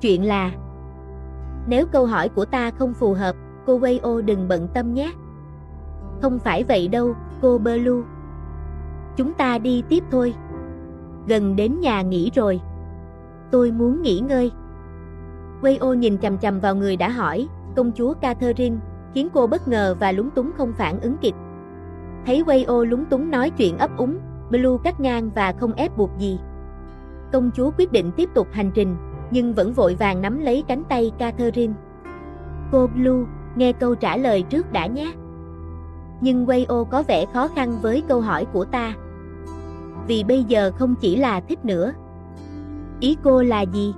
Chuyện là... Nếu câu hỏi của ta không phù hợp, cô Wayo đừng bận tâm nhé. Không phải vậy đâu, cô Blue. Chúng ta đi tiếp thôi. Gần đến nhà nghỉ rồi. Tôi muốn nghỉ ngơi. Wayo nhìn chằm chằm vào người đã hỏi, công chúa Catherine, khiến cô bất ngờ và lúng túng không phản ứng kịp. Thấy Wayo lúng túng nói chuyện ấp úng, Blue cắt ngang và không ép buộc gì. Công chúa quyết định tiếp tục hành trình, nhưng vẫn vội vàng nắm lấy cánh tay Catherine. Cô Blue, nghe câu trả lời trước đã nhé. Nhưng Wayo có vẻ khó khăn với câu hỏi của ta. Vì bây giờ không chỉ là thích nữa. Ý cô là gì?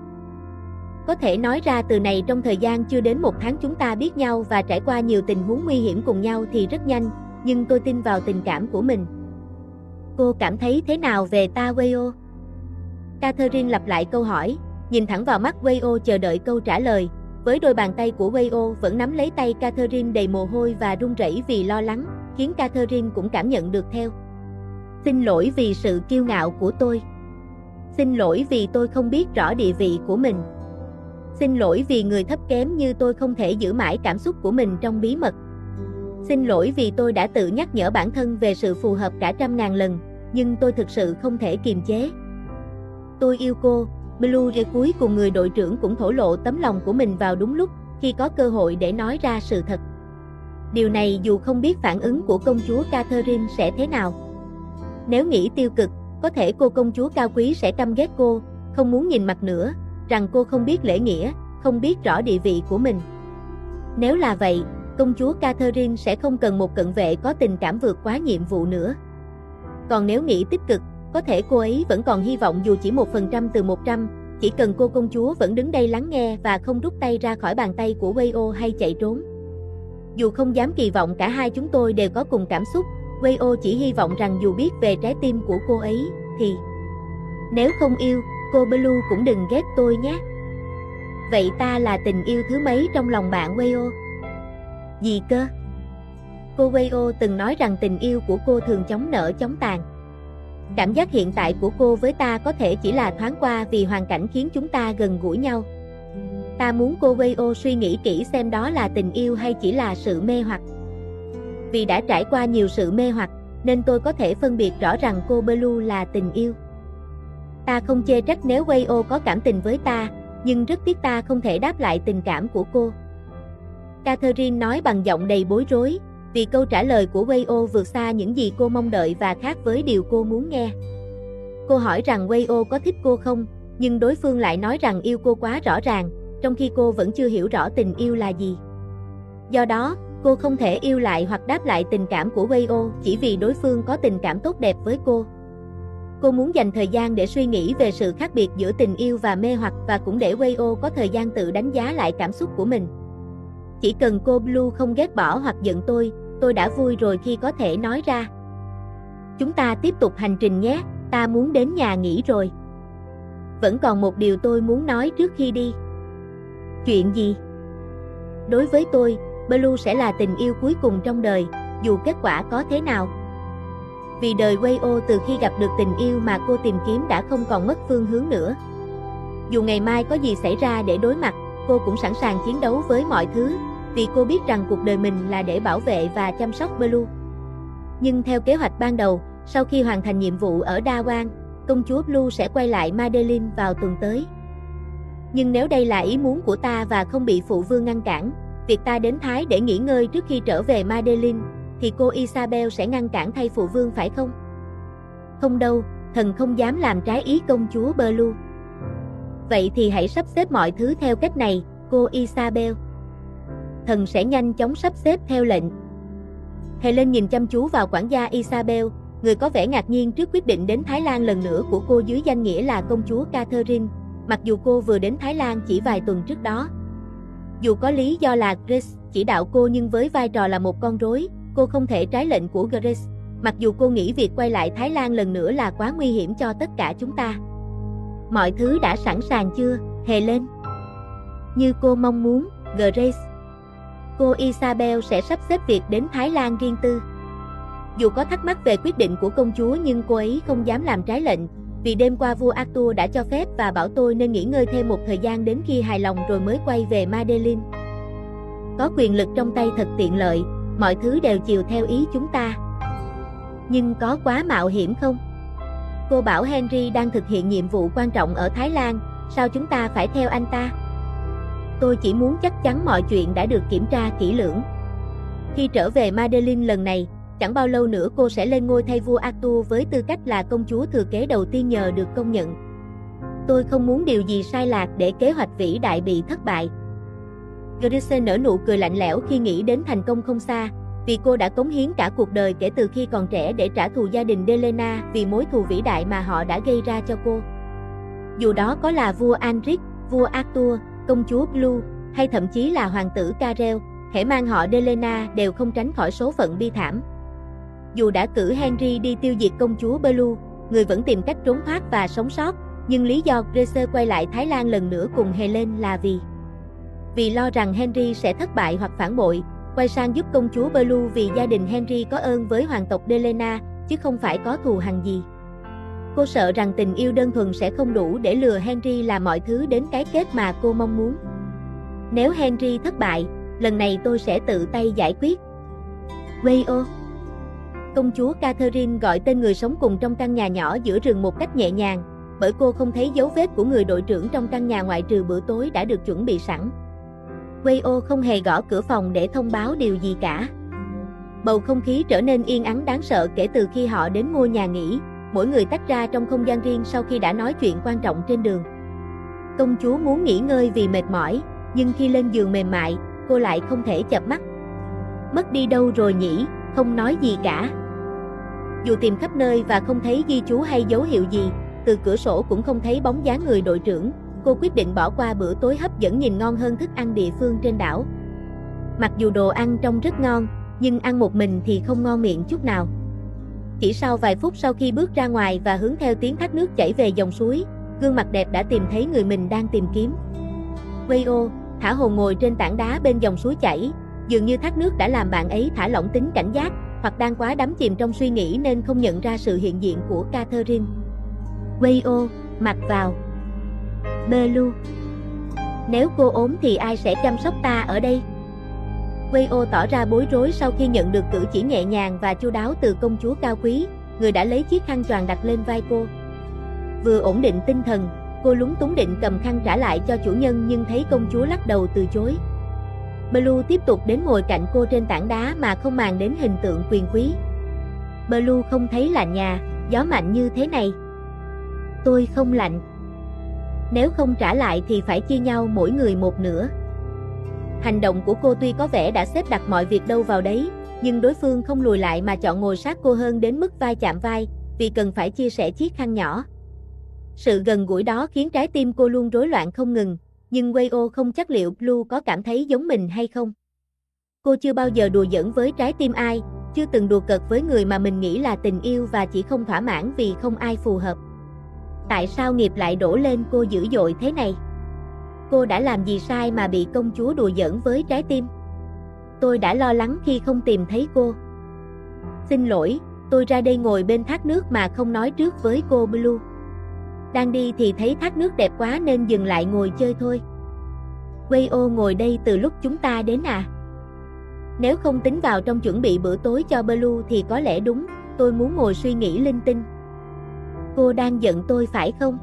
Có thể nói ra từ này trong thời gian chưa đến 1 tháng chúng ta biết nhau và trải qua nhiều tình huống nguy hiểm cùng nhau thì rất nhanh, nhưng tôi tin vào tình cảm của mình. Cô cảm thấy thế nào về ta Wayo? Catherine lặp lại câu hỏi, nhìn thẳng vào mắt Wayo chờ đợi câu trả lời, với đôi bàn tay của Wayo vẫn nắm lấy tay Catherine đầy mồ hôi và run rẩy vì lo lắng, khiến Catherine cũng cảm nhận được theo. Xin lỗi vì sự kiêu ngạo của tôi. Xin lỗi vì tôi không biết rõ địa vị của mình. Xin lỗi vì người thấp kém như tôi không thể giữ mãi cảm xúc của mình trong bí mật. Xin lỗi vì tôi đã tự nhắc nhở bản thân về sự phù hợp cả 100.000 lần, nhưng tôi thực sự không thể kiềm chế. Tôi yêu cô. Blue cuối cùng người đội trưởng cũng thổ lộ tấm lòng của mình vào đúng lúc, khi có cơ hội để nói ra sự thật. Điều này dù không biết phản ứng của công chúa Catherine sẽ thế nào. Nếu nghĩ tiêu cực, có thể cô công chúa cao quý sẽ căm ghét cô, không muốn nhìn mặt nữa, rằng cô không biết lễ nghĩa, không biết rõ địa vị của mình. Nếu là vậy, công chúa Catherine sẽ không cần một cận vệ có tình cảm vượt quá nhiệm vụ nữa. Còn nếu nghĩ tích cực, có thể cô ấy vẫn còn hy vọng dù chỉ 1% từ 100, chỉ cần cô công chúa vẫn đứng đây lắng nghe và không rút tay ra khỏi bàn tay của Wayo hay chạy trốn. Dù không dám kỳ vọng cả hai chúng tôi đều có cùng cảm xúc, Wayo chỉ hy vọng rằng dù biết về trái tim của cô ấy, thì... Nếu không yêu, cô Blue cũng đừng ghét tôi nhé. Vậy ta là tình yêu thứ mấy trong lòng bạn Wayo? Gì cơ? Cô Wayo từng nói rằng tình yêu của cô thường chóng nở chóng tàn. Cảm giác hiện tại của cô với ta có thể chỉ là thoáng qua vì hoàn cảnh khiến chúng ta gần gũi nhau. Ta muốn cô Wayo suy nghĩ kỹ xem đó là tình yêu hay chỉ là sự mê hoặc. Vì đã trải qua nhiều sự mê hoặc, nên tôi có thể phân biệt rõ rằng cô Blue là tình yêu. Ta không chê trách nếu Wayo có cảm tình với ta, nhưng rất tiếc ta không thể đáp lại tình cảm của cô. Catherine nói bằng giọng đầy bối rối, vì câu trả lời của Wayo vượt xa những gì cô mong đợi và khác với điều cô muốn nghe. Cô hỏi rằng Wayo có thích cô không, nhưng đối phương lại nói rằng yêu cô quá rõ ràng, trong khi cô vẫn chưa hiểu rõ tình yêu là gì. Do đó, cô không thể yêu lại hoặc đáp lại tình cảm của Wayo chỉ vì đối phương có tình cảm tốt đẹp với cô. Cô muốn dành thời gian để suy nghĩ về sự khác biệt giữa tình yêu và mê hoặc và cũng để Wayo có thời gian tự đánh giá lại cảm xúc của mình. Chỉ cần cô Blue không ghét bỏ hoặc giận tôi đã vui rồi khi có thể nói ra. Chúng ta tiếp tục hành trình nhé, ta muốn đến nhà nghỉ rồi. Vẫn còn một điều tôi muốn nói trước khi đi. Chuyện gì? Đối với tôi, Blue sẽ là tình yêu cuối cùng trong đời, dù kết quả có thế nào. Vì đời Wayo từ khi gặp được tình yêu mà cô tìm kiếm đã không còn mất phương hướng nữa. Dù ngày mai có gì xảy ra để đối mặt, cô cũng sẵn sàng chiến đấu với mọi thứ, vì cô biết rằng cuộc đời mình là để bảo vệ và chăm sóc Blue. Nhưng theo kế hoạch ban đầu, sau khi hoàn thành nhiệm vụ ở Dawan, công chúa Blue sẽ quay lại Madeline vào tuần tới. Nhưng nếu đây là ý muốn của ta và không bị phụ vương ngăn cản, việc ta đến Thái để nghỉ ngơi trước khi trở về Madeline, thì cô Isabel sẽ ngăn cản thay phụ vương phải không? Không đâu, thần không dám làm trái ý công chúa Blue. Vậy thì hãy sắp xếp mọi thứ theo cách này, cô Isabel. Thần sẽ nhanh chóng sắp xếp theo lệnh. Helen nhìn chăm chú vào quản gia Isabel, người có vẻ ngạc nhiên trước quyết định đến Thái Lan lần nữa của cô dưới danh nghĩa là công chúa Catherine, mặc dù cô vừa đến Thái Lan chỉ vài tuần trước đó. Dù có lý do là Grace chỉ đạo cô nhưng với vai trò là một con rối, cô không thể trái lệnh của Grace, mặc dù cô nghĩ việc quay lại Thái Lan lần nữa là quá nguy hiểm cho tất cả chúng ta. Mọi thứ đã sẵn sàng chưa, Helen? Như cô mong muốn, Grace. Cô Isabel sẽ sắp xếp việc đến Thái Lan riêng tư. Dù có thắc mắc về quyết định của công chúa nhưng cô ấy không dám làm trái lệnh, Vì đêm qua vua Arthur đã cho phép và bảo tôi nên nghỉ ngơi thêm một thời gian đến khi hài lòng rồi mới quay về Madeline. Có quyền lực trong tay thật tiện lợi, mọi thứ đều chiều theo ý chúng ta. Nhưng có quá mạo hiểm không? Cô bảo Henry đang thực hiện nhiệm vụ quan trọng ở Thái Lan, sao chúng ta phải theo anh ta? Tôi chỉ muốn chắc chắn mọi chuyện đã được kiểm tra kỹ lưỡng. Khi trở về Madeline lần này, chẳng bao lâu nữa cô sẽ lên ngôi thay vua Arthur với tư cách là công chúa thừa kế đầu tiên nhờ được công nhận. Tôi không muốn điều gì sai lạc để kế hoạch vĩ đại bị thất bại. Grace nở nụ cười lạnh lẽo khi nghĩ đến thành công không xa, vì cô đã cống hiến cả cuộc đời kể từ khi còn trẻ để trả thù gia đình Delena vì mối thù vĩ đại mà họ đã gây ra cho cô. Dù đó có là vua Anric, vua Arthur, công chúa Blue, hay thậm chí là hoàng tử Karel, hễ mang họ Delena đều không tránh khỏi số phận bi thảm. Dù đã cử Henry đi tiêu diệt công chúa Blue, người vẫn tìm cách trốn thoát và sống sót, nhưng lý do Grace quay lại Thái Lan lần nữa cùng Helen là vì lo rằng Henry sẽ thất bại hoặc phản bội, quay sang giúp công chúa Blue vì gia đình Henry có ơn với hoàng tộc Delena, chứ không phải có thù hằn gì. Cô sợ rằng tình yêu đơn thuần sẽ không đủ để lừa Henry làm mọi thứ đến cái kết mà cô mong muốn. Nếu Henry thất bại, lần này tôi sẽ tự tay giải quyết. Wayo. Công chúa Catherine gọi tên người sống cùng trong căn nhà nhỏ giữa rừng một cách nhẹ nhàng, bởi cô không thấy dấu vết của người đội trưởng trong căn nhà ngoại trừ bữa tối đã được chuẩn bị sẵn. Wayo không hề gõ cửa phòng để thông báo điều gì cả. Bầu không khí trở nên yên ắng đáng sợ kể từ khi họ đến ngôi nhà nghỉ, mỗi người tách ra trong không gian riêng sau khi đã nói chuyện quan trọng trên đường. Công chúa muốn nghỉ ngơi vì mệt mỏi, nhưng khi lên giường mềm mại, cô lại không thể chợp mắt. Mất đi đâu rồi nhỉ, không nói gì cả. Dù tìm khắp nơi và không thấy ghi chú hay dấu hiệu gì, từ cửa sổ cũng không thấy bóng dáng người đội trưởng, cô quyết định bỏ qua bữa tối hấp dẫn nhìn ngon hơn thức ăn địa phương trên đảo. Mặc dù đồ ăn trông rất ngon, nhưng ăn một mình thì không ngon miệng chút nào. Chỉ sau vài phút sau khi bước ra ngoài và hướng theo tiếng thác nước chảy về dòng suối, gương mặt đẹp đã tìm thấy người mình đang tìm kiếm. Wayo, thả hồn ngồi trên tảng đá bên dòng suối chảy, dường như thác nước đã làm bạn ấy thả lỏng tính cảnh giác, hoặc đang quá đắm chìm trong suy nghĩ nên không nhận ra sự hiện diện của Catherine. Wayo, mặc vào. Blue. Nếu cô ốm thì ai sẽ chăm sóc ta ở đây? Wayo tỏ ra bối rối sau khi nhận được cử chỉ nhẹ nhàng và chu đáo từ công chúa cao quý, người đã lấy chiếc khăn choàng đặt lên vai cô. Vừa ổn định tinh thần, cô lúng túng định cầm khăn trả lại cho chủ nhân nhưng thấy công chúa lắc đầu từ chối. Blue tiếp tục đến ngồi cạnh cô trên tảng đá mà không màng đến hình tượng quyền quý. Blue không thấy lạnh nhà, gió mạnh như thế này. Tôi không lạnh. Nếu không trả lại thì phải chia nhau mỗi người một nửa. Hành động của cô tuy có vẻ đã xếp đặt mọi việc đâu vào đấy, nhưng đối phương không lùi lại mà chọn ngồi sát cô hơn đến mức vai chạm vai, vì cần phải chia sẻ chiếc khăn nhỏ. Sự gần gũi đó khiến trái tim cô luôn rối loạn không ngừng, nhưng Wayo không chắc liệu Blue có cảm thấy giống mình hay không. Cô chưa bao giờ đùa giỡn với trái tim ai, chưa từng đùa cợt với người mà mình nghĩ là tình yêu và chỉ không thỏa mãn vì không ai phù hợp. Tại sao nghiệp lại đổ lên cô dữ dội thế này? Cô đã làm gì sai mà bị công chúa đùa giỡn với trái tim? Tôi đã lo lắng khi không tìm thấy cô. Xin lỗi, tôi ra đây ngồi bên thác nước mà không nói trước với cô Blue. Đang đi thì thấy thác nước đẹp quá nên dừng lại ngồi chơi thôi. Wayo ngồi đây từ lúc chúng ta đến à? Nếu không tính vào trong chuẩn bị bữa tối cho Blue thì có lẽ đúng, tôi muốn ngồi suy nghĩ linh tinh. Cô đang giận tôi phải không?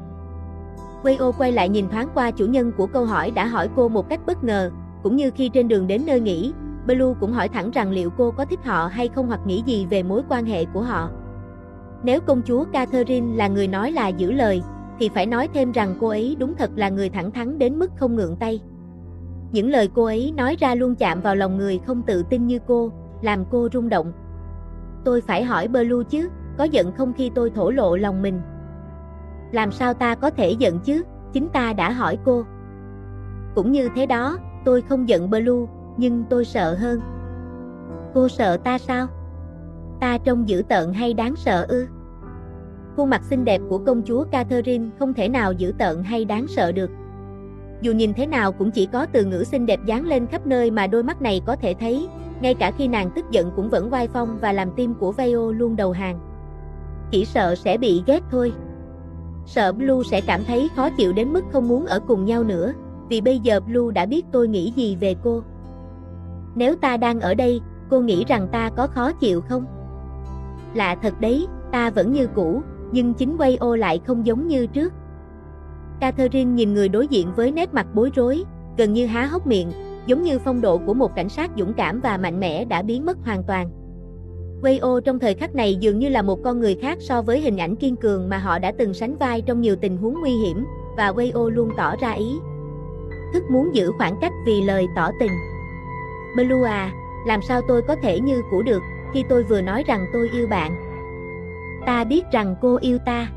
Wayo quay lại nhìn thoáng qua chủ nhân của câu hỏi đã hỏi cô một cách bất ngờ, cũng như khi trên đường đến nơi nghỉ, Blue cũng hỏi thẳng rằng liệu cô có thích họ hay không hoặc nghĩ gì về mối quan hệ của họ. Nếu công chúa Catherine là người nói là giữ lời, thì phải nói thêm rằng cô ấy đúng thật là người thẳng thắn đến mức không ngượng tay. Những lời cô ấy nói ra luôn chạm vào lòng người không tự tin như cô, làm cô rung động. Tôi phải hỏi Blue chứ, có giận không khi tôi thổ lộ lòng mình? Làm sao ta có thể giận chứ, chính ta đã hỏi cô. Cũng như thế đó, tôi không giận Blue, nhưng tôi sợ hơn. Cô sợ ta sao? Ta trông dữ tợn hay đáng sợ ư? Khuôn mặt xinh đẹp của công chúa Catherine không thể nào dữ tợn hay đáng sợ được. Dù nhìn thế nào cũng chỉ có từ ngữ xinh đẹp dán lên khắp nơi mà đôi mắt này có thể thấy, ngay cả khi nàng tức giận cũng vẫn oai phong và làm tim của Wayo luôn đầu hàng. Chỉ sợ sẽ bị ghét thôi. sợ Blue sẽ cảm thấy khó chịu đến mức không muốn ở cùng nhau nữa, vì bây giờ Blue đã biết tôi nghĩ gì về cô. Nếu ta đang ở đây, cô nghĩ rằng ta có khó chịu không? Lạ thật đấy, ta vẫn như cũ, nhưng chính Wayo lại không giống như trước. Catherine nhìn người đối diện với nét mặt bối rối, gần như há hốc miệng, giống như phong độ của một cảnh sát dũng cảm và mạnh mẽ đã biến mất hoàn toàn. Wayo trong thời khắc này dường như là một con người khác so với hình ảnh kiên cường mà họ đã từng sánh vai trong nhiều tình huống nguy hiểm, và Wayo luôn tỏ ra ý thức muốn giữ khoảng cách vì lời tỏ tình. Blue à, làm sao tôi có thể như cũ được, khi tôi vừa nói rằng tôi yêu bạn. Ta biết rằng cô yêu ta.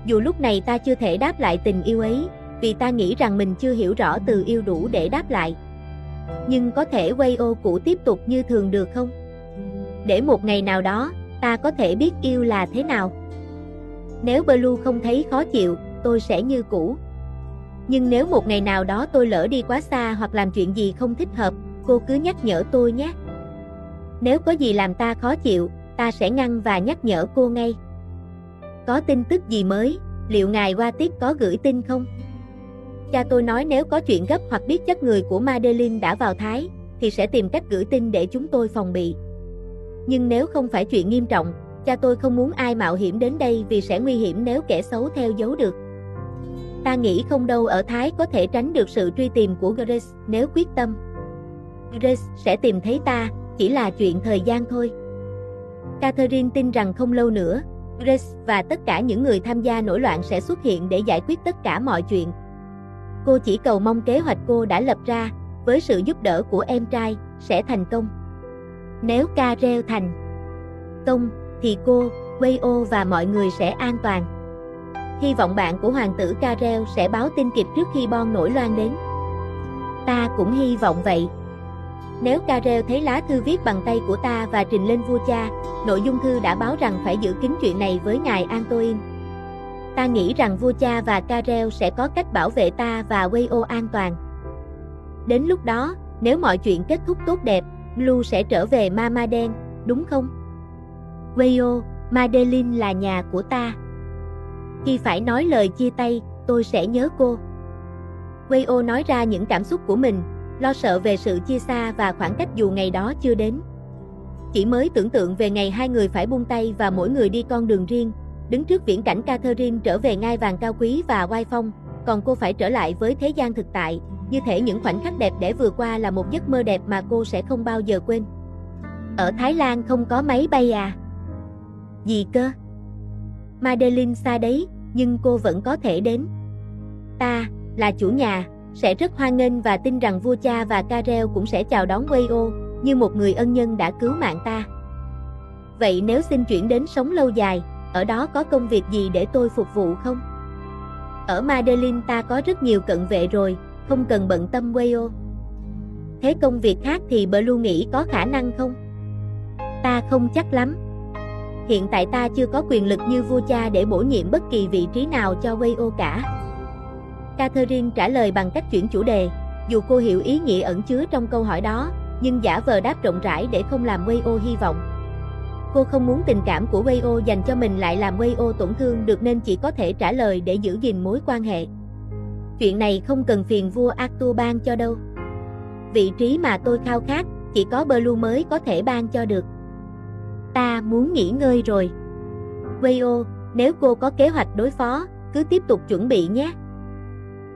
Dù lúc này ta chưa thể đáp lại tình yêu ấy, vì ta nghĩ rằng mình chưa hiểu rõ từ yêu đủ để đáp lại. Nhưng có thể Wayo cũ tiếp tục như thường được không? Để một ngày nào đó, ta có thể biết yêu là thế nào. Nếu Blue không thấy khó chịu, tôi sẽ như cũ. Nhưng nếu một ngày nào đó tôi lỡ đi quá xa hoặc làm chuyện gì không thích hợp, cô cứ nhắc nhở tôi nhé. Nếu có gì làm ta khó chịu, ta sẽ ngăn và nhắc nhở cô ngay. Có tin tức gì mới, liệu ngài Watit có gửi tin không? Cha tôi nói nếu có chuyện gấp hoặc biết chất người của Madeline đã vào Thái, thì sẽ tìm cách gửi tin để chúng tôi phòng bị. Nhưng nếu không phải chuyện nghiêm trọng, cha tôi không muốn ai mạo hiểm đến đây vì sẽ nguy hiểm nếu kẻ xấu theo dấu được. Ta nghĩ không đâu ở Thái có thể tránh được sự truy tìm của Grace nếu quyết tâm. Grace sẽ tìm thấy ta, chỉ là chuyện thời gian thôi. Catherine tin rằng không lâu nữa, Grace và tất cả những người tham gia nổi loạn sẽ xuất hiện để giải quyết tất cả mọi chuyện. Cô chỉ cầu mong kế hoạch cô đã lập ra, với sự giúp đỡ của em trai, sẽ thành công. Nếu Karel thành công, thì cô, Wayo và mọi người sẽ an toàn. Hy vọng bạn của hoàng tử Karel sẽ báo tin kịp trước khi bom nổi loạn đến. Ta cũng hy vọng vậy. Nếu Karel thấy lá thư viết bằng tay của ta và trình lên vua cha, nội dung thư đã báo rằng phải giữ kín chuyện này với ngài Antoine. Ta nghĩ rằng vua cha và Karel sẽ có cách bảo vệ ta và Wayo an toàn. Đến lúc đó, nếu mọi chuyện kết thúc tốt đẹp, Blue sẽ trở về Mama Đen, đúng không? Wayo, Madeline là nhà của ta. Khi phải nói lời chia tay, tôi sẽ nhớ cô. Wayo nói ra những cảm xúc của mình, lo sợ về sự chia xa và khoảng cách dù ngày đó chưa đến. Chỉ mới tưởng tượng về ngày hai người phải buông tay và mỗi người đi con đường riêng, đứng trước viễn cảnh Catherine trở về ngai vàng cao quý và oai phong, còn cô phải trở lại với thế gian thực tại, như thể những khoảnh khắc đẹp đẽ vừa qua là một giấc mơ đẹp mà cô sẽ không bao giờ quên. Ở Thái Lan không có máy bay à? Gì cơ? Madeline xa đấy, nhưng cô vẫn có thể đến. Ta, là chủ nhà, sẽ rất hoan nghênh và tin rằng vua cha và Karel cũng sẽ chào đón Wayo, như một người ân nhân đã cứu mạng ta. Vậy nếu xin chuyển đến sống lâu dài, ở đó có công việc gì để tôi phục vụ không? Ở Madeline ta có rất nhiều cận vệ rồi, không cần bận tâm Wayo. Thế công việc khác thì Blue nghĩ có khả năng không? Ta không chắc lắm. Hiện tại ta chưa có quyền lực như vua cha để bổ nhiệm bất kỳ vị trí nào cho Wayo cả. Catherine trả lời bằng cách chuyển chủ đề, dù cô hiểu ý nghĩa ẩn chứa trong câu hỏi đó, nhưng giả vờ đáp rộng rãi để không làm Wayo hy vọng. Cô không muốn tình cảm của Wayo dành cho mình lại làm Wayo tổn thương được nên chỉ có thể trả lời để giữ gìn mối quan hệ. Chuyện này không cần phiền vua Arthur ban cho đâu. Vị trí mà tôi khao khát, chỉ có Blue mới có thể ban cho được. Ta muốn nghỉ ngơi rồi. Wayo, nếu cô có kế hoạch đối phó, cứ tiếp tục chuẩn bị nhé.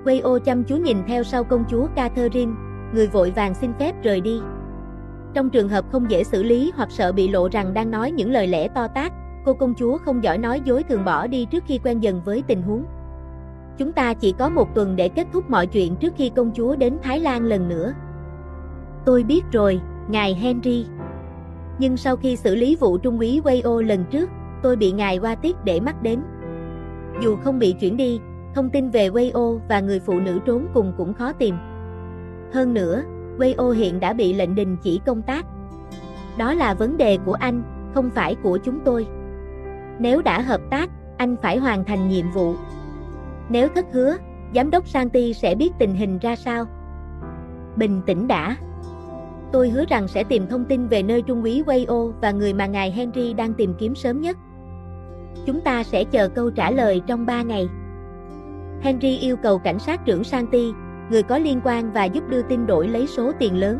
Wayo chăm chú nhìn theo sau công chúa Catherine, người vội vàng xin phép rời đi. Trong trường hợp không dễ xử lý hoặc sợ bị lộ rằng đang nói những lời lẽ to tát, cô công chúa không giỏi nói dối thường bỏ đi trước khi quen dần với tình huống. Chúng ta chỉ có một tuần để kết thúc mọi chuyện trước khi công chúa đến Thái Lan lần nữa. Tôi biết rồi, ngài Henry. Nhưng sau khi xử lý vụ trung úy Wayo lần trước, tôi bị ngài Watit để mắt đến. Dù không bị chuyển đi, thông tin về Wayo và người phụ nữ trốn cùng cũng khó tìm. Hơn nữa, Wayo hiện đã bị lệnh đình chỉ công tác. Đó là vấn đề của anh, không phải của chúng tôi. Nếu đã hợp tác, anh phải hoàn thành nhiệm vụ. Nếu thất hứa, giám đốc Santi sẽ biết tình hình ra sao. Bình tĩnh đã. Tôi hứa rằng sẽ tìm thông tin về nơi trung úy Wayo và người mà ngài Henry đang tìm kiếm sớm nhất. Chúng ta sẽ chờ câu trả lời trong 3 ngày. Henry yêu cầu cảnh sát trưởng Santi, người có liên quan và giúp đưa tin đổi lấy số tiền lớn.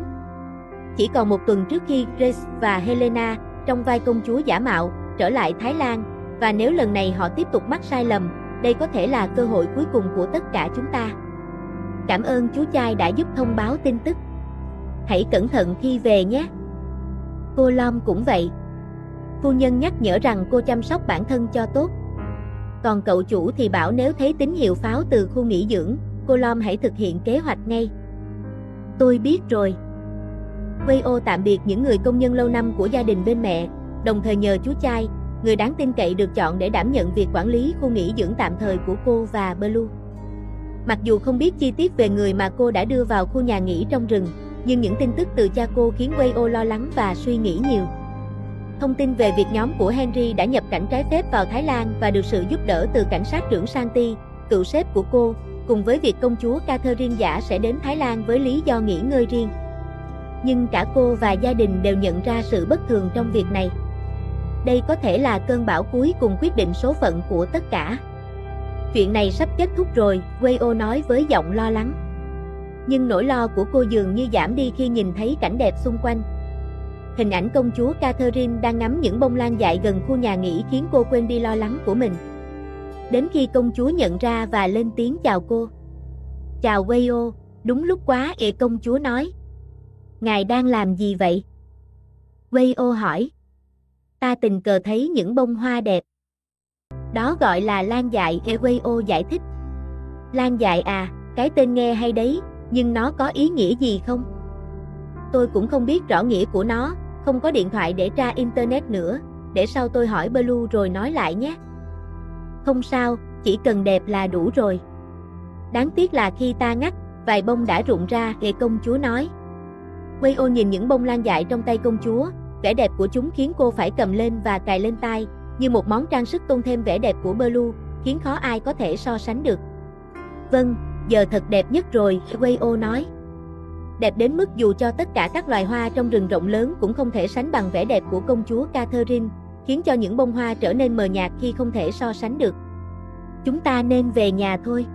Chỉ còn một tuần trước khi Grace và Helena, trong vai công chúa giả mạo, trở lại Thái Lan, và nếu lần này họ tiếp tục mắc sai lầm, đây có thể là cơ hội cuối cùng của tất cả chúng ta. Cảm ơn chú Chai đã giúp thông báo tin tức. Hãy cẩn thận khi về nhé. Cô Lom cũng vậy. Phu nhân nhắc nhở rằng cô chăm sóc bản thân cho tốt. Còn cậu chủ thì bảo nếu thấy tín hiệu pháo từ khu nghỉ dưỡng, cô Lom hãy thực hiện kế hoạch ngay. Tôi biết rồi. Wayo tạm biệt những người công nhân lâu năm của gia đình bên mẹ, đồng thời nhờ chú Chai, người đáng tin cậy được chọn để đảm nhận việc quản lý khu nghỉ dưỡng tạm thời của cô và Blue. Mặc dù không biết chi tiết về người mà cô đã đưa vào khu nhà nghỉ trong rừng, nhưng những tin tức từ cha cô khiến Wayo lo lắng và suy nghĩ nhiều. Thông tin về việc nhóm của Henry đã nhập cảnh trái phép vào Thái Lan và được sự giúp đỡ từ cảnh sát trưởng Santi, cựu sếp của cô, cùng với việc công chúa Catherine giả sẽ đến Thái Lan với lý do nghỉ ngơi riêng. Nhưng cả cô và gia đình đều nhận ra sự bất thường trong việc này. Đây có thể là cơn bão cuối cùng quyết định số phận của tất cả. Chuyện này sắp kết thúc rồi, Wayo nói với giọng lo lắng. Nhưng nỗi lo của cô dường như giảm đi khi nhìn thấy cảnh đẹp xung quanh. Hình ảnh công chúa Catherine đang ngắm những bông lan dại gần khu nhà nghỉ khiến cô quên đi lo lắng của mình. Đến khi công chúa nhận ra và lên tiếng chào cô. Chào Wayo, đúng lúc quá, công chúa nói. Ngài đang làm gì vậy? Wayo hỏi. Ta tình cờ thấy những bông hoa đẹp. Đó gọi là lan dại, Wayo giải thích. Lan dại à, cái tên nghe hay đấy, nhưng nó có ý nghĩa gì không? Tôi cũng không biết rõ nghĩa của nó, không có điện thoại để tra internet nữa, để sau tôi hỏi Blue rồi nói lại nhé. Không sao, chỉ cần đẹp là đủ rồi. Đáng tiếc là khi ta ngắt, vài bông đã rụng ra, công chúa nói. Wayo nhìn những bông lan dại trong tay công chúa, vẻ đẹp của chúng khiến cô phải cầm lên và cài lên tai, như một món trang sức tôn thêm vẻ đẹp của Blue, khiến khó ai có thể so sánh được. Vâng, giờ thật đẹp nhất rồi, Wayo nói. Đẹp đến mức dù cho tất cả các loài hoa trong rừng rộng lớn cũng không thể sánh bằng vẻ đẹp của công chúa Catherine, khiến cho những bông hoa trở nên mờ nhạt khi không thể so sánh được. Chúng ta nên về nhà thôi.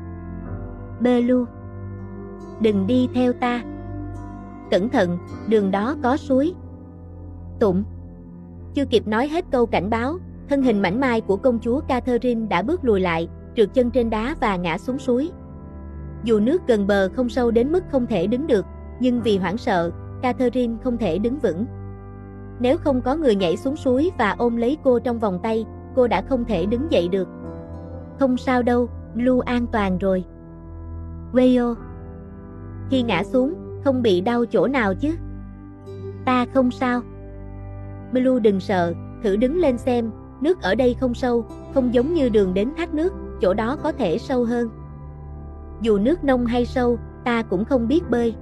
Blue, đừng đi theo ta. Cẩn thận, đường đó có suối. Tụng. Chưa kịp nói hết câu cảnh báo, thân hình mảnh mai của công chúa Catherine đã bước lùi lại, trượt chân trên đá và ngã xuống suối. Dù nước gần bờ không sâu đến mức không thể đứng được, nhưng vì hoảng sợ, Catherine không thể đứng vững. Nếu không có người nhảy xuống suối và ôm lấy cô trong vòng tay, cô đã không thể đứng dậy được. Không sao đâu, Blue an toàn rồi. Wayo. Khi ngã xuống, không bị đau chỗ nào chứ? Ta không sao. Blue đừng sợ, thử đứng lên xem, nước ở đây không sâu, không giống như đường đến thác nước, chỗ đó có thể sâu hơn. Dù nước nông hay sâu, ta cũng không biết bơi.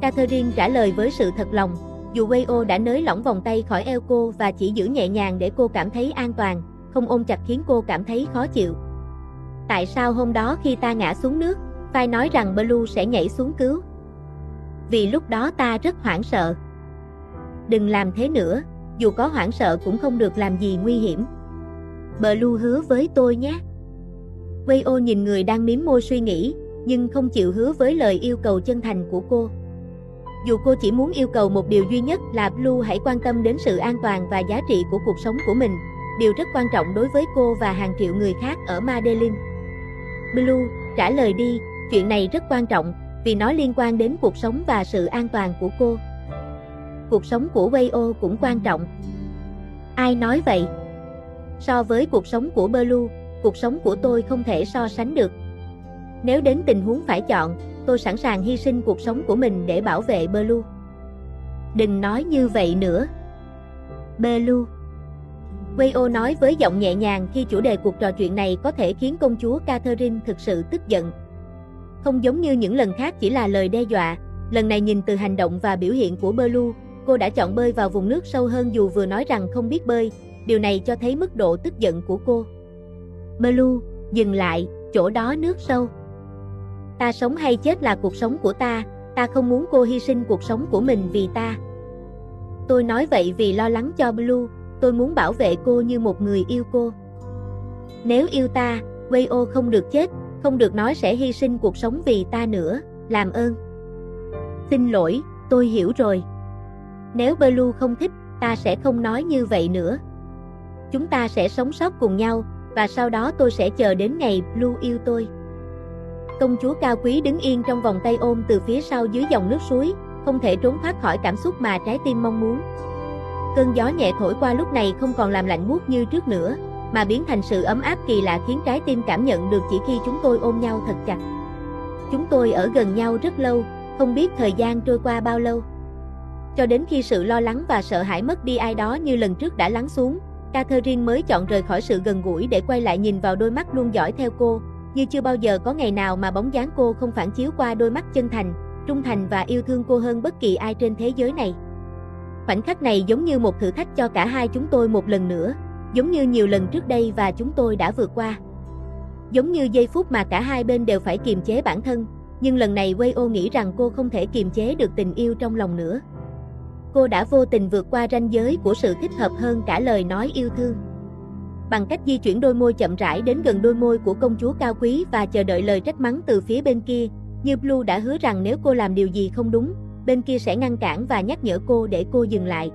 Catherine trả lời với sự thật lòng, dù Wayo đã nới lỏng vòng tay khỏi eo cô và chỉ giữ nhẹ nhàng để cô cảm thấy an toàn, không ôm chặt khiến cô cảm thấy khó chịu. Tại sao hôm đó khi ta ngã xuống nước, phải nói rằng Blue sẽ nhảy xuống cứu? Vì lúc đó ta rất hoảng sợ. Đừng làm thế nữa, dù có hoảng sợ cũng không được làm gì nguy hiểm. Blue hứa với tôi nhé. Wayo nhìn người đang mím môi suy nghĩ, nhưng không chịu hứa với lời yêu cầu chân thành của cô. Dù cô chỉ muốn yêu cầu một điều duy nhất là Blue hãy quan tâm đến sự an toàn và giá trị của cuộc sống của mình, điều rất quan trọng đối với cô và hàng triệu người khác ở Medellin. Blue, trả lời đi, chuyện này rất quan trọng, vì nó liên quan đến cuộc sống và sự an toàn của cô. Cuộc sống của Wayo cũng quan trọng. Ai nói vậy? So với cuộc sống của Blue, cuộc sống của tôi không thể so sánh được. Nếu đến tình huống phải chọn, tôi sẵn sàng hy sinh cuộc sống của mình để bảo vệ Blue. Đừng nói như vậy nữa. Blue. Wayo nói với giọng nhẹ nhàng khi chủ đề cuộc trò chuyện này có thể khiến công chúa Catherine thực sự tức giận. Không giống như những lần khác chỉ là lời đe dọa, lần này nhìn từ hành động và biểu hiện của Blue, cô đã chọn bơi vào vùng nước sâu hơn dù vừa nói rằng không biết bơi, điều này cho thấy mức độ tức giận của cô. Blue, dừng lại, chỗ đó nước sâu. Ta sống hay chết là cuộc sống của ta không muốn cô hy sinh cuộc sống của mình vì ta. Tôi nói vậy vì lo lắng cho Blue, tôi muốn bảo vệ cô như một người yêu cô. Nếu yêu ta, Wayo không được chết, không được nói sẽ hy sinh cuộc sống vì ta nữa, làm ơn. Xin lỗi, tôi hiểu rồi. Nếu Blue không thích, ta sẽ không nói như vậy nữa. Chúng ta sẽ sống sót cùng nhau, và sau đó tôi sẽ chờ đến ngày Blue yêu tôi. Công chúa cao quý đứng yên trong vòng tay ôm từ phía sau dưới dòng nước suối, không thể trốn thoát khỏi cảm xúc mà trái tim mong muốn. Cơn gió nhẹ thổi qua lúc này không còn làm lạnh buốt như trước nữa, mà biến thành sự ấm áp kỳ lạ khiến trái tim cảm nhận được chỉ khi chúng tôi ôm nhau thật chặt. Chúng tôi ở gần nhau rất lâu, không biết thời gian trôi qua bao lâu. Cho đến khi sự lo lắng và sợ hãi mất đi ai đó như lần trước đã lắng xuống, Catherine mới chọn rời khỏi sự gần gũi để quay lại nhìn vào đôi mắt luôn dõi theo cô, như chưa bao giờ có ngày nào mà bóng dáng cô không phản chiếu qua đôi mắt chân thành, trung thành và yêu thương cô hơn bất kỳ ai trên thế giới này. Khoảnh khắc này giống như một thử thách cho cả hai chúng tôi một lần nữa, giống như nhiều lần trước đây và chúng tôi đã vượt qua. Giống như giây phút mà cả hai bên đều phải kiềm chế bản thân, nhưng lần này Wayo nghĩ rằng cô không thể kiềm chế được tình yêu trong lòng nữa. Cô đã vô tình vượt qua ranh giới của sự thích hợp hơn cả lời nói yêu thương. Bằng cách di chuyển đôi môi chậm rãi đến gần đôi môi của công chúa cao quý và chờ đợi lời trách mắng từ phía bên kia, như Blue đã hứa rằng nếu cô làm điều gì không đúng, bên kia sẽ ngăn cản và nhắc nhở cô để cô dừng lại.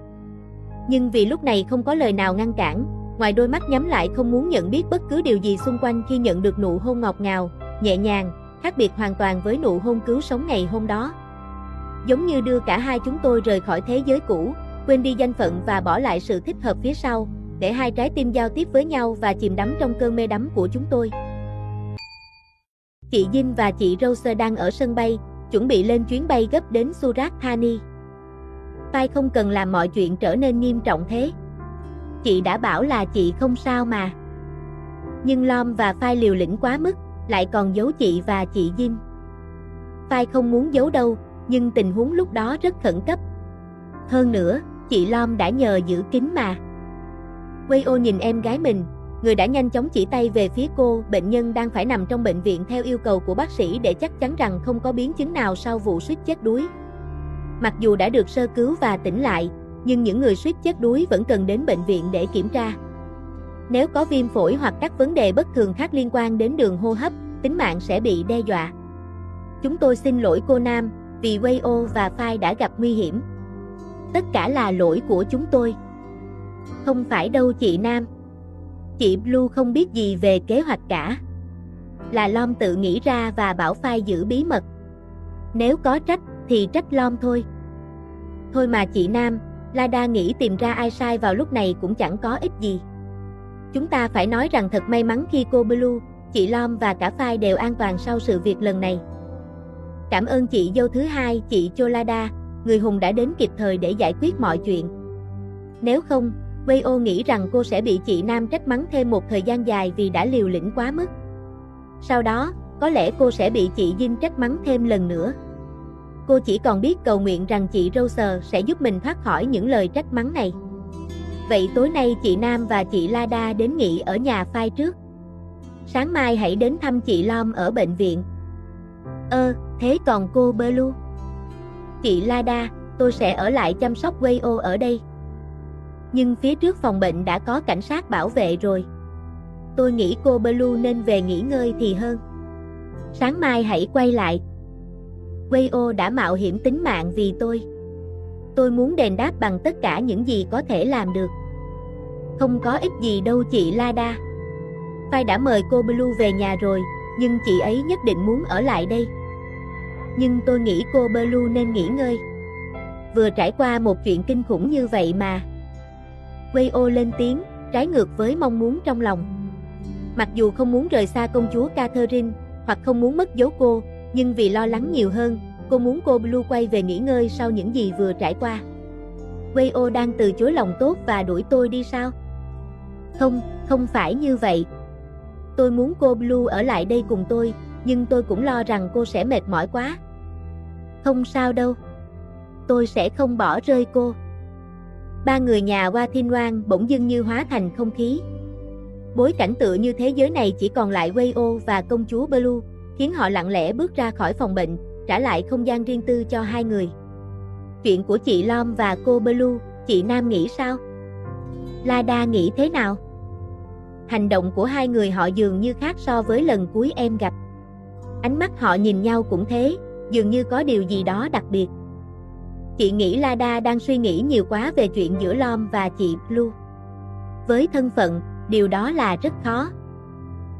Nhưng vì lúc này không có lời nào ngăn cản, ngoài đôi mắt nhắm lại không muốn nhận biết bất cứ điều gì xung quanh khi nhận được nụ hôn ngọt ngào, nhẹ nhàng, khác biệt hoàn toàn với nụ hôn cứu sống ngày hôm đó. Giống như đưa cả hai chúng tôi rời khỏi thế giới cũ, quên đi danh phận và bỏ lại sự thích hợp phía sau, để hai trái tim giao tiếp với nhau và chìm đắm trong cơn mê đắm của chúng tôi. Chị Jin và chị Rose đang ở sân bay, chuẩn bị lên chuyến bay gấp đến Surat Thani. Phai không cần làm mọi chuyện trở nên nghiêm trọng thế. Chị đã bảo là chị không sao mà. Nhưng Lom và Phai liều lĩnh quá mức, lại còn giấu chị và chị Jin. Phai không muốn giấu đâu, nhưng tình huống lúc đó rất khẩn cấp. Hơn nữa, chị Lom đã nhờ giữ kín mà. Wayo nhìn em gái mình, người đã nhanh chóng chỉ tay về phía cô. Bệnh nhân đang phải nằm trong bệnh viện theo yêu cầu của bác sĩ để chắc chắn rằng không có biến chứng nào sau vụ suýt chết đuối. Mặc dù đã được sơ cứu và tỉnh lại, nhưng những người suýt chết đuối vẫn cần đến bệnh viện để kiểm tra. Nếu có viêm phổi hoặc các vấn đề bất thường khác liên quan đến đường hô hấp, tính mạng sẽ bị đe dọa. Chúng tôi xin lỗi cô Nam, vì Wayo và Phai đã gặp nguy hiểm. Tất cả là lỗi của chúng tôi. Không phải đâu chị Nam. Chị Blue không biết gì về kế hoạch cả. Là Lom tự nghĩ ra và bảo Phai giữ bí mật. Nếu có trách, thì trách Lom thôi. Thôi mà chị Nam, Lada nghĩ tìm ra ai sai vào lúc này cũng chẳng có ích gì. Chúng ta phải nói rằng thật may mắn khi cô Blue, chị Lom và cả Phai đều an toàn sau sự việc lần này. Cảm ơn chị dâu thứ hai, chị Cholada, người hùng đã đến kịp thời để giải quyết mọi chuyện. Nếu không, Wayo nghĩ rằng cô sẽ bị chị Nam trách mắng thêm một thời gian dài vì đã liều lĩnh quá mức. Sau đó, có lẽ cô sẽ bị chị Jin trách mắng thêm lần nữa. Cô chỉ còn biết cầu nguyện rằng chị Rose sẽ giúp mình thoát khỏi những lời trách mắng này. Vậy tối nay chị Nam và chị Lada đến nghỉ ở nhà Phai trước. Sáng mai hãy đến thăm chị Lom ở bệnh viện. Thế còn cô Blue? Chị Lada, tôi sẽ ở lại chăm sóc Wayo ở đây. Nhưng phía trước phòng bệnh đã có cảnh sát bảo vệ rồi. Tôi nghĩ cô Blue nên về nghỉ ngơi thì hơn. Sáng mai hãy quay lại. Wayo đã mạo hiểm tính mạng vì tôi. Tôi muốn đền đáp bằng tất cả những gì có thể làm được. Không có ích gì đâu chị Lada. Phai đã mời cô Blue về nhà rồi, nhưng chị ấy nhất định muốn ở lại đây. Nhưng tôi nghĩ cô Blue nên nghỉ ngơi. Vừa trải qua một chuyện kinh khủng như vậy mà. Wayo lên tiếng, trái ngược với mong muốn trong lòng. Mặc dù không muốn rời xa công chúa Catherine, hoặc không muốn mất dấu cô, nhưng vì lo lắng nhiều hơn, cô muốn cô Blue quay về nghỉ ngơi sau những gì vừa trải qua. Wayo đang từ chối lòng tốt và đuổi tôi đi sao? Không phải như vậy. Tôi muốn cô Blue ở lại đây cùng tôi, nhưng tôi cũng lo rằng cô sẽ mệt mỏi quá. Không sao đâu. Tôi sẽ không bỏ rơi cô. Ba người nhà Wathinwan bỗng dưng như hóa thành không khí. Bối cảnh tựa như thế giới này chỉ còn lại Wayo và công chúa Blue, khiến họ lặng lẽ bước ra khỏi phòng bệnh, trả lại không gian riêng tư cho hai người. Chuyện của chị Lom và cô Blue, chị Nam nghĩ sao? Lada nghĩ thế nào? Hành động của hai người họ dường như khác so với lần cuối em gặp. Ánh mắt họ nhìn nhau cũng thế, dường như có điều gì đó đặc biệt. Chị nghĩ Lada đang suy nghĩ nhiều quá về chuyện giữa Lom và chị Blue. Với thân phận, điều đó là rất khó.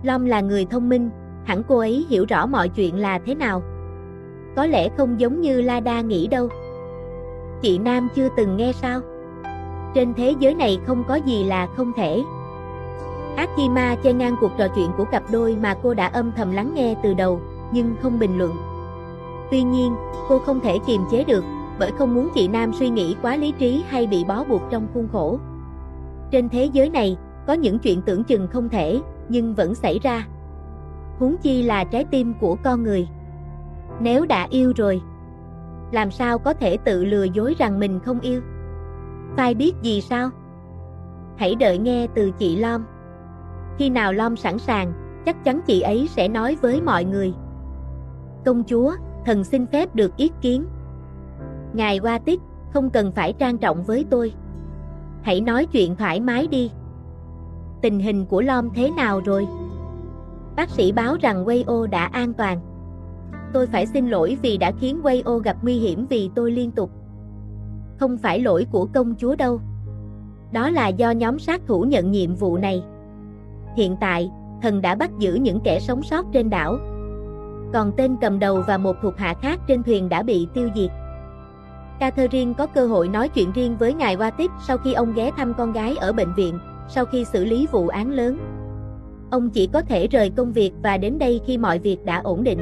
Lom là người thông minh, hẳn cô ấy hiểu rõ mọi chuyện là thế nào. Có lẽ không giống như Lada nghĩ đâu. Chị Nam chưa từng nghe sao? Trên thế giới này không có gì là không thể. Akima chen ngang cuộc trò chuyện của cặp đôi mà cô đã âm thầm lắng nghe từ đầu, nhưng không bình luận. Tuy nhiên, cô không thể kiềm chế được, bởi không muốn chị Nam suy nghĩ quá lý trí hay bị bó buộc trong khuôn khổ. Trên thế giới này, có những chuyện tưởng chừng không thể, nhưng vẫn xảy ra. Huống chi là trái tim của con người. Nếu đã yêu rồi, làm sao có thể tự lừa dối rằng mình không yêu? Phải biết gì sao? Hãy đợi nghe từ chị Lom. Khi nào Lom sẵn sàng, chắc chắn chị ấy sẽ nói với mọi người. Công chúa, thần xin phép được yết kiến. Ngài Watic, không cần phải trang trọng với tôi. Hãy nói chuyện thoải mái đi. Tình hình của Lom thế nào rồi? Bác sĩ báo rằng Wayo đã an toàn. Tôi phải xin lỗi vì đã khiến Wayo gặp nguy hiểm vì tôi liên tục. Không phải lỗi của công chúa đâu. Đó là do nhóm sát thủ nhận nhiệm vụ này. Hiện tại, thần đã bắt giữ những kẻ sống sót trên đảo. Còn tên cầm đầu và một thuộc hạ khác trên thuyền đã bị tiêu diệt. Catherine có cơ hội nói chuyện riêng với ngài Watic sau khi ông ghé thăm con gái ở bệnh viện, sau khi xử lý vụ án lớn. Ông chỉ có thể rời công việc và đến đây khi mọi việc đã ổn định.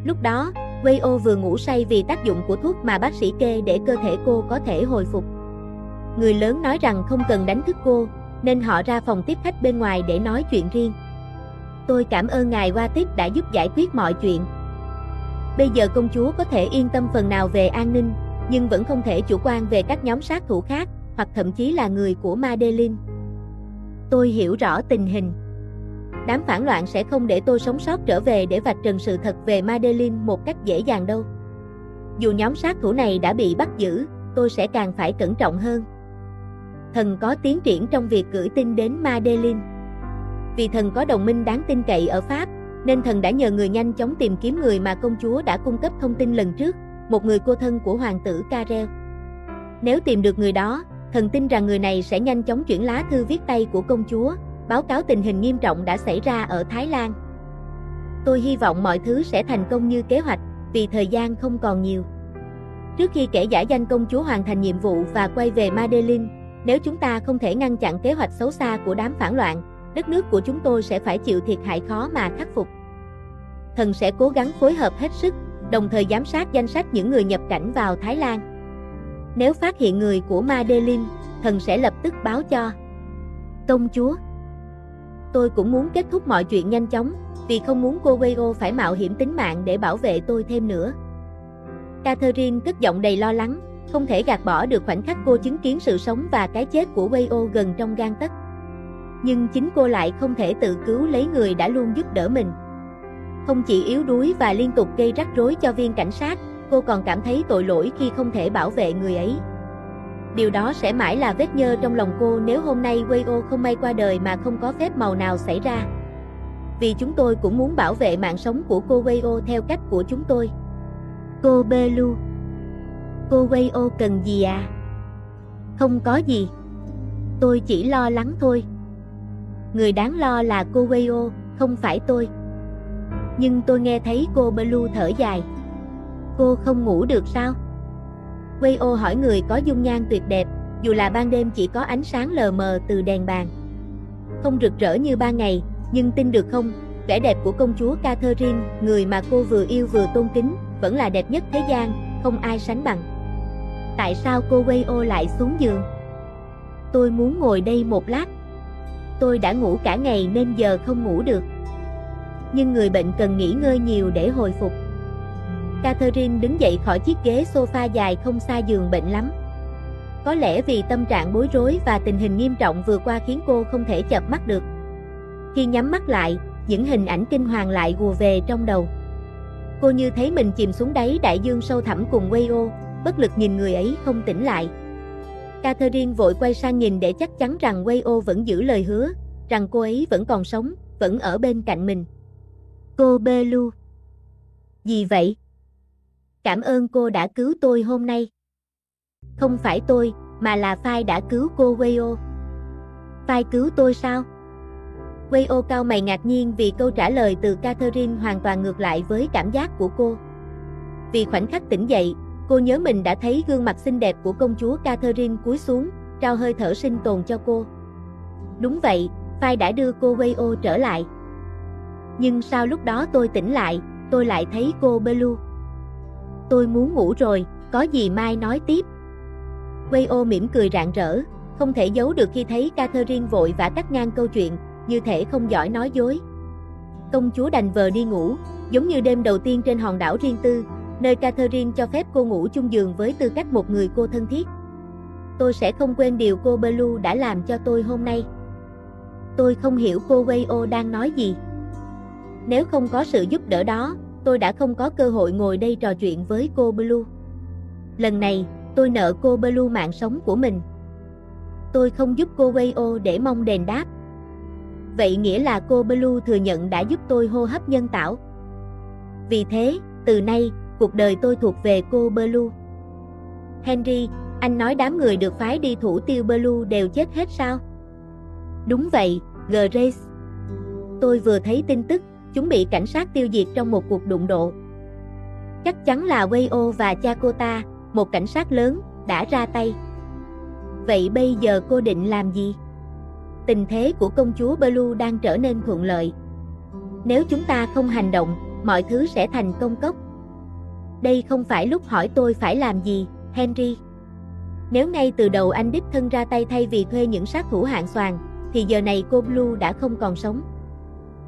Lúc đó, Wayo vừa ngủ say vì tác dụng của thuốc mà bác sĩ kê để cơ thể cô có thể hồi phục. Người lớn nói rằng không cần đánh thức cô, nên họ ra phòng tiếp khách bên ngoài để nói chuyện riêng. Tôi cảm ơn ngài Watic đã giúp giải quyết mọi chuyện. Bây giờ công chúa có thể yên tâm phần nào về an ninh, nhưng vẫn không thể chủ quan về các nhóm sát thủ khác, hoặc thậm chí là người của Madeline. Tôi hiểu rõ tình hình. Đám phản loạn sẽ không để tôi sống sót trở về để vạch trần sự thật về Madeline một cách dễ dàng đâu. Dù nhóm sát thủ này đã bị bắt giữ, tôi sẽ càng phải cẩn trọng hơn. Thần có tiến triển trong việc gửi tin đến Madeline. Vì thần có đồng minh đáng tin cậy ở Pháp, nên thần đã nhờ người nhanh chóng tìm kiếm người mà công chúa đã cung cấp thông tin lần trước, một người cô thân của hoàng tử Karel. Nếu tìm được người đó, thần tin rằng người này sẽ nhanh chóng chuyển lá thư viết tay của công chúa, báo cáo tình hình nghiêm trọng đã xảy ra ở Thái Lan. Tôi hy vọng mọi thứ sẽ thành công như kế hoạch, vì thời gian không còn nhiều. Trước khi kẻ giả danh công chúa hoàn thành nhiệm vụ và quay về Madeline, nếu chúng ta không thể ngăn chặn kế hoạch xấu xa của đám phản loạn, đất nước của chúng tôi sẽ phải chịu thiệt hại khó mà khắc phục. Thần sẽ cố gắng phối hợp hết sức, đồng thời giám sát danh sách những người nhập cảnh vào Thái Lan. Nếu phát hiện người của Madeline, thần sẽ lập tức báo cho công chúa. Tôi cũng muốn kết thúc mọi chuyện nhanh chóng, vì không muốn cô Wayo phải mạo hiểm tính mạng để bảo vệ tôi thêm nữa. Catherine cất giọng đầy lo lắng, không thể gạt bỏ được khoảnh khắc cô chứng kiến sự sống và cái chết của Wayo gần trong gang tấc. Nhưng chính cô lại không thể tự cứu lấy người đã luôn giúp đỡ mình. Không chỉ yếu đuối và liên tục gây rắc rối cho viên cảnh sát, cô còn cảm thấy tội lỗi khi không thể bảo vệ người ấy. Điều đó sẽ mãi là vết nhơ trong lòng cô nếu hôm nay Wayo không may qua đời mà không có phép màu nào xảy ra. Vì chúng tôi cũng muốn bảo vệ mạng sống của cô Wayo theo cách của chúng tôi. Cô Blue. Cô Wayo cần gì à? Không có gì. Tôi chỉ lo lắng thôi. Người đáng lo là cô Wayo, không phải tôi. Nhưng tôi nghe thấy cô Blue thở dài. Cô không ngủ được sao? Wayo hỏi người có dung nhan tuyệt đẹp, dù là ban đêm chỉ có ánh sáng lờ mờ từ đèn bàn. Không rực rỡ như ban ngày, nhưng tin được không, vẻ đẹp của công chúa Catherine, người mà cô vừa yêu vừa tôn kính, vẫn là đẹp nhất thế gian, không ai sánh bằng. Tại sao cô Wayo lại xuống giường? Tôi muốn ngồi đây một lát. Tôi đã ngủ cả ngày nên giờ không ngủ được. Nhưng người bệnh cần nghỉ ngơi nhiều để hồi phục. Catherine đứng dậy khỏi chiếc ghế sofa dài không xa giường bệnh lắm. Có lẽ vì tâm trạng bối rối và tình hình nghiêm trọng vừa qua khiến cô không thể chợp mắt được. Khi nhắm mắt lại, những hình ảnh kinh hoàng lại ùa về trong đầu. Cô như thấy mình chìm xuống đáy đại dương sâu thẳm cùng Wayo, bất lực nhìn người ấy không tỉnh lại. Catherine vội quay sang nhìn để chắc chắn rằng Wayo vẫn giữ lời hứa, rằng cô ấy vẫn còn sống, vẫn ở bên cạnh mình. Cô Blue. Gì vậy? Cảm ơn cô đã cứu tôi hôm nay. Không phải tôi, mà là Phai đã cứu cô Wayo. Phai cứu tôi sao? Wayo cau mày ngạc nhiên vì câu trả lời từ Catherine hoàn toàn ngược lại với cảm giác của cô. Vì khoảnh khắc tỉnh dậy, cô nhớ mình đã thấy gương mặt xinh đẹp của công chúa Catherine cúi xuống, trao hơi thở sinh tồn cho cô. Đúng vậy, Phai đã đưa cô Wayo trở lại. Nhưng sau lúc đó tôi tỉnh lại, tôi lại thấy cô Blue. Tôi muốn ngủ rồi, có gì mai nói tiếp. Wayo mỉm cười rạng rỡ, không thể giấu được khi thấy Catherine vội vã cắt ngang câu chuyện, như thể không giỏi nói dối. Công chúa đành vờ đi ngủ, giống như đêm đầu tiên trên hòn đảo riêng tư, nơi Catherine cho phép cô ngủ chung giường với tư cách một người cô thân thiết. Tôi sẽ không quên điều cô Blue đã làm cho tôi hôm nay. Tôi không hiểu cô Wayo đang nói gì. Nếu không có sự giúp đỡ đó, tôi đã không có cơ hội ngồi đây trò chuyện với cô Blue. Lần này, tôi nợ cô Blue mạng sống của mình. Tôi không giúp cô Wayo để mong đền đáp. Vậy nghĩa là cô Blue thừa nhận đã giúp tôi hô hấp nhân tạo. Vì thế, từ nay, cuộc đời tôi thuộc về cô Blue. Henry, anh nói đám người được phái đi thủ tiêu Blue đều chết hết sao? Đúng vậy, Grace. Tôi vừa thấy tin tức, chúng bị cảnh sát tiêu diệt trong một cuộc đụng độ. Chắc chắn là Wayo và Chakotay, một cảnh sát lớn, đã ra tay. Vậy bây giờ cô định làm gì? Tình thế của công chúa Blue đang trở nên thuận lợi. Nếu chúng ta không hành động, mọi thứ sẽ thành công cốc. Đây không phải lúc hỏi tôi phải làm gì, Henry. Nếu ngay từ đầu anh đích thân ra tay thay vì thuê những sát thủ hạng xoàn, thì giờ này cô Blue đã không còn sống.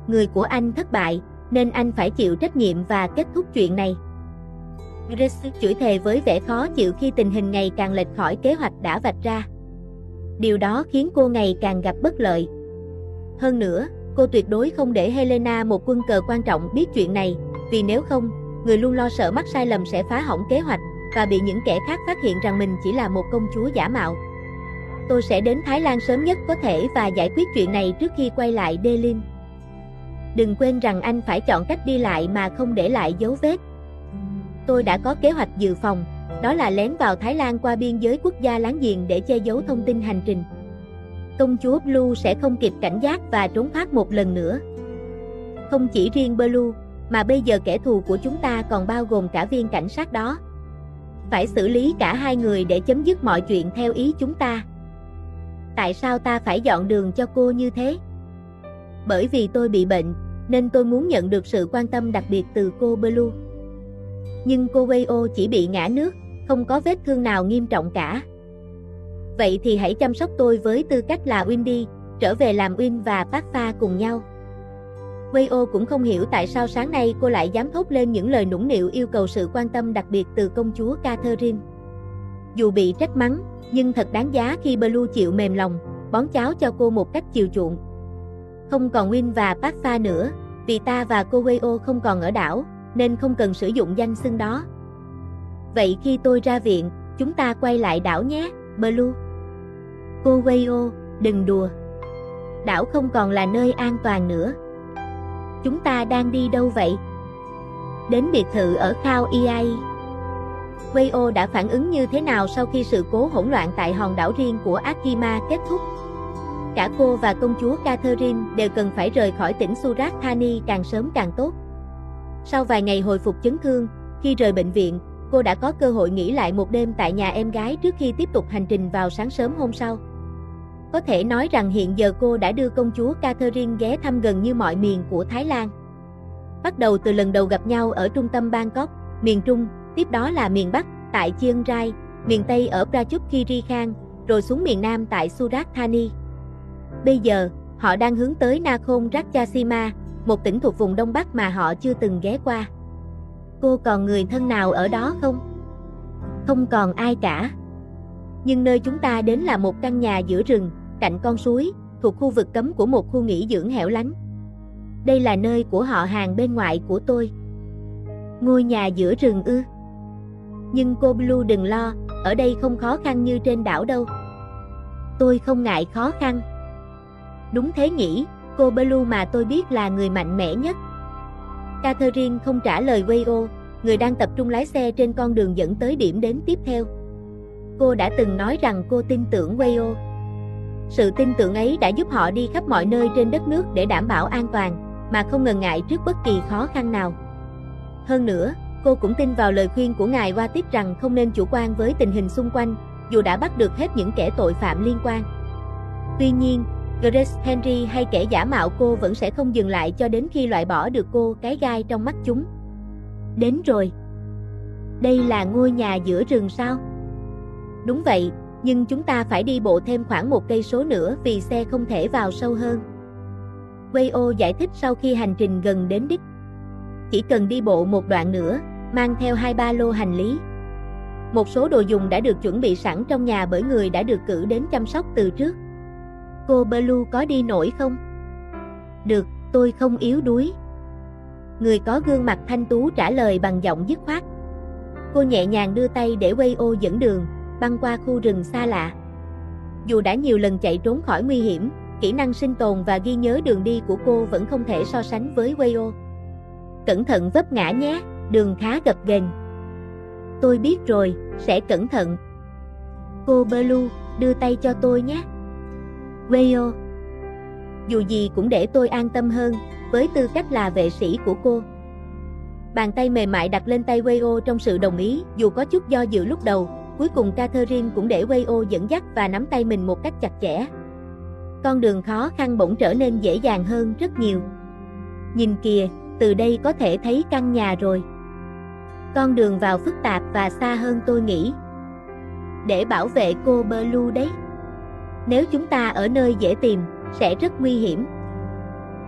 Người của anh thất bại, nên anh phải chịu trách nhiệm và kết thúc chuyện này. Grace chửi thề với vẻ khó chịu khi tình hình ngày càng lệch khỏi kế hoạch đã vạch ra. Điều đó khiến cô ngày càng gặp bất lợi. Hơn nữa, cô tuyệt đối không để Helena, một quân cờ quan trọng, biết chuyện này, vì nếu không, người luôn lo sợ mắc sai lầm sẽ phá hỏng kế hoạch, và bị những kẻ khác phát hiện rằng mình chỉ là một công chúa giả mạo. Tôi sẽ đến Thái Lan sớm nhất có thể và giải quyết chuyện này trước khi quay lại Delhi. Đừng quên rằng anh phải chọn cách đi lại mà không để lại dấu vết. Tôi đã có kế hoạch dự phòng, đó là lén vào Thái Lan qua biên giới quốc gia láng giềng để che giấu thông tin hành trình. Công chúa Blue sẽ không kịp cảnh giác và trốn thoát một lần nữa. Không chỉ riêng Blue, mà bây giờ kẻ thù của chúng ta còn bao gồm cả viên cảnh sát đó. Phải xử lý cả hai người để chấm dứt mọi chuyện theo ý chúng ta. Tại sao ta phải dọn đường cho cô như thế? Bởi vì tôi bị bệnh, nên tôi muốn nhận được sự quan tâm đặc biệt từ cô Blue. Nhưng cô Wayo chỉ bị ngã nước, không có vết thương nào nghiêm trọng cả. Vậy thì hãy chăm sóc tôi với tư cách là Windy, trở về làm Win và Papa cùng nhau. Wayo cũng không hiểu tại sao sáng nay cô lại dám thốt lên những lời nũng nịu yêu cầu sự quan tâm đặc biệt từ công chúa Catherine. Dù bị trách mắng, nhưng thật đáng giá khi Blue chịu mềm lòng, bón cháo cho cô một cách chiều chuộng. Không còn Win và Papa nữa, vì ta và cô Wayo không còn ở đảo, nên không cần sử dụng danh xưng đó. Vậy khi tôi ra viện, chúng ta quay lại đảo nhé, Blue. Cô Wayo, đừng đùa. Đảo không còn là nơi an toàn nữa. Chúng ta đang đi đâu vậy? Đến biệt thự ở Khao Yai. Wayo đã phản ứng như thế nào sau khi sự cố hỗn loạn tại hòn đảo riêng của Akima kết thúc? Cả cô và công chúa Catherine đều cần phải rời khỏi tỉnh Surat Thani càng sớm càng tốt. Sau vài ngày hồi phục chấn thương, khi rời bệnh viện, cô đã có cơ hội nghỉ lại một đêm tại nhà em gái trước khi tiếp tục hành trình vào sáng sớm hôm sau. Có thể nói rằng hiện giờ cô đã đưa công chúa Catherine ghé thăm gần như mọi miền của Thái Lan. Bắt đầu từ lần đầu gặp nhau ở trung tâm Bangkok, miền Trung, tiếp đó là miền Bắc, tại Chiang Rai, miền Tây ở Prachuap-khiri Khan, rồi xuống miền Nam tại Surat Thani. Bây giờ, họ đang hướng tới Nakhon Ratchasima, một tỉnh thuộc vùng Đông Bắc mà họ chưa từng ghé qua. Cô còn người thân nào ở đó không? Không còn ai cả. Nhưng nơi chúng ta đến là một căn nhà giữa rừng, cạnh con suối, thuộc khu vực cấm của một khu nghỉ dưỡng hẻo lánh. Đây là nơi của họ hàng bên ngoại của tôi. Ngôi nhà giữa rừng ư? Nhưng cô Blue đừng lo, ở đây không khó khăn như trên đảo đâu. Tôi không ngại khó khăn. Đúng thế nhỉ, cô Blue mà tôi biết là người mạnh mẽ nhất. Catherine không trả lời Wayo, người đang tập trung lái xe trên con đường dẫn tới điểm đến tiếp theo. Cô đã từng nói rằng cô tin tưởng Wayo. Sự tin tưởng ấy đã giúp họ đi khắp mọi nơi trên đất nước để đảm bảo an toàn, mà không ngần ngại trước bất kỳ khó khăn nào. Hơn nữa, cô cũng tin vào lời khuyên của ngài Watit rằng không nên chủ quan với tình hình xung quanh, dù đã bắt được hết những kẻ tội phạm liên quan. Tuy nhiên, Grace Henry hay kẻ giả mạo cô vẫn sẽ không dừng lại cho đến khi loại bỏ được cô cái gai trong mắt chúng. Đến rồi. Đây là ngôi nhà giữa rừng sao? Đúng vậy, nhưng chúng ta phải đi bộ thêm khoảng 1 cây số nữa vì xe không thể vào sâu hơn. Wayo giải thích sau khi hành trình gần đến đích. Chỉ cần đi bộ một đoạn nữa, mang theo 2 ba lô hành lý. Một số đồ dùng đã được chuẩn bị sẵn trong nhà bởi người đã được cử đến chăm sóc từ trước. Cô Blue có đi nổi không? Được, tôi không yếu đuối. Người có gương mặt thanh tú trả lời bằng giọng dứt khoát. Cô nhẹ nhàng đưa tay để Wayo dẫn đường, băng qua khu rừng xa lạ. Dù đã nhiều lần chạy trốn khỏi nguy hiểm, kỹ năng sinh tồn và ghi nhớ đường đi của cô vẫn không thể so sánh với Wayo. Cẩn thận vấp ngã nhé, đường khá gập ghềnh. Tôi biết rồi, sẽ cẩn thận. Cô Blue, đưa tay cho tôi nhé. Wayo. Dù gì cũng để tôi an tâm hơn, với tư cách là vệ sĩ của cô. Bàn tay mềm mại đặt lên tay Wayo trong sự đồng ý, dù có chút do dự lúc đầu, cuối cùng Catherine cũng để Wayo dẫn dắt và nắm tay mình một cách chặt chẽ. Con đường khó khăn bỗng trở nên dễ dàng hơn rất nhiều. Nhìn kìa, từ đây có thể thấy căn nhà rồi. Con đường vào phức tạp và xa hơn tôi nghĩ. Để bảo vệ cô Blue đấy. Nếu chúng ta ở nơi dễ tìm, sẽ rất nguy hiểm.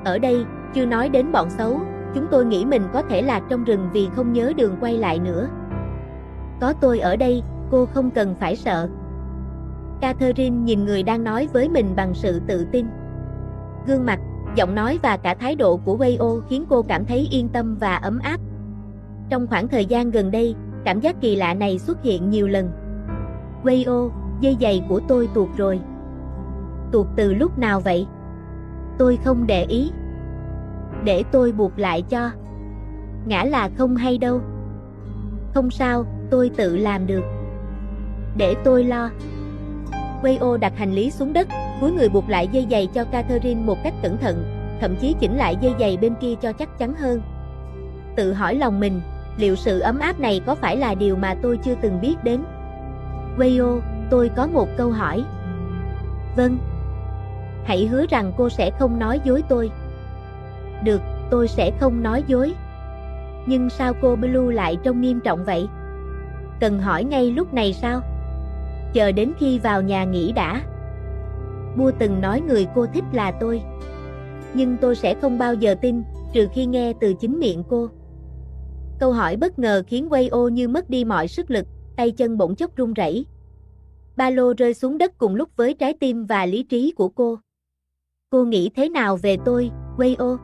Ở đây, chưa nói đến bọn xấu, chúng tôi nghĩ mình có thể lạc trong rừng vì không nhớ đường quay lại nữa. Có tôi ở đây, cô không cần phải sợ. Catherine nhìn người đang nói với mình bằng sự tự tin. Gương mặt, giọng nói và cả thái độ của Wayo khiến cô cảm thấy yên tâm và ấm áp. Trong khoảng thời gian gần đây, cảm giác kỳ lạ này xuất hiện nhiều lần. Wayo, dây giày của tôi tuột rồi. Tuột từ lúc nào vậy? Tôi không để ý. Để tôi buộc lại cho. Ngã là không hay đâu. Không sao, tôi tự làm được. Để tôi lo. Wayo đặt hành lý xuống đất, cúi người buộc lại dây giày cho Catherine một cách cẩn thận, thậm chí chỉnh lại dây giày bên kia cho chắc chắn hơn. Tự hỏi lòng mình, liệu sự ấm áp này có phải là điều mà tôi chưa từng biết đến? Wayo, tôi có một câu hỏi. Vâng. Hãy hứa rằng cô sẽ không nói dối tôi. Được, tôi sẽ không nói dối. Nhưng sao cô Blue lại trông nghiêm trọng vậy? Cần hỏi ngay lúc này sao? Chờ đến khi vào nhà nghỉ đã. Bua từng nói người cô thích là tôi. Nhưng tôi sẽ không bao giờ tin, trừ khi nghe từ chính miệng cô. Câu hỏi bất ngờ khiến Wayo như mất đi mọi sức lực, tay chân bỗng chốc run rẩy. Ba lô rơi xuống đất cùng lúc với trái tim và lý trí của cô. Cô nghĩ thế nào về tôi, Wayo?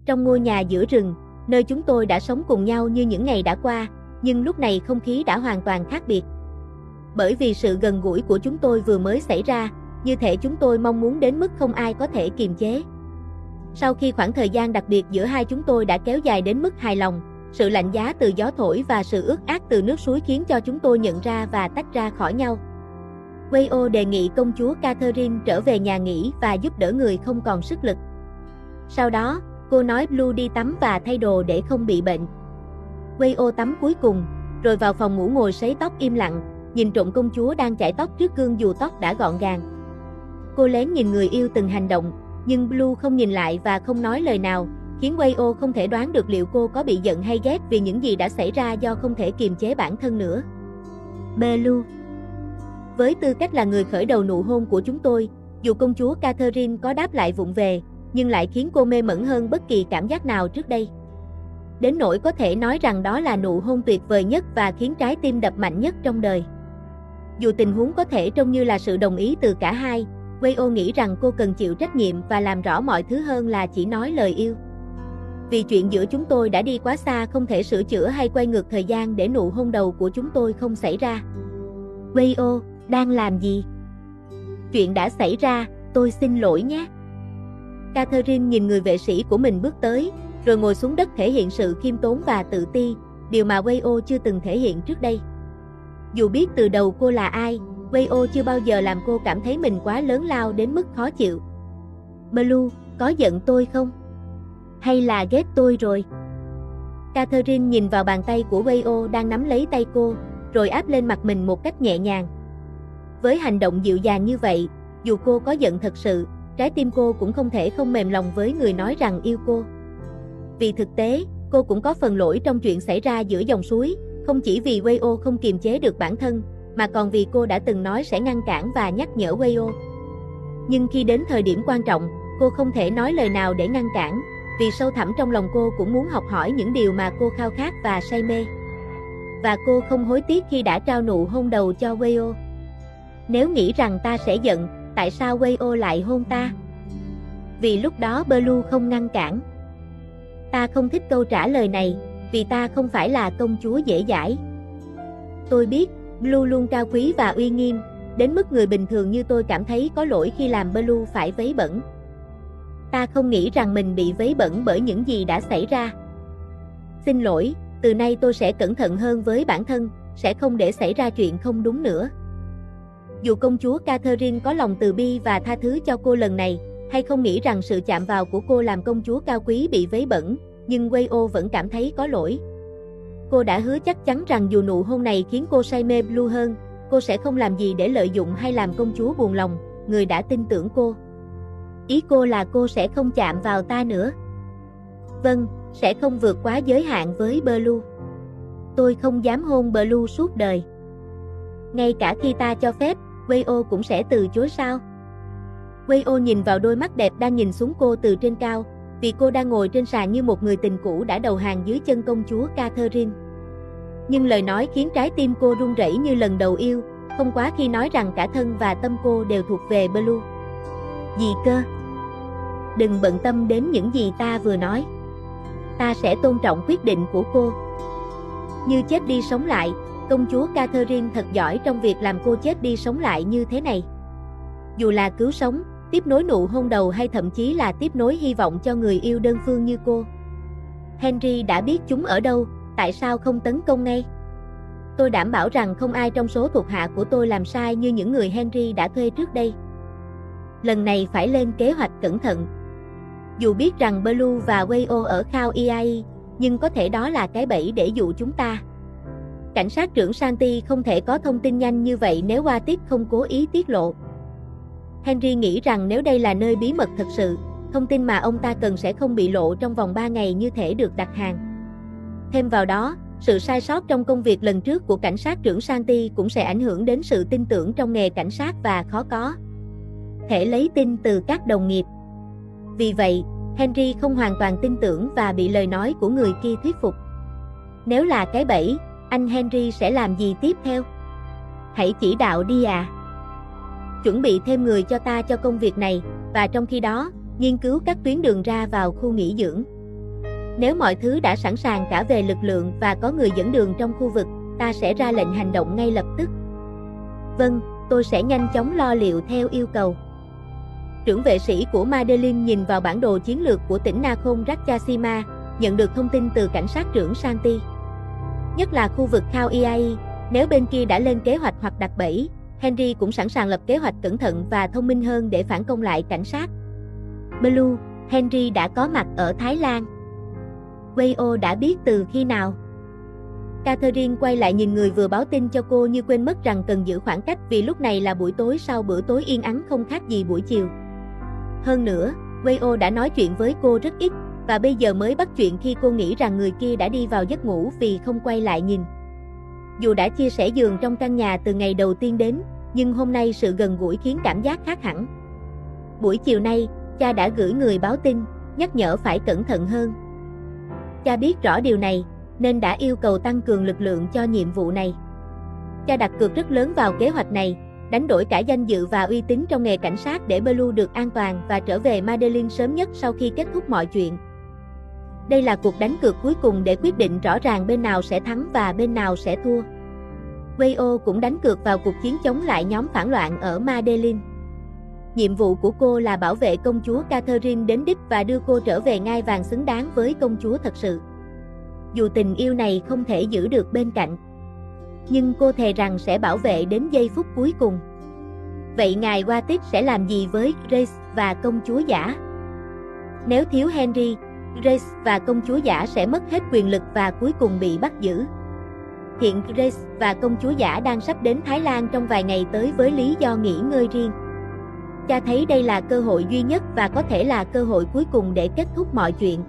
Trong ngôi nhà giữa rừng, nơi chúng tôi đã sống cùng nhau như những ngày đã qua, nhưng lúc này không khí đã hoàn toàn khác biệt. Bởi vì sự gần gũi của chúng tôi vừa mới xảy ra, như thể chúng tôi mong muốn đến mức không ai có thể kiềm chế. Sau khi khoảng thời gian đặc biệt giữa hai chúng tôi đã kéo dài đến mức hài lòng, sự lạnh giá từ gió thổi và sự ướt át từ nước suối khiến cho chúng tôi nhận ra và tách ra khỏi nhau. Wayo đề nghị công chúa Catherine trở về nhà nghỉ và giúp đỡ người không còn sức lực. Sau đó, cô nói Blue đi tắm và thay đồ để không bị bệnh. Wayo tắm cuối cùng, rồi vào phòng ngủ ngồi sấy tóc im lặng, nhìn trộm công chúa đang chải tóc trước gương dù tóc đã gọn gàng. Cô lén nhìn người yêu từng hành động, nhưng Blue không nhìn lại và không nói lời nào, khiến Wayo không thể đoán được liệu cô có bị giận hay ghét vì những gì đã xảy ra do không thể kiềm chế bản thân nữa. Blue. Với tư cách là người khởi đầu nụ hôn của chúng tôi, dù công chúa Catherine có đáp lại vụng về, nhưng lại khiến cô mê mẩn hơn bất kỳ cảm giác nào trước đây. Đến nỗi có thể nói rằng đó là nụ hôn tuyệt vời nhất và khiến trái tim đập mạnh nhất trong đời. Dù tình huống có thể trông như là sự đồng ý từ cả hai, Wayo nghĩ rằng cô cần chịu trách nhiệm và làm rõ mọi thứ hơn là chỉ nói lời yêu. Vì chuyện giữa chúng tôi đã đi quá xa không thể sửa chữa hay quay ngược thời gian để nụ hôn đầu của chúng tôi không xảy ra. Wayo, đang làm gì? Chuyện đã xảy ra, tôi xin lỗi nhé. Catherine nhìn người vệ sĩ của mình bước tới, rồi ngồi xuống đất thể hiện sự khiêm tốn và tự ti, điều mà Wayo chưa từng thể hiện trước đây. Dù biết từ đầu cô là ai, Wayo chưa bao giờ làm cô cảm thấy mình quá lớn lao đến mức khó chịu. Blue, có giận tôi không? Hay là ghét tôi rồi? Catherine nhìn vào bàn tay của Wayo đang nắm lấy tay cô, rồi áp lên mặt mình một cách nhẹ nhàng. Với hành động dịu dàng như vậy, dù cô có giận thật sự, trái tim cô cũng không thể không mềm lòng với người nói rằng yêu cô. Vì thực tế, cô cũng có phần lỗi trong chuyện xảy ra giữa dòng suối, không chỉ vì Wayo không kiềm chế được bản thân, mà còn vì cô đã từng nói sẽ ngăn cản và nhắc nhở Wayo. Nhưng khi đến thời điểm quan trọng, cô không thể nói lời nào để ngăn cản, vì sâu thẳm trong lòng cô cũng muốn học hỏi những điều mà cô khao khát và say mê. Và cô không hối tiếc khi đã trao nụ hôn đầu cho Wayo. Nếu nghĩ rằng ta sẽ giận, tại sao Wayo lại hôn ta? Vì lúc đó Blue không ngăn cản. Ta không thích câu trả lời này, vì ta không phải là công chúa dễ dãi. Tôi biết, Blue luôn cao quý và uy nghiêm, đến mức người bình thường như tôi cảm thấy có lỗi khi làm Blue phải vấy bẩn. Ta không nghĩ rằng mình bị vấy bẩn bởi những gì đã xảy ra. Xin lỗi, từ nay tôi sẽ cẩn thận hơn với bản thân, sẽ không để xảy ra chuyện không đúng nữa. Dù công chúa Catherine có lòng từ bi và tha thứ cho cô lần này, hay không nghĩ rằng sự chạm vào của cô làm công chúa cao quý bị vấy bẩn, nhưng Wayo vẫn cảm thấy có lỗi. Cô đã hứa chắc chắn rằng dù nụ hôn này khiến cô say mê Blue hơn, cô sẽ không làm gì để lợi dụng hay làm công chúa buồn lòng, người đã tin tưởng cô. Ý cô là cô sẽ không chạm vào ta nữa. Vâng, sẽ không vượt quá giới hạn với Blue. Tôi không dám hôn Blue suốt đời. Ngay cả khi ta cho phép, Wayo cũng sẽ từ chối sao? Wayo nhìn vào đôi mắt đẹp đang nhìn xuống cô từ trên cao, vì cô đang ngồi trên sàn như một người tình cũ đã đầu hàng dưới chân công chúa Catherine. Nhưng lời nói khiến trái tim cô run rẩy như lần đầu yêu, không quá khi nói rằng cả thân và tâm cô đều thuộc về Blue. Gì cơ? Đừng bận tâm đến những gì ta vừa nói. Ta sẽ tôn trọng quyết định của cô. Như chết đi sống lại, công chúa Catherine thật giỏi trong việc làm cô chết đi sống lại như thế này. Dù là cứu sống, tiếp nối nụ hôn đầu hay thậm chí là tiếp nối hy vọng cho người yêu đơn phương như cô. Henry đã biết chúng ở đâu, tại sao không tấn công ngay? Tôi đảm bảo rằng không ai trong số thuộc hạ của tôi làm sai như những người Henry đã thuê trước đây. Lần này phải lên kế hoạch cẩn thận. Dù biết rằng Blue và Wayo ở Khao Iai, nhưng có thể đó là cái bẫy để dụ chúng ta. Cảnh sát trưởng Santi không thể có thông tin nhanh như vậy nếu Watit không cố ý tiết lộ. Henry nghĩ rằng nếu đây là nơi bí mật thật sự, thông tin mà ông ta cần sẽ không bị lộ trong vòng 3 ngày như thể được đặt hàng. Thêm vào đó, sự sai sót trong công việc lần trước của cảnh sát trưởng Santi cũng sẽ ảnh hưởng đến sự tin tưởng trong nghề cảnh sát và khó có thể lấy tin từ các đồng nghiệp. Vì vậy, Henry không hoàn toàn tin tưởng và bị lời nói của người kia thuyết phục. Nếu là cái bẫy, anh Henry sẽ làm gì tiếp theo? Hãy chỉ đạo đi à. Chuẩn bị thêm người cho ta cho công việc này, và trong khi đó, nghiên cứu các tuyến đường ra vào khu nghỉ dưỡng. Nếu mọi thứ đã sẵn sàng cả về lực lượng và có người dẫn đường trong khu vực, ta sẽ ra lệnh hành động ngay lập tức. Vâng, tôi sẽ nhanh chóng lo liệu theo yêu cầu. Trưởng vệ sĩ của Madeline nhìn vào bản đồ chiến lược của tỉnh Nakhon Ratchasima, nhận được thông tin từ cảnh sát trưởng Santi. Nhất là khu vực Khao Iai, nếu bên kia đã lên kế hoạch hoặc đặt bẫy, Henry cũng sẵn sàng lập kế hoạch cẩn thận và thông minh hơn để phản công lại cảnh sát. Blue, Henry đã có mặt ở Thái Lan. Wayo đã biết từ khi nào? Catherine quay lại nhìn người vừa báo tin cho cô như quên mất rằng cần giữ khoảng cách vì lúc này là buổi tối sau bữa tối yên ắng không khác gì buổi chiều. Hơn nữa, Wayo đã nói chuyện với cô rất ít, và bây giờ mới bắt chuyện khi cô nghĩ rằng người kia đã đi vào giấc ngủ vì không quay lại nhìn. Dù đã chia sẻ giường trong căn nhà từ ngày đầu tiên đến, nhưng hôm nay sự gần gũi khiến cảm giác khác hẳn. Buổi chiều nay, cha đã gửi người báo tin, nhắc nhở phải cẩn thận hơn. Cha biết rõ điều này, nên đã yêu cầu tăng cường lực lượng cho nhiệm vụ này. Cha đặt cược rất lớn vào kế hoạch này, đánh đổi cả danh dự và uy tín trong nghề cảnh sát để Blue được an toàn và trở về Madeline sớm nhất sau khi kết thúc mọi chuyện. Đây là cuộc đánh cược cuối cùng để quyết định rõ ràng bên nào sẽ thắng và bên nào sẽ thua. Wayo cũng đánh cược vào cuộc chiến chống lại nhóm phản loạn ở Madeline. Nhiệm vụ của cô là bảo vệ công chúa Catherine đến đích và đưa cô trở về ngai vàng xứng đáng với công chúa thật sự. Dù tình yêu này không thể giữ được bên cạnh, nhưng cô thề rằng sẽ bảo vệ đến giây phút cuối cùng. Vậy ngài Wattick sẽ làm gì với Grace và công chúa giả? Nếu thiếu Henry, Grace và công chúa giả sẽ mất hết quyền lực và cuối cùng bị bắt giữ. Hiện Grace và công chúa giả đang sắp đến Thái Lan trong vài ngày tới với lý do nghỉ ngơi riêng. Cha thấy đây là cơ hội duy nhất và có thể là cơ hội cuối cùng để kết thúc mọi chuyện.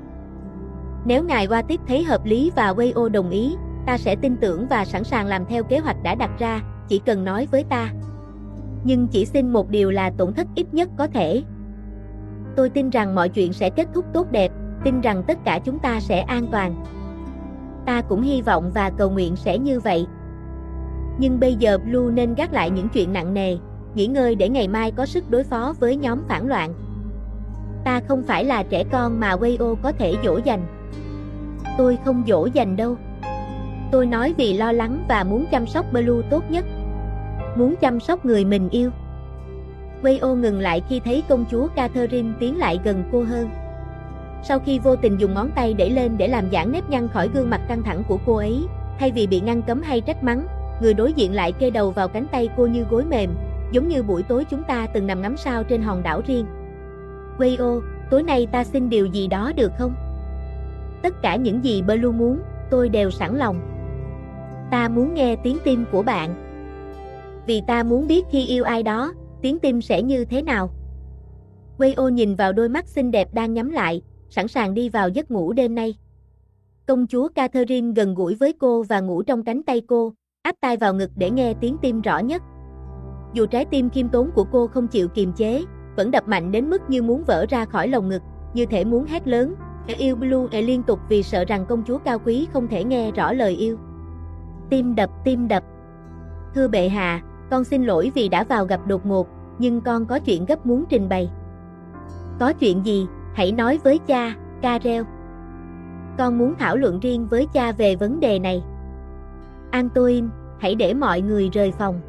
Nếu ngài Wattick thấy hợp lý và Wayo đồng ý, ta sẽ tin tưởng và sẵn sàng làm theo kế hoạch đã đặt ra, chỉ cần nói với ta. Nhưng chỉ xin một điều là tổn thất ít nhất có thể. Tôi tin rằng mọi chuyện sẽ kết thúc tốt đẹp, tin rằng tất cả chúng ta sẽ an toàn. Ta cũng hy vọng và cầu nguyện sẽ như vậy. Nhưng bây giờ Blue nên gác lại những chuyện nặng nề, nghỉ ngơi để ngày mai có sức đối phó với nhóm phản loạn. Ta không phải là trẻ con mà Wayo có thể dỗ dành. Tôi không dỗ dành đâu. Tôi nói vì lo lắng và muốn chăm sóc Blue tốt nhất. Muốn chăm sóc người mình yêu. Wayo ngừng lại khi thấy công chúa Catherine tiến lại gần cô hơn. Sau khi vô tình dùng ngón tay đẩy lên để làm giãn nếp nhăn khỏi gương mặt căng thẳng của cô ấy, thay vì bị ngăn cấm hay trách mắng, người đối diện lại kê đầu vào cánh tay cô như gối mềm, giống như buổi tối chúng ta từng nằm ngắm sao trên hòn đảo riêng. Wayo, tối nay ta xin điều gì đó được không? Tất cả những gì Blue muốn, tôi đều sẵn lòng. Ta muốn nghe tiếng tim của bạn. Vì ta muốn biết khi yêu ai đó, tiếng tim sẽ như thế nào. Wayo nhìn vào đôi mắt xinh đẹp đang nhắm lại, sẵn sàng đi vào giấc ngủ đêm nay. Công chúa Catherine gần gũi với cô và ngủ trong cánh tay cô, áp tai vào ngực để nghe tiếng tim rõ nhất. Dù trái tim khiêm tốn của cô không chịu kiềm chế, vẫn đập mạnh đến mức như muốn vỡ ra khỏi lồng ngực, như thể muốn hét lớn, yêu Blue liên tục vì sợ rằng công chúa cao quý không thể nghe rõ lời yêu. Tim đập. Thưa bệ hạ, con xin lỗi vì đã vào gặp đột ngột, nhưng con có chuyện gấp muốn trình bày. Có chuyện gì, hãy nói với cha, Karel. Con muốn thảo luận riêng với cha về vấn đề này. Antoine, hãy để mọi người rời phòng.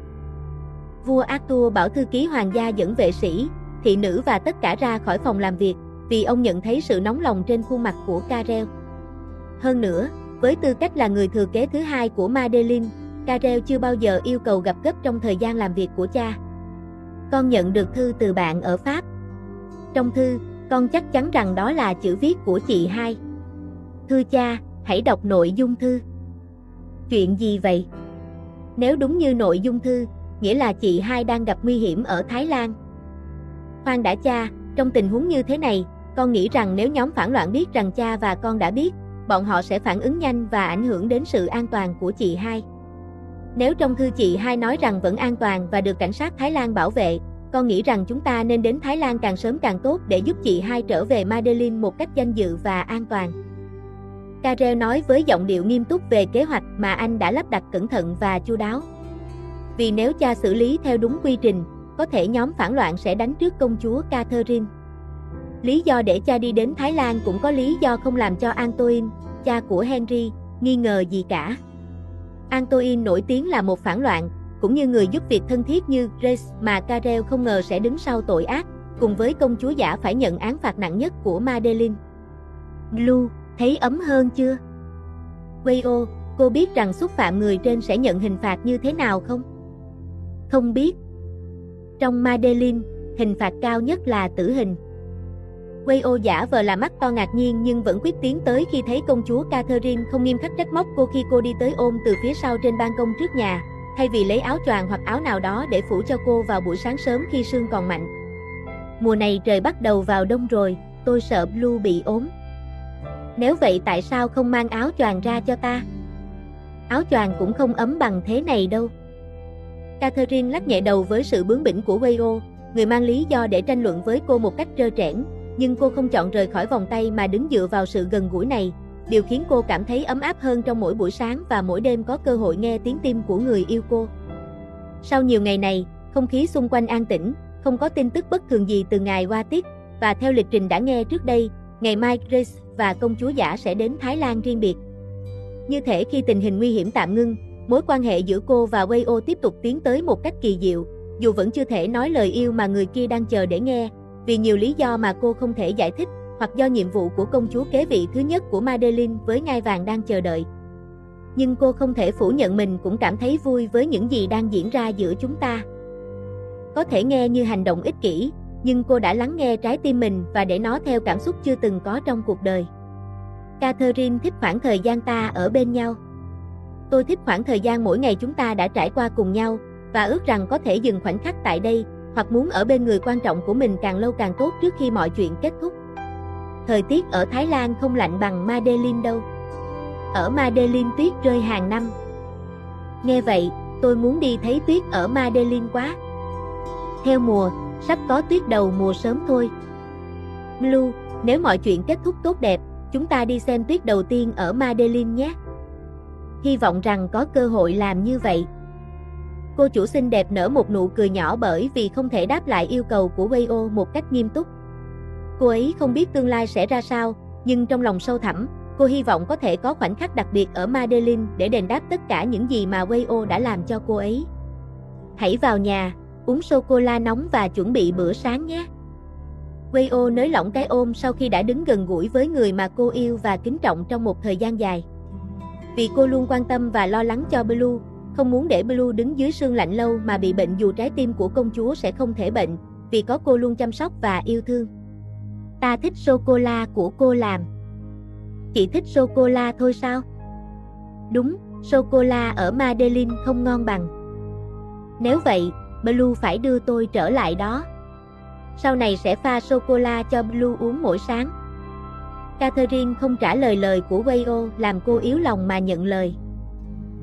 Vua Arthur bảo thư ký hoàng gia dẫn vệ sĩ, thị nữ và tất cả ra khỏi phòng làm việc, vì ông nhận thấy sự nóng lòng trên khuôn mặt của Karel. Hơn nữa, với tư cách là người thừa kế thứ hai của Madeleine, Karel chưa bao giờ yêu cầu gặp gấp trong thời gian làm việc của cha. Con nhận được thư từ bạn ở Pháp. Trong thư, con chắc chắn rằng đó là chữ viết của chị hai. Thưa cha, hãy đọc nội dung thư. Chuyện gì vậy? Nếu đúng như nội dung thư, nghĩa là chị hai đang gặp nguy hiểm ở Thái Lan. Khoan đã cha, trong tình huống như thế này, con nghĩ rằng nếu nhóm phản loạn biết rằng cha và con đã biết, bọn họ sẽ phản ứng nhanh và ảnh hưởng đến sự an toàn của chị hai. Nếu trong thư chị hai nói rằng vẫn an toàn và được cảnh sát Thái Lan bảo vệ, con nghĩ rằng chúng ta nên đến Thái Lan càng sớm càng tốt để giúp chị hai trở về Madeleine một cách danh dự và an toàn. Karel nói với giọng điệu nghiêm túc về kế hoạch mà anh đã lắp đặt cẩn thận và chu đáo. Vì nếu cha xử lý theo đúng quy trình, có thể nhóm phản loạn sẽ đánh trước công chúa Catherine. Lý do để cha đi đến Thái Lan cũng có lý do không làm cho Antoine, cha của Henry, nghi ngờ gì cả. Antoine nổi tiếng là một phản loạn, cũng như người giúp việc thân thiết như Grace mà Karel không ngờ sẽ đứng sau tội ác, cùng với công chúa giả phải nhận án phạt nặng nhất của Madeleine. Blue, thấy ấm hơn chưa? Wayo, cô biết rằng xúc phạm người trên sẽ nhận hình phạt như thế nào không? Không biết. Trong Madeleine, hình phạt cao nhất là tử hình. Wayo giả vờ là mắt to ngạc nhiên nhưng vẫn quyết tiến tới khi thấy công chúa Catherine không nghiêm khắc trách móc cô khi cô đi tới ôm từ phía sau trên ban công trước nhà, thay vì lấy áo choàng hoặc áo nào đó để phủ cho cô vào buổi sáng sớm khi sương còn mạnh. Mùa này trời bắt đầu vào đông rồi, tôi sợ Blue bị ốm. Nếu vậy tại sao không mang áo choàng ra cho ta? Áo choàng cũng không ấm bằng thế này đâu. Catherine lắc nhẹ đầu với sự bướng bỉnh của Wayo, người mang lý do để tranh luận với cô một cách trơ trẽn, nhưng cô không chọn rời khỏi vòng tay mà đứng dựa vào sự gần gũi này, điều khiến cô cảm thấy ấm áp hơn trong mỗi buổi sáng và mỗi đêm có cơ hội nghe tiếng tim của người yêu cô. Sau nhiều ngày này, không khí xung quanh an tĩnh, không có tin tức bất thường gì từ ngài Wattick, và theo lịch trình đã nghe trước đây, ngày mai Grace và công chúa giả sẽ đến Thái Lan riêng biệt. Như thể khi tình hình nguy hiểm tạm ngưng, mối quan hệ giữa cô và Wayo tiếp tục tiến tới một cách kỳ diệu, dù vẫn chưa thể nói lời yêu mà người kia đang chờ để nghe, vì nhiều lý do mà cô không thể giải thích, hoặc do nhiệm vụ của công chúa kế vị thứ nhất của Madeline với ngai vàng đang chờ đợi. Nhưng cô không thể phủ nhận mình cũng cảm thấy vui với những gì đang diễn ra giữa chúng ta. Có thể nghe như hành động ích kỷ, nhưng cô đã lắng nghe trái tim mình và để nó theo cảm xúc chưa từng có trong cuộc đời. Catherine thích khoảng thời gian ta ở bên nhau. Tôi thích khoảng thời gian mỗi ngày chúng ta đã trải qua cùng nhau, và ước rằng có thể dừng khoảnh khắc tại đây, hoặc muốn ở bên người quan trọng của mình càng lâu càng tốt trước khi mọi chuyện kết thúc. Thời tiết ở Thái Lan không lạnh bằng Madeline đâu. Ở Madeline tuyết rơi hàng năm. Nghe vậy, tôi muốn đi thấy tuyết ở Madeline quá. Theo mùa, sắp có tuyết đầu mùa sớm thôi. Blue, nếu mọi chuyện kết thúc tốt đẹp, chúng ta đi xem tuyết đầu tiên ở Madeline nhé. Hy vọng rằng có cơ hội làm như vậy. Cô chủ xinh đẹp nở một nụ cười nhỏ bởi vì không thể đáp lại yêu cầu của Wayo một cách nghiêm túc. Cô ấy không biết tương lai sẽ ra sao, nhưng trong lòng sâu thẳm, cô hy vọng có thể có khoảnh khắc đặc biệt ở Madeline để đền đáp tất cả những gì mà Wayo đã làm cho cô ấy. Hãy vào nhà, uống sô-cô-la nóng và chuẩn bị bữa sáng nhé. Wayo nới lỏng cái ôm sau khi đã đứng gần gũi với người mà cô yêu và kính trọng trong một thời gian dài. Vì cô luôn quan tâm và lo lắng cho Blue, không muốn để Blue đứng dưới sương lạnh lâu mà bị bệnh dù trái tim của công chúa sẽ không thể bệnh, vì có cô luôn chăm sóc và yêu thương. Ta thích sô-cô-la của cô làm. Chị thích sô-cô-la thôi sao? Đúng, sô-cô-la ở Madeline không ngon bằng. Nếu vậy, Blue phải đưa tôi trở lại đó. Sau này sẽ pha sô-cô-la cho Blue uống mỗi sáng. Catherine không trả lời lời của Wayo làm cô yếu lòng mà nhận lời.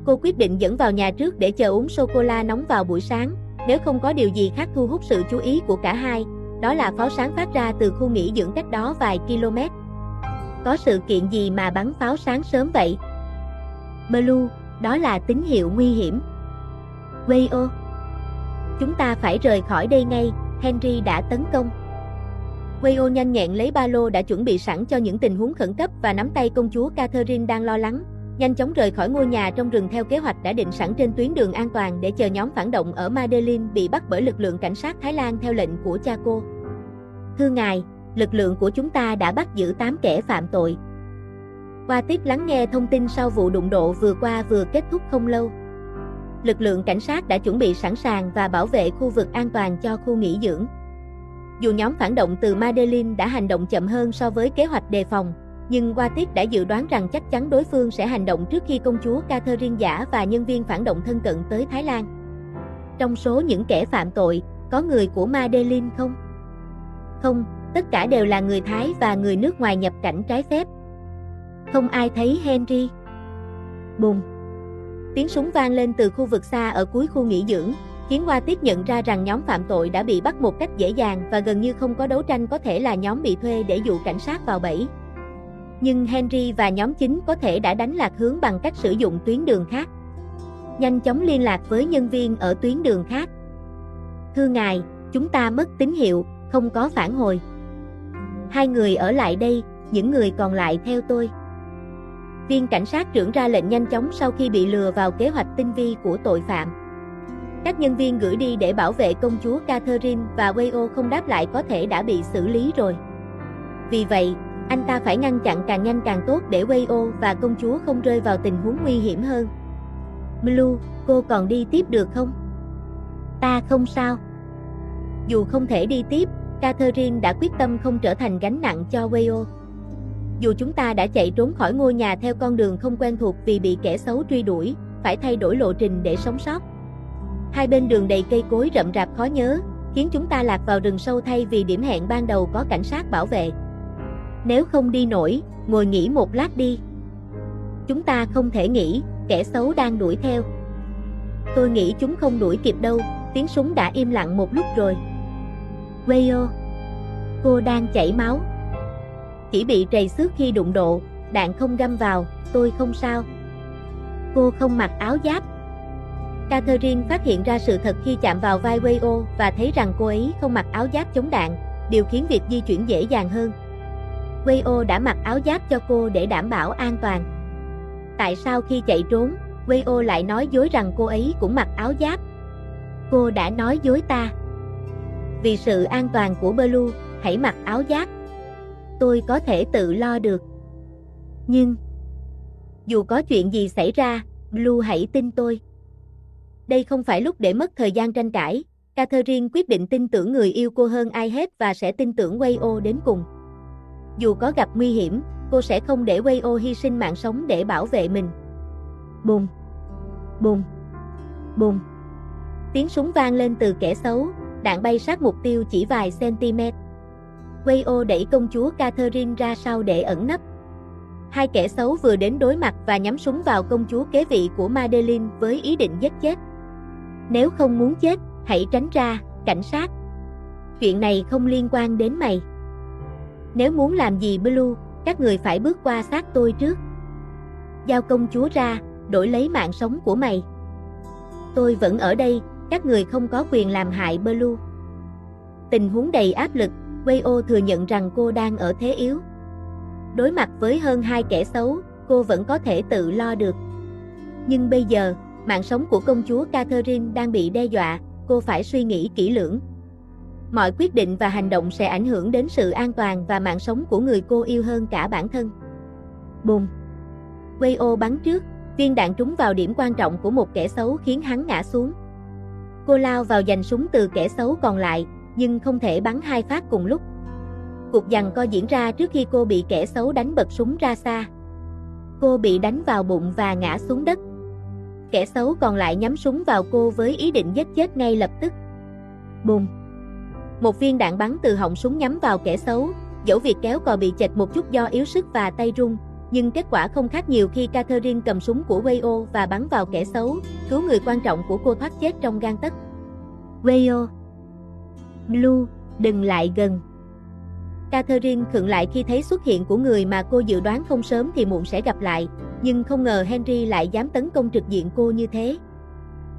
Cô quyết định dẫn vào nhà trước để chờ uống sô-cô-la nóng vào buổi sáng, nếu không có điều gì khác thu hút sự chú ý của cả hai, đó là pháo sáng phát ra từ khu nghỉ dưỡng cách đó vài km. Có sự kiện gì mà bắn pháo sáng sớm vậy? Blue, đó là tín hiệu nguy hiểm. Wayo, chúng ta phải rời khỏi đây ngay, Henry đã tấn công. Wayo nhanh nhẹn lấy ba lô đã chuẩn bị sẵn cho những tình huống khẩn cấp và nắm tay công chúa Catherine đang lo lắng, nhanh chóng rời khỏi ngôi nhà trong rừng theo kế hoạch đã định sẵn trên tuyến đường an toàn để chờ nhóm phản động ở Madeline bị bắt bởi lực lượng cảnh sát Thái Lan theo lệnh của cha cô. Thưa ngài, lực lượng của chúng ta đã bắt giữ 8 kẻ phạm tội. Qua tiếp lắng nghe thông tin sau vụ đụng độ vừa qua vừa kết thúc không lâu. Lực lượng cảnh sát đã chuẩn bị sẵn sàng và bảo vệ khu vực an toàn cho khu nghỉ dưỡng. Dù nhóm phản động từ Madeline đã hành động chậm hơn so với kế hoạch đề phòng, nhưng Watit đã dự đoán rằng chắc chắn đối phương sẽ hành động trước khi công chúa Catherine giả và nhân viên phản động thân cận tới Thái Lan. Trong số những kẻ phạm tội, có người của Madeline không? Không, tất cả đều là người Thái và người nước ngoài nhập cảnh trái phép. Không ai thấy Henry. Bùm! Tiếng súng vang lên từ khu vực xa ở cuối khu nghỉ dưỡng, khiến Watit nhận ra rằng nhóm phạm tội đã bị bắt một cách dễ dàng và gần như không có đấu tranh, có thể là nhóm bị thuê để dụ cảnh sát vào bẫy. Nhưng Henry và nhóm chính có thể đã đánh lạc hướng bằng cách sử dụng tuyến đường khác. Nhanh chóng liên lạc với nhân viên ở tuyến đường khác. Thưa ngài, chúng ta mất tín hiệu, không có phản hồi. 2 người ở lại đây, những người còn lại theo tôi. Viên cảnh sát trưởng ra lệnh nhanh chóng sau khi bị lừa vào kế hoạch tinh vi của tội phạm. Các nhân viên gửi đi để bảo vệ công chúa Catherine và Wayo không đáp lại có thể đã bị xử lý rồi. Vì vậy, anh ta phải ngăn chặn càng nhanh càng tốt để Wayo và công chúa không rơi vào tình huống nguy hiểm hơn. Blue, cô còn đi tiếp được không? Ta không sao. Dù không thể đi tiếp, Catherine đã quyết tâm không trở thành gánh nặng cho Wayo. Dù chúng ta đã chạy trốn khỏi ngôi nhà theo con đường không quen thuộc vì bị kẻ xấu truy đuổi, phải thay đổi lộ trình để sống sót. Hai bên đường đầy cây cối rậm rạp khó nhớ, khiến chúng ta lạc vào rừng sâu thay vì điểm hẹn ban đầu có cảnh sát bảo vệ. Nếu không đi nổi, ngồi nghỉ một lát đi. Chúng ta không thể nghỉ, kẻ xấu đang đuổi theo. Tôi nghĩ chúng không đuổi kịp đâu, tiếng súng đã im lặng một lúc rồi. Wayo, cô đang chảy máu. Chỉ bị trầy xước khi đụng độ, đạn không găm vào, tôi không sao. Cô không mặc áo giáp. Catherine phát hiện ra sự thật khi chạm vào vai Wayo và thấy rằng cô ấy không mặc áo giáp chống đạn, điều khiến việc di chuyển dễ dàng hơn. Wayo đã mặc áo giáp cho cô để đảm bảo an toàn. Tại sao khi chạy trốn, Wayo lại nói dối rằng cô ấy cũng mặc áo giáp? Cô đã nói dối ta. Vì sự an toàn của Blue, hãy mặc áo giáp. Tôi có thể tự lo được. Nhưng dù có chuyện gì xảy ra, Blue hãy tin tôi. Đây không phải lúc để mất thời gian tranh cãi. Catherine quyết định tin tưởng người yêu cô hơn ai hết và sẽ tin tưởng Wayo đến cùng. Dù có gặp nguy hiểm, cô sẽ không để Wayo hy sinh mạng sống để bảo vệ mình. Bùm, bùm, bùm. Tiếng súng vang lên từ kẻ xấu, đạn bay sát mục tiêu chỉ vài cm. Wayo đẩy công chúa Catherine ra sau để ẩn nấp. Hai kẻ xấu vừa đến đối mặt và nhắm súng vào công chúa kế vị của Madeleine với ý định giết chết. Nếu không muốn chết, hãy tránh ra, cảnh sát. Chuyện này không liên quan đến mày. Nếu muốn làm gì Blue, các người phải bước qua xác tôi trước. Giao công chúa ra, đổi lấy mạng sống của mày. Tôi vẫn ở đây, các người không có quyền làm hại Blue. Tình huống đầy áp lực, Wayo thừa nhận rằng cô đang ở thế yếu. Đối mặt với hơn hai kẻ xấu, cô vẫn có thể tự lo được. Nhưng bây giờ, mạng sống của công chúa Catherine đang bị đe dọa, cô phải suy nghĩ kỹ lưỡng. Mọi quyết định và hành động sẽ ảnh hưởng đến sự an toàn và mạng sống của người cô yêu hơn cả bản thân. Bùm! Wayo bắn trước, viên đạn trúng vào điểm quan trọng của một kẻ xấu khiến hắn ngã xuống. Cô lao vào giành súng từ kẻ xấu còn lại, nhưng không thể bắn hai phát cùng lúc. Cuộc giằng co diễn ra trước khi cô bị kẻ xấu đánh bật súng ra xa. Cô bị đánh vào bụng và ngã xuống đất. Kẻ xấu còn lại nhắm súng vào cô với ý định giết chết ngay lập tức. Bùm! Một viên đạn bắn từ họng súng nhắm vào kẻ xấu, dẫu việc kéo cò bị chệch một chút do yếu sức và tay run, nhưng kết quả không khác nhiều khi Catherine cầm súng của Wayo và bắn vào kẻ xấu, cứu người quan trọng của cô thoát chết trong gang tấc. Wayo! Blue, đừng lại gần. Catherine khựng lại khi thấy xuất hiện của người mà cô dự đoán không sớm thì muộn sẽ gặp lại, nhưng không ngờ Henry lại dám tấn công trực diện cô như thế.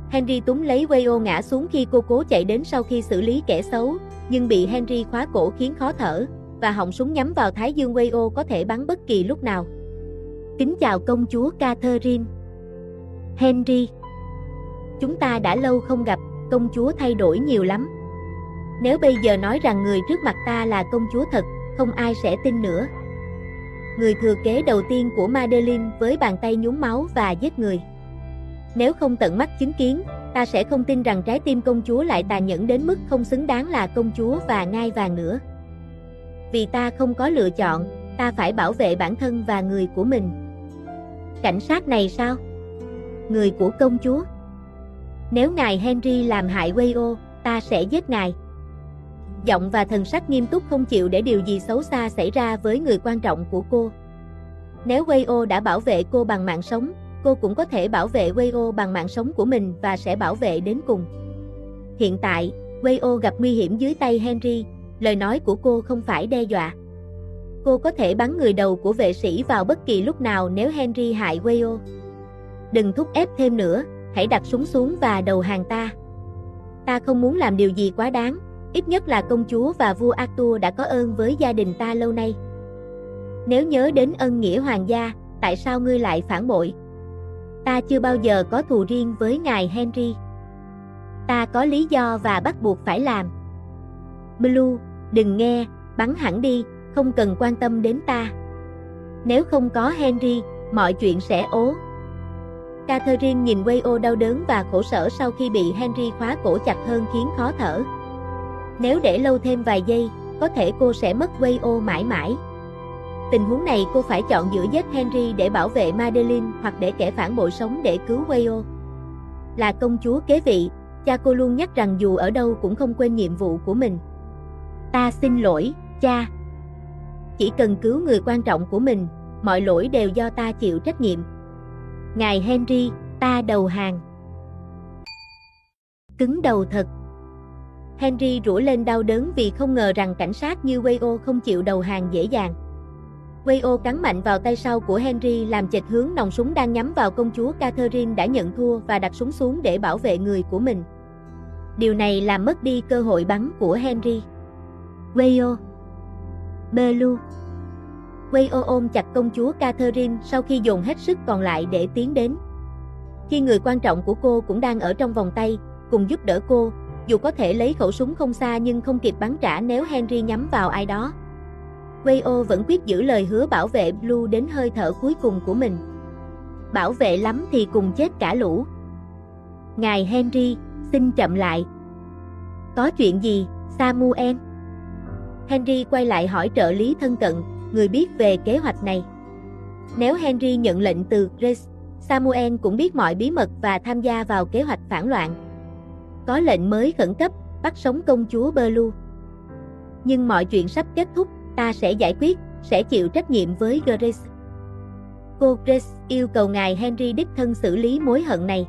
Henry túm lấy Wayo ngã xuống khi cô cố chạy đến sau khi xử lý kẻ xấu, nhưng bị Henry khóa cổ khiến khó thở, và họng súng nhắm vào thái dương Wayo có thể bắn bất kỳ lúc nào. Kính chào công chúa Catherine. Henry. Chúng ta đã lâu không gặp, công chúa thay đổi nhiều lắm. Nếu bây giờ nói rằng người trước mặt ta là công chúa thật, không ai sẽ tin nữa. Người thừa kế đầu tiên của Madeleine với bàn tay nhuốm máu và giết người. Nếu không tận mắt chứng kiến, ta sẽ không tin rằng trái tim công chúa lại tàn nhẫn đến mức không xứng đáng là công chúa và ngai vàng nữa. Vì ta không có lựa chọn, ta phải bảo vệ bản thân và người của mình. Cảnh sát này sao? Người của công chúa. Nếu ngài Henry làm hại Wayo, ta sẽ giết ngài. Giọng và thần sắc nghiêm túc không chịu để điều gì xấu xa xảy ra với người quan trọng của cô. Nếu Wayo đã bảo vệ cô bằng mạng sống, cô cũng có thể bảo vệ Wayo bằng mạng sống của mình và sẽ bảo vệ đến cùng. Hiện tại, Wayo gặp nguy hiểm dưới tay Henry, lời nói của cô không phải đe dọa. Cô có thể bắn người đầu của vệ sĩ vào bất kỳ lúc nào nếu Henry hại Wayo. Đừng thúc ép thêm nữa, hãy đặt súng xuống và đầu hàng ta. Ta không muốn làm điều gì quá đáng, ít nhất là công chúa và vua Arthur đã có ơn với gia đình ta lâu nay. Nếu nhớ đến ân nghĩa hoàng gia, tại sao ngươi lại phản bội? Ta chưa bao giờ có thù riêng với ngài Henry. Ta có lý do và bắt buộc phải làm. Blue, đừng nghe, bắn hẳn đi, không cần quan tâm đến ta. Nếu không có Henry, mọi chuyện sẽ ố. Catherine nhìn Wayo đau đớn và khổ sở sau khi bị Henry khóa cổ chặt hơn khiến khó thở. Nếu để lâu thêm vài giây, có thể cô sẽ mất Wayo mãi mãi. Tình huống này cô phải chọn giữa giết Henry để bảo vệ Madeleine hoặc để kẻ phản bội sống để cứu Wayo. Là công chúa kế vị, cha cô luôn nhắc rằng dù ở đâu cũng không quên nhiệm vụ của mình. Ta xin lỗi, cha. Chỉ cần cứu người quan trọng của mình, mọi lỗi đều do ta chịu trách nhiệm. Ngài Henry, ta đầu hàng. Cứng đầu thật. Henry rủa lên đau đớn vì không ngờ rằng cảnh sát như Wayo không chịu đầu hàng dễ dàng. Wayo cắn mạnh vào tay sau của Henry làm chệch hướng nòng súng đang nhắm vào công chúa Catherine đã nhận thua và đặt súng xuống để bảo vệ người của mình. Điều này làm mất đi cơ hội bắn của Henry. Wayo. Blue. Wayo ôm chặt công chúa Catherine sau khi dồn hết sức còn lại để tiến đến. Khi người quan trọng của cô cũng đang ở trong vòng tay, cùng giúp đỡ cô, dù có thể lấy khẩu súng không xa nhưng không kịp bắn trả nếu Henry nhắm vào ai đó. Wayo vẫn quyết giữ lời hứa bảo vệ Blue đến hơi thở cuối cùng của mình. Bảo vệ lắm thì cùng chết cả lũ. Ngài Henry, xin chậm lại. Có chuyện gì, Samuel? Henry quay lại hỏi trợ lý thân cận, người biết về kế hoạch này. Nếu Henry nhận lệnh từ Grace, Samuel cũng biết mọi bí mật và tham gia vào kế hoạch phản loạn. Có lệnh mới khẩn cấp, bắt sống công chúa Blue. Nhưng mọi chuyện sắp kết thúc, ta sẽ giải quyết, sẽ chịu trách nhiệm với Grace. Cô Grace yêu cầu ngài Henry đích thân xử lý mối hận này.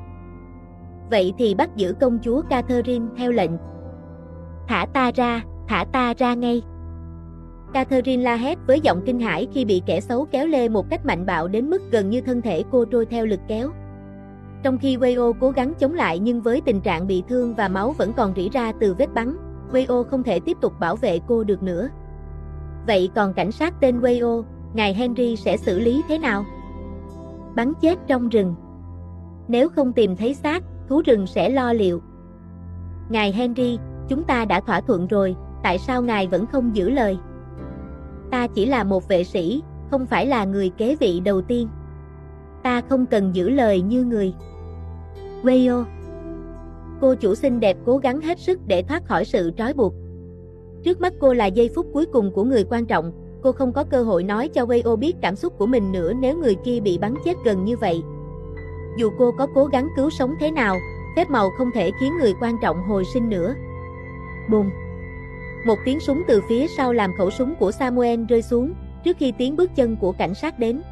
Vậy thì bắt giữ công chúa Catherine theo lệnh. Thả ta ra ngay. Catherine la hét với giọng kinh hãi khi bị kẻ xấu kéo lê một cách mạnh bạo đến mức gần như thân thể cô trôi theo lực kéo. Trong khi Wayo cố gắng chống lại nhưng với tình trạng bị thương và máu vẫn còn rỉ ra từ vết bắn, Wayo không thể tiếp tục bảo vệ cô được nữa. Vậy còn cảnh sát tên Wayo, ngài Henry sẽ xử lý thế nào? Bắn chết trong rừng. Nếu không tìm thấy xác, thú rừng sẽ lo liệu. Ngài Henry, chúng ta đã thỏa thuận rồi, tại sao ngài vẫn không giữ lời? Ta chỉ là một vệ sĩ, không phải là người kế vị đầu tiên. Ta không cần giữ lời như người. Wayo. Cô chủ xinh đẹp cố gắng hết sức để thoát khỏi sự trói buộc. Trước mắt cô là giây phút cuối cùng của người quan trọng, cô không có cơ hội nói cho Wayo biết cảm xúc của mình nữa nếu người kia bị bắn chết gần như vậy. Dù cô có cố gắng cứu sống thế nào, phép màu không thể khiến người quan trọng hồi sinh nữa. Bùm! Một tiếng súng từ phía sau làm khẩu súng của Samuel rơi xuống, trước khi tiếng bước chân của cảnh sát đến.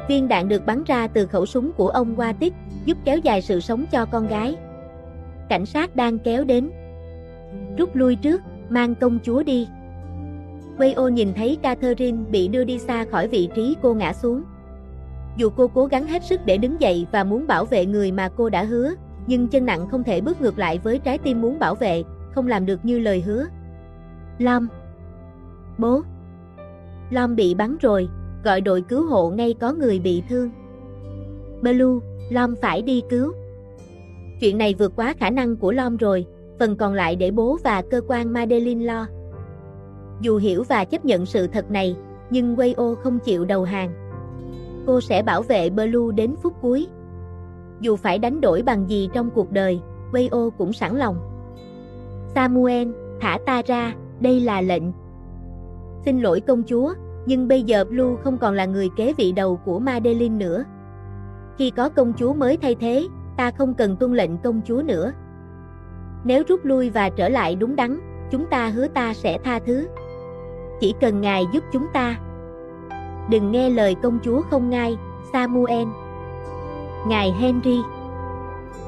Viên đạn được bắn ra từ khẩu súng của ông Watic, giúp kéo dài sự sống cho con gái. Cảnh sát đang kéo đến. Rút lui trước, mang công chúa đi. Wayo nhìn thấy Catherine bị đưa đi xa khỏi vị trí cô ngã xuống. Dù cô cố gắng hết sức để đứng dậy và muốn bảo vệ người mà cô đã hứa, nhưng chân nặng không thể bước ngược lại với trái tim muốn bảo vệ, không làm được như lời hứa. Lom. Bố. Lom bị bắn rồi, gọi đội cứu hộ ngay, có người bị thương. Blue, Lom phải đi cứu. Chuyện này vượt quá khả năng của Lom rồi, phần còn lại để bố và cơ quan Madeline lo. Dù hiểu và chấp nhận sự thật này, nhưng Wayo không chịu đầu hàng. Cô sẽ bảo vệ Blue đến phút cuối. Dù phải đánh đổi bằng gì trong cuộc đời, Wayo cũng sẵn lòng. Samuel, thả ta ra, đây là lệnh. Xin lỗi công chúa, nhưng bây giờ Blue không còn là người kế vị đầu của Madeline nữa. Khi có công chúa mới thay thế, ta không cần tuân lệnh công chúa nữa. Nếu rút lui và trở lại đúng đắn, chúng ta hứa ta sẽ tha thứ. Chỉ cần ngài giúp chúng ta. Đừng nghe lời công chúa không ngai, Samuel. Ngài Henry.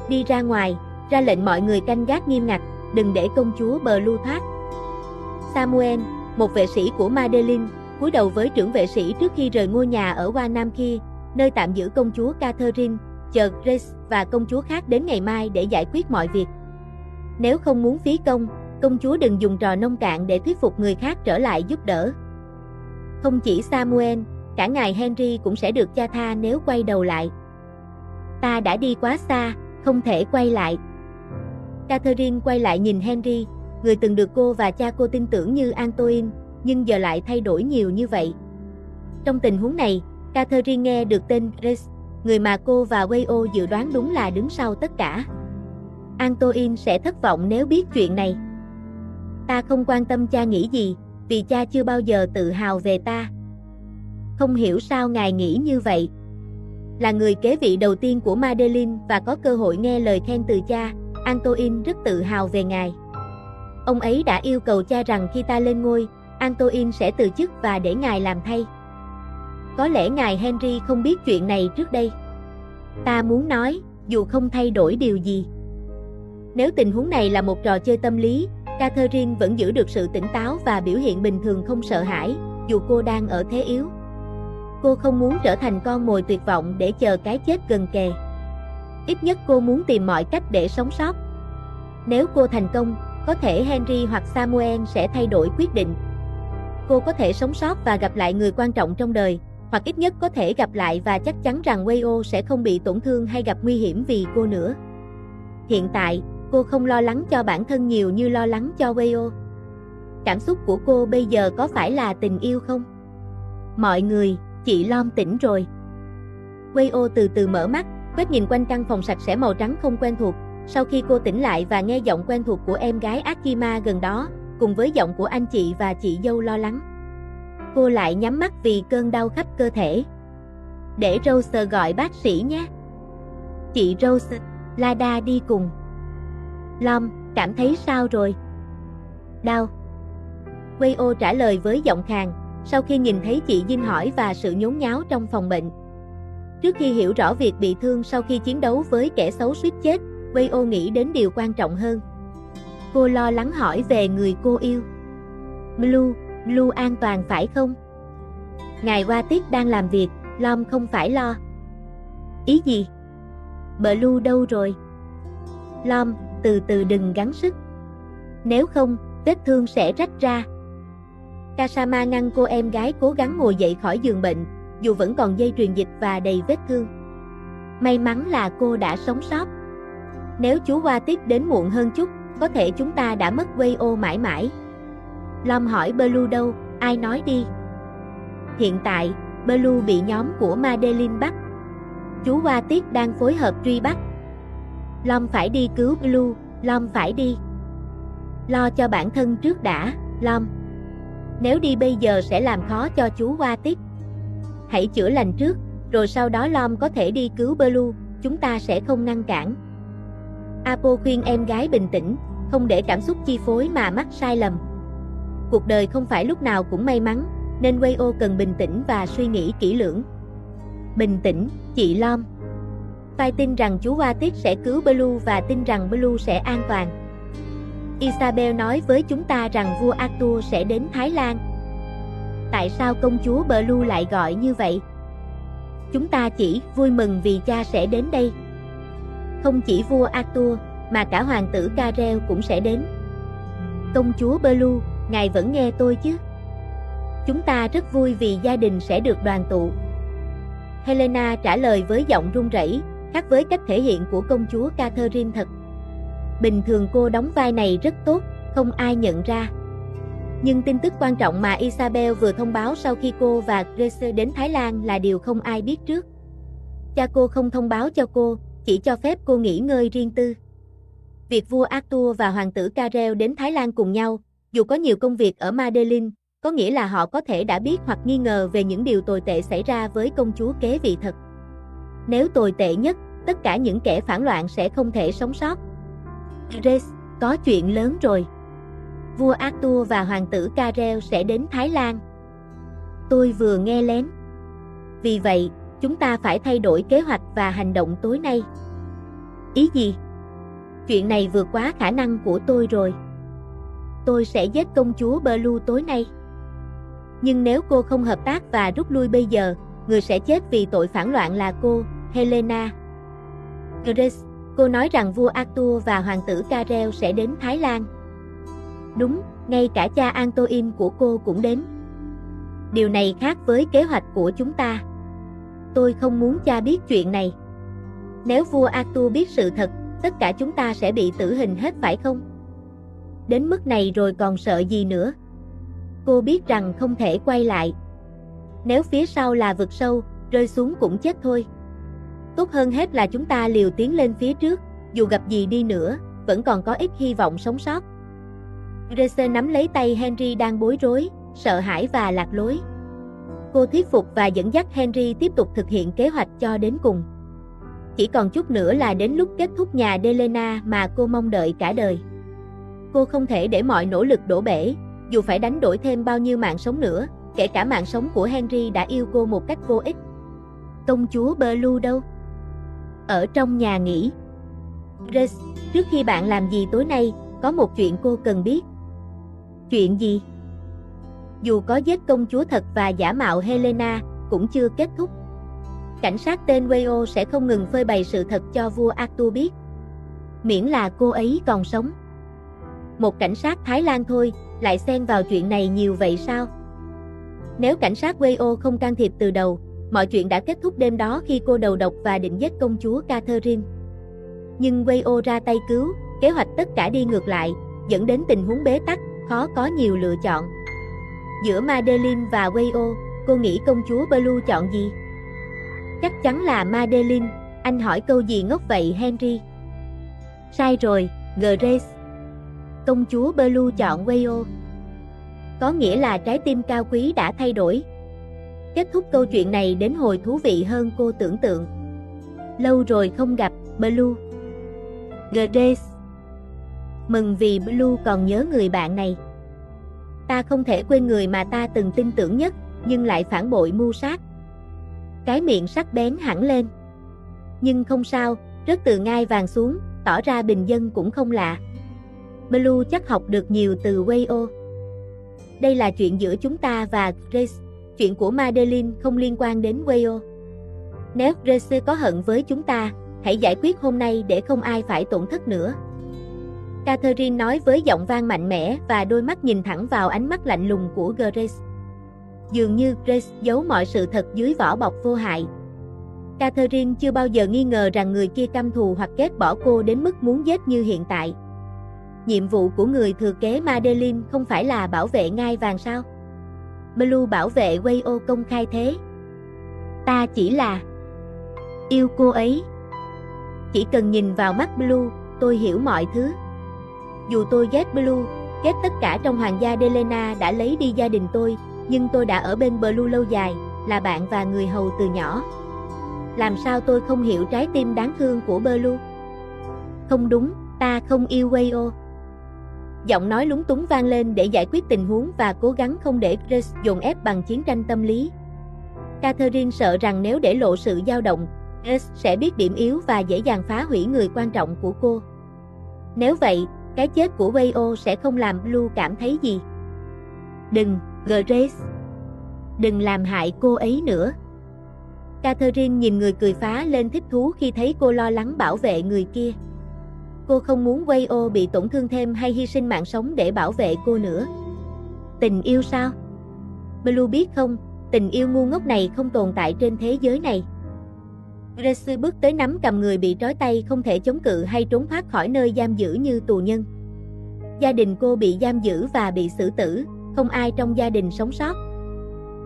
Đi ra ngoài, ra lệnh mọi người canh gác nghiêm ngặt, đừng để công chúa Blue thoát. Samuel, một vệ sĩ của Madeline, cúi đầu với trưởng vệ sĩ trước khi rời ngôi nhà ở Wanamkir, nơi tạm giữ công chúa Catherine, chờ Grace và công chúa khác đến ngày mai để giải quyết mọi việc. Nếu không muốn phí công, công chúa đừng dùng trò nông cạn để thuyết phục người khác trở lại giúp đỡ. Không chỉ Samuel, cả ngài Henry cũng sẽ được cha tha nếu quay đầu lại. Ta đã đi quá xa, không thể quay lại. Catherine quay lại nhìn Henry, người từng được cô và cha cô tin tưởng như Antoine, nhưng giờ lại thay đổi nhiều như vậy. Trong tình huống này, Catherine nghe được tên Grace, người mà cô và Wayo dự đoán đúng là đứng sau tất cả. Antoine sẽ thất vọng nếu biết chuyện này. Ta không quan tâm cha nghĩ gì, vì cha chưa bao giờ tự hào về ta. Không hiểu sao ngài nghĩ như vậy. Là người kế vị đầu tiên của Madeline và có cơ hội nghe lời khen từ cha, Antoine rất tự hào về ngài. Ông ấy đã yêu cầu cha rằng khi ta lên ngôi, Antoine sẽ từ chức và để ngài làm thay. Có lẽ ngài Henry không biết chuyện này trước đây. Ta muốn nói, dù không thay đổi điều gì. Nếu tình huống này là một trò chơi tâm lý, Catherine vẫn giữ được sự tỉnh táo và biểu hiện bình thường không sợ hãi, dù cô đang ở thế yếu. Cô không muốn trở thành con mồi tuyệt vọng để chờ cái chết gần kề. Ít nhất cô muốn tìm mọi cách để sống sót. Nếu cô thành công, có thể Henry hoặc Samuel sẽ thay đổi quyết định. Cô có thể sống sót và gặp lại người quan trọng trong đời, hoặc ít nhất có thể gặp lại và chắc chắn rằng Wayo sẽ không bị tổn thương hay gặp nguy hiểm vì cô nữa. Hiện tại, cô không lo lắng cho bản thân nhiều như lo lắng cho Wayo. Cảm xúc của cô bây giờ có phải là tình yêu không? Mọi người, chị Lom tỉnh rồi. Wayo từ từ mở mắt, quét nhìn quanh căn phòng sạch sẽ màu trắng không quen thuộc. Sau khi cô tỉnh lại và nghe giọng quen thuộc của em gái Akima gần đó, cùng với giọng của anh chị và chị dâu lo lắng, cô lại nhắm mắt vì cơn đau khắp cơ thể. Để Rose gọi bác sĩ nhé. Chị Rose, Lada đi cùng. Lom, cảm thấy sao rồi? Đau. Wayo trả lời với giọng khàn, sau khi nhìn thấy chị Jin hỏi và sự nhốn nháo trong phòng bệnh. Trước khi hiểu rõ việc bị thương sau khi chiến đấu với kẻ xấu suýt chết, Wayo nghĩ đến điều quan trọng hơn. Cô lo lắng hỏi về người cô yêu. Blue an toàn phải không? Ngài Watit đang làm việc, Lom không phải lo. Ý gì? Blue đâu rồi? Lom, từ từ đừng gắng sức. Nếu không, vết thương sẽ rách ra. Kasama ngăn cô em gái cố gắng ngồi dậy khỏi giường bệnh, dù vẫn còn dây truyền dịch và đầy vết thương. May mắn là cô đã sống sót. Nếu chú Watit đến muộn hơn chút, có thể chúng ta đã mất Wayo mãi mãi. Lom hỏi Blue đâu, ai nói đi. Hiện tại, Blue bị nhóm của Madeline bắt. Chú Watit đang phối hợp truy bắt. Lom phải đi cứu Blue, Lom phải đi. Lo cho bản thân trước đã, Lom. Nếu đi bây giờ sẽ làm khó cho chú Watit. Hãy chữa lành trước, rồi sau đó Lom có thể đi cứu Blue, chúng ta sẽ không ngăn cản. Apo khuyên em gái bình tĩnh, không để cảm xúc chi phối mà mắc sai lầm. Cuộc đời không phải lúc nào cũng may mắn, nên Wayo cần bình tĩnh và suy nghĩ kỹ lưỡng. Bình tĩnh, chị Lom. Phải tin rằng chú Watit sẽ cứu Blue và tin rằng Blue sẽ an toàn. Isabel nói với chúng ta rằng vua Arthur sẽ đến Thái Lan. Tại sao công chúa Blue lại gọi như vậy? Chúng ta chỉ vui mừng vì cha sẽ đến đây. Không chỉ vua Arthur, mà cả hoàng tử Karel cũng sẽ đến. Công chúa Blue, ngài vẫn nghe tôi chứ? Chúng ta rất vui vì gia đình sẽ được đoàn tụ. Helena trả lời với giọng run rẩy, khác với cách thể hiện của công chúa Catherine thật. Bình thường cô đóng vai này rất tốt, không ai nhận ra. Nhưng tin tức quan trọng mà Isabel vừa thông báo sau khi cô và Grace đến Thái Lan là điều không ai biết trước. Cha cô không thông báo cho cô, chỉ cho phép cô nghỉ ngơi riêng tư. Việc vua Arthur và hoàng tử Karel đến Thái Lan cùng nhau, dù có nhiều công việc ở Madeline, có nghĩa là họ có thể đã biết hoặc nghi ngờ về những điều tồi tệ xảy ra với công chúa kế vị thật. Nếu tồi tệ nhất, tất cả những kẻ phản loạn sẽ không thể sống sót. Grace, có chuyện lớn rồi. Vua Arthur và hoàng tử Karel sẽ đến Thái Lan. Tôi vừa nghe lén. Vì vậy, chúng ta phải thay đổi kế hoạch và hành động tối nay. Ý gì? Chuyện này vượt quá khả năng của tôi rồi. Tôi sẽ giết công chúa Blue tối nay. Nhưng nếu cô không hợp tác và rút lui bây giờ, người sẽ chết vì tội phản loạn là cô, Helena. Grace, cô nói rằng vua Arthur và hoàng tử Karel sẽ đến Thái Lan. Đúng, ngay cả cha Antoine của cô cũng đến. Điều này khác với kế hoạch của chúng ta. Tôi không muốn cha biết chuyện này. Nếu vua Arthur biết sự thật, tất cả chúng ta sẽ bị tử hình hết phải không? Đến mức này rồi còn sợ gì nữa? Cô biết rằng không thể quay lại. Nếu phía sau là vực sâu, rơi xuống cũng chết thôi. Tốt hơn hết là chúng ta liều tiến lên phía trước, dù gặp gì đi nữa, vẫn còn có ít hy vọng sống sót. Grace nắm lấy tay Henry đang bối rối, sợ hãi và lạc lối. Cô thuyết phục và dẫn dắt Henry tiếp tục thực hiện kế hoạch cho đến cùng. Chỉ còn chút nữa là đến lúc kết thúc nhà Delena mà cô mong đợi cả đời. Cô không thể để mọi nỗ lực đổ bể, dù phải đánh đổi thêm bao nhiêu mạng sống nữa, kể cả mạng sống của Henry đã yêu cô một cách vô ích. Công chúa Blue đâu? Ở trong nhà nghỉ. Grace, trước khi bạn làm gì tối nay, có một chuyện cô cần biết. Chuyện gì? Dù có giết công chúa thật và giả mạo Helena, cũng chưa kết thúc. Cảnh sát tên Wayo sẽ không ngừng phơi bày sự thật cho vua Arthur biết. Miễn là cô ấy còn sống. Một cảnh sát Thái Lan thôi, lại xen vào chuyện này nhiều vậy sao? Nếu cảnh sát Wayo không can thiệp từ đầu, mọi chuyện đã kết thúc đêm đó khi cô đầu độc và định giết công chúa Catherine. Nhưng Wayo ra tay cứu, kế hoạch tất cả đi ngược lại, dẫn đến tình huống bế tắc, khó có nhiều lựa chọn. Giữa Madeline và Wayo, cô nghĩ công chúa Blue chọn gì? Chắc chắn là Madeline, anh hỏi câu gì ngốc vậy Henry? Sai rồi, Grace. Công chúa Blue chọn Wayo. Có nghĩa là trái tim cao quý đã thay đổi. Kết thúc câu chuyện này đến hồi thú vị hơn cô tưởng tượng. Lâu rồi không gặp, Blue. Grace. Mừng vì Blue còn nhớ người bạn này. Ta không thể quên người mà ta từng tin tưởng nhất, nhưng lại phản bội mưu sát. Cái miệng sắc bén hẳn lên. Nhưng không sao, rớt từ ngai vàng xuống, tỏ ra bình dân cũng không lạ. Blue chắc học được nhiều từ Wayo. Đây là chuyện giữa chúng ta và Grace. Chuyện của Madeline không liên quan đến Wayo. Nếu Grace có hận với chúng ta, hãy giải quyết hôm nay để không ai phải tổn thất nữa. Catherine nói với giọng vang mạnh mẽ và đôi mắt nhìn thẳng vào ánh mắt lạnh lùng của Grace. Dường như Grace giấu mọi sự thật dưới vỏ bọc vô hại. Catherine chưa bao giờ nghi ngờ rằng người kia căm thù hoặc ghét bỏ cô đến mức muốn giết như hiện tại. Nhiệm vụ của người thừa kế Madeline không phải là bảo vệ ngai vàng sao? Blue bảo vệ Wayo công khai thế. Ta chỉ là yêu cô ấy. Chỉ cần nhìn vào mắt Blue, tôi hiểu mọi thứ. Dù tôi ghét Blue, ghét tất cả trong hoàng gia Delena đã lấy đi gia đình tôi, nhưng tôi đã ở bên Blue lâu dài, là bạn và người hầu từ nhỏ. Làm sao tôi không hiểu trái tim đáng thương của Blue? Không đúng, ta không yêu Wayo. Giọng nói lúng túng vang lên để giải quyết tình huống và cố gắng không để Grace dồn ép bằng chiến tranh tâm lý. Catherine sợ rằng nếu để lộ sự dao động, Grace sẽ biết điểm yếu và dễ dàng phá hủy người quan trọng của cô. Nếu vậy, cái chết của Wayo sẽ không làm Blue cảm thấy gì. Đừng, Grace. Đừng làm hại cô ấy nữa. Catherine nhìn người cười phá lên thích thú khi thấy cô lo lắng bảo vệ người kia. Cô không muốn Wayo bị tổn thương thêm hay hy sinh mạng sống để bảo vệ cô nữa. Tình yêu sao? Blue biết không, tình yêu ngu ngốc này không tồn tại trên thế giới này. Grace bước tới nắm cầm người bị trói tay không thể chống cự hay trốn thoát khỏi nơi giam giữ như tù nhân. Gia đình cô bị giam giữ và bị xử tử, không ai trong gia đình sống sót.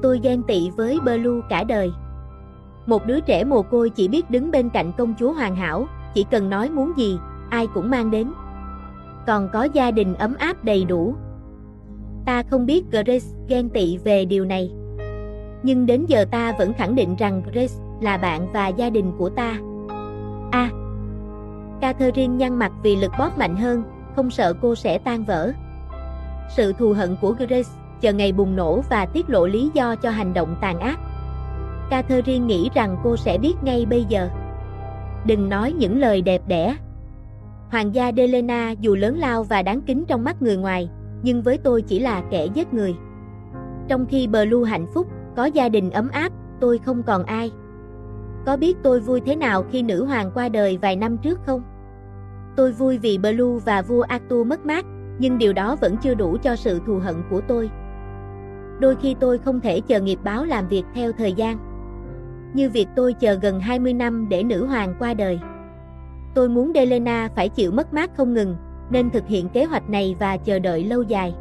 Tôi ghen tị với Blue cả đời. Một đứa trẻ mồ côi chỉ biết đứng bên cạnh công chúa hoàn hảo, chỉ cần nói muốn gì, ai cũng mang đến. Còn có gia đình ấm áp đầy đủ. Ta không biết Grace ghen tị về điều này. Nhưng đến giờ ta vẫn khẳng định rằng Grace là bạn và gia đình của ta. Catherine nhăn mặt vì lực bóp mạnh hơn, không sợ cô sẽ tan vỡ. Sự thù hận của Grace chờ ngày bùng nổ và tiết lộ lý do cho hành động tàn ác. Catherine nghĩ rằng cô sẽ biết ngay bây giờ. Đừng nói những lời đẹp đẽ. Hoàng gia Delena dù lớn lao và đáng kính trong mắt người ngoài, nhưng với tôi chỉ là kẻ giết người. Trong khi Blue hạnh phúc, có gia đình ấm áp, tôi không còn ai. Có biết tôi vui thế nào khi nữ hoàng qua đời vài năm trước không? Tôi vui vì Blue và vua Arthur mất mát, nhưng điều đó vẫn chưa đủ cho sự thù hận của tôi. Đôi khi tôi không thể chờ nghiệp báo làm việc theo thời gian. Như việc tôi chờ gần 20 năm để nữ hoàng qua đời. Tôi muốn Delena phải chịu mất mát không ngừng, nên thực hiện kế hoạch này và chờ đợi lâu dài.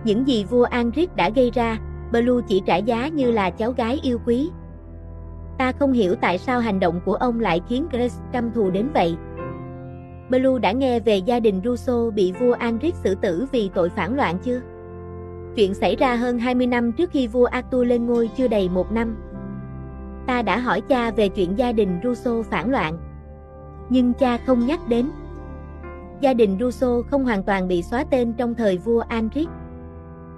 Những gì vua Anric đã gây ra, Blue chỉ trả giá như là cháu gái yêu quý. Ta không hiểu tại sao hành động của ông lại khiến Grace căm thù đến vậy. Blue đã nghe về gia đình Rousseau bị vua Anric xử tử vì tội phản loạn chưa? Chuyện xảy ra hơn 20 năm trước khi vua Arthur lên ngôi chưa đầy 1 năm. Ta đã hỏi cha về chuyện gia đình Rousseau phản loạn. Nhưng cha không nhắc đến. Gia đình Rousseau không hoàn toàn bị xóa tên trong thời vua Anric.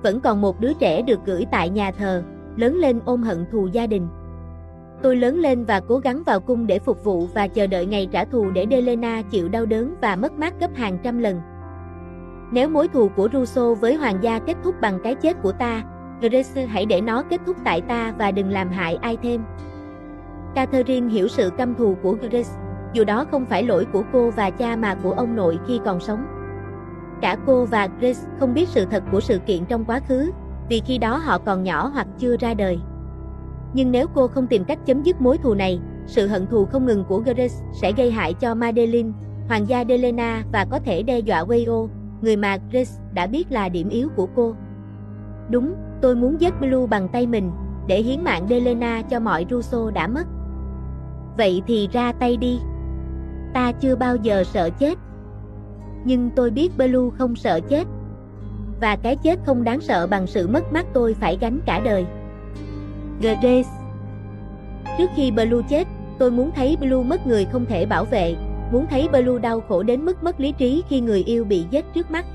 Vẫn còn một đứa trẻ được gửi tại nhà thờ, lớn lên ôm hận thù gia đình. Tôi lớn lên và cố gắng vào cung để phục vụ và chờ đợi ngày trả thù để Delena chịu đau đớn và mất mát gấp hàng trăm lần. Nếu mối thù của Rousseau với hoàng gia kết thúc bằng cái chết của ta, Grace hãy để nó kết thúc tại ta và đừng làm hại ai thêm. Catherine hiểu sự căm thù của Grace, dù đó không phải lỗi của cô và cha mà của ông nội khi còn sống. Cả cô và Grace không biết sự thật của sự kiện trong quá khứ, vì khi đó họ còn nhỏ hoặc chưa ra đời. Nhưng nếu cô không tìm cách chấm dứt mối thù này, sự hận thù không ngừng của Grace sẽ gây hại cho Madeline, Hoàng gia Delena và có thể đe dọa Wayo, người mà Grace đã biết là điểm yếu của cô. Đúng, tôi muốn giết Blue bằng tay mình, để hiến mạng Delena cho mọi Russo đã mất. Vậy thì ra tay đi. Ta chưa bao giờ sợ chết. Nhưng tôi biết Blue không sợ chết. Và cái chết không đáng sợ bằng sự mất mát tôi phải gánh cả đời. Grace. Trước khi Blue chết, tôi muốn thấy Blue mất người không thể bảo vệ, muốn thấy Blue đau khổ đến mức mất lý trí khi người yêu bị giết trước mắt.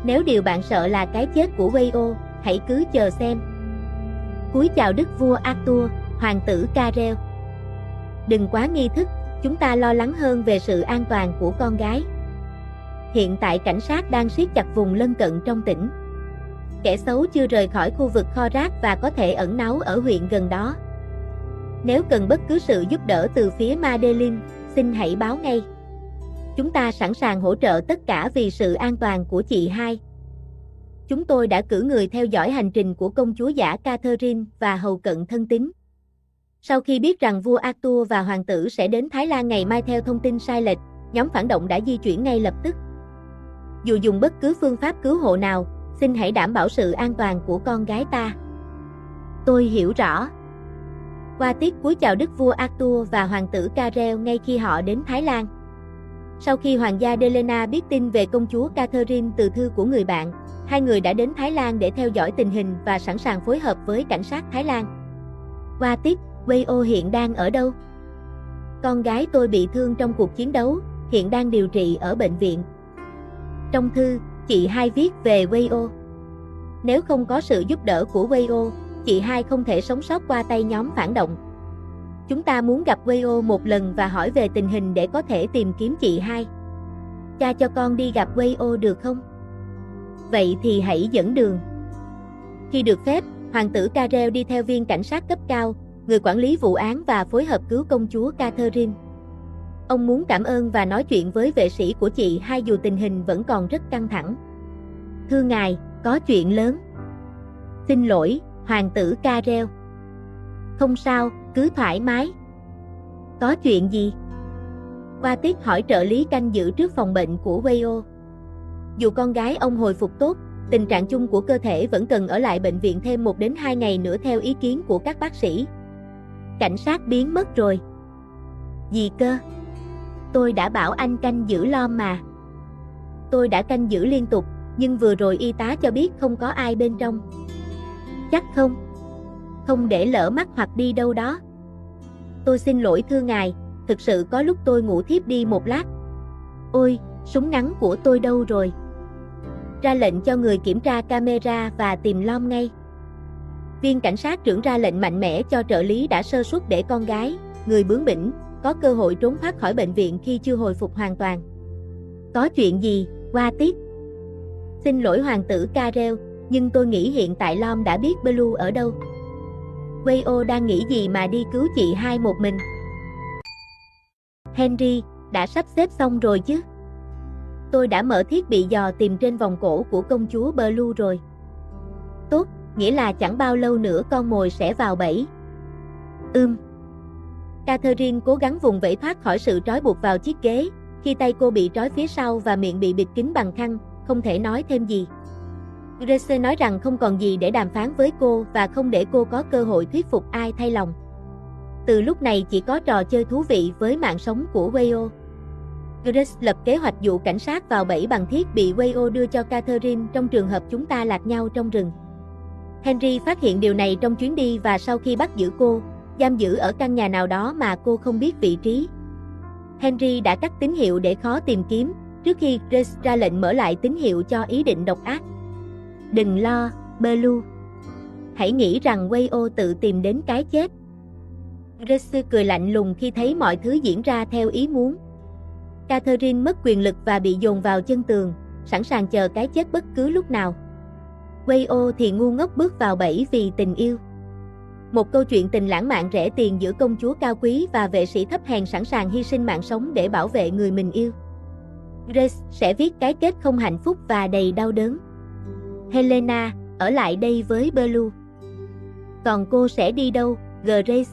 Nếu điều bạn sợ là cái chết của Wayo, hãy cứ chờ xem. Cúi chào đức vua Arthur, hoàng tử Karel. Đừng quá nghi thức, chúng ta lo lắng hơn về sự an toàn của con gái. Hiện tại cảnh sát đang siết chặt vùng lân cận trong tỉnh. Kẻ xấu chưa rời khỏi khu vực kho rác và có thể ẩn náu ở huyện gần đó. Nếu cần bất cứ sự giúp đỡ từ phía Madeline, xin hãy báo ngay. Chúng ta sẵn sàng hỗ trợ tất cả vì sự an toàn của chị hai. Chúng tôi đã cử người theo dõi hành trình của công chúa giả Catherine và hầu cận thân tín. Sau khi biết rằng vua Arthur và hoàng tử sẽ đến Thái Lan ngày mai theo thông tin sai lệch, nhóm phản động đã di chuyển ngay lập tức. Dù dùng bất cứ phương pháp cứu hộ nào, xin hãy đảm bảo sự an toàn của con gái ta. Tôi hiểu rõ. Qua tiết cúi chào đức vua Arthur và hoàng tử Karel ngay khi họ đến Thái Lan. Sau khi hoàng gia Delena biết tin về công chúa Catherine từ thư của người bạn, hai người đã đến Thái Lan để theo dõi tình hình và sẵn sàng phối hợp với cảnh sát Thái Lan. Qua tiết, Wayo hiện đang ở đâu? Con gái tôi bị thương trong cuộc chiến đấu, hiện đang điều trị ở bệnh viện. Trong thư, chị hai viết về Wayo. Nếu không có sự giúp đỡ của Wayo, chị hai không thể sống sót qua tay nhóm phản động. Chúng ta muốn gặp Wayo một lần và hỏi về tình hình để có thể tìm kiếm chị hai. Cha cho con đi gặp Wayo được không? Vậy thì hãy dẫn đường. Khi được phép, hoàng tử Karel đi theo viên cảnh sát cấp cao, người quản lý vụ án và phối hợp cứu công chúa Catherine. Ông muốn cảm ơn và nói chuyện với vệ sĩ của chị hai dù tình hình vẫn còn rất căng thẳng. Thưa ngài, có chuyện lớn. Xin lỗi, hoàng tử Karel. Không sao, cứ thoải mái. Có chuyện gì? Qua tiết hỏi trợ lý canh giữ trước phòng bệnh của Wayo. Dù con gái ông hồi phục tốt, tình trạng chung của cơ thể vẫn cần ở lại bệnh viện thêm 1 đến 2 ngày nữa theo ý kiến của các bác sĩ. Cảnh sát biến mất rồi. Gì cơ? Tôi đã bảo anh canh giữ Lom mà. Tôi đã canh giữ liên tục, nhưng vừa rồi y tá cho biết không có ai bên trong. Chắc không? Không để lỡ mắt hoặc đi đâu đó. Tôi xin lỗi thưa ngài, thực sự có lúc tôi ngủ thiếp đi một lát. Ôi, súng ngắn của tôi đâu rồi? Ra lệnh cho người kiểm tra camera và tìm Lom ngay. Viên cảnh sát trưởng ra lệnh mạnh mẽ cho trợ lý đã sơ suất để con gái, người bướng bỉnh, có cơ hội trốn thoát khỏi bệnh viện khi chưa hồi phục hoàn toàn. Có chuyện gì, qua tiết? Xin lỗi hoàng tử Karel, nhưng tôi nghĩ hiện tại Lom đã biết Blue ở đâu. Wayo đang nghĩ gì mà đi cứu chị hai một mình? Henry, đã sắp xếp xong rồi chứ? Tôi đã mở thiết bị dò tìm trên vòng cổ của công chúa Blue rồi. Tốt, nghĩa là chẳng bao lâu nữa con mồi sẽ vào bẫy. Catherine cố gắng vùng vẫy thoát khỏi sự trói buộc vào chiếc ghế, khi tay cô bị trói phía sau và miệng bị bịt kín bằng khăn, không thể nói thêm gì. Grace nói rằng không còn gì để đàm phán với cô và không để cô có cơ hội thuyết phục ai thay lòng. Từ lúc này chỉ có trò chơi thú vị với mạng sống của Wayo. Grace lập kế hoạch dụ cảnh sát vào bẫy bằng thiết bị Wayo đưa cho Catherine trong trường hợp chúng ta lạc nhau trong rừng. Henry phát hiện điều này trong chuyến đi và sau khi bắt giữ cô, giam giữ ở căn nhà nào đó mà cô không biết vị trí. Henry đã cắt tín hiệu để khó tìm kiếm, trước khi Grace ra lệnh mở lại tín hiệu cho ý định độc ác. Đừng lo, Blue. Hãy nghĩ rằng Wayo tự tìm đến cái chết. Grace cười lạnh lùng khi thấy mọi thứ diễn ra theo ý muốn. Catherine mất quyền lực và bị dồn vào chân tường, sẵn sàng chờ cái chết bất cứ lúc nào. Wayo thì ngu ngốc bước vào bẫy vì tình yêu. Một câu chuyện tình lãng mạn rẻ tiền giữa công chúa cao quý và vệ sĩ thấp hèn sẵn sàng hy sinh mạng sống để bảo vệ người mình yêu. Grace sẽ viết cái kết không hạnh phúc và đầy đau đớn. Helena, ở lại đây với Blue. Còn cô sẽ đi đâu, Grace?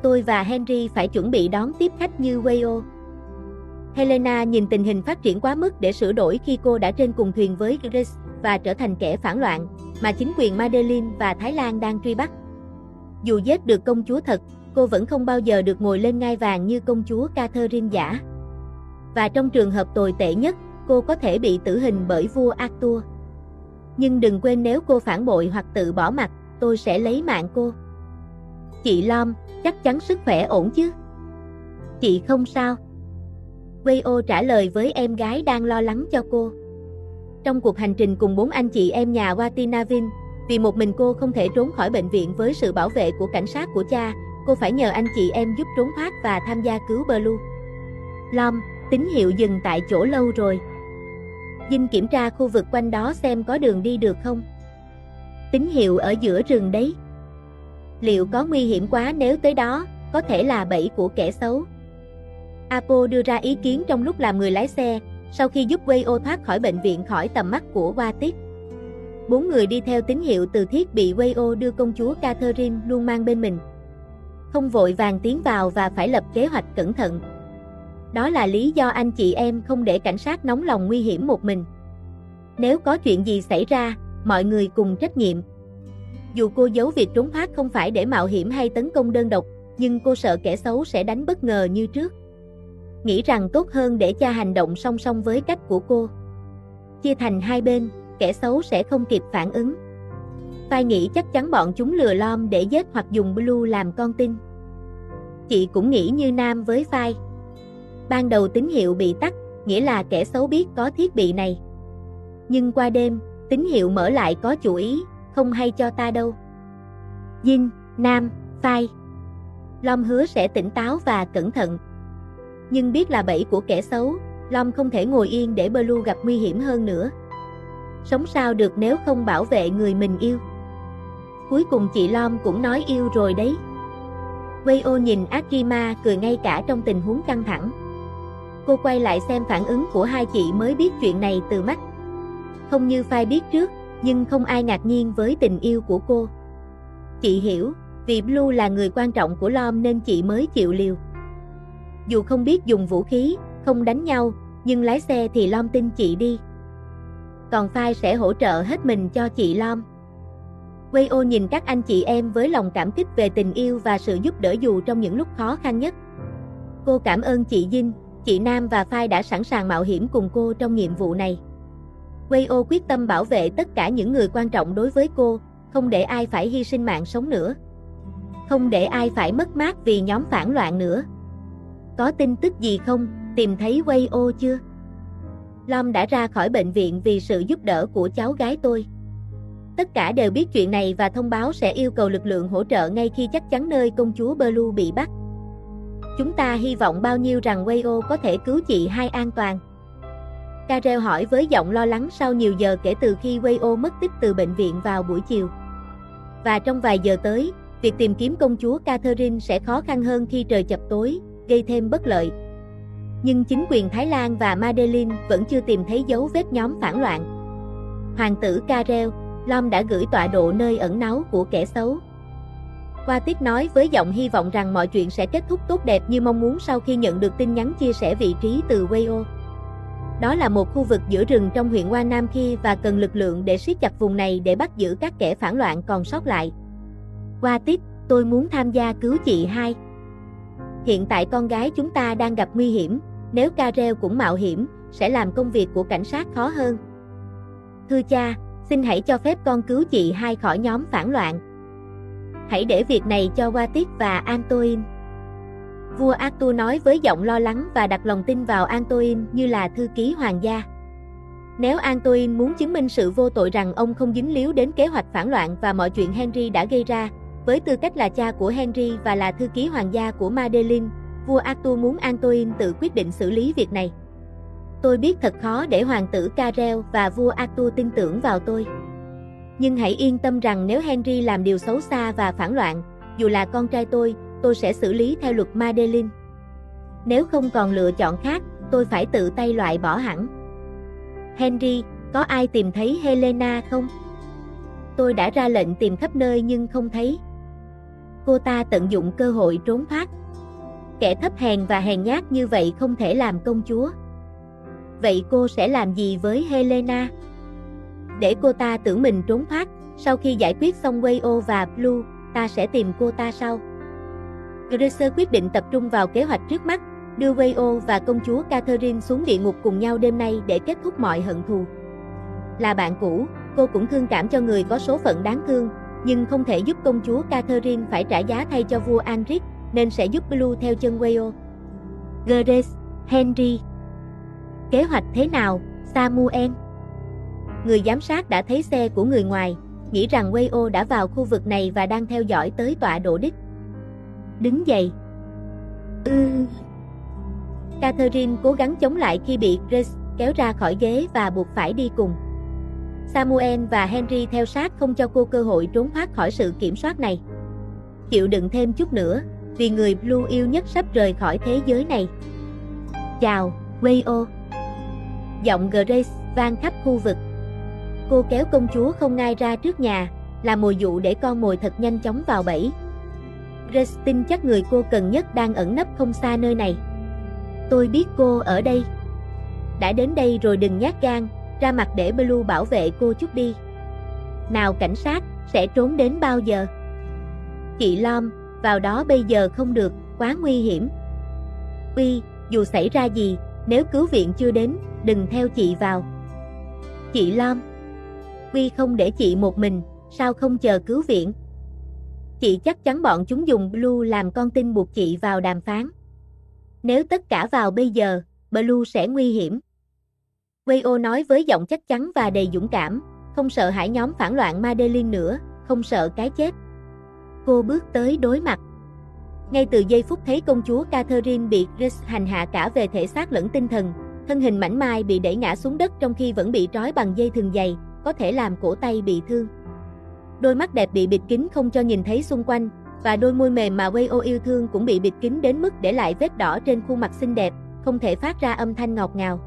Tôi và Henry phải chuẩn bị đón tiếp khách như Wayo. Helena nhìn tình hình phát triển quá mức để sửa đổi khi cô đã trên cùng thuyền với Grace và trở thành kẻ phản loạn, mà chính quyền Madeline và Thái Lan đang truy bắt. Dù giết được công chúa thật, cô vẫn không bao giờ được ngồi lên ngai vàng như công chúa Catherine giả. Và trong trường hợp tồi tệ nhất, cô có thể bị tử hình bởi vua Arthur. Nhưng đừng quên nếu cô phản bội hoặc tự bỏ mặc, tôi sẽ lấy mạng cô. Chị Lom, chắc chắn sức khỏe ổn chứ? Chị không sao. Wayo trả lời với em gái đang lo lắng cho cô. Trong cuộc hành trình cùng 4 anh chị em nhà Watinavin, vì một mình cô không thể trốn khỏi bệnh viện với sự bảo vệ của cảnh sát của cha, cô phải nhờ anh chị em giúp trốn thoát và tham gia cứu Blue. Lom, tín hiệu dừng tại chỗ lâu rồi. Dinh kiểm tra khu vực quanh đó xem có đường đi được không. Tín hiệu ở giữa rừng đấy. Liệu có nguy hiểm quá nếu tới đó, có thể là bẫy của kẻ xấu. Apo đưa ra ý kiến trong lúc làm người lái xe, sau khi giúp Wayo thoát khỏi bệnh viện khỏi tầm mắt của Watit. 4 người đi theo tín hiệu từ thiết bị Wayo đưa công chúa Catherine luôn mang bên mình. Không vội vàng tiến vào và phải lập kế hoạch cẩn thận. Đó là lý do anh chị em không để cảnh sát nóng lòng nguy hiểm một mình. Nếu có chuyện gì xảy ra, mọi người cùng trách nhiệm. Dù cô giấu việc trốn thoát không phải để mạo hiểm hay tấn công đơn độc, nhưng cô sợ kẻ xấu sẽ đánh bất ngờ như trước. Nghĩ rằng tốt hơn để cha hành động song song với cách của cô. Chia thành hai bên, kẻ xấu sẽ không kịp phản ứng. Phai nghĩ chắc chắn bọn chúng lừa Lom để giết hoặc dùng Blue làm con tin. Chị cũng nghĩ như Nam với Phai. Ban đầu tín hiệu bị tắt, nghĩa là kẻ xấu biết có thiết bị này. Nhưng qua đêm, tín hiệu mở lại có chủ ý, không hay cho ta đâu. Jin, Nam, Phai. Lom hứa sẽ tỉnh táo và cẩn thận. Nhưng biết là bẫy của kẻ xấu, Lom không thể ngồi yên để Blue gặp nguy hiểm hơn nữa. Sống sao được nếu không bảo vệ người mình yêu. Cuối cùng chị Lom cũng nói yêu rồi đấy. Wayo nhìn Akima cười ngay cả trong tình huống căng thẳng. Cô quay lại xem phản ứng của hai chị mới biết chuyện này từ mắt. Không như Phai biết trước, nhưng không ai ngạc nhiên với tình yêu của cô. Chị hiểu, vì Blue là người quan trọng của Lom nên chị mới chịu liều. Dù không biết dùng vũ khí, không đánh nhau, nhưng lái xe thì Lom tin chị đi. Còn Phai sẽ hỗ trợ hết mình cho chị Lom. Wayo nhìn các anh chị em với lòng cảm kích về tình yêu và sự giúp đỡ dù trong những lúc khó khăn nhất. Cô cảm ơn chị Jin, chị Nam và Phai đã sẵn sàng mạo hiểm cùng cô trong nhiệm vụ này. Wayo quyết tâm bảo vệ tất cả những người quan trọng đối với cô, không để ai phải hy sinh mạng sống nữa. Không để ai phải mất mát vì nhóm phản loạn nữa. Có tin tức gì không, tìm thấy Wayo chưa? Lom đã ra khỏi bệnh viện vì sự giúp đỡ của cháu gái tôi. Tất cả đều biết chuyện này và thông báo sẽ yêu cầu lực lượng hỗ trợ ngay khi chắc chắn nơi công chúa Blue bị bắt. Chúng ta hy vọng bao nhiêu rằng Wayo có thể cứu chị hai an toàn? Karel hỏi với giọng lo lắng sau nhiều giờ kể từ khi Wayo mất tích từ bệnh viện vào buổi chiều. Và trong vài giờ tới, việc tìm kiếm công chúa Catherine sẽ khó khăn hơn khi trời chập tối, gây thêm bất lợi. Nhưng chính quyền Thái Lan và Madeline vẫn chưa tìm thấy dấu vết nhóm phản loạn. Hoàng tử Karel, Lom đã gửi tọa độ nơi ẩn náu của kẻ xấu. Watit nói với giọng hy vọng rằng mọi chuyện sẽ kết thúc tốt đẹp như mong muốn sau khi nhận được tin nhắn chia sẻ vị trí từ Wayo. Đó là một khu vực giữa rừng trong huyện Hoa Nam Khi và cần lực lượng để siết chặt vùng này để bắt giữ các kẻ phản loạn còn sót lại. Watit, tôi muốn tham gia cứu chị hai. Hiện tại con gái chúng ta đang gặp nguy hiểm, nếu Karel cũng mạo hiểm, sẽ làm công việc của cảnh sát khó hơn. Thưa cha, xin hãy cho phép con cứu chị hai khỏi nhóm phản loạn. Hãy để việc này cho Watit và Antoine. Vua Arthur nói với giọng lo lắng và đặt lòng tin vào Antoine như là thư ký hoàng gia. Nếu Antoine muốn chứng minh sự vô tội rằng ông không dính líu đến kế hoạch phản loạn và mọi chuyện Henry đã gây ra, với tư cách là cha của Henry và là thư ký hoàng gia của Madeline, vua Arthur muốn Antoine tự quyết định xử lý việc này. Tôi biết thật khó để hoàng tử Karel và vua Arthur tin tưởng vào tôi. Nhưng hãy yên tâm rằng nếu Henry làm điều xấu xa và phản loạn, dù là con trai tôi sẽ xử lý theo luật Madeline. Nếu không còn lựa chọn khác, tôi phải tự tay loại bỏ hẳn. Henry, có ai tìm thấy Helena không? Tôi đã ra lệnh tìm khắp nơi nhưng không thấy. Cô ta tận dụng cơ hội trốn thoát. Kẻ thấp hèn và hèn nhát như vậy không thể làm công chúa. Vậy cô sẽ làm gì với Helena? Để cô ta tưởng mình trốn thoát, sau khi giải quyết xong Wayo và Blue, ta sẽ tìm cô ta sau. Grace quyết định tập trung vào kế hoạch trước mắt, đưa Wayo và công chúa Catherine xuống địa ngục cùng nhau đêm nay để kết thúc mọi hận thù. Là bạn cũ, cô cũng thương cảm cho người có số phận đáng thương, nhưng không thể giúp công chúa Catherine phải trả giá thay cho vua Anric, nên sẽ giúp Blue theo chân Wayo. Grace, Henry. Kế hoạch thế nào, Samuel? Người giám sát đã thấy xe của người ngoài, nghĩ rằng Wayo đã vào khu vực này và đang theo dõi tới tọa độ đích. Đứng dậy. Catherine cố gắng chống lại khi bị Grace kéo ra khỏi ghế và buộc phải đi cùng. Samuel và Henry theo sát không cho cô cơ hội trốn thoát khỏi sự kiểm soát này. Chịu đựng thêm chút nữa, vì người Blue yêu nhất sắp rời khỏi thế giới này. Chào, Wayo. Giọng Grace vang khắp khu vực. Cô kéo công chúa không ngai ra trước nhà, là mồi dụ để con mồi thật nhanh chóng vào bẫy. Grace tin chắc người cô cần nhất đang ẩn nấp không xa nơi này. Tôi biết cô ở đây. Đã đến đây rồi đừng nhát gan, ra mặt để Blue bảo vệ cô chút đi. Nào cảnh sát, sẽ trốn đến bao giờ? Chị Lom, vào đó bây giờ không được, quá nguy hiểm. Uy, dù xảy ra gì, nếu cứu viện chưa đến, đừng theo chị vào. Chị Lom. Uy không để chị một mình, sao không chờ cứu viện? Chị chắc chắn bọn chúng dùng Blue làm con tin buộc chị vào đàm phán. Nếu tất cả vào bây giờ, Blue sẽ nguy hiểm. Wayo nói với giọng chắc chắn và đầy dũng cảm, không sợ hãi nhóm phản loạn Madeleine nữa, không sợ cái chết. Cô bước tới đối mặt. Ngay từ giây phút thấy công chúa Catherine bị Grace hành hạ cả về thể xác lẫn tinh thần, thân hình mảnh mai bị đẩy ngã xuống đất trong khi vẫn bị trói bằng dây thừng dày, có thể làm cổ tay bị thương. Đôi mắt đẹp bị bịt kín không cho nhìn thấy xung quanh, và đôi môi mềm mà Wayo yêu thương cũng bị bịt kín đến mức để lại vết đỏ trên khuôn mặt xinh đẹp, không thể phát ra âm thanh ngọt ngào.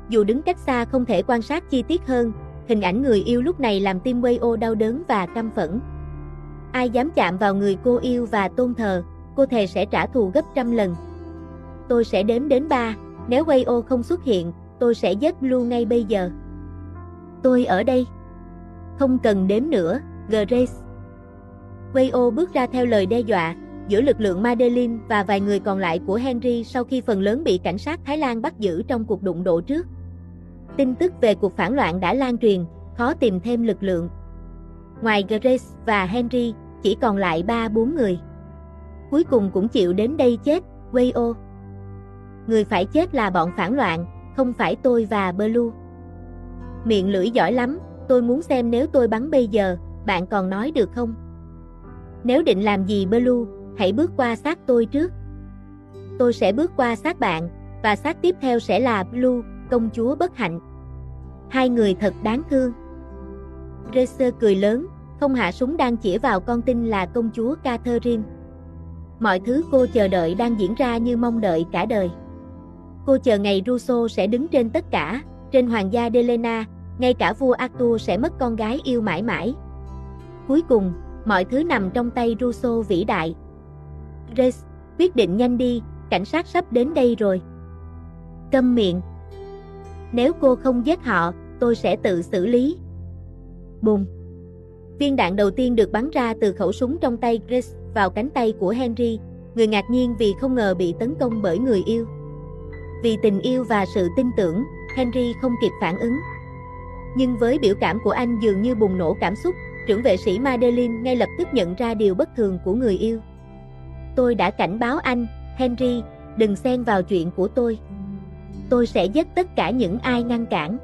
Dù đứng cách xa không thể quan sát chi tiết hơn, hình ảnh người yêu lúc này làm tim Wayo đau đớn và căm phẫn. Ai dám chạm vào người cô yêu và tôn thờ, cô thề sẽ trả thù gấp trăm lần. Tôi sẽ đếm đến 3, nếu Wayo không xuất hiện, tôi sẽ giết Blue ngay bây giờ. Tôi ở đây. Không cần đếm nữa, Grace. Wayo bước ra theo lời đe dọa, giữa lực lượng Madeleine và vài người còn lại của Henry sau khi phần lớn bị cảnh sát Thái Lan bắt giữ trong cuộc đụng độ trước. Tin tức về cuộc phản loạn đã lan truyền, khó tìm thêm lực lượng. Ngoài Grace và Henry, chỉ còn lại 3-4 người. Cuối cùng cũng chịu đến đây chết, Wayo. Người phải chết là bọn phản loạn, không phải tôi và Blue. Miệng lưỡi giỏi lắm, tôi muốn xem nếu tôi bắn bây giờ, bạn còn nói được không? Nếu định làm gì Blue, hãy bước qua xác tôi trước. Tôi sẽ bước qua xác bạn, và xác tiếp theo sẽ là Blue, công chúa bất hạnh. Hai người thật đáng thương. Grace cười lớn, không hạ súng đang chĩa vào con tin là công chúa Catherine. Mọi thứ cô chờ đợi đang diễn ra như mong đợi cả đời. Cô chờ ngày Rousseau sẽ đứng trên tất cả, trên hoàng gia Delena, ngay cả vua Arthur sẽ mất con gái yêu mãi mãi. Cuối cùng, mọi thứ nằm trong tay Rousseau vĩ đại. Grace, quyết định nhanh đi, cảnh sát sắp đến đây rồi. Câm miệng. Nếu cô không giết họ, tôi sẽ tự xử lý. Bùm. Viên đạn đầu tiên được bắn ra từ khẩu súng trong tay Grace vào cánh tay của Henry, người ngạc nhiên vì không ngờ bị tấn công bởi người yêu. Vì tình yêu và sự tin tưởng, Henry không kịp phản ứng. Nhưng với biểu cảm của anh dường như bùng nổ cảm xúc, trưởng vệ sĩ Madeleine ngay lập tức nhận ra điều bất thường của người yêu. Tôi đã cảnh báo anh, Henry, đừng xen vào chuyện của tôi. Tôi sẽ giết tất cả những ai ngăn cản.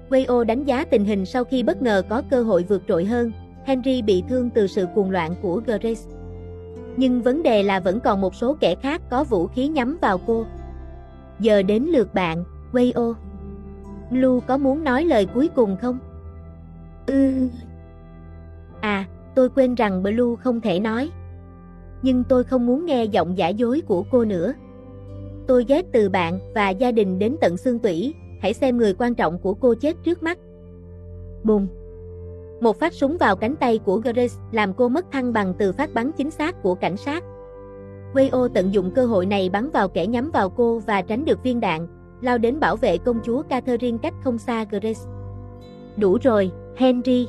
Wayo đánh giá tình hình sau khi bất ngờ có cơ hội vượt trội hơn. Henry bị thương từ sự cuồng loạn của Grace. Nhưng vấn đề là vẫn còn một số kẻ khác có vũ khí nhắm vào cô. Giờ đến lượt bạn, Wayo. Blue có muốn nói lời cuối cùng không? À, tôi quên rằng Blue không thể nói. Nhưng tôi không muốn nghe giọng giả dối của cô nữa. Tôi ghét từ bạn và gia đình đến tận xương tủy, hãy xem người quan trọng của cô chết trước mắt. Bùm. Một phát súng vào cánh tay của Grace làm cô mất thăng bằng từ phát bắn chính xác của cảnh sát. Wayo tận dụng cơ hội này bắn vào kẻ nhắm vào cô và tránh được viên đạn, lao đến bảo vệ công chúa Catherine cách không xa Grace. Đủ rồi, Henry.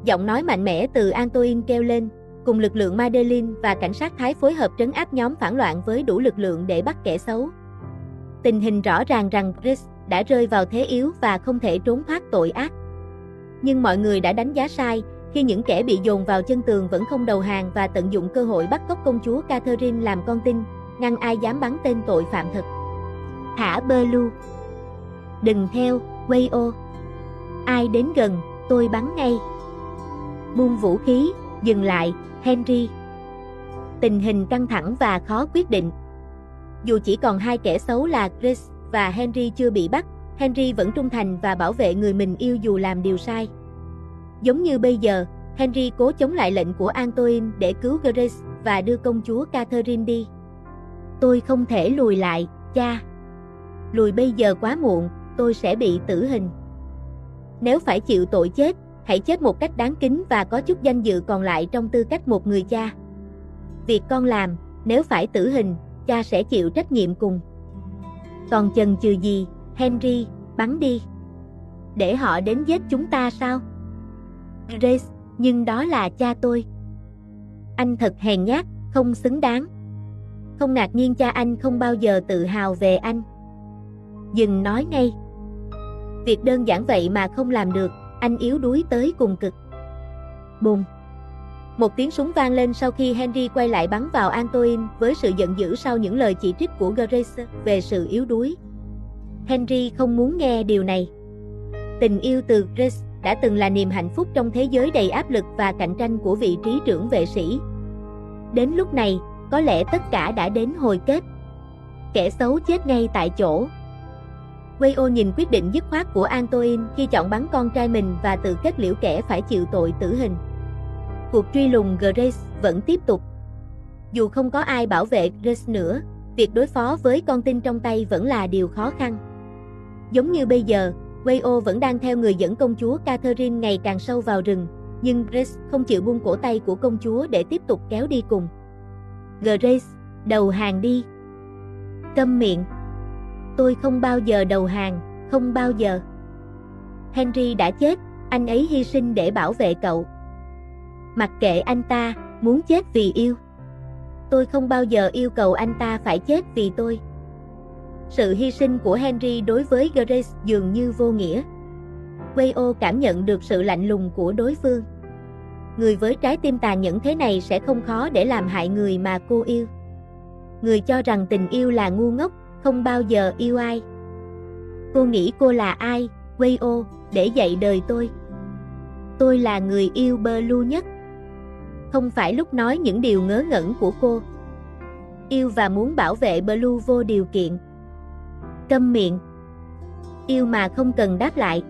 Giọng nói mạnh mẽ từ Antoine kêu lên, cùng lực lượng Madeleine và cảnh sát Thái phối hợp trấn áp nhóm phản loạn với đủ lực lượng để bắt kẻ xấu. Tình hình rõ ràng rằng Grace đã rơi vào thế yếu và không thể trốn thoát tội ác. Nhưng mọi người đã đánh giá sai, khi những kẻ bị dồn vào chân tường vẫn không đầu hàng và tận dụng cơ hội bắt cóc công chúa Catherine làm con tin, ngăn ai dám bắn tên tội phạm thật. Thả Blue. Đừng theo, Wayo. Ai đến gần, tôi bắn ngay. Buông vũ khí, dừng lại, Henry. Tình hình căng thẳng và khó quyết định. Dù chỉ còn hai kẻ xấu là Grace và Henry chưa bị bắt, Henry vẫn trung thành và bảo vệ người mình yêu dù làm điều sai. Giống như bây giờ, Henry cố chống lại lệnh của Antoine để cứu Grace và đưa công chúa Catherine đi. Tôi không thể lùi lại, cha. Lùi bây giờ quá muộn, tôi sẽ bị tử hình. Nếu phải chịu tội chết, hãy chết một cách đáng kính và có chút danh dự còn lại trong tư cách một người cha. Việc con làm, nếu phải tử hình, cha sẽ chịu trách nhiệm cùng. Còn chần chừ gì, Henry, bắn đi. Để họ đến giết chúng ta sao? Grace, nhưng đó là cha tôi. Anh thật hèn nhát, không xứng đáng. Không ngạc nhiên cha anh không bao giờ tự hào về anh. Dừng nói ngay. Việc đơn giản vậy mà không làm được, anh yếu đuối tới cùng cực. Bùm. Một tiếng súng vang lên sau khi Henry quay lại bắn vào Antoine với sự giận dữ sau những lời chỉ trích của Grace về sự yếu đuối. Henry không muốn nghe điều này. Tình yêu từ Grace đã từng là niềm hạnh phúc trong thế giới đầy áp lực và cạnh tranh của vị trí trưởng vệ sĩ. Đến lúc này, có lẽ tất cả đã đến hồi kết. Kẻ xấu chết ngay tại chỗ. Wayo nhìn quyết định dứt khoát của Antoine khi chọn bắn con trai mình và tự kết liễu kẻ phải chịu tội tử hình. Cuộc truy lùng Grace vẫn tiếp tục. Dù không có ai bảo vệ Grace nữa, việc đối phó với con tin trong tay vẫn là điều khó khăn. Giống như bây giờ, Wayo vẫn đang theo người dẫn công chúa Catherine ngày càng sâu vào rừng, nhưng Grace không chịu buông cổ tay của công chúa để tiếp tục kéo đi cùng. Grace, đầu hàng đi. Câm miệng. Tôi không bao giờ đầu hàng, không bao giờ. Henry đã chết, anh ấy hy sinh để bảo vệ cậu. Mặc kệ anh ta, muốn chết vì yêu. Tôi không bao giờ yêu cầu anh ta phải chết vì tôi. Sự hy sinh của Henry đối với Grace dường như vô nghĩa. Wayo cảm nhận được sự lạnh lùng của đối phương. Người với trái tim tàn nhẫn thế này sẽ không khó để làm hại người mà cô yêu. Người cho rằng tình yêu là ngu ngốc, không bao giờ yêu ai. Cô nghĩ cô là ai, Wayo, để dạy đời tôi? Tôi là người yêu Blue nhất. Không phải lúc nói những điều ngớ ngẩn của cô. Yêu và muốn bảo vệ Blue vô điều kiện. Câm miệng. Yêu mà không cần đáp lại.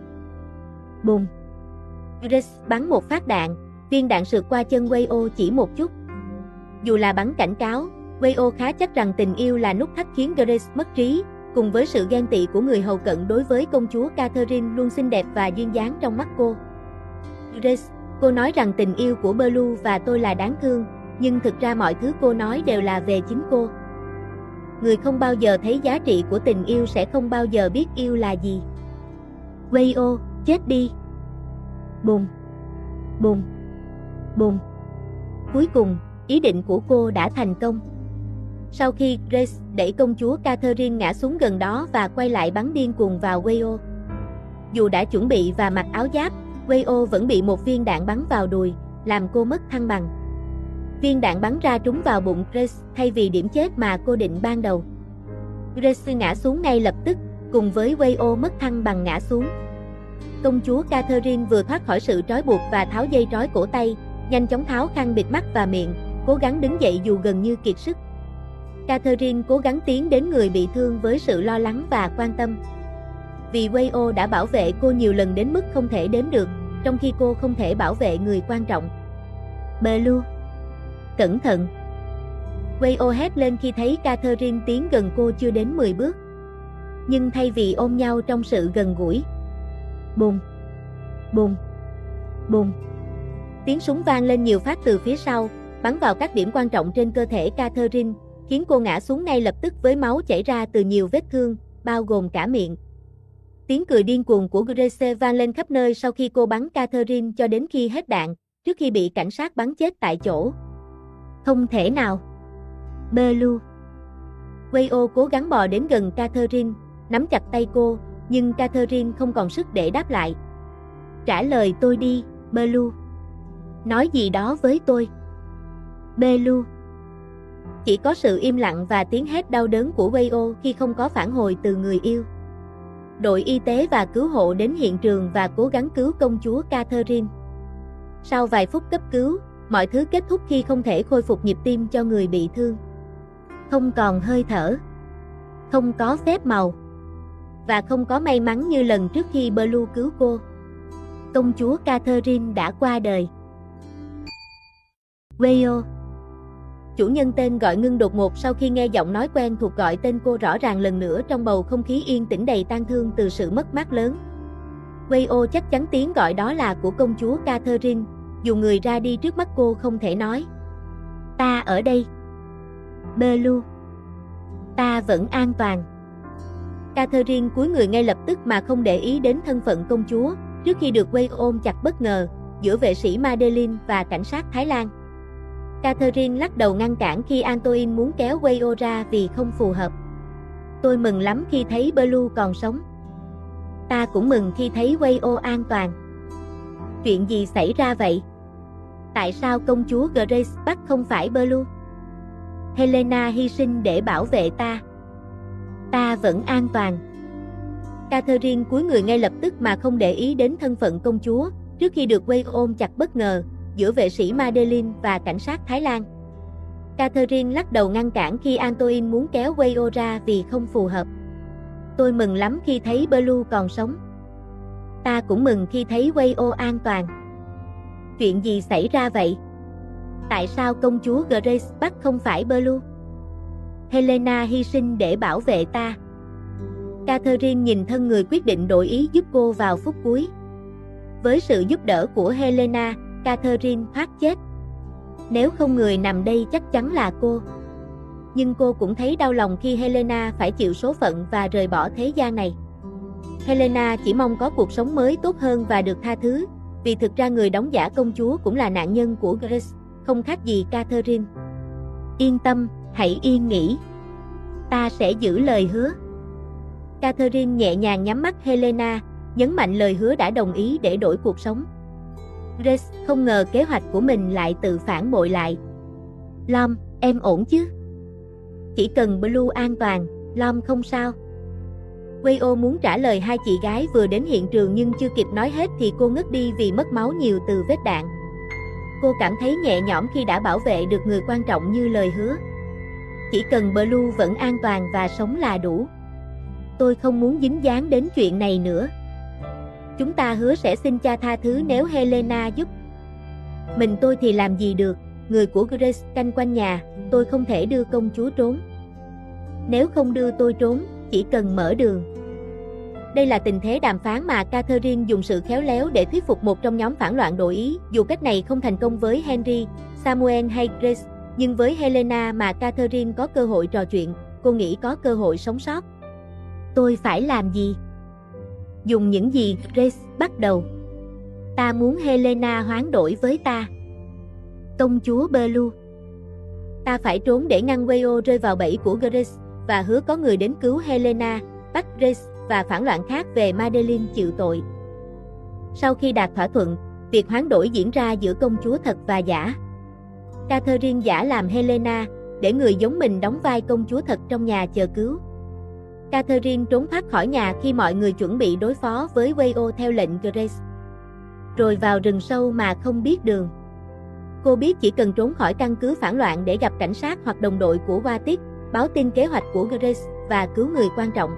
Bùm. Grace bắn một phát đạn, viên đạn sượt qua chân Wayo chỉ một chút. Dù là bắn cảnh cáo, Wayo khá chắc rằng tình yêu là nút thắt khiến Grace mất trí, cùng với sự ghen tị của người hầu cận đối với công chúa Catherine luôn xinh đẹp và duyên dáng trong mắt cô. Grace, cô nói rằng tình yêu của Blue và tôi là đáng thương, nhưng thực ra mọi thứ cô nói đều là về chính cô. Người không bao giờ thấy giá trị của tình yêu sẽ không bao giờ biết yêu là gì. Wayo, chết đi. Bùm. Bùm. Bùm. Cuối cùng, ý định của cô đã thành công. Sau khi Grace đẩy công chúa Catherine ngã xuống gần đó và quay lại bắn điên cuồng vào Wayo. Dù đã chuẩn bị và mặc áo giáp, Wayo vẫn bị một viên đạn bắn vào đùi, làm cô mất thăng bằng. Viên đạn bắn ra trúng vào bụng Grace thay vì điểm chết mà cô định ban đầu. Grace ngã xuống ngay lập tức, cùng với Wayo mất thăng bằng ngã xuống. Công chúa Catherine vừa thoát khỏi sự trói buộc và tháo dây trói cổ tay, nhanh chóng tháo khăn bịt mắt và miệng, cố gắng đứng dậy dù gần như kiệt sức. Catherine cố gắng tiến đến người bị thương với sự lo lắng và quan tâm. Vì Wayo đã bảo vệ cô nhiều lần đến mức không thể đếm được, trong khi cô không thể bảo vệ người quan trọng. Blue, cẩn thận. Wayo hét lên khi thấy Catherine tiến gần cô chưa đến 10 bước. Nhưng thay vì ôm nhau trong sự gần gũi. Bùm, bùm, bùm. Tiếng súng vang lên nhiều phát từ phía sau, bắn vào các điểm quan trọng trên cơ thể Catherine, khiến cô ngã xuống ngay lập tức với máu chảy ra từ nhiều vết thương, bao gồm cả miệng. Tiếng cười điên cuồng của Grace vang lên khắp nơi sau khi cô bắn Catherine cho đến khi hết đạn, trước khi bị cảnh sát bắn chết tại chỗ. Không thể nào. Blue. Wayo cố gắng bò đến gần Catherine, nắm chặt tay cô, nhưng Catherine không còn sức để đáp lại. Trả lời tôi đi, Blue. Nói gì đó với tôi. Blue. Chỉ có sự im lặng và tiếng hét đau đớn của Wayo khi không có phản hồi từ người yêu. Đội y tế và cứu hộ đến hiện trường và cố gắng cứu công chúa Catherine. Sau vài phút cấp cứu, mọi thứ kết thúc khi không thể khôi phục nhịp tim cho người bị thương. Không còn hơi thở. Không có phép màu. Và không có may mắn như lần trước khi Blue cứu cô. Công chúa Catherine đã qua đời. Wayo. Chủ nhân tên gọi ngưng đột ngột sau khi nghe giọng nói quen thuộc gọi tên cô rõ ràng lần nữa trong bầu không khí yên tĩnh đầy tang thương từ sự mất mát lớn. Wayo chắc chắn tiếng gọi đó là của công chúa Catherine, dù người ra đi trước mắt cô không thể nói. Ta ở đây. Blue. Ta vẫn an toàn. Catherine cúi người ngay lập tức mà không để ý đến thân phận công chúa, trước khi được Wayo ôm chặt bất ngờ, giữa vệ sĩ Madeleine và cảnh sát Thái Lan. Catherine lắc đầu ngăn cản khi Antoine muốn kéo Wayo ra vì không phù hợp. Tôi mừng lắm khi thấy Blue còn sống. Ta cũng mừng khi thấy Wayo an toàn. Chuyện gì xảy ra vậy? Tại sao công chúa Grace bắt không phải Blue? Helena hy sinh để bảo vệ ta. Ta vẫn an toàn. Catherine cúi người ngay lập tức mà không để ý đến thân phận công chúa, trước khi được Wayo ôm chặt bất ngờ, giữa vệ sĩ Madeleine và cảnh sát Thái Lan. Catherine lắc đầu ngăn cản khi Antoine muốn kéo Wayo ra vì không phù hợp. Tôi mừng lắm khi thấy Blue còn sống. Ta cũng mừng khi thấy Wayo an toàn. Chuyện gì xảy ra vậy? Tại sao công chúa Grace bắt không phải Blue? Helena hy sinh để bảo vệ ta. Catherine nhìn thân người quyết định đổi ý giúp cô vào phút cuối. Với sự giúp đỡ của Helena, Catherine thoát chết. Nếu không người nằm đây chắc chắn là cô. Nhưng cô cũng thấy đau lòng khi Helena phải chịu số phận và rời bỏ thế gian này. Helena chỉ mong có cuộc sống mới tốt hơn và được tha thứ, vì thực ra người đóng giả công chúa cũng là nạn nhân của Grace, không khác gì Catherine. Yên tâm, hãy yên nghỉ. Ta sẽ giữ lời hứa. Catherine nhẹ nhàng nhắm mắt Helena, nhấn mạnh lời hứa đã đồng ý để đổi cuộc sống. Grace không ngờ kế hoạch của mình lại tự phản bội lại. Lom, em ổn chứ? Chỉ cần Blue an toàn, Lom không sao. Wayo muốn trả lời hai chị gái vừa đến hiện trường nhưng chưa kịp nói hết thì cô ngất đi vì mất máu nhiều từ vết đạn. Cô cảm thấy nhẹ nhõm khi đã bảo vệ được người quan trọng như lời hứa. Chỉ cần Blue vẫn an toàn và sống là đủ. Tôi không muốn dính dáng đến chuyện này nữa. Chúng ta hứa sẽ xin cha tha thứ nếu Helena giúp. Mình tôi thì làm gì được, người của Grace canh quanh nhà, tôi không thể đưa công chúa trốn. Nếu không đưa tôi trốn, chỉ cần mở đường. Đây là tình thế đàm phán mà Catherine dùng sự khéo léo để thuyết phục một trong nhóm phản loạn đổi ý, dù cách này không thành công với Henry, Samuel hay Grace, nhưng với Helena mà Catherine có cơ hội trò chuyện, cô nghĩ có cơ hội sống sót. Tôi phải làm gì? Dùng những gì? Grace bắt đầu. Ta muốn Helena hoán đổi với ta. Công chúa Blue. Ta phải trốn để ngăn Wayo rơi vào bẫy của Grace, và hứa có người đến cứu Helena, bắt Grace và phản loạn khác về Madeleine chịu tội. Sau khi đạt thỏa thuận, việc hoán đổi diễn ra giữa công chúa thật và giả. Catherine giả làm Helena, để người giống mình đóng vai công chúa thật trong nhà chờ cứu. Catherine trốn thoát khỏi nhà khi mọi người chuẩn bị đối phó với Wayo theo lệnh Grace. Rồi vào rừng sâu mà không biết đường. Cô biết chỉ cần trốn khỏi căn cứ phản loạn để gặp cảnh sát hoặc đồng đội của Watic, báo tin kế hoạch của Grace và cứu người quan trọng.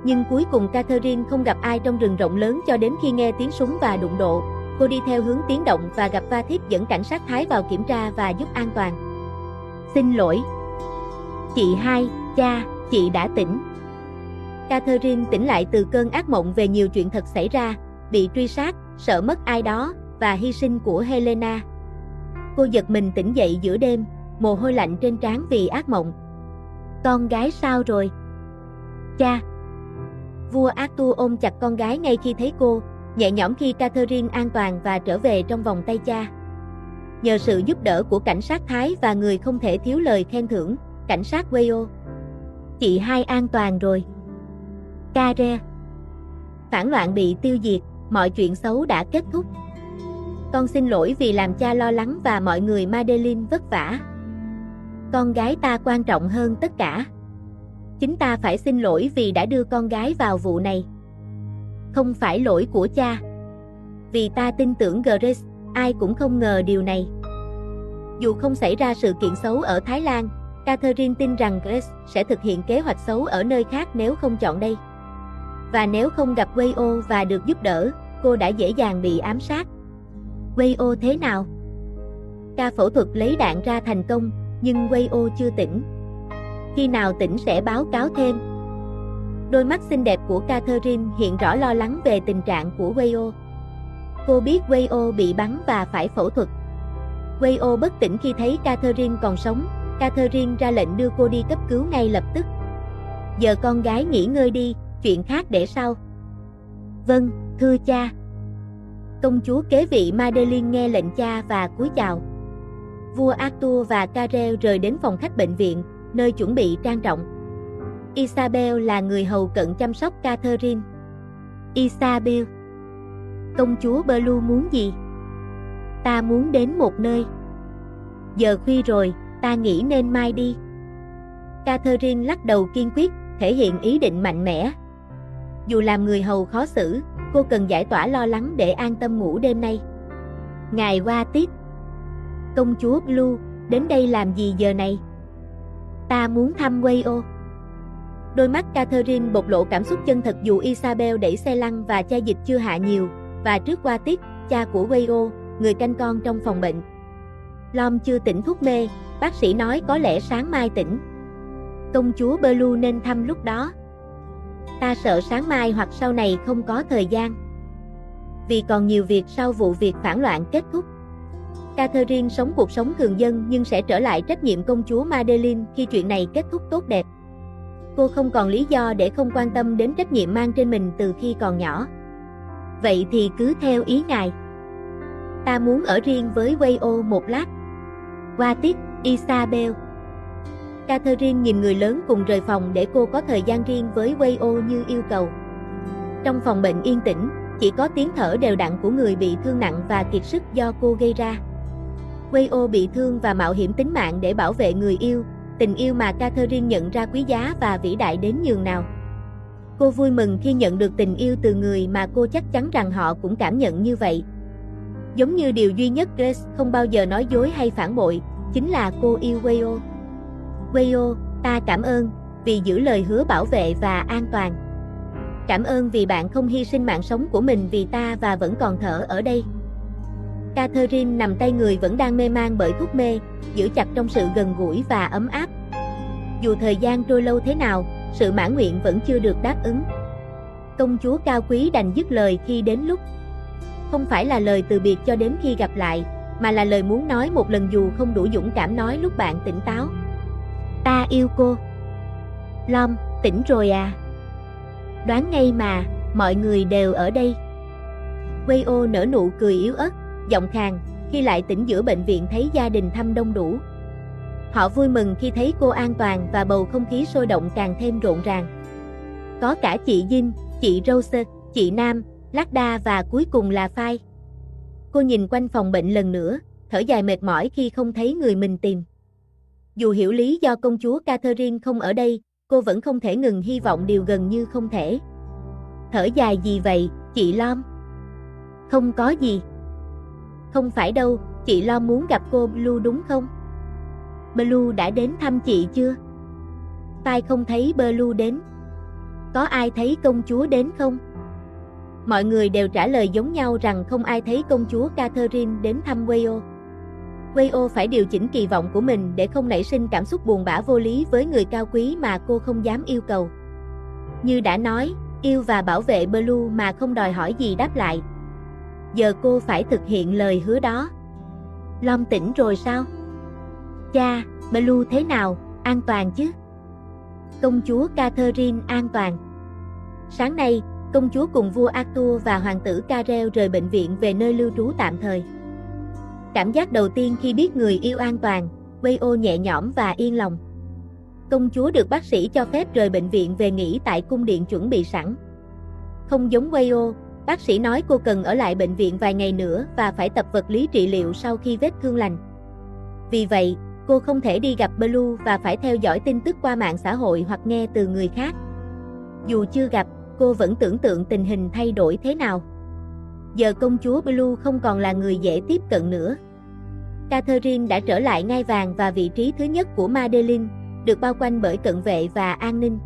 Nhưng cuối cùng Catherine không gặp ai trong rừng rộng lớn cho đến khi nghe tiếng súng và đụng độ. Cô đi theo hướng tiếng động và gặp Watic dẫn cảnh sát Thái vào kiểm tra và giúp an toàn. Xin lỗi. Chị hai, cha, chị đã tỉnh. Catherine tỉnh lại từ cơn ác mộng về nhiều chuyện thật xảy ra, bị truy sát, sợ mất ai đó, và hy sinh của Helena. Cô giật mình tỉnh dậy giữa đêm, mồ hôi lạnh trên trán vì ác mộng. Con gái sao rồi? Cha! Vua Arthur ôm chặt con gái ngay khi thấy cô, nhẹ nhõm khi Catherine an toàn và trở về trong vòng tay cha. Nhờ sự giúp đỡ của cảnh sát Thái và người không thể thiếu lời khen thưởng, cảnh sát Wales. Chị hai an toàn rồi. Care. Phản loạn bị tiêu diệt, mọi chuyện xấu đã kết thúc. Con xin lỗi vì làm cha lo lắng và mọi người Madeleine vất vả. Con gái ta quan trọng hơn tất cả. Chính ta phải xin lỗi vì đã đưa con gái vào vụ này. Không phải lỗi của cha. Vì ta tin tưởng Grace, ai cũng không ngờ điều này. Dù không xảy ra sự kiện xấu ở Thái Lan, Catherine tin rằng Grace sẽ thực hiện kế hoạch xấu ở nơi khác nếu không chọn đây. Và nếu không gặp Wales và được giúp đỡ, cô đã dễ dàng bị ám sát. Wales thế nào? Ca phẫu thuật lấy đạn ra thành công, nhưng Wales chưa tỉnh. Khi nào tỉnh sẽ báo cáo thêm. Đôi mắt xinh đẹp của Catherine hiện rõ lo lắng về tình trạng của Wales. Cô biết Wales bị bắn và phải phẫu thuật. Wales bất tỉnh khi thấy Catherine còn sống. Catherine ra lệnh đưa cô đi cấp cứu ngay lập tức. Giờ con gái nghỉ ngơi đi, chuyện khác để sau. Vâng, thưa cha. Công chúa kế vị Madeleine nghe lệnh cha và cúi chào. Vua Arthur và Carel rời đến phòng khách bệnh viện, nơi chuẩn bị trang trọng. Isabel là người hầu cận chăm sóc Catherine. Isabel. Công chúa Blue muốn gì? Ta muốn đến một nơi. Giờ khuya rồi, ta nghĩ nên mai đi. Catherine lắc đầu kiên quyết, thể hiện ý định mạnh mẽ. Dù làm người hầu khó xử, cô cần giải tỏa lo lắng để an tâm ngủ đêm nay. Ngài qua tiếp. Công chúa Blue, đến đây làm gì giờ này? Ta muốn thăm Wales. Đôi mắt Catherine bộc lộ cảm xúc chân thật dù Isabel đẩy xe lăn và cha dịch chưa hạ nhiều, và trước qua tiết, cha của Wales, người canh con trong phòng bệnh. Lom chưa tỉnh thuốc mê, bác sĩ nói có lẽ sáng mai tỉnh. Công chúa Blue nên thăm lúc đó. Ta sợ sáng mai hoặc sau này không có thời gian. Vì còn nhiều việc sau vụ việc phản loạn kết thúc. Catherine sống cuộc sống thường dân nhưng sẽ trở lại trách nhiệm công chúa Madeleine khi chuyện này kết thúc tốt đẹp. Cô không còn lý do để không quan tâm đến trách nhiệm mang trên mình từ khi còn nhỏ. Vậy thì cứ theo ý ngài. Ta muốn ở riêng với Wales một lát. Qua tiết, Isabel. Catherine nhìn người lớn cùng rời phòng để cô có thời gian riêng với Wales như yêu cầu. Trong phòng bệnh yên tĩnh, chỉ có tiếng thở đều đặn của người bị thương nặng và kiệt sức do cô gây ra. Wales bị thương và mạo hiểm tính mạng để bảo vệ người yêu, tình yêu mà Catherine nhận ra quý giá và vĩ đại đến nhường nào. Cô vui mừng khi nhận được tình yêu từ người mà cô chắc chắn rằng họ cũng cảm nhận như vậy. Giống như điều duy nhất Grace không bao giờ nói dối hay phản bội, chính là cô yêu Wales. Wales, ta cảm ơn vì giữ lời hứa bảo vệ và an toàn. Cảm ơn vì bạn không hy sinh mạng sống của mình vì ta và vẫn còn thở ở đây. Catherine nằm tay người vẫn đang mê man bởi thuốc mê, giữ chặt trong sự gần gũi và ấm áp. Dù thời gian trôi lâu thế nào, sự mãn nguyện vẫn chưa được đáp ứng. Công chúa cao quý đành dứt lời khi đến lúc. Không phải là lời từ biệt cho đến khi gặp lại, mà là lời muốn nói một lần dù không đủ dũng cảm nói lúc bạn tỉnh táo. Ta yêu cô. Lom, tỉnh rồi à? Đoán ngay mà, mọi người đều ở đây. Wales nở nụ cười yếu ớt, giọng khàn, khi lại tỉnh giữa bệnh viện thấy gia đình thăm đông đủ. Họ vui mừng khi thấy cô an toàn và bầu không khí sôi động càng thêm rộn ràng. Có cả chị Jin, chị Rose, chị Nam, Lagda và cuối cùng là Phai. Cô nhìn quanh phòng bệnh lần nữa, thở dài mệt mỏi khi không thấy người mình tìm. Dù hiểu lý do công chúa Catherine không ở đây, cô vẫn không thể ngừng hy vọng điều gần như không thể. Thở dài gì vậy, chị Lom? Không có gì. Không phải đâu, chị Lom muốn gặp cô Blue đúng không? Blue đã đến thăm chị chưa? Phai không thấy Blue đến. Có ai thấy công chúa đến không? Mọi người đều trả lời giống nhau rằng không ai thấy công chúa Catherine đến thăm Wales. Wales phải điều chỉnh kỳ vọng của mình để không nảy sinh cảm xúc buồn bã vô lý với người cao quý mà cô không dám yêu cầu. Như đã nói, yêu và bảo vệ Blue mà không đòi hỏi gì đáp lại. Giờ cô phải thực hiện lời hứa đó. Lom tỉnh rồi sao? Cha, Blue thế nào, an toàn chứ? Công chúa Catherine an toàn. Sáng nay, công chúa cùng vua Arthur và hoàng tử Karel rời bệnh viện về nơi lưu trú tạm thời. Cảm giác đầu tiên khi biết người yêu an toàn, Wayo nhẹ nhõm và yên lòng. Công chúa được bác sĩ cho phép rời bệnh viện về nghỉ tại cung điện chuẩn bị sẵn. Không giống Wayo, bác sĩ nói cô cần ở lại bệnh viện vài ngày nữa và phải tập vật lý trị liệu sau khi vết thương lành. Vì vậy, cô không thể đi gặp Blue và phải theo dõi tin tức qua mạng xã hội hoặc nghe từ người khác. Dù chưa gặp, cô vẫn tưởng tượng tình hình thay đổi thế nào. Giờ công chúa Blue không còn là người dễ tiếp cận nữa. Catherine đã trở lại ngai vàng và vị trí thứ nhất của Madeleine, được bao quanh bởi cận vệ và an ninh.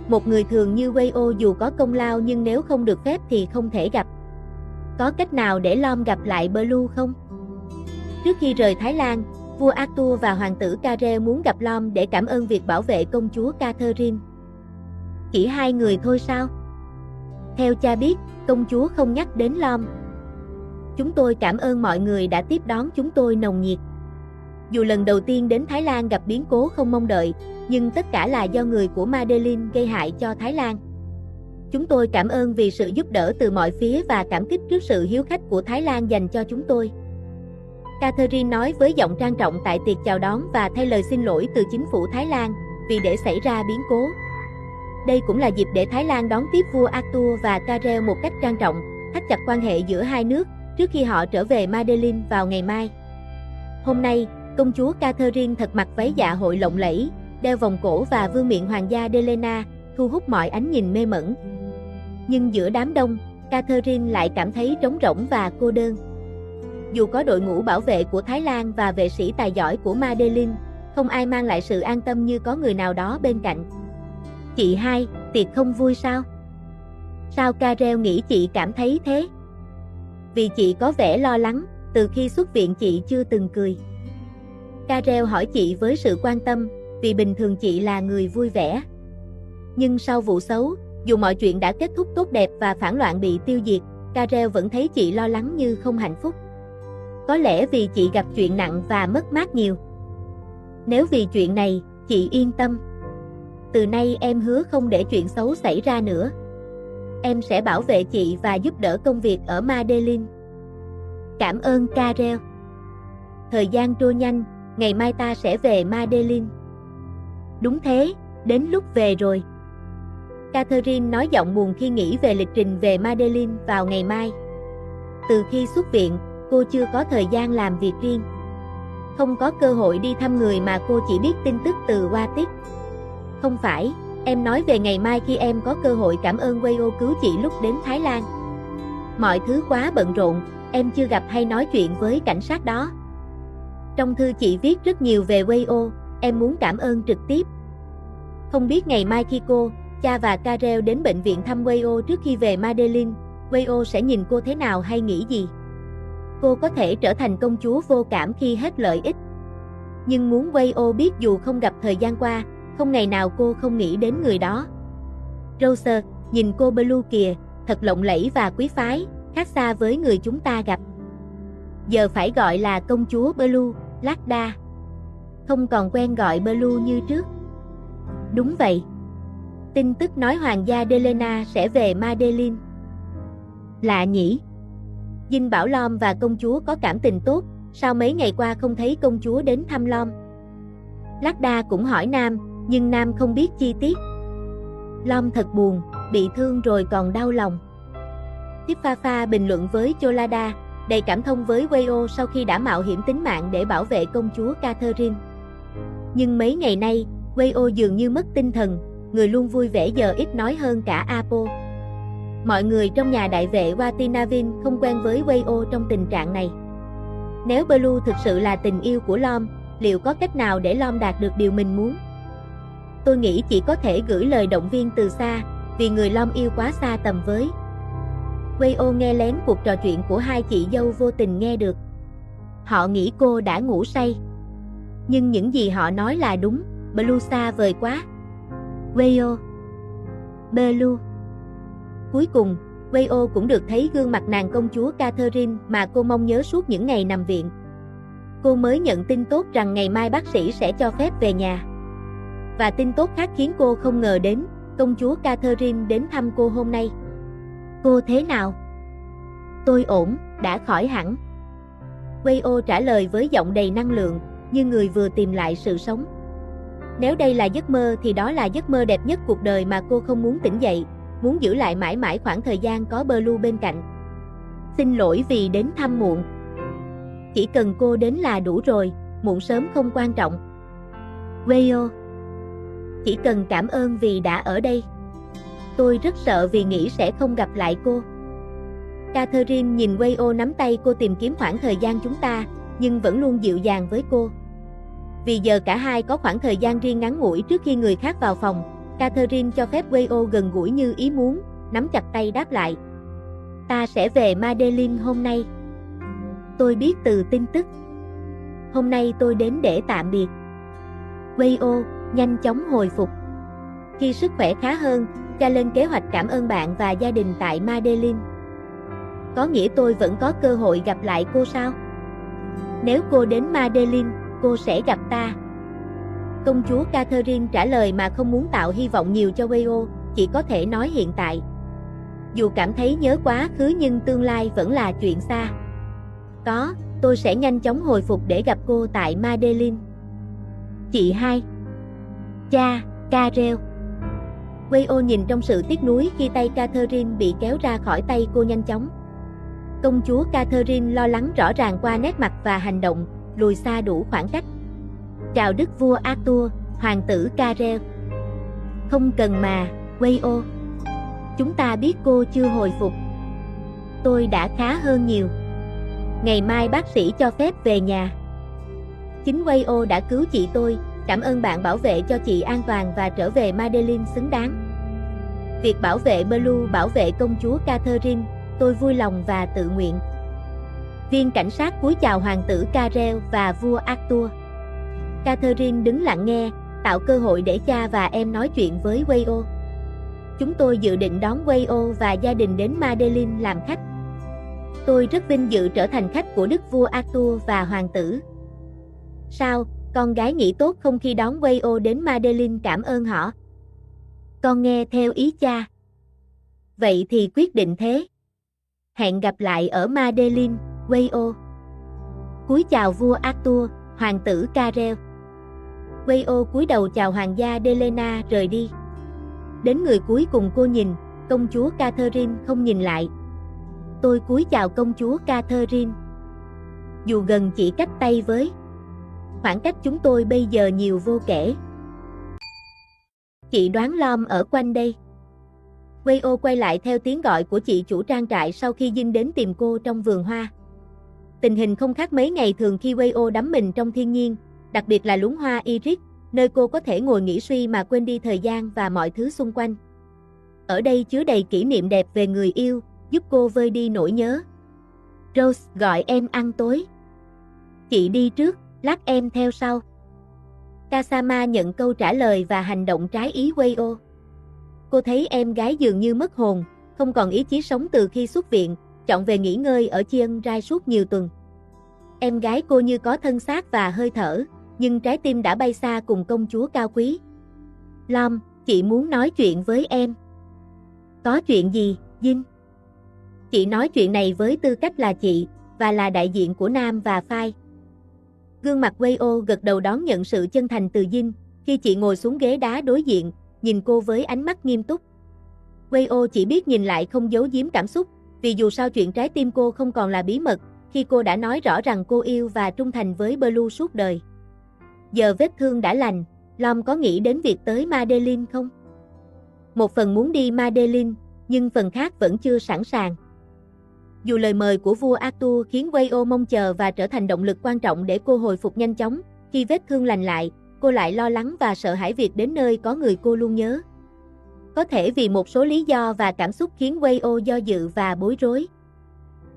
Một người thường như Wayo dù có công lao nhưng nếu không được phép thì không thể gặp. Có cách nào để Lom gặp lại Blue không? Trước khi rời Thái Lan, vua Arthur và hoàng tử Karel muốn gặp Lom để cảm ơn việc bảo vệ công chúa Catherine. Chỉ hai người thôi sao? Theo cha biết, công chúa không nhắc đến Lom. Chúng tôi cảm ơn mọi người đã tiếp đón chúng tôi nồng nhiệt. Dù lần đầu tiên đến Thái Lan gặp biến cố không mong đợi, nhưng tất cả là do người của Madeleine gây hại cho Thái Lan. Chúng tôi cảm ơn vì sự giúp đỡ từ mọi phía và cảm kích trước sự hiếu khách của Thái Lan dành cho chúng tôi. Catherine nói với giọng trang trọng tại tiệc chào đón và thay lời xin lỗi từ chính phủ Thái Lan vì để xảy ra biến cố. Đây cũng là dịp để Thái Lan đón tiếp vua Arthur và Karel một cách trang trọng, thắt chặt quan hệ giữa hai nước trước khi họ trở về Madeleine vào ngày mai. Hôm nay, công chúa Catherine thật mặc váy dạ hội lộng lẫy, đeo vòng cổ và vương miện hoàng gia Delena, thu hút mọi ánh nhìn mê mẩn. Nhưng giữa đám đông, Catherine lại cảm thấy trống rỗng và cô đơn. Dù có đội ngũ bảo vệ của Thái Lan và vệ sĩ tài giỏi của Madeleine, không ai mang lại sự an tâm như có người nào đó bên cạnh. Chị hai, tiệc không vui sao? Sao Karel nghĩ chị cảm thấy thế? Vì chị có vẻ lo lắng, từ khi xuất viện chị chưa từng cười. Karel hỏi chị với sự quan tâm, vì bình thường chị là người vui vẻ. Nhưng sau vụ xấu, dù mọi chuyện đã kết thúc tốt đẹp và phản loạn bị tiêu diệt, Karel vẫn thấy chị lo lắng như không hạnh phúc. Có lẽ vì chị gặp chuyện nặng và mất mát nhiều. Nếu vì chuyện này, chị yên tâm. Từ nay em hứa không để chuyện xấu xảy ra nữa. Em sẽ bảo vệ chị và giúp đỡ công việc ở Madeleine. Cảm ơn Karel. Thời gian trôi nhanh, ngày mai ta sẽ về Madeleine. Đúng thế, đến lúc về rồi. Catherine nói giọng buồn khi nghĩ về lịch trình về Madeleine vào ngày mai. Từ khi xuất viện, cô chưa có thời gian làm việc riêng. Không có cơ hội đi thăm người mà cô chỉ biết tin tức từ Watic. Không phải, em nói về ngày mai khi em có cơ hội cảm ơn Wayo cứu chị lúc đến Thái Lan. Mọi thứ quá bận rộn, em chưa gặp hay nói chuyện với cảnh sát đó. Trong thư chị viết rất nhiều về Wayo, em muốn cảm ơn trực tiếp. Không biết ngày mai khi cô, cha và Karel đến bệnh viện thăm Wayo trước khi về Madeleine, Wayo sẽ nhìn cô thế nào hay nghĩ gì? Cô có thể trở thành công chúa vô cảm khi hết lợi ích. Nhưng muốn Wayo biết dù không gặp thời gian qua, không ngày nào cô không nghĩ đến người đó. Rose, nhìn cô Blue kìa, thật lộng lẫy và quý phái, khác xa với người chúng ta gặp. Giờ phải gọi là công chúa Blue, Lagda. Không còn quen gọi Blue như trước. Đúng vậy. Tin tức nói hoàng gia Delena sẽ về Madeleine. Lạ nhỉ? Dinh bảo Lom và công chúa có cảm tình tốt, sao mấy ngày qua không thấy công chúa đến thăm Lom? Lagda cũng hỏi Nam, nhưng Nam không biết chi tiết. Lom thật buồn, bị thương rồi còn đau lòng. Tifafa bình luận với Cholada, đầy cảm thông với Wayo sau khi đã mạo hiểm tính mạng để bảo vệ công chúa Catherine. Nhưng mấy ngày nay, Wayo dường như mất tinh thần, người luôn vui vẻ giờ ít nói hơn cả Apo. Mọi người trong nhà đại vệ Watinavin không quen với Wayo trong tình trạng này. Nếu Blue thực sự là tình yêu của Lom, liệu có cách nào để Lom đạt được điều mình muốn? Tôi nghĩ chỉ có thể gửi lời động viên từ xa, vì người Lom yêu quá xa tầm với. Wayo nghe lén cuộc trò chuyện của hai chị dâu vô tình nghe được. Họ nghĩ cô đã ngủ say. Nhưng những gì họ nói là đúng, Blue xa vời quá. Wayo. Blue. Cuối cùng, Wayo cũng được thấy gương mặt nàng công chúa Catherine mà cô mong nhớ suốt những ngày nằm viện. cô mới nhận tin tốt rằng ngày mai bác sĩ sẽ cho phép về nhà. Và tin tốt khác khiến cô không ngờ đến, công chúa Catherine đến thăm cô hôm nay. Cô thế nào? Tôi ổn, đã khỏi hẳn. Wayo trả lời với giọng đầy năng lượng, như người vừa tìm lại sự sống. Nếu đây là giấc mơ thì đó là giấc mơ đẹp nhất cuộc đời mà cô không muốn tỉnh dậy, muốn giữ lại mãi mãi khoảng thời gian có Blue bên cạnh. Xin lỗi vì đến thăm muộn. Chỉ cần cô đến là đủ rồi, muộn sớm không quan trọng. Wayo, chỉ cần cảm ơn vì đã ở đây. Tôi rất sợ vì nghĩ sẽ không gặp lại cô. Catherine nhìn Wayo nắm tay cô tìm kiếm khoảng thời gian chúng ta, nhưng vẫn luôn dịu dàng với cô. Vì giờ cả hai có khoảng thời gian riêng ngắn ngủi trước khi người khác vào phòng, Catherine cho phép Wayo gần gũi như ý muốn, nắm chặt tay đáp lại. Ta sẽ về Madeleine hôm nay. Tôi biết từ tin tức. Hôm nay tôi đến để tạm biệt. Wayo, nhanh chóng hồi phục. Khi sức khỏe khá hơn, cha lên kế hoạch cảm ơn bạn và gia đình tại Madeleine. Có nghĩa tôi vẫn có cơ hội gặp lại cô sao? Nếu cô đến Madeleine, cô sẽ gặp ta. Công chúa Catherine trả lời mà không muốn tạo hy vọng nhiều cho Wayo, chỉ có thể nói hiện tại. Dù cảm thấy nhớ quá khứ nhưng tương lai vẫn là chuyện xa. Tôi sẽ nhanh chóng hồi phục để gặp cô tại Madeleine. Chị hai. Cha, Karel. Wayo nhìn trong sự tiếc nuối khi tay Catherine bị kéo ra khỏi tay cô nhanh chóng. Công chúa Catherine lo lắng rõ ràng qua nét mặt và hành động, lùi xa đủ khoảng cách. Chào đức vua Arthur, hoàng tử Karel. Không cần mà, Wayo. Chúng ta biết cô chưa hồi phục. Tôi đã khá hơn nhiều. Ngày mai bác sĩ cho phép về nhà. Chính Wayo đã cứu chị tôi, cảm ơn bạn bảo vệ cho chị an toàn và trở về Madeleine xứng đáng. Việc bảo vệ Blue bảo vệ công chúa Catherine, tôi vui lòng và tự nguyện. Viên cảnh sát cúi chào hoàng tử Karel và vua Arthur. Catherine đứng lặng nghe, tạo cơ hội để cha và em nói chuyện với Wayo. Chúng tôi dự định đón Wayo và gia đình đến Madeleine làm khách. Tôi rất vinh dự trở thành khách của đức vua Arthur và hoàng tử. Sao, con gái nghĩ tốt không khi đón Wayo đến Madeleine cảm ơn họ? Con nghe theo ý cha. Vậy thì quyết định thế. Hẹn gặp lại ở Madeleine, Wayo. Cúi chào vua Arthur, hoàng tử Karel. Wayo cúi đầu chào hoàng gia Delena rời đi. Đến người cuối cùng cô nhìn, công chúa Catherine không nhìn lại. Tôi cúi chào công chúa Catherine. Dù gần chỉ cách tay với. Khoảng cách chúng tôi bây giờ nhiều vô kể. Chị đoán Lom ở quanh đây. Wayo quay lại theo tiếng gọi của chị chủ trang trại sau khi Dinh đến tìm cô trong vườn hoa. Tình hình không khác mấy ngày thường khi Wayo đắm mình trong thiên nhiên, đặc biệt là luống hoa iris, nơi cô có thể ngồi nghỉ suy mà quên đi thời gian và mọi thứ xung quanh. Ở đây chứa đầy kỷ niệm đẹp về người yêu, giúp cô vơi đi nỗi nhớ. Rose gọi em ăn tối. Chị đi trước, lát em theo sau. Kasama nhận câu trả lời và hành động trái ý Wayo. Cô thấy em gái dường như mất hồn, không còn ý chí sống từ khi xuất viện, chọn về nghỉ ngơi ở Chiang Rai suốt nhiều tuần. Em gái cô như có thân xác và hơi thở, nhưng trái tim đã bay xa cùng công chúa cao quý. Lom, chị muốn nói chuyện với em. Có chuyện gì, Dinh? Chị nói chuyện này với tư cách là chị, và là đại diện của Nam và Phai. Gương mặt Wayo gật đầu đón nhận sự chân thành từ Dinh, khi chị ngồi xuống ghế đá đối diện, nhìn cô với ánh mắt nghiêm túc. Wayo chỉ biết nhìn lại không giấu giếm cảm xúc, vì dù sao chuyện trái tim cô không còn là bí mật, khi cô đã nói rõ rằng cô yêu và trung thành với Blue suốt đời. Giờ vết thương đã lành, Lom có nghĩ đến việc tới Madeleine không? Một phần muốn đi Madeleine, nhưng phần khác vẫn chưa sẵn sàng. Dù lời mời của vua Arthur khiến Wayo mong chờ và trở thành động lực quan trọng để cô hồi phục nhanh chóng, khi vết thương lành lại, cô lại lo lắng và sợ hãi việc đến nơi có người cô luôn nhớ. Có thể vì một số lý do và cảm xúc khiến Wayo do dự và bối rối.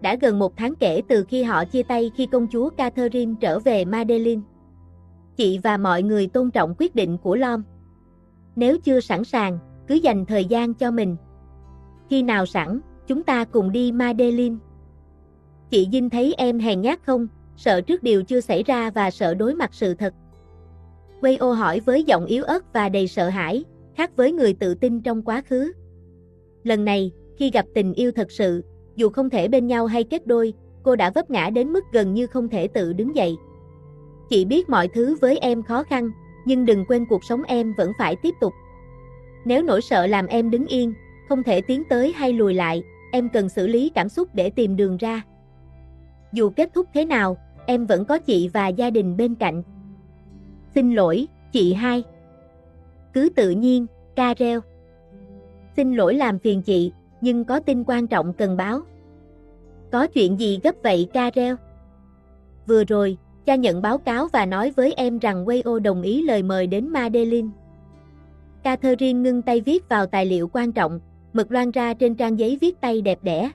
Đã gần 1 tháng kể từ khi họ chia tay khi công chúa Catherine trở về Madeleine. Chị và mọi người tôn trọng quyết định của Lom. Nếu chưa sẵn sàng, cứ dành thời gian cho mình. Khi nào sẵn, chúng ta cùng đi Madeleine. Chị Dinh thấy em hèn nhát không? sợ trước điều chưa xảy ra và sợ đối mặt sự thật. Wayo hỏi với giọng yếu ớt và đầy sợ hãi, khác với người tự tin trong quá khứ. Lần này, khi gặp tình yêu thật sự, dù không thể bên nhau hay kết đôi, cô đã vấp ngã đến mức gần như không thể tự đứng dậy. Chị biết mọi thứ với em khó khăn, nhưng đừng quên cuộc sống em vẫn phải tiếp tục. Nếu nỗi sợ làm em đứng yên, không thể tiến tới hay lùi lại, em cần xử lý cảm xúc để tìm đường ra. Dù kết thúc thế nào, em vẫn có chị và gia đình bên cạnh. Xin lỗi, chị hai. Cứ tự nhiên, Karel. Xin lỗi làm phiền chị, nhưng có tin quan trọng cần báo. Có chuyện gì gấp vậy Karel? Vừa rồi, cha nhận báo cáo và nói với em rằng Wayo đồng ý lời mời đến Madeleine. Catherine ngưng tay viết vào tài liệu quan trọng, mực loang ra trên trang giấy viết tay đẹp đẽ.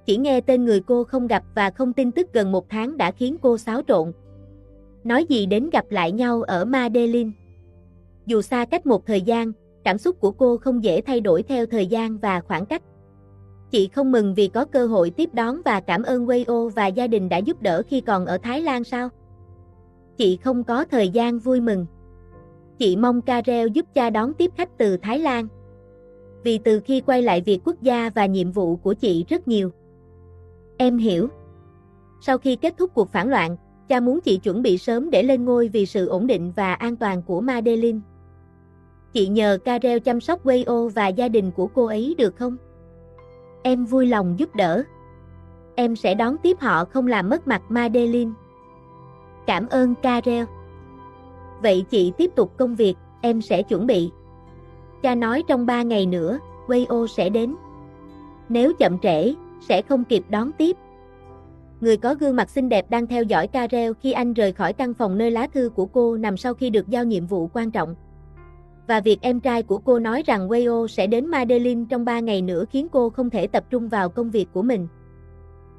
Chỉ nghe tên người cô không gặp và không tin tức gần 1 tháng đã khiến cô xáo trộn. Nói gì đến gặp lại nhau ở Madeleine. Dù xa cách một thời gian, cảm xúc của cô không dễ thay đổi theo thời gian và khoảng cách. Chị không mừng vì có cơ hội tiếp đón và cảm ơn Wayo và gia đình đã giúp đỡ khi còn ở Thái Lan sao? Chị không có thời gian vui mừng. Chị mong Karel giúp cha đón tiếp khách từ Thái Lan. Vì từ khi quay lại việc quốc gia và nhiệm vụ của chị rất nhiều. Em hiểu. Sau khi kết thúc cuộc phản loạn, cha muốn chị chuẩn bị sớm để lên ngôi vì sự ổn định và an toàn của Madeleine. Chị nhờ Karel chăm sóc Wayo và gia đình của cô ấy được không? Em vui lòng giúp đỡ. Em sẽ đón tiếp họ không làm mất mặt Madeleine. Cảm ơn Karel. Vậy chị tiếp tục công việc, em sẽ chuẩn bị. Cha nói trong 3 ngày nữa, Wayo sẽ đến. Nếu chậm trễ, sẽ không kịp đón tiếp. Người có gương mặt xinh đẹp đang theo dõi Karel khi anh rời khỏi căn phòng nơi lá thư của cô nằm sau khi được giao nhiệm vụ quan trọng. Và việc em trai của cô nói rằng Wayo sẽ đến Madeleine trong 3 ngày nữa khiến cô không thể tập trung vào công việc của mình.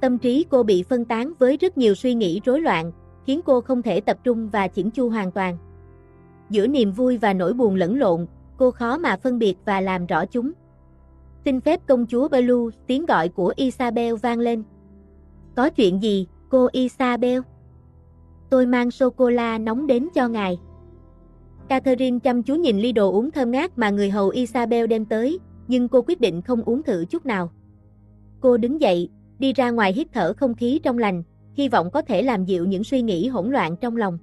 Tâm trí cô bị phân tán với rất nhiều suy nghĩ rối loạn, khiến cô không thể tập trung và chỉnh chu hoàn toàn. Giữa niềm vui và nỗi buồn lẫn lộn, cô khó mà phân biệt và làm rõ chúng. Xin phép công chúa Blue, tiếng gọi của Isabel vang lên. Có chuyện gì, cô Isabel? Tôi mang sô-cô-la nóng đến cho ngài. Catherine chăm chú nhìn ly đồ uống thơm ngát mà người hầu Isabel đem tới, nhưng cô quyết định không uống thử chút nào. Cô đứng dậy, đi ra ngoài hít thở không khí trong lành, hy vọng có thể làm dịu những suy nghĩ hỗn loạn trong lòng.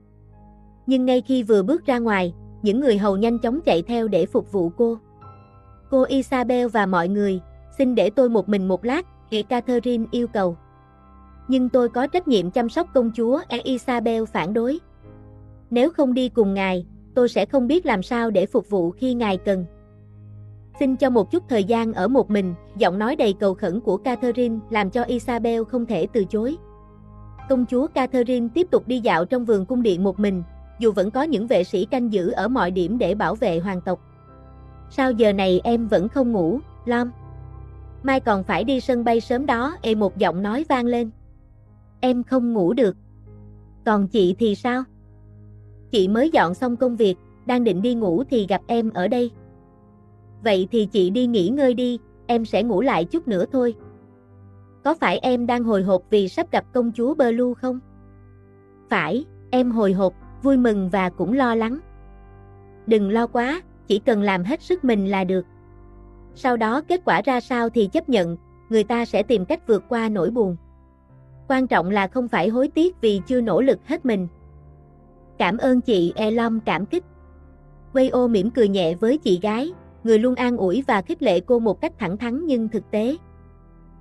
Nhưng ngay khi vừa bước ra ngoài, những người hầu nhanh chóng chạy theo để phục vụ cô. Cô Isabel và mọi người, xin để tôi một mình một lát, Catherine yêu cầu. Nhưng tôi có trách nhiệm chăm sóc công chúa, Isabel phản đối. Nếu không đi cùng ngài, tôi sẽ không biết làm sao để phục vụ khi ngài cần. Xin cho một chút thời gian ở một mình, giọng nói đầy cầu khẩn của Catherine làm cho Isabel không thể từ chối. Công chúa Catherine tiếp tục đi dạo trong vườn cung điện một mình, dù vẫn có những vệ sĩ canh giữ ở mọi điểm để bảo vệ hoàng tộc. Sao giờ này em vẫn không ngủ, Lom? Mai còn phải đi sân bay sớm đó, một giọng nói vang lên. Em không ngủ được. Còn chị thì sao? Chị mới dọn xong công việc, đang định đi ngủ thì gặp em ở đây. Vậy thì chị đi nghỉ ngơi đi, em sẽ ngủ lại chút nữa thôi. Có phải em đang hồi hộp vì sắp gặp công chúa Blue không? Phải, em hồi hộp, vui mừng và cũng lo lắng. Đừng lo quá, chỉ cần làm hết sức mình là được. Sau đó kết quả ra sao thì chấp nhận, người ta sẽ tìm cách vượt qua nỗi buồn. Quan trọng là không phải hối tiếc vì chưa nỗ lực hết mình. Cảm ơn chị, Elom cảm kích. Wayo mỉm cười nhẹ với chị gái, người luôn an ủi và khích lệ cô một cách thẳng thắn nhưng thực tế.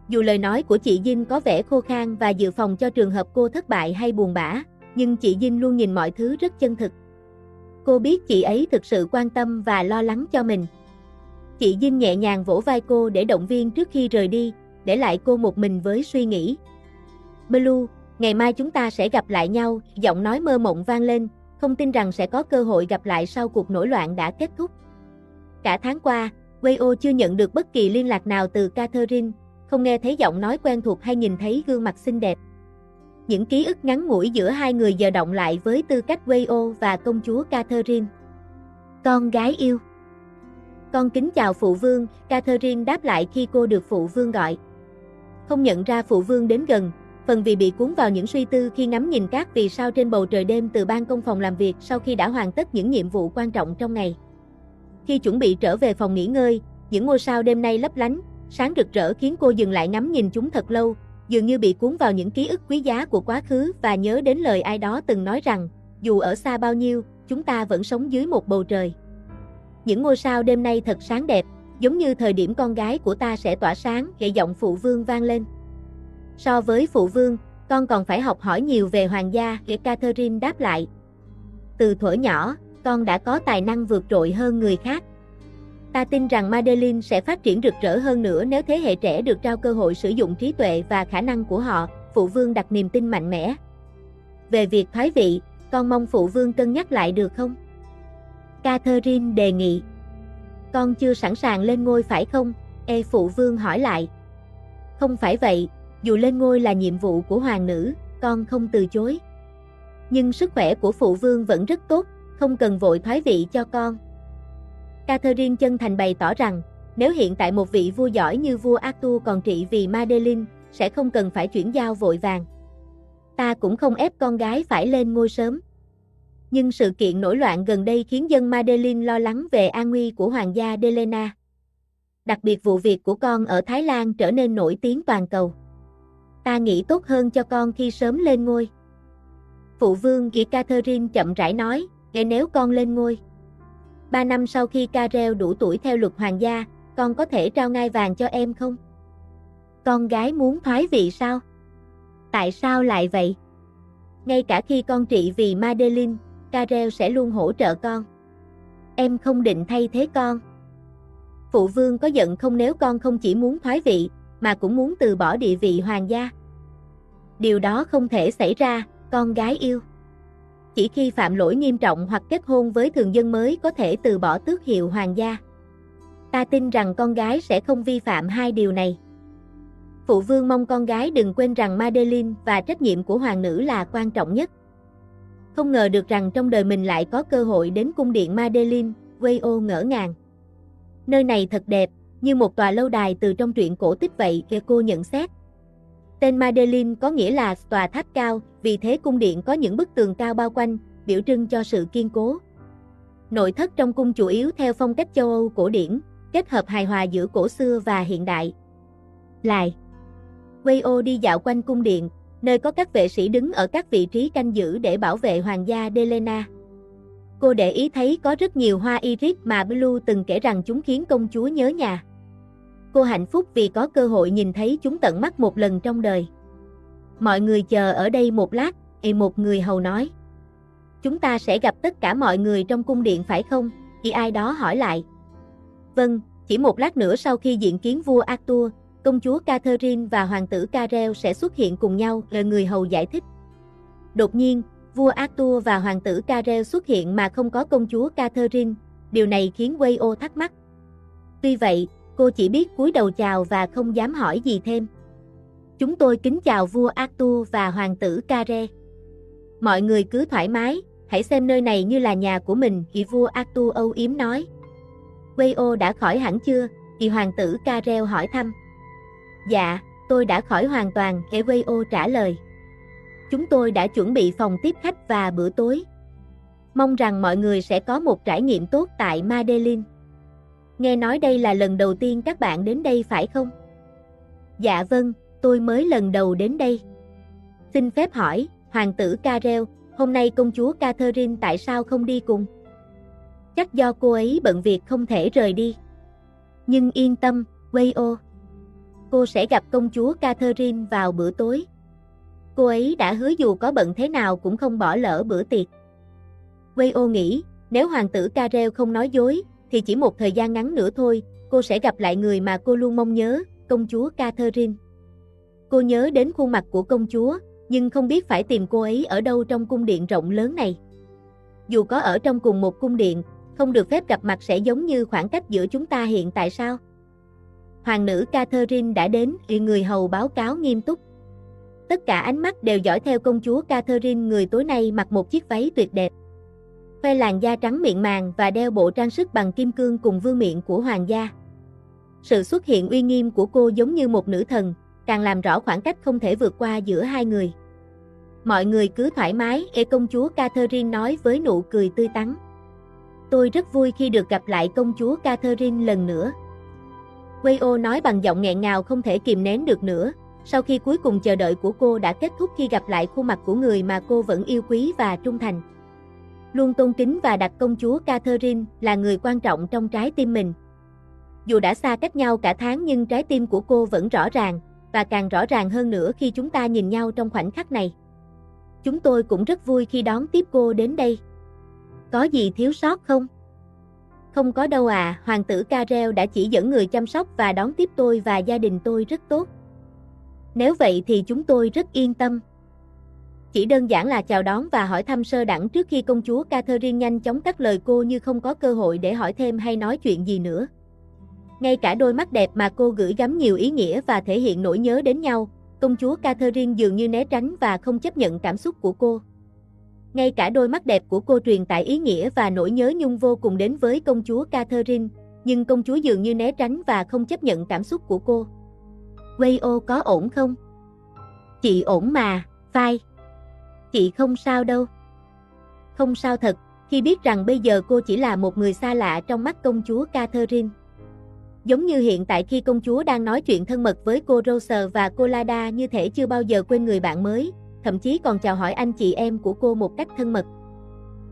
Dù lời nói của chị Dinh có vẻ khô khan và dự phòng cho trường hợp cô thất bại hay buồn bã, nhưng chị Dinh luôn nhìn mọi thứ rất chân thực. Cô biết chị ấy thực sự quan tâm và lo lắng cho mình. Chị Dinh nhẹ nhàng vỗ vai cô để động viên trước khi rời đi, để lại cô một mình với suy nghĩ. Blue, ngày mai chúng ta sẽ gặp lại nhau, giọng nói mơ mộng vang lên, không tin rằng sẽ có cơ hội gặp lại sau cuộc nổi loạn đã kết thúc. Cả tháng qua, Wayo chưa nhận được bất kỳ liên lạc nào từ Catherine, không nghe thấy giọng nói quen thuộc hay nhìn thấy gương mặt xinh đẹp. Những ký ức ngắn ngủi giữa hai người giờ động lại với tư cách Wayo và công chúa Catherine. Con gái yêu. Con kính chào phụ vương, Catherine đáp lại khi cô được phụ vương gọi. Không nhận ra phụ vương đến gần, Phần vì bị cuốn vào những suy tư khi ngắm nhìn các vì sao trên bầu trời đêm từ ban công phòng làm việc sau khi đã hoàn tất những nhiệm vụ quan trọng trong ngày. Khi chuẩn bị trở về phòng nghỉ ngơi, những ngôi sao đêm nay lấp lánh, sáng rực rỡ khiến cô dừng lại ngắm nhìn chúng thật lâu, dường như bị cuốn vào những ký ức quý giá của quá khứ và nhớ đến lời ai đó từng nói rằng, dù ở xa bao nhiêu, chúng ta vẫn sống dưới một bầu trời. Những ngôi sao đêm nay thật sáng đẹp, giống như thời điểm con gái của ta sẽ tỏa sáng, gậy giọng phụ vương vang lên. So với phụ vương, con còn phải học hỏi nhiều về hoàng gia, Catherine đáp lại. Từ thuở nhỏ, con đã có tài năng vượt trội hơn người khác. Ta tin rằng Madeleine sẽ phát triển rực rỡ hơn nữa nếu thế hệ trẻ được trao cơ hội sử dụng trí tuệ và khả năng của họ, phụ vương đặt niềm tin mạnh mẽ. Về việc thoái vị, con mong phụ vương cân nhắc lại được không? Catherine đề nghị. Con chưa sẵn sàng lên ngôi phải không? Phụ vương hỏi lại. Không phải vậy, dù lên ngôi là nhiệm vụ của hoàng nữ, con không từ chối. Nhưng sức khỏe của phụ vương vẫn rất tốt, không cần vội thoái vị cho con. Catherine chân thành bày tỏ rằng, nếu hiện tại một vị vua giỏi như vua Arthur còn trị vì Madeleine, sẽ không cần phải chuyển giao vội vàng. Ta cũng không ép con gái phải lên ngôi sớm. Nhưng sự kiện nổi loạn gần đây khiến dân Madeleine lo lắng về an nguy của hoàng gia Delena. Đặc biệt vụ việc của con ở Thái Lan trở nên nổi tiếng toàn cầu. Ta nghĩ tốt hơn cho con khi sớm lên ngôi. Phụ vương Catherine chậm rãi nói, nếu con lên ngôi. 3 năm sau khi Karel đủ tuổi theo luật hoàng gia, con có thể trao ngai vàng cho em không? Con gái muốn thoái vị sao? Tại sao lại vậy? Ngay cả khi con trị vì Madeleine, Karel sẽ luôn hỗ trợ con. Em không định thay thế con. Phụ vương có giận không nếu con không chỉ muốn thoái vị, mà cũng muốn từ bỏ địa vị hoàng gia? Điều đó không thể xảy ra, con gái yêu. Chỉ khi phạm lỗi nghiêm trọng hoặc kết hôn với thường dân mới có thể từ bỏ tước hiệu hoàng gia. Ta tin rằng con gái sẽ không vi phạm hai điều này. Phụ vương mong con gái đừng quên rằng Madeleine và trách nhiệm của hoàng nữ là quan trọng nhất. Không ngờ được rằng trong đời mình lại có cơ hội đến cung điện Madeleine, Wayo ngỡ ngàng. Nơi này thật đẹp, như một tòa lâu đài từ trong truyện cổ tích vậy, cô nhận xét. Tên Madeleine có nghĩa là tòa tháp cao, vì thế cung điện có những bức tường cao bao quanh, biểu trưng cho sự kiên cố. Nội thất trong cung chủ yếu theo phong cách châu Âu cổ điển, kết hợp hài hòa giữa cổ xưa và hiện đại. Wayo đi dạo quanh cung điện, nơi có các vệ sĩ đứng ở các vị trí canh giữ để bảo vệ hoàng gia Delena. Cô để ý thấy có rất nhiều hoa iris mà Blue từng kể rằng chúng khiến công chúa nhớ nhà. Cô hạnh phúc vì có cơ hội nhìn thấy chúng tận mắt một lần trong đời. Mọi người chờ ở đây một lát, một người hầu nói. Chúng ta sẽ gặp tất cả mọi người trong cung điện phải không? Ai đó hỏi lại. Vâng, chỉ một lát nữa sau khi diện kiến vua Arthur, công chúa Catherine và hoàng tử Karel sẽ xuất hiện cùng nhau, người hầu giải thích. Đột nhiên, vua Arthur và hoàng tử Karel xuất hiện mà không có công chúa Catherine, điều này khiến Wayo thắc mắc. Tuy vậy, cô chỉ biết cúi đầu chào và không dám hỏi gì thêm. Chúng tôi kính chào vua Arthur và hoàng tử Karel. Mọi người cứ thoải mái, hãy xem nơi này như là nhà của mình, vua Arthur âu yếm nói. Wayo đã khỏi hẳn chưa? Hoàng tử Karel hỏi thăm. Dạ, tôi đã khỏi hoàn toàn, Wayo trả lời. Chúng tôi đã chuẩn bị phòng tiếp khách và bữa tối. Mong rằng mọi người sẽ có một trải nghiệm tốt tại Madeleine. Nghe nói đây là lần đầu tiên các bạn đến đây phải không? Dạ vâng, tôi mới lần đầu đến đây. Xin phép hỏi, hoàng tử Karel, hôm nay công chúa Catherine tại sao không đi cùng? Chắc do cô ấy bận việc không thể rời đi. Nhưng yên tâm, Wayo. Cô sẽ gặp công chúa Catherine vào bữa tối. Cô ấy đã hứa dù có bận thế nào cũng không bỏ lỡ bữa tiệc. Wayo nghĩ, nếu hoàng tử Karel không nói dối, thì chỉ một thời gian ngắn nữa thôi, cô sẽ gặp lại người mà cô luôn mong nhớ, công chúa Catherine. Cô nhớ đến khuôn mặt của công chúa, nhưng không biết phải tìm cô ấy ở đâu trong cung điện rộng lớn này. Dù có ở trong cùng một cung điện, không được phép gặp mặt sẽ giống như khoảng cách giữa chúng ta hiện tại sao? Hoàng nữ Catherine đã đến, người hầu báo cáo nghiêm túc. Tất cả ánh mắt đều dõi theo công chúa Catherine, người tối nay mặc một chiếc váy tuyệt đẹp. Khoe làn da trắng mịn màng và đeo bộ trang sức bằng kim cương cùng vương miện của hoàng gia. Sự xuất hiện uy nghiêm của cô giống như một nữ thần, càng làm rõ khoảng cách không thể vượt qua giữa hai người. Mọi người cứ thoải mái, công chúa Catherine nói với nụ cười tươi tắn. Tôi rất vui khi được gặp lại công chúa Catherine lần nữa. Wayo nói bằng giọng nghẹn ngào không thể kìm nén được nữa, sau khi cuối cùng chờ đợi của cô đã kết thúc khi gặp lại khuôn mặt của người mà cô vẫn yêu quý và trung thành. Luôn tôn kính và đặt công chúa Catherine là người quan trọng trong trái tim mình. Dù đã xa cách nhau cả tháng nhưng trái tim của cô vẫn rõ ràng, và càng rõ ràng hơn nữa khi chúng ta nhìn nhau trong khoảnh khắc này. Chúng tôi cũng rất vui khi đón tiếp cô đến đây. Có gì thiếu sót không? Không có đâu à, hoàng tử Karel đã chỉ dẫn người chăm sóc và đón tiếp tôi và gia đình tôi rất tốt. Nếu vậy thì chúng tôi rất yên tâm. Chỉ đơn giản là chào đón và hỏi thăm sơ đẳng trước khi công chúa Catherine nhanh chóng cắt lời cô như không có cơ hội để hỏi thêm hay nói chuyện gì nữa. Ngay cả đôi mắt đẹp mà cô gửi gắm nhiều ý nghĩa và thể hiện nỗi nhớ đến nhau, công chúa Catherine dường như né tránh và không chấp nhận cảm xúc của cô. Ngay cả đôi mắt đẹp của cô truyền tải ý nghĩa và nỗi nhớ nhung vô cùng đến với công chúa Catherine, nhưng công chúa dường như né tránh và không chấp nhận cảm xúc của cô. Wayo có ổn không? Chị ổn mà, Phai. Chị không sao đâu. Không sao thật, khi biết rằng bây giờ cô chỉ là một người xa lạ trong mắt công chúa Catherine. Giống như hiện tại khi công chúa đang nói chuyện thân mật với cô Rose và cô Lada như thể chưa bao giờ quên người bạn mới, thậm chí còn chào hỏi anh chị em của cô một cách thân mật.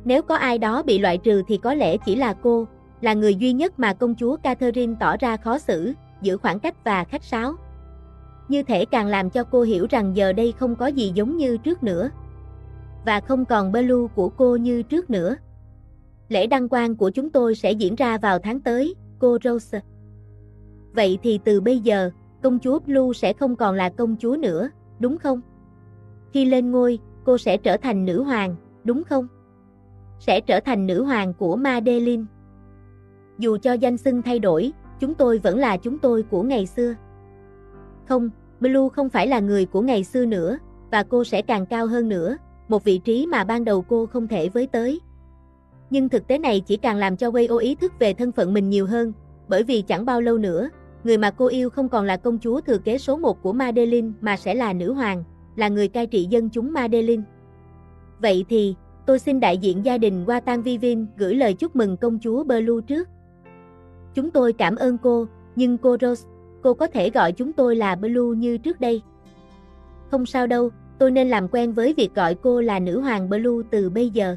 Nếu có ai đó bị loại trừ thì có lẽ chỉ là cô, là người duy nhất mà công chúa Catherine tỏ ra khó xử, giữ khoảng cách và khách sáo. Như thể càng làm cho cô hiểu rằng giờ đây không có gì giống như trước nữa. Và không còn Blue của cô như trước nữa. Lễ đăng quang của chúng tôi sẽ diễn ra vào tháng tới, cô Rose. Vậy thì từ bây giờ, công chúa Blue sẽ không còn là công chúa nữa, đúng không? Khi lên ngôi, cô sẽ trở thành nữ hoàng, đúng không? Sẽ trở thành nữ hoàng của Madeline. Dù cho danh xưng thay đổi, chúng tôi vẫn là chúng tôi của ngày xưa. Không, Blue không phải là người của ngày xưa nữa, và cô sẽ càng cao hơn nữa, một vị trí mà ban đầu cô không thể với tới. Nhưng thực tế này chỉ càng làm cho Wayo ý thức về thân phận mình nhiều hơn, bởi vì chẳng bao lâu nữa, người mà cô yêu không còn là công chúa thừa kế số 1 của Madeline mà sẽ là nữ hoàng, là người cai trị dân chúng Madeline. Vậy thì, tôi xin đại diện gia đình Watan Vivin gửi lời chúc mừng công chúa Blue trước. Chúng tôi cảm ơn cô, nhưng cô Rose, cô có thể gọi chúng tôi là Blue như trước đây. Không sao đâu, tôi nên làm quen với việc gọi cô là nữ hoàng Blue từ bây giờ.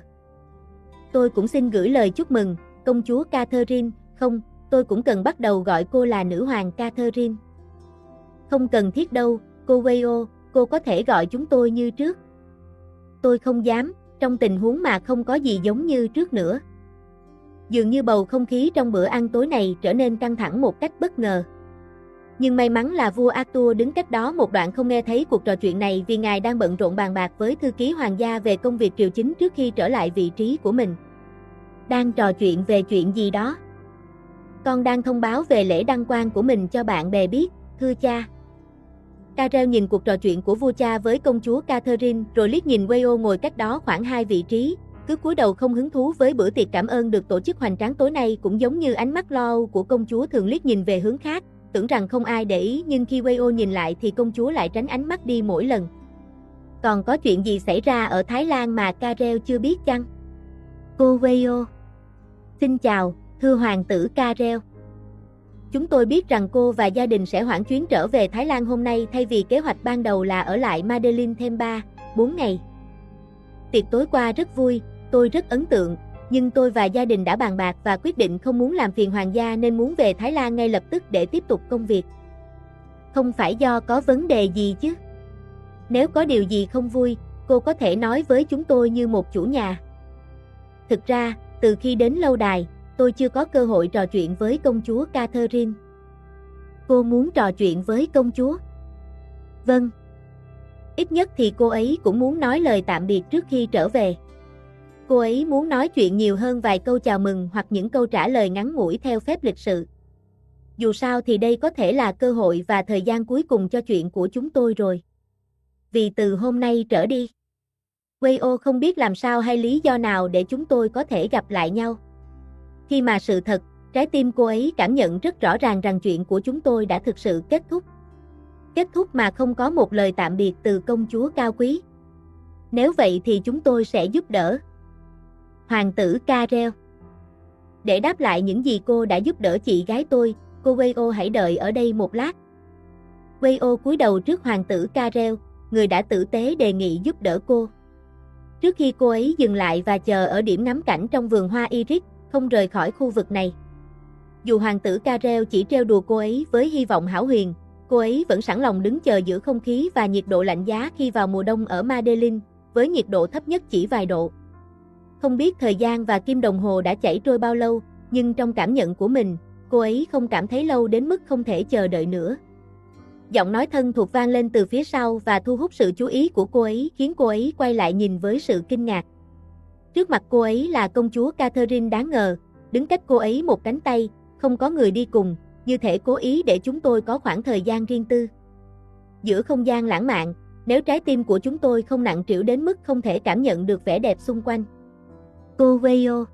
Tôi cũng xin gửi lời chúc mừng, công chúa Catherine, không, tôi cũng cần bắt đầu gọi cô là nữ hoàng Catherine. Không cần thiết đâu, cô Wayo, cô có thể gọi chúng tôi như trước. Tôi không dám, trong tình huống mà không có gì giống như trước nữa. Dường như bầu không khí trong bữa ăn tối này trở nên căng thẳng một cách bất ngờ. Nhưng may mắn là vua Arthur đứng cách đó một đoạn không nghe thấy cuộc trò chuyện này vì ngài đang bận rộn bàn bạc với thư ký hoàng gia về công việc triều chính trước khi trở lại vị trí của mình. Đang trò chuyện về chuyện gì đó? Con đang thông báo về lễ đăng quang của mình cho bạn bè biết, thưa cha. Karel nhìn cuộc trò chuyện của vua cha với công chúa Catherine rồi liếc nhìn Wayo ngồi cách đó khoảng 2 vị trí, cứ cúi đầu không hứng thú với bữa tiệc cảm ơn được tổ chức hoành tráng tối nay, cũng giống như ánh mắt lo âu của công chúa thường liếc nhìn về hướng khác, tưởng rằng không ai để ý, nhưng khi Wayo nhìn lại thì công chúa lại tránh ánh mắt đi mỗi lần. Còn có chuyện gì xảy ra ở Thái Lan mà Karel chưa biết chăng? Cô Wayo. Xin chào, thưa hoàng tử Karel. Chúng tôi biết rằng cô và gia đình sẽ hoãn chuyến trở về Thái Lan hôm nay thay vì kế hoạch ban đầu là ở lại Madeline thêm 3-4 ngày. Tiệc tối qua rất vui, tôi rất ấn tượng, nhưng tôi và gia đình đã bàn bạc và quyết định không muốn làm phiền hoàng gia nên muốn về Thái Lan ngay lập tức để tiếp tục công việc. Không phải do có vấn đề gì chứ? Nếu có điều gì không vui, cô có thể nói với chúng tôi như một chủ nhà. Thực ra, từ khi đến lâu đài, tôi chưa có cơ hội trò chuyện với công chúa Catherine. Cô muốn trò chuyện với công chúa? Vâng. Ít nhất thì cô ấy cũng muốn nói lời tạm biệt trước khi trở về. Cô ấy muốn nói chuyện nhiều hơn vài câu chào mừng hoặc những câu trả lời ngắn ngủi theo phép lịch sự. Dù sao thì đây có thể là cơ hội và thời gian cuối cùng cho chuyện của chúng tôi rồi. Vì từ hôm nay trở đi, Wayo không biết làm sao hay lý do nào để chúng tôi có thể gặp lại nhau. Khi mà sự thật, trái tim cô ấy cảm nhận rất rõ ràng rằng chuyện của chúng tôi đã thực sự kết thúc. Kết thúc mà không có một lời tạm biệt từ công chúa cao quý. Nếu vậy thì chúng tôi sẽ giúp đỡ. Hoàng tử Karel. Để đáp lại những gì cô đã giúp đỡ chị gái tôi, cô Wayo hãy đợi ở đây một lát. Wayo cúi đầu trước hoàng tử Karel, người đã tử tế đề nghị giúp đỡ cô. Trước khi cô ấy dừng lại và chờ ở điểm ngắm cảnh trong vườn hoa iris, không rời khỏi khu vực này. Dù hoàng tử Karel chỉ trêu đùa cô ấy với hy vọng hão huyền, cô ấy vẫn sẵn lòng đứng chờ giữa không khí và nhiệt độ lạnh giá khi vào mùa đông ở Madeline, với nhiệt độ thấp nhất chỉ vài độ. Không biết thời gian và kim đồng hồ đã chảy trôi bao lâu, nhưng trong cảm nhận của mình, cô ấy không cảm thấy lâu đến mức không thể chờ đợi nữa. Giọng nói thân thuộc vang lên từ phía sau và thu hút sự chú ý của cô ấy, khiến cô ấy quay lại nhìn với sự kinh ngạc. Trước mặt cô ấy là công chúa Catherine đáng ngờ, đứng cách cô ấy một cánh tay, không có người đi cùng, như thể cố ý để chúng tôi có khoảng thời gian riêng tư. Giữa không gian lãng mạn, nếu trái tim của chúng tôi không nặng trĩu đến mức không thể cảm nhận được vẻ đẹp xung quanh. Cô Wayo.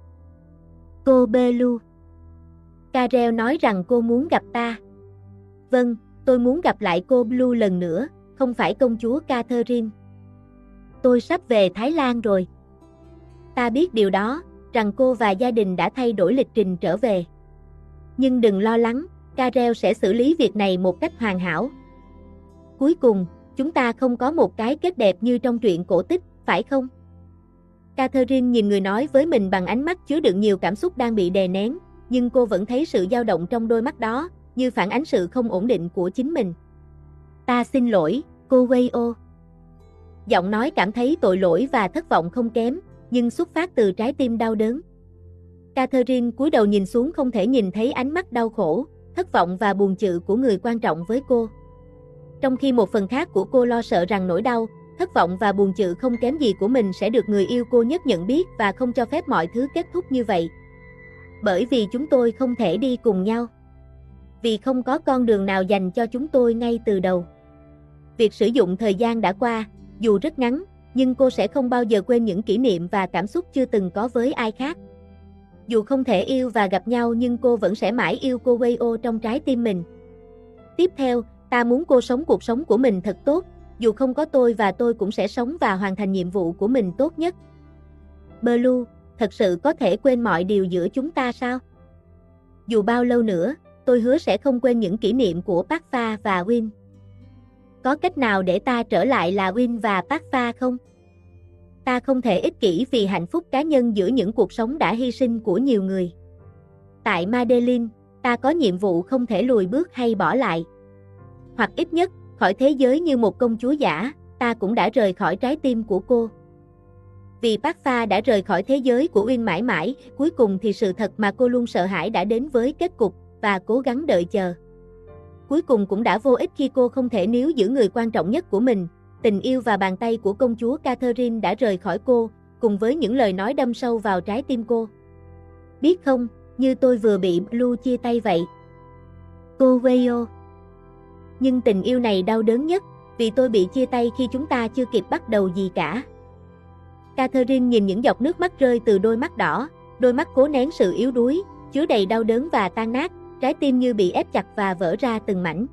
Cô Belu. Karel nói rằng cô muốn gặp ta. Vâng, tôi muốn gặp lại cô Blue lần nữa, không phải công chúa Catherine. Tôi sắp về Thái Lan rồi. Ta biết điều đó, rằng cô và gia đình đã thay đổi lịch trình trở về. Nhưng đừng lo lắng, Karel sẽ xử lý việc này một cách hoàn hảo. Cuối cùng, chúng ta không có một cái kết đẹp như trong truyện cổ tích, phải không? Catherine nhìn người nói với mình bằng ánh mắt chứa đựng nhiều cảm xúc đang bị đè nén, nhưng cô vẫn thấy sự dao động trong đôi mắt đó, như phản ánh sự không ổn định của chính mình. Ta xin lỗi, cô Wayo. Giọng nói cảm thấy tội lỗi và thất vọng không kém, nhưng xuất phát từ trái tim đau đớn. Catherine cúi đầu nhìn xuống, không thể nhìn thấy ánh mắt đau khổ, thất vọng và buồn chự của người quan trọng với cô. Trong khi một phần khác của cô lo sợ rằng nỗi đau, thất vọng và buồn chự không kém gì của mình sẽ được người yêu cô nhất nhận biết và không cho phép mọi thứ kết thúc như vậy. Bởi vì chúng tôi không thể đi cùng nhau. Vì không có con đường nào dành cho chúng tôi ngay từ đầu. Việc sử dụng thời gian đã qua, dù rất ngắn, nhưng cô sẽ không bao giờ quên những kỷ niệm và cảm xúc chưa từng có với ai khác. Dù không thể yêu và gặp nhau, nhưng cô vẫn sẽ mãi yêu cô Wayo trong trái tim mình. Tiếp theo, ta muốn cô sống cuộc sống của mình thật tốt, dù không có tôi, và tôi cũng sẽ sống và hoàn thành nhiệm vụ của mình tốt nhất. Blue, thật sự có thể quên mọi điều giữa chúng ta sao? Dù bao lâu nữa, tôi hứa sẽ không quên những kỷ niệm của Parfa và Win. Có cách nào để ta trở lại là Win và Parfa không? Ta không thể ích kỷ vì hạnh phúc cá nhân giữa những cuộc sống đã hy sinh của nhiều người. Tại Madeline, ta có nhiệm vụ không thể lùi bước hay bỏ lại. Hoặc ít nhất, khỏi thế giới như một công chúa giả, ta cũng đã rời khỏi trái tim của cô. Vì Parfa đã rời khỏi thế giới của Win mãi mãi, cuối cùng thì sự thật mà cô luôn sợ hãi đã đến với kết cục, và cố gắng đợi chờ. Cuối cùng cũng đã vô ích khi cô không thể níu giữ người quan trọng nhất của mình. Tình yêu và bàn tay của công chúa Catherine đã rời khỏi cô, cùng với những lời nói đâm sâu vào trái tim cô. Biết không, như tôi vừa bị Blue chia tay vậy. Cô Wayo. Nhưng tình yêu này đau đớn nhất, vì tôi bị chia tay khi chúng ta chưa kịp bắt đầu gì cả. Catherine nhìn những giọt nước mắt rơi từ đôi mắt đỏ, đôi mắt cố nén sự yếu đuối, chứa đầy đau đớn và tan nát, trái tim như bị ép chặt và vỡ ra từng mảnh.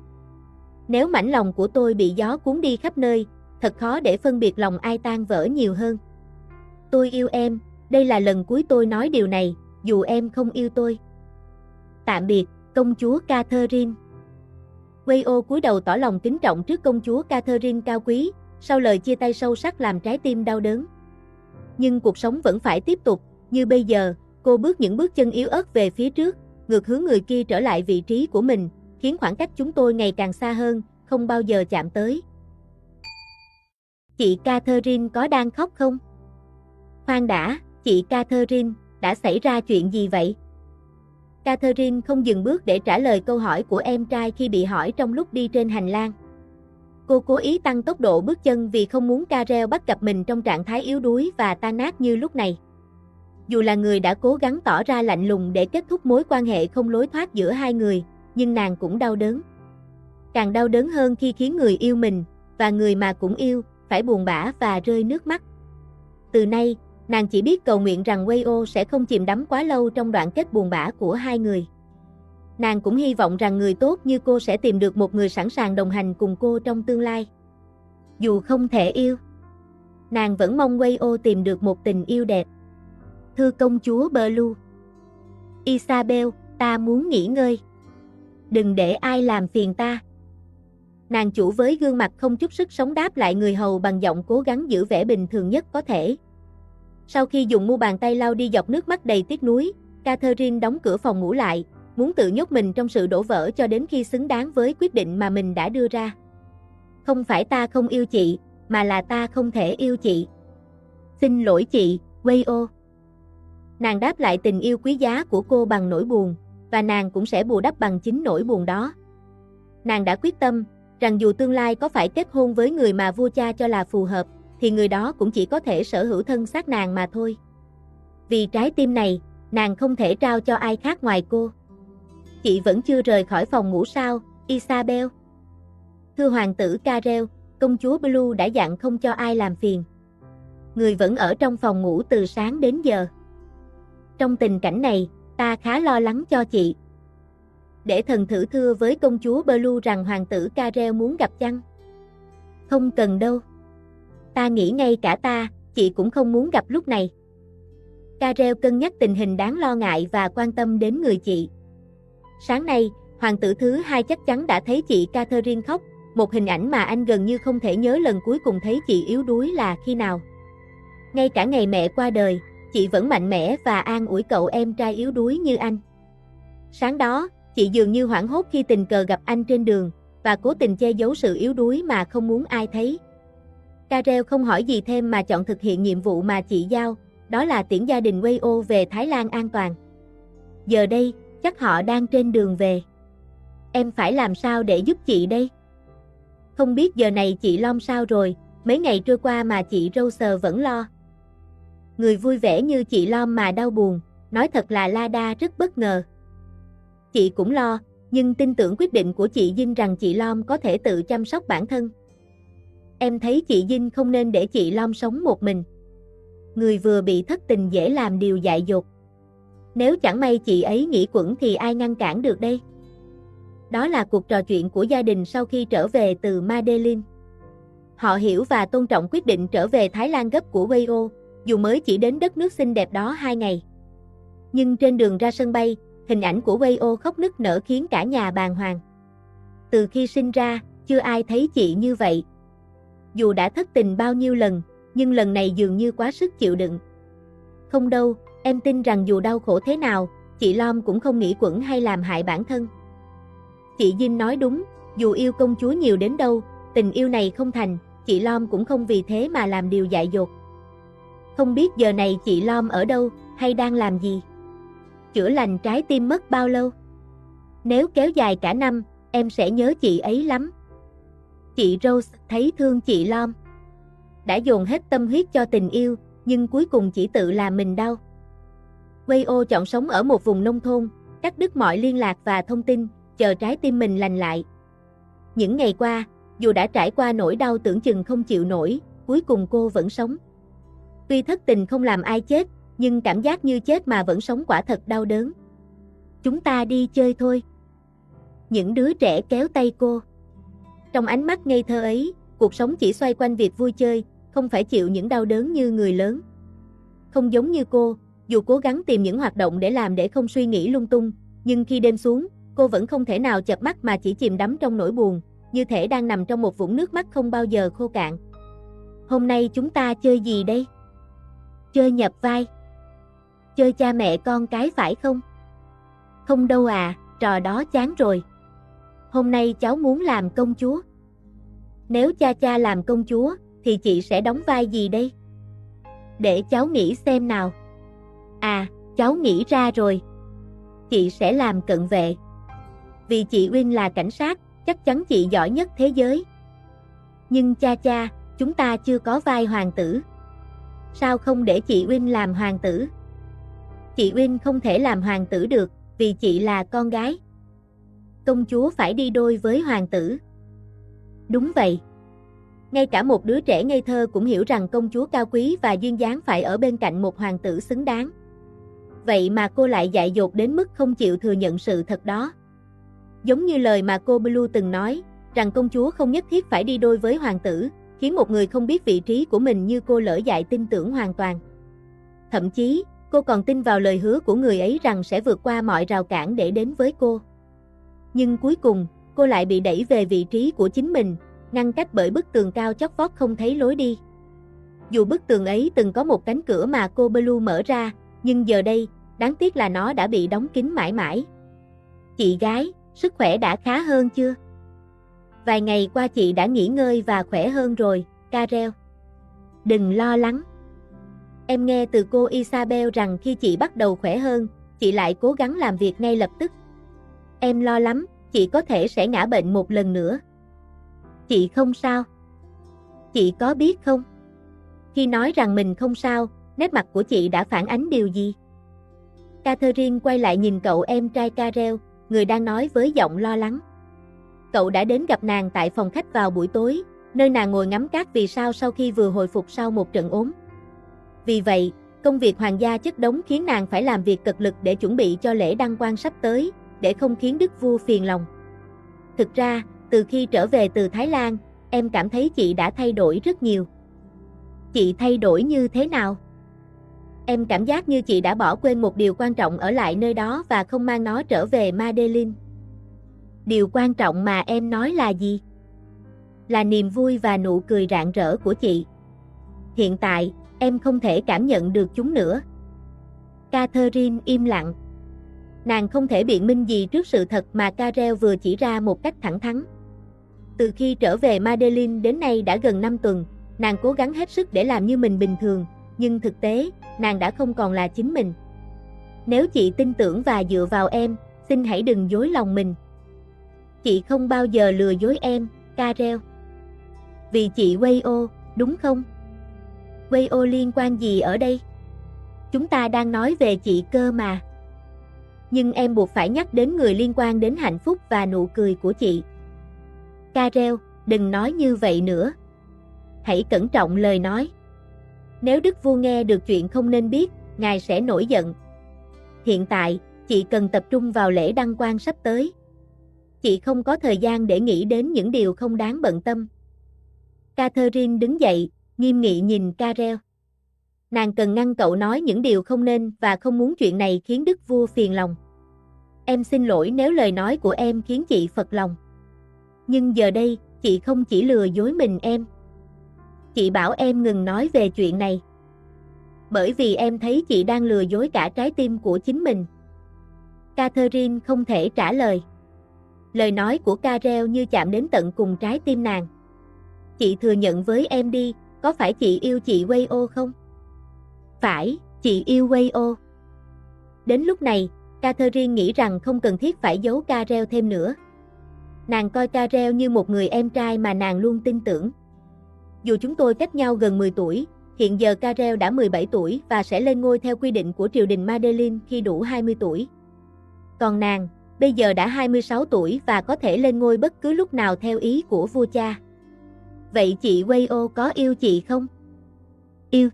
Nếu mảnh lòng của tôi bị gió cuốn đi khắp nơi, thật khó để phân biệt lòng ai tan vỡ nhiều hơn. Tôi yêu em, đây là lần cuối tôi nói điều này, dù em không yêu tôi. Tạm biệt, công chúa Catherine. Wayo cúi đầu tỏ lòng kính trọng trước công chúa Catherine cao quý, sau lời chia tay sâu sắc làm trái tim đau đớn. Nhưng cuộc sống vẫn phải tiếp tục, như bây giờ, cô bước những bước chân yếu ớt về phía trước, ngược hướng người kia trở lại vị trí của mình, khiến khoảng cách chúng tôi ngày càng xa hơn, không bao giờ chạm tới. Chị Catherine có đang khóc không? Khoan đã, chị Catherine, đã xảy ra chuyện gì vậy? Catherine không dừng bước để trả lời câu hỏi của em trai khi bị hỏi trong lúc đi trên hành lang. Cô cố ý tăng tốc độ bước chân vì không muốn Karel bắt gặp mình trong trạng thái yếu đuối và tan nát như lúc này. Dù là người đã cố gắng tỏ ra lạnh lùng để kết thúc mối quan hệ không lối thoát giữa hai người, nhưng nàng cũng đau đớn. Càng đau đớn hơn khi khiến người yêu mình, và người mà cũng yêu, phải buồn bã và rơi nước mắt. Từ nay, nàng chỉ biết cầu nguyện rằng Wayo sẽ không chìm đắm quá lâu trong đoạn kết buồn bã của hai người. Nàng cũng hy vọng rằng người tốt như cô sẽ tìm được một người sẵn sàng đồng hành cùng cô trong tương lai. Dù không thể yêu, nàng vẫn mong Wayo tìm được một tình yêu đẹp. Thưa công chúa Blue. Isabel, ta muốn nghỉ ngơi. Đừng để ai làm phiền ta. Nàng chủ với gương mặt không chút sức sống đáp lại người hầu bằng giọng cố gắng giữ vẻ bình thường nhất có thể. Sau khi dùng mu bàn tay lau đi giọt nước mắt đầy tiếc nuối, Catherine đóng cửa phòng ngủ lại, muốn tự nhốt mình trong sự đổ vỡ cho đến khi xứng đáng với quyết định mà mình đã đưa ra. Không phải ta không yêu chị, mà là ta không thể yêu chị. Xin lỗi chị, Wayo. Nàng đáp lại tình yêu quý giá của cô bằng nỗi buồn, và nàng cũng sẽ bù đắp bằng chính nỗi buồn đó. Nàng đã quyết tâm, rằng dù tương lai có phải kết hôn với người mà vua cha cho là phù hợp, thì người đó cũng chỉ có thể sở hữu thân xác nàng mà thôi. Vì trái tim này, nàng không thể trao cho ai khác ngoài cô. Chị vẫn chưa rời khỏi phòng ngủ sao, Isabel? Thưa hoàng tử Karel, công chúa Blue đã dặn không cho ai làm phiền. Người vẫn ở trong phòng ngủ từ sáng đến giờ. Trong tình cảnh này, ta khá lo lắng cho chị. Để thần thử thưa với công chúa Blue rằng hoàng tử Karel muốn gặp chăng? Không cần đâu. Ta nghĩ ngay cả ta, chị cũng không muốn gặp lúc này. Karel cân nhắc tình hình đáng lo ngại và quan tâm đến người chị. Sáng nay, hoàng tử thứ hai chắc chắn đã thấy chị Catherine khóc, một hình ảnh mà anh gần như không thể nhớ lần cuối cùng thấy chị yếu đuối là khi nào. Ngay cả ngày mẹ qua đời, chị vẫn mạnh mẽ và an ủi cậu em trai yếu đuối như anh. Sáng đó, chị dường như hoảng hốt khi tình cờ gặp anh trên đường, và cố tình che giấu sự yếu đuối mà không muốn ai thấy. Karel không hỏi gì thêm mà chọn thực hiện nhiệm vụ mà chị giao, đó là tiễn gia đình Wayo về Thái Lan an toàn. Giờ đây, chắc họ đang trên đường về. Em phải làm sao để giúp chị đây? Không biết giờ này chị Long sao rồi, mấy ngày trôi qua mà chị Rose vẫn lo. Người vui vẻ như chị Long mà đau buồn, nói thật là Lada rất bất ngờ. Chị cũng lo, nhưng tin tưởng quyết định của chị Dinh rằng chị Long có thể tự chăm sóc bản thân. Em thấy chị Dinh không nên để chị Long sống một mình. Người vừa bị thất tình dễ làm điều dại dột. Nếu chẳng may chị ấy nghỉ quẩn thì ai ngăn cản được đây? Đó là cuộc trò chuyện của gia đình sau khi trở về từ Medellin. Họ hiểu và tôn trọng quyết định trở về Thái Lan gấp của Wayo, dù mới chỉ đến đất nước xinh đẹp đó 2 ngày. Nhưng trên đường ra sân bay, hình ảnh của Wayo khóc nức nở khiến cả nhà bàng hoàng. Từ khi sinh ra, chưa ai thấy chị như vậy. Dù đã thất tình bao nhiêu lần, nhưng lần này dường như quá sức chịu đựng. Không đâu, em tin rằng dù đau khổ thế nào, chị Long cũng không nghĩ quẩn hay làm hại bản thân. Chị Dinh nói đúng, dù yêu công chúa nhiều đến đâu, tình yêu này không thành, chị Long cũng không vì thế mà làm điều dại dột. Không biết giờ này chị Long ở đâu, hay đang làm gì? Chữa lành trái tim mất bao lâu? Nếu kéo dài cả năm, em sẽ nhớ chị ấy lắm. Chị Rose thấy thương chị Long. Đã dồn hết tâm huyết cho tình yêu, nhưng cuối cùng chỉ tự làm mình đau. Wayo chọn sống ở một vùng nông thôn, cắt đứt mọi liên lạc và thông tin, chờ trái tim mình lành lại. Những ngày qua, dù đã trải qua nỗi đau tưởng chừng không chịu nổi, cuối cùng cô vẫn sống. Tuy thất tình không làm ai chết, nhưng cảm giác như chết mà vẫn sống quả thật đau đớn. Chúng ta đi chơi thôi. Những đứa trẻ kéo tay cô. Trong ánh mắt ngây thơ ấy, cuộc sống chỉ xoay quanh việc vui chơi, không phải chịu những đau đớn như người lớn. Không giống như cô, dù cố gắng tìm những hoạt động để làm để không suy nghĩ lung tung, nhưng khi đêm xuống, cô vẫn không thể nào chợp mắt mà chỉ chìm đắm trong nỗi buồn, như thể đang nằm trong một vũng nước mắt không bao giờ khô cạn. Hôm nay chúng ta chơi gì đây? Chơi nhập vai. Chơi cha mẹ con cái phải không? Không đâu à, trò đó chán rồi. Hôm nay cháu muốn làm công chúa. Nếu cha làm công chúa, thì chị sẽ đóng vai gì đây? Để cháu nghĩ xem nào. À, cháu nghĩ ra rồi. Chị sẽ làm cận vệ. Vì chị Uyên là cảnh sát, chắc chắn chị giỏi nhất thế giới. Nhưng cha, chúng ta chưa có vai hoàng tử. Sao không để chị Uyên làm hoàng tử? Chị Uyên không thể làm hoàng tử được, vì chị là con gái. Công chúa phải đi đôi với hoàng tử. Đúng vậy. Ngay cả một đứa trẻ ngây thơ cũng hiểu rằng công chúa cao quý và duyên dáng phải ở bên cạnh một hoàng tử xứng đáng. Vậy mà cô lại dại dột đến mức không chịu thừa nhận sự thật đó. Giống như lời mà cô Blue từng nói, rằng công chúa không nhất thiết phải đi đôi với hoàng tử, khiến một người không biết vị trí của mình như cô lỡ dại tin tưởng hoàn toàn. Thậm chí, cô còn tin vào lời hứa của người ấy rằng sẽ vượt qua mọi rào cản để đến với cô. Nhưng cuối cùng, cô lại bị đẩy về vị trí của chính mình, ngăn cách bởi bức tường cao chót vót không thấy lối đi. Dù bức tường ấy từng có một cánh cửa mà cô Blue mở ra, nhưng giờ đây, đáng tiếc là nó đã bị đóng kín mãi mãi. Chị gái, sức khỏe đã khá hơn chưa? Vài ngày qua chị đã nghỉ ngơi và khỏe hơn rồi, Carel. Đừng lo lắng. Em nghe từ cô Isabel rằng khi chị bắt đầu khỏe hơn, chị lại cố gắng làm việc ngay lập tức. Em lo lắm, chị có thể sẽ ngã bệnh một lần nữa. Chị không sao. Chị có biết không? Khi nói rằng mình không sao, nét mặt của chị đã phản ánh điều gì? Catherine quay lại nhìn cậu em trai Carel, người đang nói với giọng lo lắng. Cậu đã đến gặp nàng tại phòng khách vào buổi tối, nơi nàng ngồi ngắm các vì sao sau khi vừa hồi phục sau một trận ốm. Vì vậy, công việc hoàng gia chất đống khiến nàng phải làm việc cật lực để chuẩn bị cho lễ đăng quang sắp tới, để không khiến đức vua phiền lòng. Thực ra, từ khi trở về từ Thái Lan, em cảm thấy chị đã thay đổi rất nhiều. Chị thay đổi như thế nào? Em cảm giác như chị đã bỏ quên một điều quan trọng ở lại nơi đó và không mang nó trở về Madeline. Điều quan trọng mà em nói là gì? Là niềm vui và nụ cười rạng rỡ của chị. Hiện tại, em không thể cảm nhận được chúng nữa. Catherine im lặng. Nàng không thể biện minh gì trước sự thật mà Carel vừa chỉ ra một cách thẳng thắn. Từ khi trở về Madeline đến nay đã gần 5 tuần, nàng cố gắng hết sức để làm như mình bình thường, nhưng thực tế, nàng đã không còn là chính mình. Nếu chị tin tưởng và dựa vào em, xin hãy đừng dối lòng mình. Chị không bao giờ lừa dối em, Carel. Vì chị Wayo, đúng không? Wayo liên quan gì ở đây? Chúng ta đang nói về chị cơ mà. Nhưng em buộc phải nhắc đến người liên quan đến hạnh phúc và nụ cười của chị. Carel, đừng nói như vậy nữa. Hãy cẩn trọng lời nói. Nếu đức vua nghe được chuyện không nên biết, ngài sẽ nổi giận. Hiện tại, chị cần tập trung vào lễ đăng quang sắp tới. Chị không có thời gian để nghĩ đến những điều không đáng bận tâm. Catherine đứng dậy, nghiêm nghị nhìn Carel. Nàng cần ngăn cậu nói những điều không nên và không muốn chuyện này khiến đức vua phiền lòng. Em xin lỗi nếu lời nói của em khiến chị phật lòng. Nhưng giờ đây, chị không chỉ lừa dối mình em. Chị bảo em ngừng nói về chuyện này. Bởi vì em thấy chị đang lừa dối cả trái tim của chính mình. Catherine không thể trả lời. Lời nói của Carel như chạm đến tận cùng trái tim nàng. Chị thừa nhận với em đi, có phải chị yêu chị Wayo không? Phải, chị yêu Wayo. Đến lúc này, Catherine nghĩ rằng không cần thiết phải giấu Carel thêm nữa. Nàng coi Carel như một người em trai mà nàng luôn tin tưởng. Dù chúng tôi cách nhau gần 10 tuổi, hiện giờ Carel đã 17 tuổi và sẽ lên ngôi theo quy định của triều đình Madeline khi đủ 20 tuổi. Còn nàng, bây giờ đã 26 tuổi và có thể lên ngôi bất cứ lúc nào theo ý của vua cha. Vậy chị Wayo có yêu chị không? Yêu.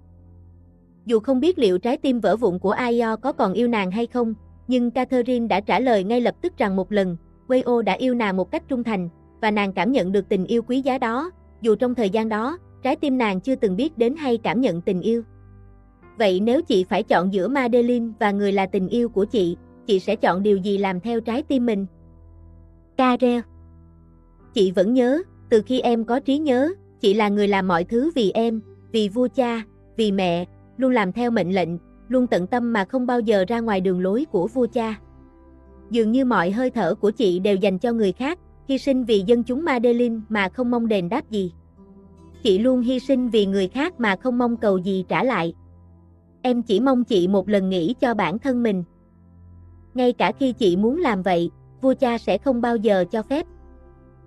Dù không biết liệu trái tim vỡ vụn của Ayo có còn yêu nàng hay không, nhưng Catherine đã trả lời ngay lập tức rằng một lần, Wayo đã yêu nàng một cách trung thành, và nàng cảm nhận được tình yêu quý giá đó, dù trong thời gian đó, trái tim nàng chưa từng biết đến hay cảm nhận tình yêu. Vậy nếu chị phải chọn giữa Madeline và người là tình yêu của chị sẽ chọn điều gì làm theo trái tim mình? Carel. Chị vẫn nhớ, từ khi em có trí nhớ, chị là người làm mọi thứ vì em, vì vua cha, vì mẹ, luôn làm theo mệnh lệnh, luôn tận tâm mà không bao giờ ra ngoài đường lối của vua cha. Dường như mọi hơi thở của chị đều dành cho người khác, hy sinh vì dân chúng Madeline mà không mong đền đáp gì. Chị luôn hy sinh vì người khác mà không mong cầu gì trả lại. Em chỉ mong chị một lần nghĩ cho bản thân mình. Ngay cả khi chị muốn làm vậy, vua cha sẽ không bao giờ cho phép.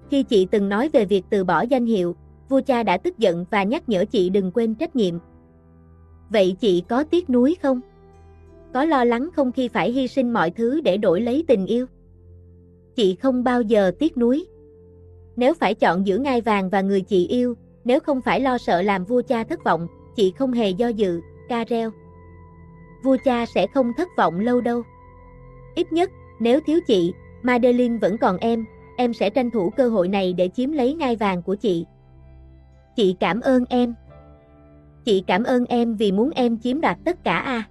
Khi chị từng nói về việc từ bỏ danh hiệu, vua cha đã tức giận và nhắc nhở chị đừng quên trách nhiệm. Vậy chị có tiếc nuối không? Có lo lắng không khi phải hy sinh mọi thứ để đổi lấy tình yêu? Chị không bao giờ tiếc nuối. Nếu phải chọn giữa ngai vàng và người chị yêu, nếu không phải lo sợ làm vua cha thất vọng, chị không hề do dự, Carel. Vua cha sẽ không thất vọng lâu đâu. Ít nhất, nếu thiếu chị, Madeline vẫn còn em sẽ tranh thủ cơ hội này để chiếm lấy ngai vàng của chị. Chị cảm ơn em. Chị cảm ơn em vì muốn em chiếm đoạt tất cả à.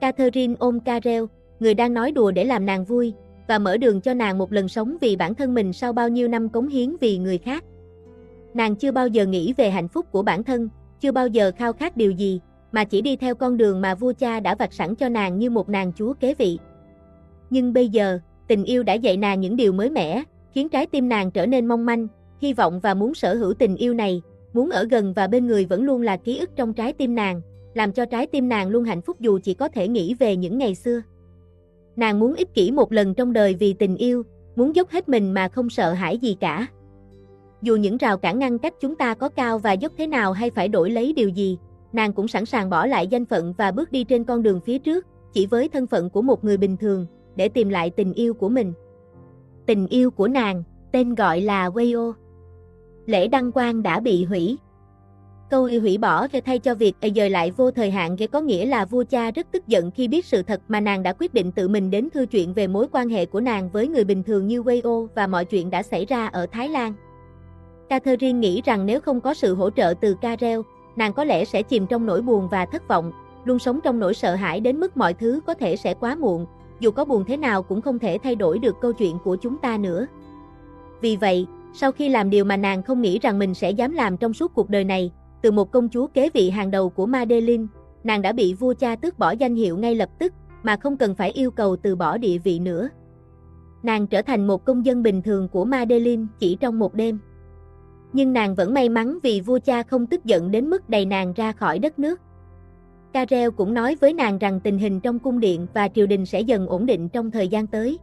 Catherine ôm Carel, người đang nói đùa để làm nàng vui, và mở đường cho nàng một lần sống vì bản thân mình sau bao nhiêu năm cống hiến vì người khác. Nàng chưa bao giờ nghĩ về hạnh phúc của bản thân, chưa bao giờ khao khát điều gì, mà chỉ đi theo con đường mà vua cha đã vạch sẵn cho nàng như một nàng chúa kế vị. Nhưng bây giờ, tình yêu đã dạy nàng những điều mới mẻ, khiến trái tim nàng trở nên mong manh, hy vọng và muốn sở hữu tình yêu này, muốn ở gần và bên người vẫn luôn là ký ức trong trái tim nàng, làm cho trái tim nàng luôn hạnh phúc dù chỉ có thể nghĩ về những ngày xưa. Nàng muốn ích kỷ một lần trong đời vì tình yêu, muốn dốc hết mình mà không sợ hãi gì cả. Dù những rào cản ngăn cách chúng ta có cao và dốc thế nào hay phải đổi lấy điều gì, nàng cũng sẵn sàng bỏ lại danh phận và bước đi trên con đường phía trước, chỉ với thân phận của một người bình thường, để tìm lại tình yêu của mình. Tình yêu của nàng, tên gọi là Wayo. Lễ đăng quang đã bị hủy. Câu hủy bỏ thay cho việc dời lại vô thời hạn có nghĩa là vua cha rất tức giận khi biết sự thật mà nàng đã quyết định tự mình đến thư chuyện về mối quan hệ của nàng với người bình thường như Wayo và mọi chuyện đã xảy ra ở Thái Lan. Catherine nghĩ rằng nếu không có sự hỗ trợ từ Carel, nàng có lẽ sẽ chìm trong nỗi buồn và thất vọng, luôn sống trong nỗi sợ hãi đến mức mọi thứ có thể sẽ quá muộn, dù có buồn thế nào cũng không thể thay đổi được câu chuyện của chúng ta nữa. Vì vậy, sau khi làm điều mà nàng không nghĩ rằng mình sẽ dám làm trong suốt cuộc đời này, từ một công chúa kế vị hàng đầu của Madeline, nàng đã bị vua cha tước bỏ danh hiệu ngay lập tức, mà không cần phải yêu cầu từ bỏ địa vị nữa. Nàng trở thành một công dân bình thường của Madeline chỉ trong một đêm. Nhưng nàng vẫn may mắn vì vua cha không tức giận đến mức đày nàng ra khỏi đất nước. Carel cũng nói với nàng rằng tình hình trong cung điện và triều đình sẽ dần ổn định trong thời gian tới.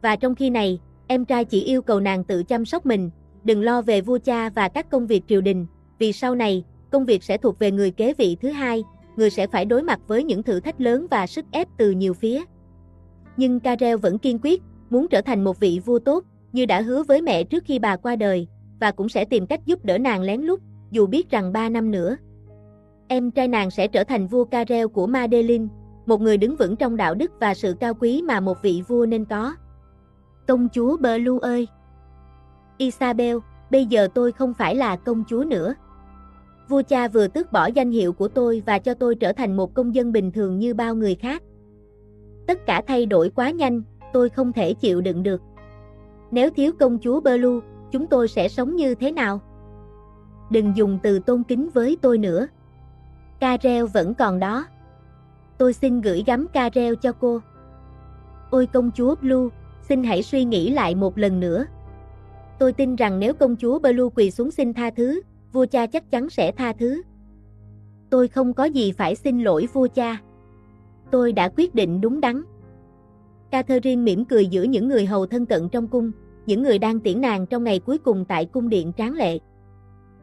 Và trong khi này, em trai chỉ yêu cầu nàng tự chăm sóc mình, đừng lo về vua cha và các công việc triều đình, vì sau này, công việc sẽ thuộc về người kế vị thứ hai, người sẽ phải đối mặt với những thử thách lớn và sức ép từ nhiều phía. Nhưng Carel vẫn kiên quyết, muốn trở thành một vị vua tốt, như đã hứa với mẹ trước khi bà qua đời, và cũng sẽ tìm cách giúp đỡ nàng lén lút, dù biết rằng 3 năm nữa, em trai nàng sẽ trở thành vua Carel của Madeline, một người đứng vững trong đạo đức và sự cao quý mà một vị vua nên có. Công chúa Blue ơi! Isabel, bây giờ tôi không phải là công chúa nữa. Vua cha vừa tước bỏ danh hiệu của tôi và cho tôi trở thành một công dân bình thường như bao người khác. Tất cả thay đổi quá nhanh, tôi không thể chịu đựng được. Nếu thiếu công chúa Blue, chúng tôi sẽ sống như thế nào? Đừng dùng từ tôn kính với tôi nữa. Carel vẫn còn đó. Tôi xin gửi gắm Carel cho cô. Ôi công chúa Blue, xin hãy suy nghĩ lại một lần nữa. Tôi tin rằng nếu công chúa Blue quỳ xuống xin tha thứ, vua cha chắc chắn sẽ tha thứ. Tôi không có gì phải xin lỗi vua cha. Tôi đã quyết định đúng đắn. Catherine mỉm cười giữa những người hầu thân cận trong cung, những người đang tiễn nàng trong ngày cuối cùng tại cung điện tráng lệ.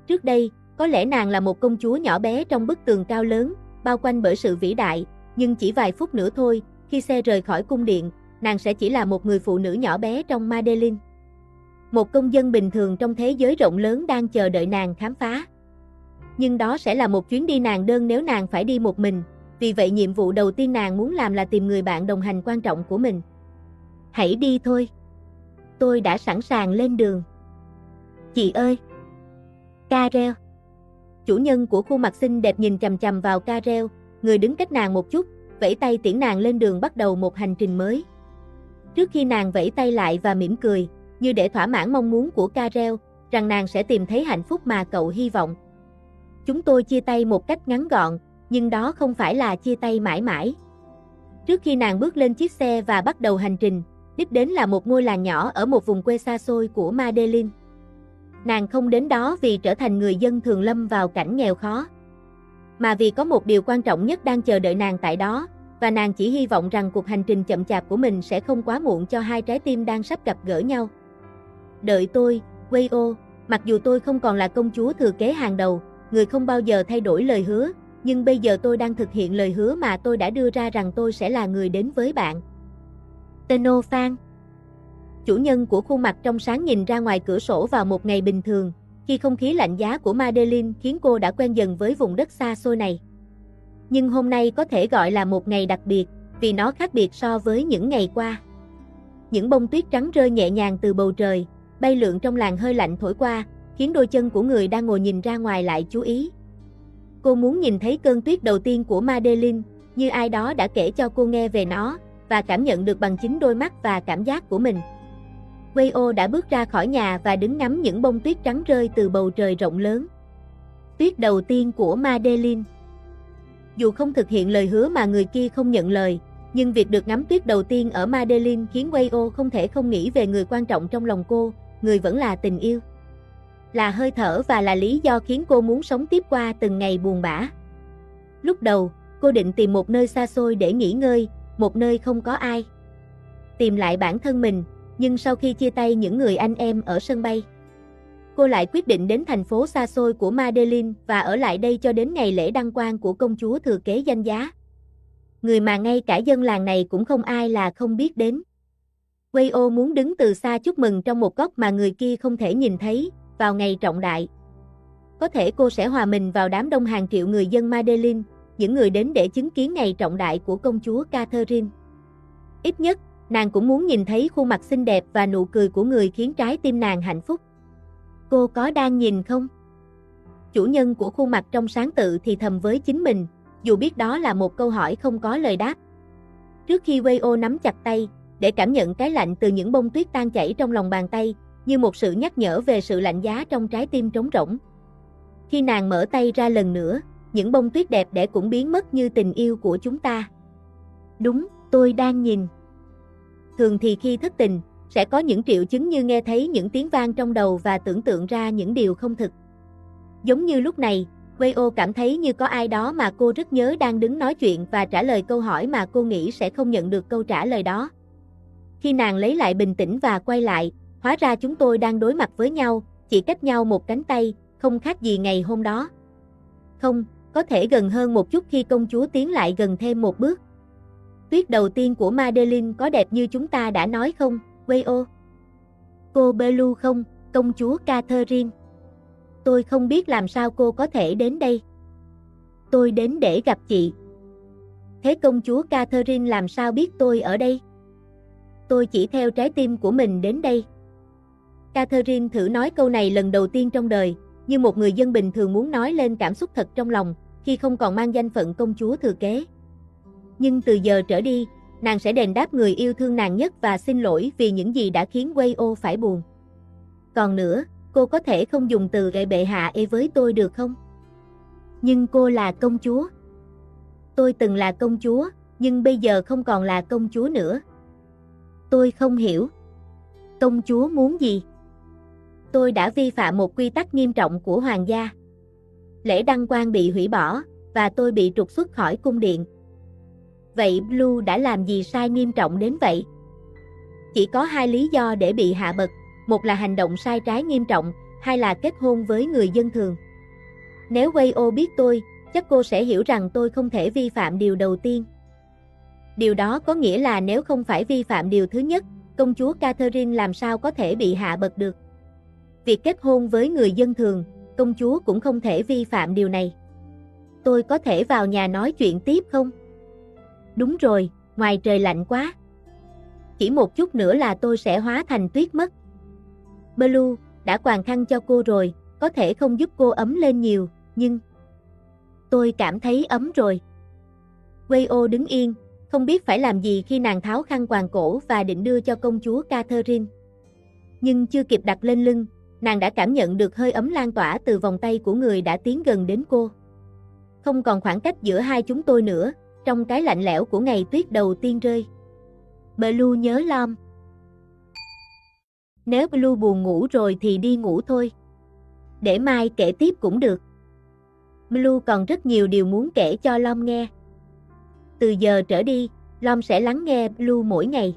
Trước đây, có lẽ nàng là một công chúa nhỏ bé trong bức tường cao lớn, bao quanh bởi sự vĩ đại, nhưng chỉ vài phút nữa thôi, khi xe rời khỏi cung điện, nàng sẽ chỉ là một người phụ nữ nhỏ bé trong Madeline. Một công dân bình thường trong thế giới rộng lớn đang chờ đợi nàng khám phá. Nhưng đó sẽ là một chuyến đi nàng đơn nếu nàng phải đi một mình, vì vậy nhiệm vụ đầu tiên nàng muốn làm là tìm người bạn đồng hành quan trọng của mình. Hãy đi thôi. Tôi đã sẵn sàng lên đường. Chị ơi! Carel! Chủ nhân của khuôn mặt xinh đẹp nhìn chằm chằm vào Carel, người đứng cách nàng một chút, vẫy tay tiễn nàng lên đường bắt đầu một hành trình mới. Trước khi nàng vẫy tay lại và mỉm cười, như để thỏa mãn mong muốn của Carel, rằng nàng sẽ tìm thấy hạnh phúc mà cậu hy vọng. Chúng tôi chia tay một cách ngắn gọn, nhưng đó không phải là chia tay mãi mãi. Trước khi nàng bước lên chiếc xe và bắt đầu hành trình, đích đến là một ngôi làng nhỏ ở một vùng quê xa xôi của Madeline. Nàng không đến đó vì trở thành người dân thường lâm vào cảnh nghèo khó, mà vì có một điều quan trọng nhất đang chờ đợi nàng tại đó, và nàng chỉ hy vọng rằng cuộc hành trình chậm chạp của mình sẽ không quá muộn cho hai trái tim đang sắp gặp gỡ nhau. Đợi tôi, Wayo, mặc dù tôi không còn là công chúa thừa kế hàng đầu, người không bao giờ thay đổi lời hứa, nhưng bây giờ tôi đang thực hiện lời hứa mà tôi đã đưa ra rằng tôi sẽ là người đến với bạn. Tenophan. Chủ nhân của khuôn mặt trong sáng nhìn ra ngoài cửa sổ vào một ngày bình thường, khi không khí lạnh giá của Madeline khiến cô đã quen dần với vùng đất xa xôi này. Nhưng hôm nay có thể gọi là một ngày đặc biệt, vì nó khác biệt so với những ngày qua. những bông tuyết trắng rơi nhẹ nhàng từ bầu trời, bay lượn trong làn hơi lạnh thổi qua, khiến đôi chân của người đang ngồi nhìn ra ngoài lại chú ý. Cô muốn nhìn thấy cơn tuyết đầu tiên của Madeline, như ai đó đã kể cho cô nghe về nó, và cảm nhận được bằng chính đôi mắt và cảm giác của mình. Wayo đã bước ra khỏi nhà và đứng ngắm những bông tuyết trắng rơi từ bầu trời rộng lớn. Tuyết đầu tiên của Madeline. Dù không thực hiện lời hứa mà người kia không nhận lời, nhưng việc được ngắm tuyết đầu tiên ở Madeline khiến Wayo không thể không nghĩ về người quan trọng trong lòng cô, người vẫn là tình yêu. Là hơi thở và là lý do khiến cô muốn sống tiếp qua từng ngày buồn bã. Lúc đầu, cô định tìm một nơi xa xôi để nghỉ ngơi, một nơi không có ai. Tìm lại bản thân mình, nhưng sau khi chia tay những người anh em ở sân bay, cô lại quyết định đến thành phố xa xôi của Madeline và ở lại đây cho đến ngày lễ đăng quang của công chúa thừa kế danh giá. Người mà ngay cả dân làng này cũng không ai là không biết đến. Wayo muốn đứng từ xa chúc mừng trong một góc mà người kia không thể nhìn thấy, vào ngày trọng đại. Có thể cô sẽ hòa mình vào đám đông hàng triệu người dân Madeline, những người đến để chứng kiến ngày trọng đại của công chúa Catherine. Ít nhất, nàng cũng muốn nhìn thấy khuôn mặt xinh đẹp và nụ cười của người khiến trái tim nàng hạnh phúc. Cô có đang nhìn không? Chủ nhân của khuôn mặt trong sáng tự thì thầm với chính mình, dù biết đó là một câu hỏi không có lời đáp. Trước khi Wayo nắm chặt tay, để cảm nhận cái lạnh từ những bông tuyết tan chảy trong lòng bàn tay, như một sự nhắc nhở về sự lạnh giá trong trái tim trống rỗng. Khi nàng mở tay ra lần nữa, những bông tuyết đẹp đẽ cũng biến mất như tình yêu của chúng ta. Đúng, tôi đang nhìn. Thường thì khi thất tình, sẽ có những triệu chứng như nghe thấy những tiếng vang trong đầu và tưởng tượng ra những điều không thực. Giống như lúc này, Wayo cảm thấy như có ai đó mà cô rất nhớ đang đứng nói chuyện và trả lời câu hỏi mà cô nghĩ sẽ không nhận được câu trả lời đó. Khi nàng lấy lại bình tĩnh và quay lại, hóa ra chúng tôi đang đối mặt với nhau, chỉ cách nhau một cánh tay, không khác gì ngày hôm đó. Không, có thể gần hơn một chút khi công chúa tiến lại gần thêm một bước. Tuyết đầu tiên của Madeline có đẹp như chúng ta đã nói không, Wayo? Cô Blue không, công chúa Catherine? Tôi không biết làm sao cô có thể đến đây. Tôi đến để gặp chị. Thế công chúa Catherine làm sao biết tôi ở đây? Tôi chỉ theo trái tim của mình đến đây. Catherine thử nói câu này lần đầu tiên trong đời, như một người dân bình thường muốn nói lên cảm xúc thật trong lòng, khi không còn mang danh phận công chúa thừa kế. Nhưng từ giờ trở đi, nàng sẽ đền đáp người yêu thương nàng nhất và xin lỗi vì những gì đã khiến Wayo phải buồn. Còn nữa, cô có thể không dùng từ bệ hạ với tôi được không? Nhưng cô là công chúa. Tôi từng là công chúa, nhưng bây giờ không còn là công chúa nữa. Tôi không hiểu. Công chúa muốn gì? Tôi đã vi phạm một quy tắc nghiêm trọng của hoàng gia. Lễ đăng quang bị hủy bỏ, và tôi bị trục xuất khỏi cung điện. Vậy Blue đã làm gì sai nghiêm trọng đến vậy? Chỉ có hai lý do để bị hạ bậc, một là hành động sai trái nghiêm trọng, hai là kết hôn với người dân thường. Nếu Wayo biết tôi, chắc cô sẽ hiểu rằng tôi không thể vi phạm điều đầu tiên. Điều đó có nghĩa là nếu không phải vi phạm điều thứ nhất, công chúa Catherine làm sao có thể bị hạ bậc được. Việc kết hôn với người dân thường, công chúa cũng không thể vi phạm điều này. Tôi có thể vào nhà nói chuyện tiếp không? Đúng rồi, ngoài trời lạnh quá. Chỉ một chút nữa là tôi sẽ hóa thành tuyết mất. Blue, đã quàng khăn cho cô rồi, có thể không giúp cô ấm lên nhiều, nhưng tôi cảm thấy ấm rồi. Wayo đứng yên, không biết phải làm gì khi nàng tháo khăn quàng cổ và định đưa cho công chúa Catherine. Nhưng chưa kịp đặt lên lưng, nàng đã cảm nhận được hơi ấm lan tỏa từ vòng tay của người đã tiến gần đến cô. Không còn khoảng cách giữa hai chúng tôi nữa, trong cái lạnh lẽo của ngày tuyết đầu tiên rơi. Blue nhớ Lom. Nếu Blue buồn ngủ rồi thì đi ngủ thôi. Để mai kể tiếp cũng được. Blue còn rất nhiều điều muốn kể cho Lom nghe. Từ giờ trở đi, Lom sẽ lắng nghe Blue mỗi ngày.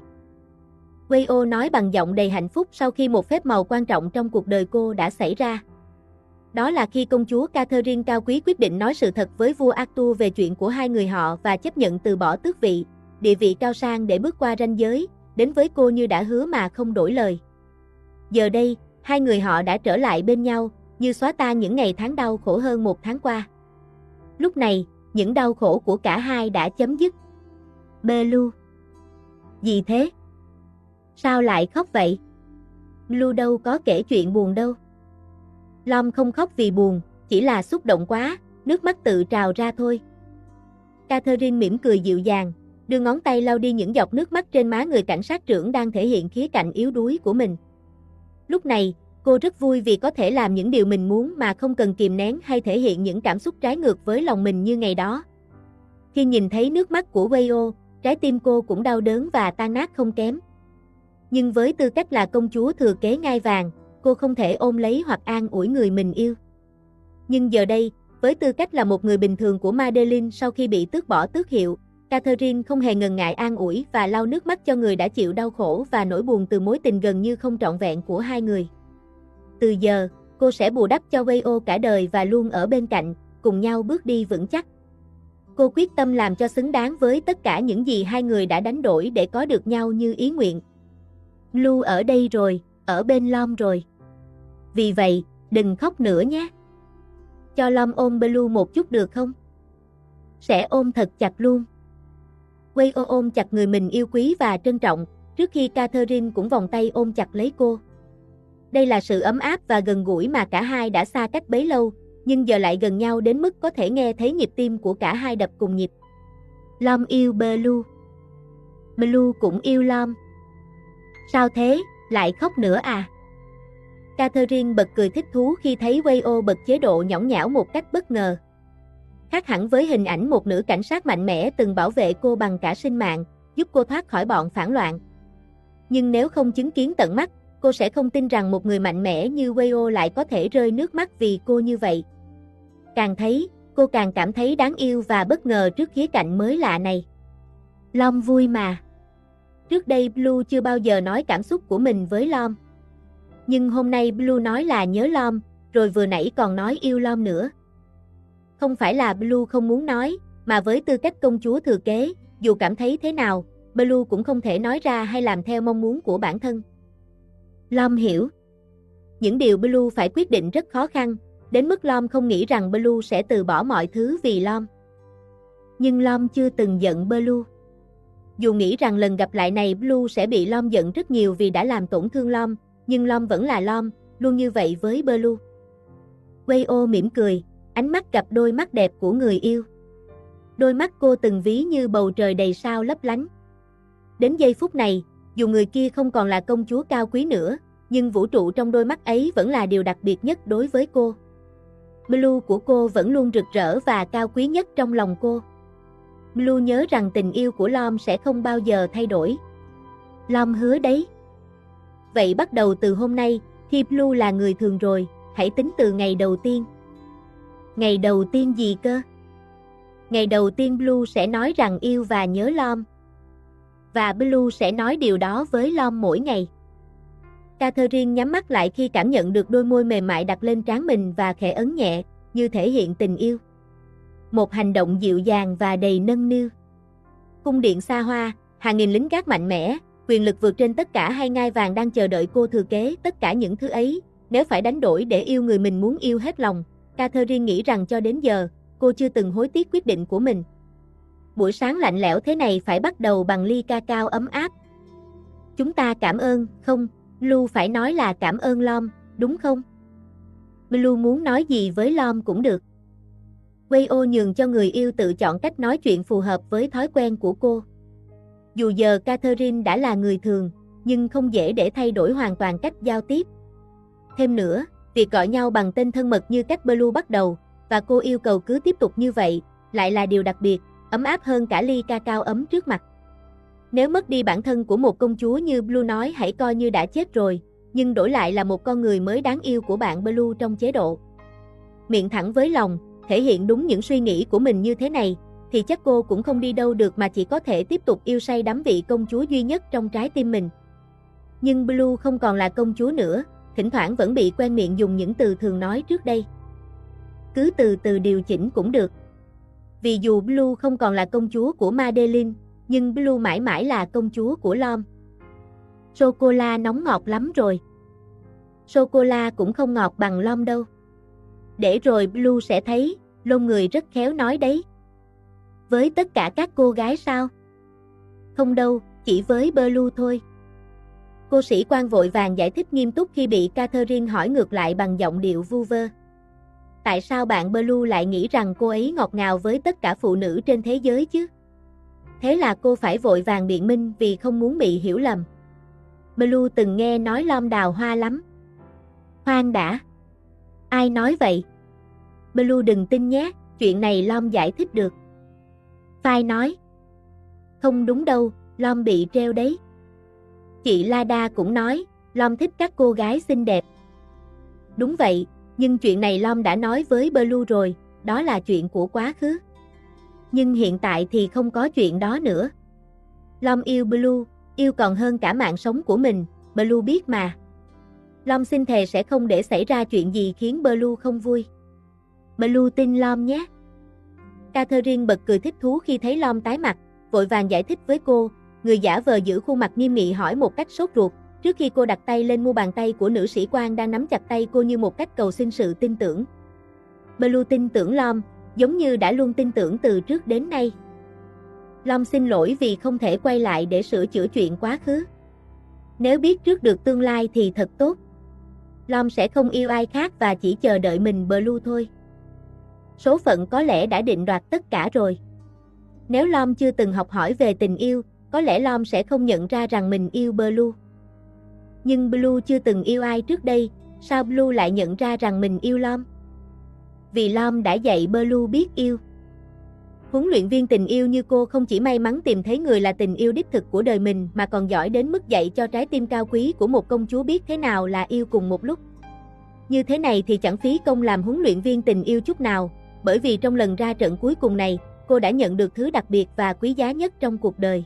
Wayo nói bằng giọng đầy hạnh phúc sau khi một phép màu quan trọng trong cuộc đời cô đã xảy ra. Đó là khi công chúa Catherine cao quý quyết định nói sự thật với vua Arthur về chuyện của hai người họ và chấp nhận từ bỏ tước vị, địa vị cao sang để bước qua ranh giới, đến với cô như đã hứa mà không đổi lời. Giờ đây, hai người họ đã trở lại bên nhau, như xóa tan những ngày tháng đau khổ hơn một tháng qua. Lúc này, những đau khổ của cả hai đã chấm dứt. Blue. Gì thế? Sao lại khóc vậy? Blue đâu có kể chuyện buồn đâu. Lom không khóc vì buồn, chỉ là xúc động quá, nước mắt tự trào ra thôi. Catherine mỉm cười dịu dàng, đưa ngón tay lau đi những giọt nước mắt trên má người cảnh sát trưởng đang thể hiện khía cạnh yếu đuối của mình. Lúc này, cô rất vui vì có thể làm những điều mình muốn mà không cần kìm nén hay thể hiện những cảm xúc trái ngược với lòng mình như ngày đó. Khi nhìn thấy nước mắt của Wayo, trái tim cô cũng đau đớn và tan nát không kém. Nhưng với tư cách là công chúa thừa kế ngai vàng, cô không thể ôm lấy hoặc an ủi người mình yêu. Nhưng giờ đây, với tư cách là một người bình thường của Madeleine sau khi bị tước bỏ tước hiệu, Catherine không hề ngần ngại an ủi và lau nước mắt cho người đã chịu đau khổ và nỗi buồn từ mối tình gần như không trọn vẹn của hai người. Từ giờ, cô sẽ bù đắp cho Wayo cả đời và luôn ở bên cạnh, cùng nhau bước đi vững chắc. Cô quyết tâm làm cho xứng đáng với tất cả những gì hai người đã đánh đổi để có được nhau như ý nguyện. Blue ở đây rồi, ở bên Lom rồi. Vì vậy, đừng khóc nữa nhé. Cho Lom ôm Blue một chút được không? Sẽ ôm thật chặt luôn. Wayo ôm chặt người mình yêu quý và trân trọng, trước khi Catherine cũng vòng tay ôm chặt lấy cô. Đây là sự ấm áp và gần gũi mà cả hai đã xa cách bấy lâu, nhưng giờ lại gần nhau đến mức có thể nghe thấy nhịp tim của cả hai đập cùng nhịp. Lom yêu Blue. Blue cũng yêu Lom. Sao thế, lại khóc nữa à? Catherine bật cười thích thú khi thấy Wayo bật chế độ nhõng nhẽo một cách bất ngờ. Khác hẳn với hình ảnh một nữ cảnh sát mạnh mẽ từng bảo vệ cô bằng cả sinh mạng, giúp cô thoát khỏi bọn phản loạn. Nhưng nếu không chứng kiến tận mắt, cô sẽ không tin rằng một người mạnh mẽ như Wayo lại có thể rơi nước mắt vì cô như vậy. Càng thấy, cô càng cảm thấy đáng yêu và bất ngờ trước khía cạnh mới lạ này. Lom vui mà. Trước đây Blue chưa bao giờ nói cảm xúc của mình với Lom. Nhưng hôm nay Blue nói là nhớ Lom, rồi vừa nãy còn nói yêu Lom nữa. Không phải là Blue không muốn nói, mà với tư cách công chúa thừa kế, dù cảm thấy thế nào, Blue cũng không thể nói ra hay làm theo mong muốn của bản thân. Lom hiểu. Những điều Blue phải quyết định rất khó khăn, đến mức Lom không nghĩ rằng Blue sẽ từ bỏ mọi thứ vì Lom. Nhưng Lom chưa từng giận Blue. Dù nghĩ rằng lần gặp lại này Blue sẽ bị Lom giận rất nhiều vì đã làm tổn thương Lom, nhưng Lom vẫn là Lom, luôn như vậy với Blue. Wayo mỉm cười, ánh mắt gặp đôi mắt đẹp của người yêu. Đôi mắt cô từng ví như bầu trời đầy sao lấp lánh. Đến giây phút này, dù người kia không còn là công chúa cao quý nữa, nhưng vũ trụ trong đôi mắt ấy vẫn là điều đặc biệt nhất đối với cô. Blue của cô vẫn luôn rực rỡ và cao quý nhất trong lòng cô. Blue nhớ rằng tình yêu của Lom sẽ không bao giờ thay đổi. Lom hứa đấy. Vậy bắt đầu từ hôm nay, khi Blue là người thường rồi, hãy tính từ ngày đầu tiên. Ngày đầu tiên gì cơ? Ngày đầu tiên Blue sẽ nói rằng yêu và nhớ Lom. Và Blue sẽ nói điều đó với Lom mỗi ngày. Catherine nhắm mắt lại khi cảm nhận được đôi môi mềm mại đặt lên trán mình và khẽ ấn nhẹ, như thể hiện tình yêu. Một hành động dịu dàng và đầy nâng niu. Cung điện xa hoa, hàng nghìn lính gác mạnh mẽ, quyền lực vượt trên tất cả hai ngai vàng đang chờ đợi cô thừa kế tất cả những thứ ấy, nếu phải đánh đổi để yêu người mình muốn yêu hết lòng. Catherine nghĩ rằng cho đến giờ, cô chưa từng hối tiếc quyết định của mình. Buổi sáng lạnh lẽo thế này phải bắt đầu bằng ly cacao ấm áp. Chúng ta cảm ơn, không, Blue phải nói là cảm ơn Lom, đúng không? Blue muốn nói gì với Lom cũng được. Wayo nhường cho người yêu tự chọn cách nói chuyện phù hợp với thói quen của cô. Dù giờ Catherine đã là người thường, nhưng không dễ để thay đổi hoàn toàn cách giao tiếp. Thêm nữa, việc gọi nhau bằng tên thân mật như cách Blue bắt đầu, và cô yêu cầu cứ tiếp tục như vậy, lại là điều đặc biệt, ấm áp hơn cả ly cacao ấm trước mặt. Nếu mất đi bản thân của một công chúa như Blue nói hãy coi như đã chết rồi, nhưng đổi lại là một con người mới đáng yêu của bạn Blue trong chế độ. Miệng thẳng với lòng, thể hiện đúng những suy nghĩ của mình như thế này, thì chắc cô cũng không đi đâu được mà chỉ có thể tiếp tục yêu say đắm vị công chúa duy nhất trong trái tim mình. Nhưng Blue không còn là công chúa nữa, thỉnh thoảng vẫn bị quen miệng dùng những từ thường nói trước đây. Cứ từ từ điều chỉnh cũng được. Vì dù Blue không còn là công chúa của Madeleine, nhưng Blue mãi mãi là công chúa của Lom. Sô-cô-la nóng ngọt lắm rồi. Sô-cô-la cũng không ngọt bằng Lom đâu. Để rồi Blue sẽ thấy, lông người rất khéo nói đấy. Với tất cả các cô gái sao? Không đâu, chỉ với Blue thôi. Cô sĩ quan vội vàng giải thích nghiêm túc khi bị Catherine hỏi ngược lại bằng giọng điệu vu vơ. Tại sao bạn Blue lại nghĩ rằng cô ấy ngọt ngào với tất cả phụ nữ trên thế giới chứ? Thế là cô phải vội vàng biện minh vì không muốn bị hiểu lầm. Blue từng nghe nói Lom đào hoa lắm. Khoan đã. Ai nói vậy? Blue đừng tin nhé, chuyện này Lom giải thích được. Phai nói. Không đúng đâu, Lom bị treo đấy. Chị Lada cũng nói, Lom thích các cô gái xinh đẹp. Đúng vậy, nhưng chuyện này Lom đã nói với Blue rồi, đó là chuyện của quá khứ. Nhưng hiện tại thì không có chuyện đó nữa. Lom yêu Blue, yêu còn hơn cả mạng sống của mình, Blue biết mà. Lom xin thề sẽ không để xảy ra chuyện gì khiến Blue không vui. Blue tin Lom nhé. Catherine bật cười thích thú khi thấy Lom tái mặt, vội vàng giải thích với cô, người giả vờ giữ khuôn mặt nghiêm nghị hỏi một cách sốt ruột, trước khi cô đặt tay lên mu bàn tay của nữ sĩ quan đang nắm chặt tay cô như một cách cầu xin sự tin tưởng. Blue tin tưởng Lom, giống như đã luôn tin tưởng từ trước đến nay. Lom xin lỗi vì không thể quay lại để sửa chữa chuyện quá khứ. Nếu biết trước được tương lai thì thật tốt. Lom sẽ không yêu ai khác và chỉ chờ đợi mình Blue thôi. Số phận có lẽ đã định đoạt tất cả rồi. Nếu Lom chưa từng học hỏi về tình yêu, có lẽ Lom sẽ không nhận ra rằng mình yêu Blue. Nhưng Blue chưa từng yêu ai trước đây, sao Blue lại nhận ra rằng mình yêu Lom? Vì Lom đã dạy Blue biết yêu. Huấn luyện viên tình yêu như cô không chỉ may mắn tìm thấy người là tình yêu đích thực của đời mình mà còn giỏi đến mức dạy cho trái tim cao quý của một công chúa biết thế nào là yêu cùng một lúc. Như thế này thì chẳng phí công làm huấn luyện viên tình yêu chút nào, bởi vì trong lần ra trận cuối cùng này, cô đã nhận được thứ đặc biệt và quý giá nhất trong cuộc đời.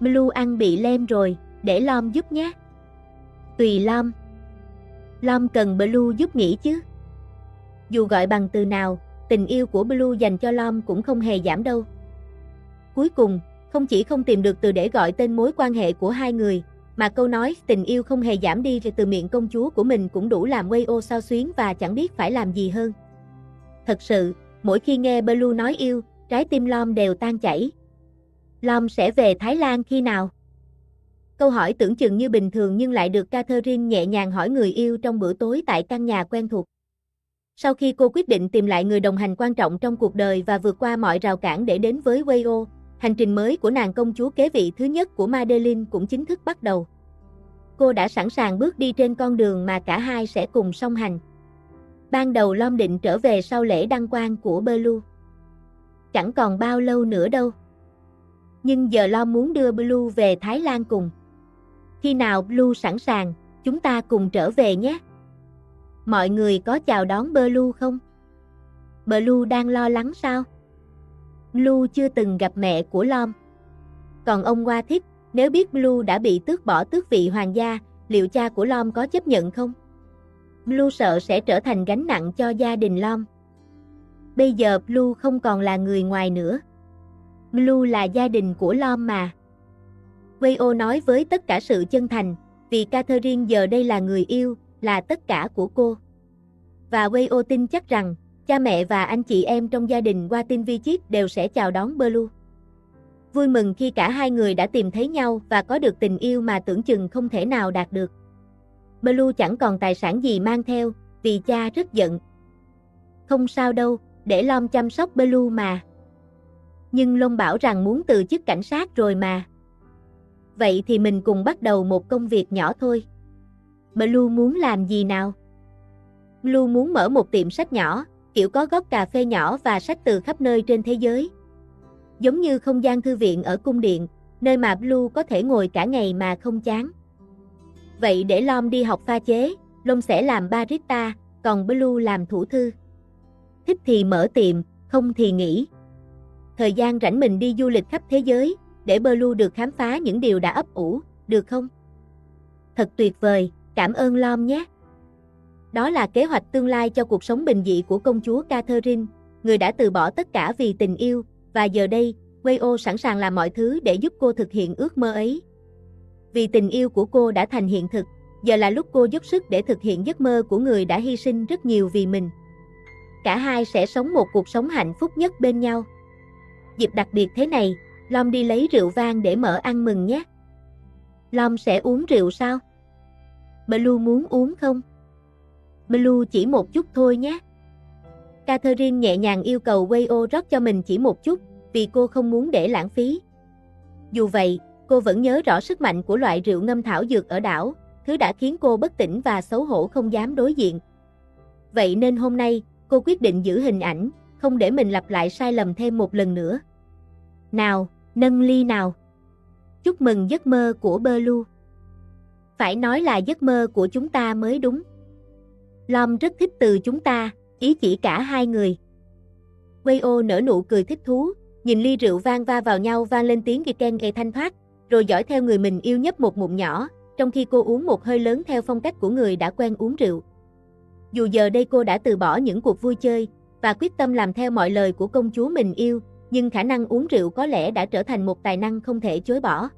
Blue ăn bị lem rồi, để Lom giúp nhé. Tùy Lom. Lom cần Blue giúp nghĩ chứ. Dù gọi bằng từ nào, tình yêu của Blue dành cho Lom cũng không hề giảm đâu. Cuối cùng, không chỉ không tìm được từ để gọi tên mối quan hệ của hai người, mà câu nói tình yêu không hề giảm đi từ miệng công chúa của mình cũng đủ làm Wayo xao xuyến và chẳng biết phải làm gì hơn. Thật sự, mỗi khi nghe Blue nói yêu, trái tim Lom đều tan chảy. Lom sẽ về Thái Lan khi nào? Câu hỏi tưởng chừng như bình thường nhưng lại được Catherine nhẹ nhàng hỏi người yêu trong bữa tối tại căn nhà quen thuộc. Sau khi cô quyết định tìm lại người đồng hành quan trọng trong cuộc đời và vượt qua mọi rào cản để đến với Wayo, hành trình mới của nàng công chúa kế vị thứ nhất của Madeline cũng chính thức bắt đầu. Cô đã sẵn sàng bước đi trên con đường mà cả hai sẽ cùng song hành. Ban đầu Lom định trở về sau lễ đăng quang của Blue. Chẳng còn bao lâu nữa đâu. Nhưng giờ Lom muốn đưa Blue về Thái Lan cùng. Khi nào Blue sẵn sàng, chúng ta cùng trở về nhé. Mọi người có chào đón Blue không? Blue đang lo lắng sao? Blue chưa từng gặp mẹ của Lom. Còn ông Wathick, nếu biết Blue đã bị tước bỏ tước vị hoàng gia, liệu cha của Lom có chấp nhận không? Blue sợ sẽ trở thành gánh nặng cho gia đình Lom. Bây giờ Blue không còn là người ngoài nữa. Blue là gia đình của Lom mà. Wayo nói với tất cả sự chân thành, vì Catherine giờ đây là người yêu, là tất cả của cô. Và Wayo tin chắc rằng, cha mẹ và anh chị em trong gia đình Watinvichit đều sẽ chào đón Blue. Vui mừng khi cả hai người đã tìm thấy nhau và có được tình yêu mà tưởng chừng không thể nào đạt được. Blue chẳng còn tài sản gì mang theo, vì cha rất giận. Không sao đâu, để Lom chăm sóc Blue mà. Nhưng Long bảo rằng muốn từ chức cảnh sát rồi mà. Vậy thì mình cùng bắt đầu một công việc nhỏ thôi. Blue muốn làm gì nào? Blue muốn mở một tiệm sách nhỏ, kiểu có góc cà phê nhỏ và sách từ khắp nơi trên thế giới. Giống như không gian thư viện ở cung điện, nơi mà Blue có thể ngồi cả ngày mà không chán. Vậy để Lom đi học pha chế, Long sẽ làm barista, còn Blue làm thủ thư. Thích thì mở tiệm, không thì nghỉ. Thời gian rảnh mình đi du lịch khắp thế giới, để Blue được khám phá những điều đã ấp ủ, được không? Thật tuyệt vời, cảm ơn Lom nhé. Đó là kế hoạch tương lai cho cuộc sống bình dị của công chúa Catherine, người đã từ bỏ tất cả vì tình yêu, và giờ đây, Wayo sẵn sàng làm mọi thứ để giúp cô thực hiện ước mơ ấy. Vì tình yêu của cô đã thành hiện thực, giờ là lúc cô dốc sức để thực hiện giấc mơ của người đã hy sinh rất nhiều vì mình. Cả hai sẽ sống một cuộc sống hạnh phúc nhất bên nhau. Dịp đặc biệt thế này, Lom đi lấy rượu vang để mở ăn mừng nhé. Lom sẽ uống rượu sao? Blue muốn uống không? Blue chỉ một chút thôi nhé. Catherine nhẹ nhàng yêu cầu Wayo rót cho mình chỉ một chút, vì cô không muốn để lãng phí. Dù vậy, cô vẫn nhớ rõ sức mạnh của loại rượu ngâm thảo dược ở đảo, thứ đã khiến cô bất tỉnh và xấu hổ không dám đối diện. Vậy nên hôm nay, cô quyết định giữ hình ảnh, không để mình lặp lại sai lầm thêm một lần nữa. Nào, nâng ly nào. Chúc mừng giấc mơ của Blue. Phải nói là giấc mơ của chúng ta mới đúng. Lom rất thích từ chúng ta, ý chỉ cả hai người. Wayo nở nụ cười thích thú, nhìn ly rượu vang va vào nhau vang lên tiếng ken thanh thoát, rồi dõi theo người mình yêu nhấp một ngụm nhỏ, trong khi cô uống một hơi lớn theo phong cách của người đã quen uống rượu. Dù giờ đây cô đã từ bỏ những cuộc vui chơi, và quyết tâm làm theo mọi lời của công chúa mình yêu, nhưng khả năng uống rượu có lẽ đã trở thành một tài năng không thể chối bỏ.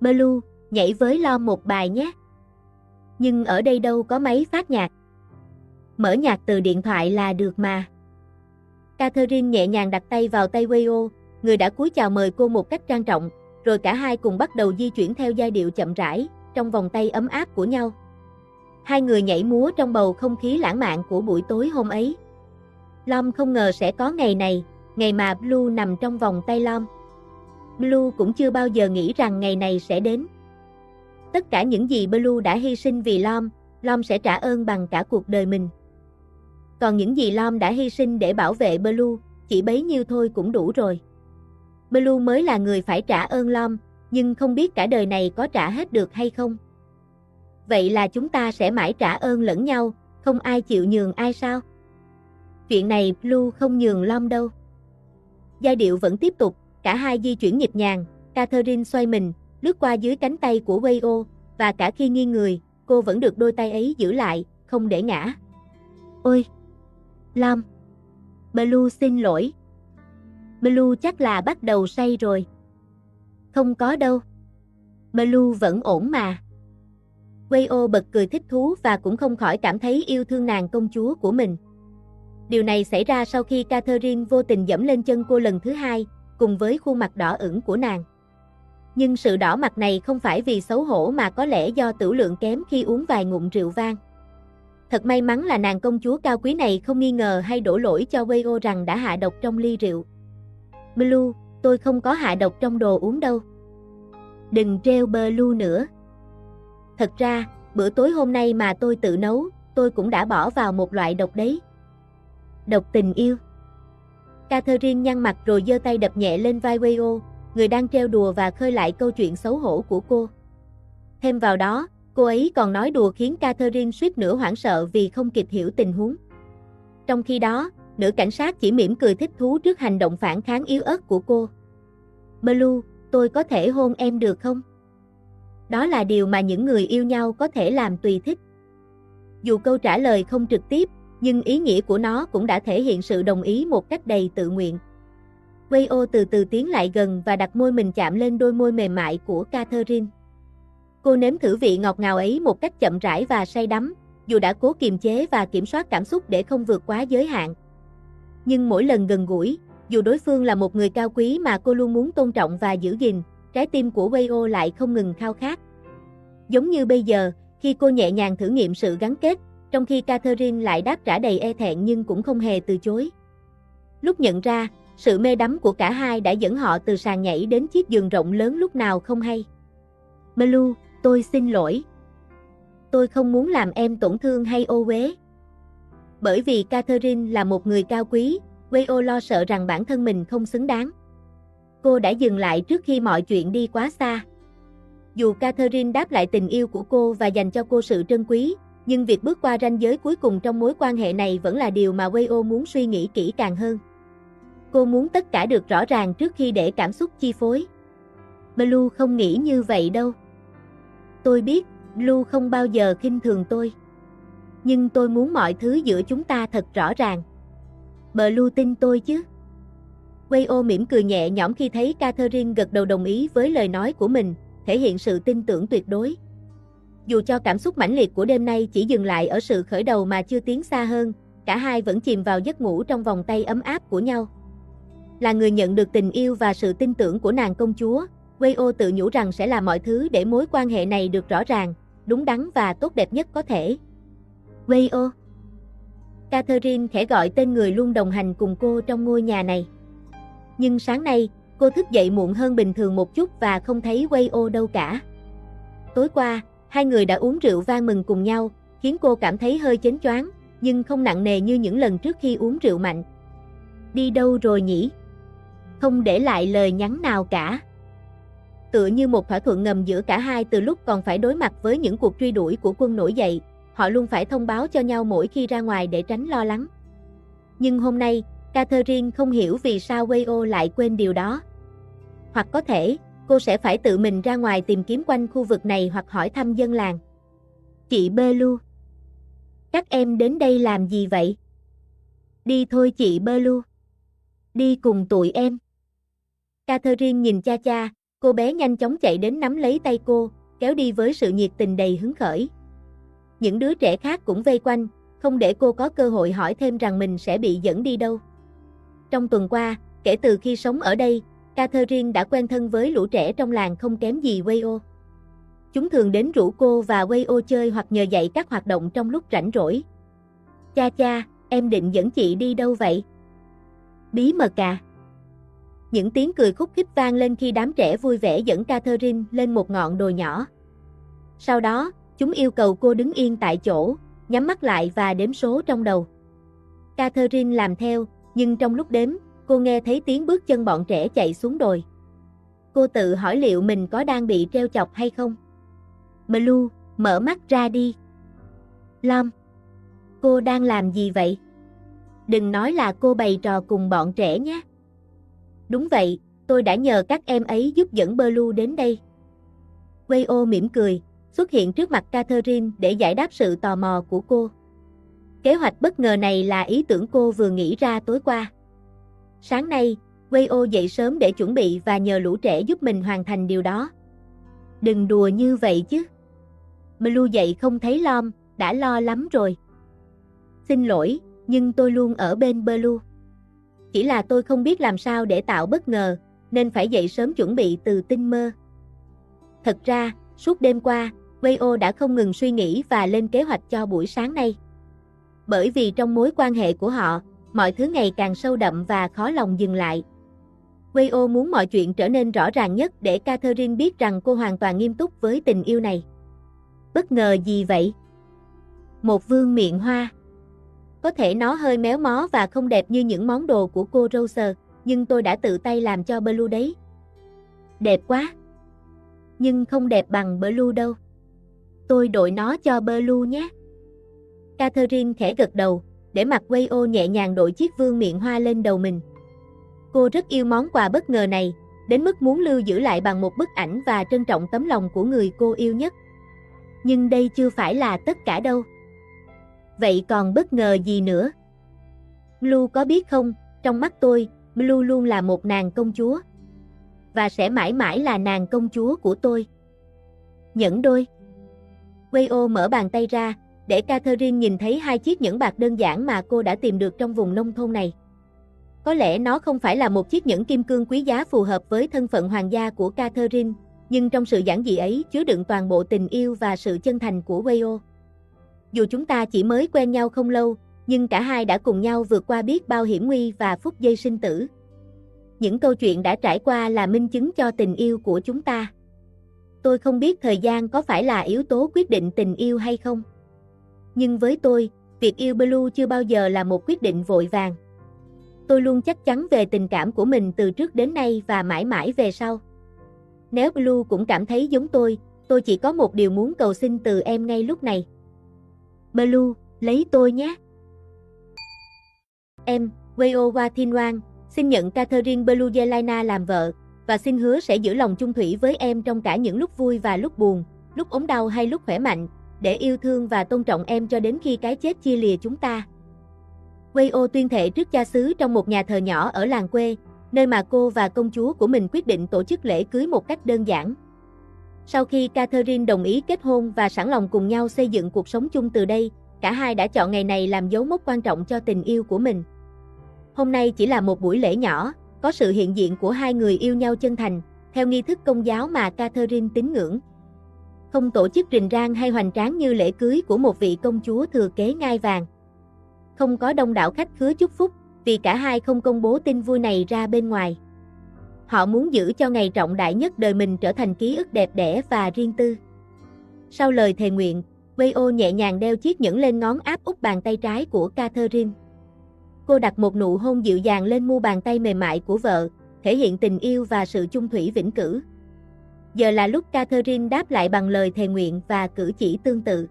Blue, nhảy với Lom một bài nhé. Nhưng ở đây đâu có máy phát nhạc. Mở nhạc từ điện thoại là được mà. Catherine nhẹ nhàng đặt tay vào tay Wayo, người đã cúi chào mời cô một cách trang trọng, rồi cả hai cùng bắt đầu di chuyển theo giai điệu chậm rãi, trong vòng tay ấm áp của nhau. Hai người nhảy múa trong bầu không khí lãng mạn của buổi tối hôm ấy. Lom không ngờ sẽ có ngày này, ngày mà Blue nằm trong vòng tay Lom. Blue cũng chưa bao giờ nghĩ rằng ngày này sẽ đến. Tất cả những gì Blue đã hy sinh vì Lom sẽ trả ơn bằng cả cuộc đời mình. Còn những gì Lom đã hy sinh để bảo vệ Blue, chỉ bấy nhiêu thôi cũng đủ rồi. Blue mới là người phải trả ơn Lom, nhưng không biết cả đời này có trả hết được hay không. Vậy là chúng ta sẽ mãi trả ơn lẫn nhau, không ai chịu nhường ai sao? Chuyện này Blue không nhường Lom đâu. Giai điệu vẫn tiếp tục, cả hai di chuyển nhịp nhàng, Catherine xoay mình, lướt qua dưới cánh tay của Wayo, và cả khi nghiêng người, cô vẫn được đôi tay ấy giữ lại, không để ngã. Ôi! Lom! Blue xin lỗi. Blue chắc là bắt đầu say rồi. Không có đâu. Blue vẫn ổn mà. Wayo bật cười thích thú và cũng không khỏi cảm thấy yêu thương nàng công chúa của mình. Điều này xảy ra sau khi Catherine vô tình dẫm lên chân cô lần thứ hai, cùng với khuôn mặt đỏ ửng của nàng. Nhưng sự đỏ mặt này không phải vì xấu hổ mà có lẽ do tửu lượng kém khi uống vài ngụm rượu vang. Thật may mắn là nàng công chúa cao quý này không nghi ngờ hay đổ lỗi cho Wayo rằng đã hạ độc trong ly rượu. Blue, tôi không có hạ độc trong đồ uống đâu. Đừng trêu Blue nữa. Thật ra, bữa tối hôm nay mà tôi tự nấu, tôi cũng đã bỏ vào một loại độc đấy. Độc tình yêu. Catherine nhăn mặt rồi giơ tay đập nhẹ lên vai Wayo, người đang trêu đùa và khơi lại câu chuyện xấu hổ của cô. Thêm vào đó, cô ấy còn nói đùa khiến Catherine suýt nữa hoảng sợ vì không kịp hiểu tình huống. Trong khi đó, nữ cảnh sát chỉ mỉm cười thích thú trước hành động phản kháng yếu ớt của cô. Blue, tôi có thể hôn em được không? Đó là điều mà những người yêu nhau có thể làm tùy thích. Dù câu trả lời không trực tiếp, nhưng ý nghĩa của nó cũng đã thể hiện sự đồng ý một cách đầy tự nguyện. Wayo từ từ tiến lại gần và đặt môi mình chạm lên đôi môi mềm mại của Catherine. Cô nếm thử vị ngọt ngào ấy một cách chậm rãi và say đắm, dù đã cố kiềm chế và kiểm soát cảm xúc để không vượt quá giới hạn. Nhưng mỗi lần gần gũi, dù đối phương là một người cao quý mà cô luôn muốn tôn trọng và giữ gìn, trái tim của Wayo lại không ngừng khao khát. Giống như bây giờ, khi cô nhẹ nhàng thử nghiệm sự gắn kết, trong khi Catherine lại đáp trả đầy e thẹn nhưng cũng không hề từ chối. Lúc nhận ra, sự mê đắm của cả hai đã dẫn họ từ sàn nhảy đến chiếc giường rộng lớn lúc nào không hay. Blue, tôi xin lỗi. Tôi không muốn làm em tổn thương hay ô uế. Bởi vì Catherine là một người cao quý, Wayo lo sợ rằng bản thân mình không xứng đáng. Cô đã dừng lại trước khi mọi chuyện đi quá xa. Dù Catherine đáp lại tình yêu của cô và dành cho cô sự trân quý, nhưng việc bước qua ranh giới cuối cùng trong mối quan hệ này vẫn là điều mà Wayo muốn suy nghĩ kỹ càng hơn. Cô muốn tất cả được rõ ràng trước khi để cảm xúc chi phối. Blue không nghĩ như vậy đâu. Tôi biết, Blue không bao giờ khinh thường tôi. Nhưng tôi muốn mọi thứ giữa chúng ta thật rõ ràng. Blue tin tôi chứ? Wayo mỉm cười nhẹ nhõm khi thấy Catherine gật đầu đồng ý với lời nói của mình, thể hiện sự tin tưởng tuyệt đối. Dù cho cảm xúc mãnh liệt của đêm nay chỉ dừng lại ở sự khởi đầu mà chưa tiến xa hơn, cả hai vẫn chìm vào giấc ngủ trong vòng tay ấm áp của nhau. Là người nhận được tình yêu và sự tin tưởng của nàng công chúa, Wayo tự nhủ rằng sẽ làm mọi thứ để mối quan hệ này được rõ ràng, đúng đắn và tốt đẹp nhất có thể. Wayo. Catherine khẽ gọi tên người luôn đồng hành cùng cô trong ngôi nhà này. Nhưng sáng nay, cô thức dậy muộn hơn bình thường một chút và không thấy Wayo đâu cả. Tối qua, hai người đã uống rượu vang mừng cùng nhau, khiến cô cảm thấy hơi chếnh choáng, nhưng không nặng nề như những lần trước khi uống rượu mạnh. Đi đâu rồi nhỉ? Không để lại lời nhắn nào cả. Tựa như một thỏa thuận ngầm giữa cả hai từ lúc còn phải đối mặt với những cuộc truy đuổi của quân nổi dậy, họ luôn phải thông báo cho nhau mỗi khi ra ngoài để tránh lo lắng. Nhưng hôm nay, Catherine không hiểu vì sao Wayo lại quên điều đó. Hoặc có thể, cô sẽ phải tự mình ra ngoài tìm kiếm quanh khu vực này hoặc hỏi thăm dân làng. Chị Blue. Các em đến đây làm gì vậy? Đi thôi chị Blue. Đi cùng tụi em. Catherine nhìn cha cha, cô bé nhanh chóng chạy đến nắm lấy tay cô, kéo đi với sự nhiệt tình đầy hứng khởi. Những đứa trẻ khác cũng vây quanh, không để cô có cơ hội hỏi thêm rằng mình sẽ bị dẫn đi đâu. Trong tuần qua, kể từ khi sống ở đây, Catherine đã quen thân với lũ trẻ trong làng không kém gì Wayo. Chúng thường đến rủ cô và Wayo chơi hoặc nhờ dạy các hoạt động trong lúc rảnh rỗi. Cha cha, em định dẫn chị đi đâu vậy? Bí mật à? Những tiếng cười khúc khích vang lên khi đám trẻ vui vẻ dẫn Catherine lên một ngọn đồi nhỏ. Sau đó, chúng yêu cầu cô đứng yên tại chỗ, nhắm mắt lại và đếm số trong đầu. Catherine làm theo, nhưng trong lúc đếm, cô nghe thấy tiếng bước chân bọn trẻ chạy xuống đồi. Cô tự hỏi liệu mình có đang bị treo chọc hay không. Blue, mở mắt ra đi. Lom, cô đang làm gì vậy? Đừng nói là cô bày trò cùng bọn trẻ nhé. Đúng vậy, tôi đã nhờ các em ấy giúp dẫn Blue đến đây. Wayo mỉm cười, xuất hiện trước mặt Catherine để giải đáp sự tò mò của cô. Kế hoạch bất ngờ này là ý tưởng cô vừa nghĩ ra tối qua. Sáng nay, Wayo dậy sớm để chuẩn bị và nhờ lũ trẻ giúp mình hoàn thành điều đó. Đừng đùa như vậy chứ. Blue dậy không thấy Lom, đã lo lắm rồi. Xin lỗi, nhưng tôi luôn ở bên Blue. Chỉ là tôi không biết làm sao để tạo bất ngờ, nên phải dậy sớm chuẩn bị từ tinh mơ. Thật ra, suốt đêm qua, Wayo đã không ngừng suy nghĩ và lên kế hoạch cho buổi sáng nay. Bởi vì trong mối quan hệ của họ, mọi thứ ngày càng sâu đậm và khó lòng dừng lại. Wayo muốn mọi chuyện trở nên rõ ràng nhất để Catherine biết rằng cô hoàn toàn nghiêm túc với tình yêu này. Bất ngờ gì vậy? Một vương miện hoa. Có thể nó hơi méo mó và không đẹp như những món đồ của cô Rose, nhưng tôi đã tự tay làm cho Blue đấy. Đẹp quá. Nhưng không đẹp bằng Blue đâu. Tôi đội nó cho Blue nhé. Catherine khẽ gật đầu, để mặc Wayo nhẹ nhàng đội chiếc vương miện hoa lên đầu mình. Cô rất yêu món quà bất ngờ này, đến mức muốn lưu giữ lại bằng một bức ảnh và trân trọng tấm lòng của người cô yêu nhất. Nhưng đây chưa phải là tất cả đâu. Vậy còn bất ngờ gì nữa? Blue có biết không, trong mắt tôi, Blue luôn là một nàng công chúa. Và sẽ mãi mãi là nàng công chúa của tôi. Nhẫn đôi. Wayo mở bàn tay ra, để Catherine nhìn thấy hai chiếc nhẫn bạc đơn giản mà cô đã tìm được trong vùng nông thôn này. Có lẽ nó không phải là một chiếc nhẫn kim cương quý giá phù hợp với thân phận hoàng gia của Catherine, nhưng trong sự giản dị ấy chứa đựng toàn bộ tình yêu và sự chân thành của Wayo. Dù chúng ta chỉ mới quen nhau không lâu, nhưng cả hai đã cùng nhau vượt qua biết bao hiểm nguy và phút giây sinh tử. Những câu chuyện đã trải qua là minh chứng cho tình yêu của chúng ta. Tôi không biết thời gian có phải là yếu tố quyết định tình yêu hay không. Nhưng với tôi, việc yêu Blue chưa bao giờ là một quyết định vội vàng. Tôi luôn chắc chắn về tình cảm của mình từ trước đến nay và mãi mãi về sau. Nếu Blue cũng cảm thấy giống tôi chỉ có một điều muốn cầu xin từ em ngay lúc này. Blue, lấy tôi nhé. Em, Wayo Wathinwan, xin nhận Catherine Blue Jelena làm vợ, và xin hứa sẽ giữ lòng chung thủy với em trong cả những lúc vui và lúc buồn, lúc ốm đau hay lúc khỏe mạnh, để yêu thương và tôn trọng em cho đến khi cái chết chia lìa chúng ta. Wayo tuyên thệ trước cha xứ trong một nhà thờ nhỏ ở làng quê, nơi mà cô và công chúa của mình quyết định tổ chức lễ cưới một cách đơn giản. Sau khi Catherine đồng ý kết hôn và sẵn lòng cùng nhau xây dựng cuộc sống chung từ đây, cả hai đã chọn ngày này làm dấu mốc quan trọng cho tình yêu của mình. Hôm nay chỉ là một buổi lễ nhỏ, có sự hiện diện của hai người yêu nhau chân thành, theo nghi thức công giáo mà Catherine tín ngưỡng. Không tổ chức rình rang hay hoành tráng như lễ cưới của một vị công chúa thừa kế ngai vàng. Không có đông đảo khách khứa chúc phúc, vì cả hai không công bố tin vui này ra bên ngoài. Họ muốn giữ cho ngày trọng đại nhất đời mình trở thành ký ức đẹp đẽ và riêng tư. Sau lời thề nguyện, Wei-o nhẹ nhàng đeo chiếc nhẫn lên ngón áp út bàn tay trái của Catherine. Cô đặt một nụ hôn dịu dàng lên mu bàn tay mềm mại của vợ, thể hiện tình yêu và sự chung thủy vĩnh cửu. Giờ là lúc Catherine đáp lại bằng lời thề nguyện và cử chỉ tương tự.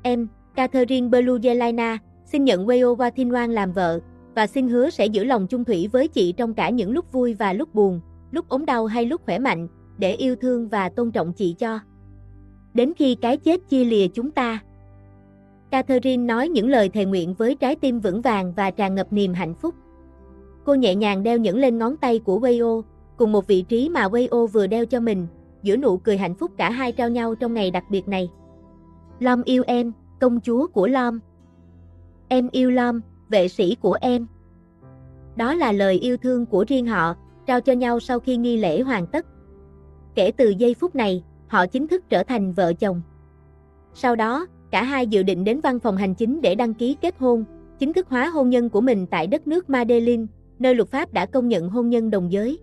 Em, Catherine Belugelina, xin nhận Wei-o Wathinwan làm vợ, và xin hứa sẽ giữ lòng chung thủy với chị trong cả những lúc vui và lúc buồn, lúc ốm đau hay lúc khỏe mạnh, để yêu thương và tôn trọng chị cho đến khi cái chết chia lìa chúng ta. Catherine nói những lời thề nguyện với trái tim vững vàng và tràn ngập niềm hạnh phúc. Cô nhẹ nhàng đeo nhẫn lên ngón tay của Wei-o, cùng một vị trí mà Wei-o vừa đeo cho mình, giữa nụ cười hạnh phúc cả hai trao nhau trong ngày đặc biệt này. Lom yêu em, công chúa của Lom. Em yêu Lom, vệ sĩ của em. Đó là lời yêu thương của riêng họ, trao cho nhau sau khi nghi lễ hoàn tất. Kể từ giây phút này, họ chính thức trở thành vợ chồng. Sau đó, cả hai dự định đến văn phòng hành chính để đăng ký kết hôn, chính thức hóa hôn nhân của mình tại đất nước Madeleine, nơi luật pháp đã công nhận hôn nhân đồng giới.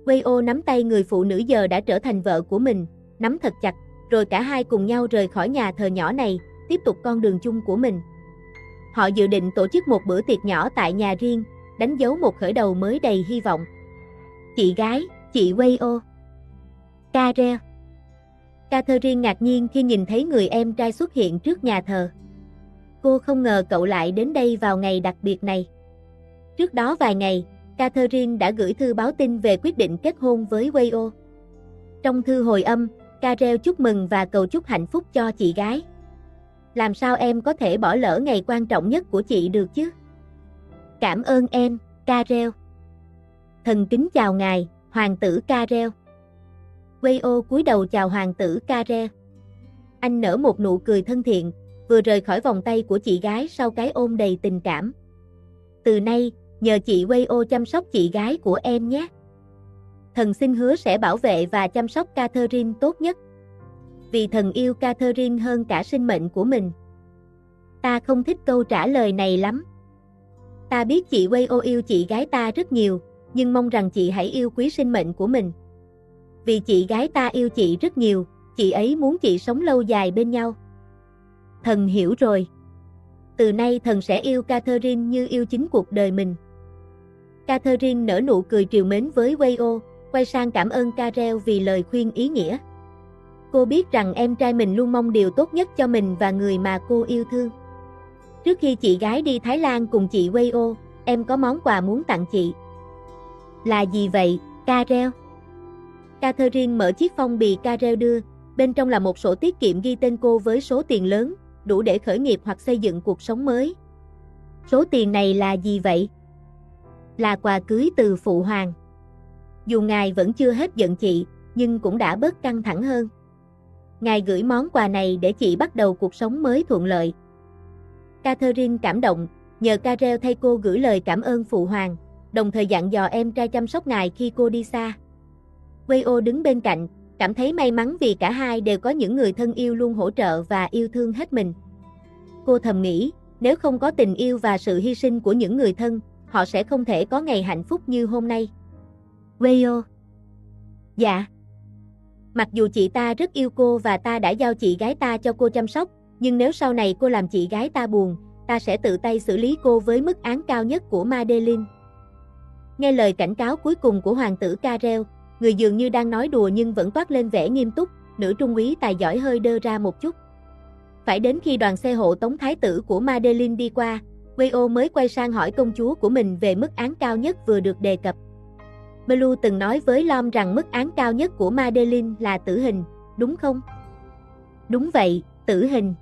Wei-o nắm tay người phụ nữ giờ đã trở thành vợ của mình, nắm thật chặt, rồi cả hai cùng nhau rời khỏi nhà thờ nhỏ này, tiếp tục con đường chung của mình. Họ dự định tổ chức một bữa tiệc nhỏ tại nhà riêng, đánh dấu một khởi đầu mới đầy hy vọng. Chị gái, chị Wei-o. Karel. Catherine ngạc nhiên khi nhìn thấy người em trai xuất hiện trước nhà thờ. Cô không ngờ cậu lại đến đây vào ngày đặc biệt này. Trước đó vài ngày, Catherine đã gửi thư báo tin về quyết định kết hôn với Wei-o. Trong thư hồi âm, Karel chúc mừng và cầu chúc hạnh phúc cho chị gái. Làm sao em có thể bỏ lỡ ngày quan trọng nhất của chị được chứ? Cảm ơn em, Karel. Thần kính chào ngài, hoàng tử Karel. Wei-o cúi đầu chào hoàng tử Karel. Anh nở một nụ cười thân thiện, vừa rời khỏi vòng tay của chị gái sau cái ôm đầy tình cảm. Từ nay, nhờ chị Wei-o chăm sóc chị gái của em nhé. Thần xin hứa sẽ bảo vệ và chăm sóc Catherine tốt nhất. Vì thần yêu Catherine hơn cả sinh mệnh của mình. Ta không thích câu trả lời này lắm. Ta biết chị Wei-o yêu chị gái ta rất nhiều, nhưng mong rằng chị hãy yêu quý sinh mệnh của mình. Vì chị gái ta yêu chị rất nhiều, chị ấy muốn chị sống lâu dài bên nhau. Thần hiểu rồi. Từ nay thần sẽ yêu Catherine như yêu chính cuộc đời mình. Catherine nở nụ cười trìu mến với Wei-o, quay sang cảm ơn Karel vì lời khuyên ý nghĩa. Cô biết rằng em trai mình luôn mong điều tốt nhất cho mình và người mà cô yêu thương. Trước khi chị gái đi Thái Lan cùng chị Wei-o, em có món quà muốn tặng chị. Là gì vậy, Karel? Catherine mở chiếc phong bì Karel đưa, bên trong là một sổ tiết kiệm ghi tên cô với số tiền lớn, đủ để khởi nghiệp hoặc xây dựng cuộc sống mới. Số tiền này là gì vậy? Là quà cưới từ phụ hoàng. Dù ngài vẫn chưa hết giận chị, nhưng cũng đã bớt căng thẳng hơn. Ngài gửi món quà này để chị bắt đầu cuộc sống mới thuận lợi. Catherine cảm động, nhờ Karel thay cô gửi lời cảm ơn phụ hoàng, đồng thời dặn dò em trai chăm sóc ngài khi cô đi xa. Wei-o đứng bên cạnh, cảm thấy may mắn vì cả hai đều có những người thân yêu luôn hỗ trợ và yêu thương hết mình. Cô thầm nghĩ, nếu không có tình yêu và sự hy sinh của những người thân, họ sẽ không thể có ngày hạnh phúc như hôm nay. Wei-o. Dạ. Mặc dù chị ta rất yêu cô và ta đã giao chị gái ta cho cô chăm sóc, nhưng nếu sau này cô làm chị gái ta buồn, ta sẽ tự tay xử lý cô với mức án cao nhất của Madeleine. Nghe lời cảnh cáo cuối cùng của hoàng tử Karel, người dường như đang nói đùa nhưng vẫn toát lên vẻ nghiêm túc, nữ trung úy tài giỏi hơi đơ ra một chút. Phải đến khi đoàn xe hộ tống thái tử của Madeleine đi qua, Wei-o mới quay sang hỏi công chúa của mình về mức án cao nhất vừa được đề cập. Blue từng nói với Lom rằng mức án cao nhất của Madeleine là tử hình, đúng không? Đúng vậy, tử hình.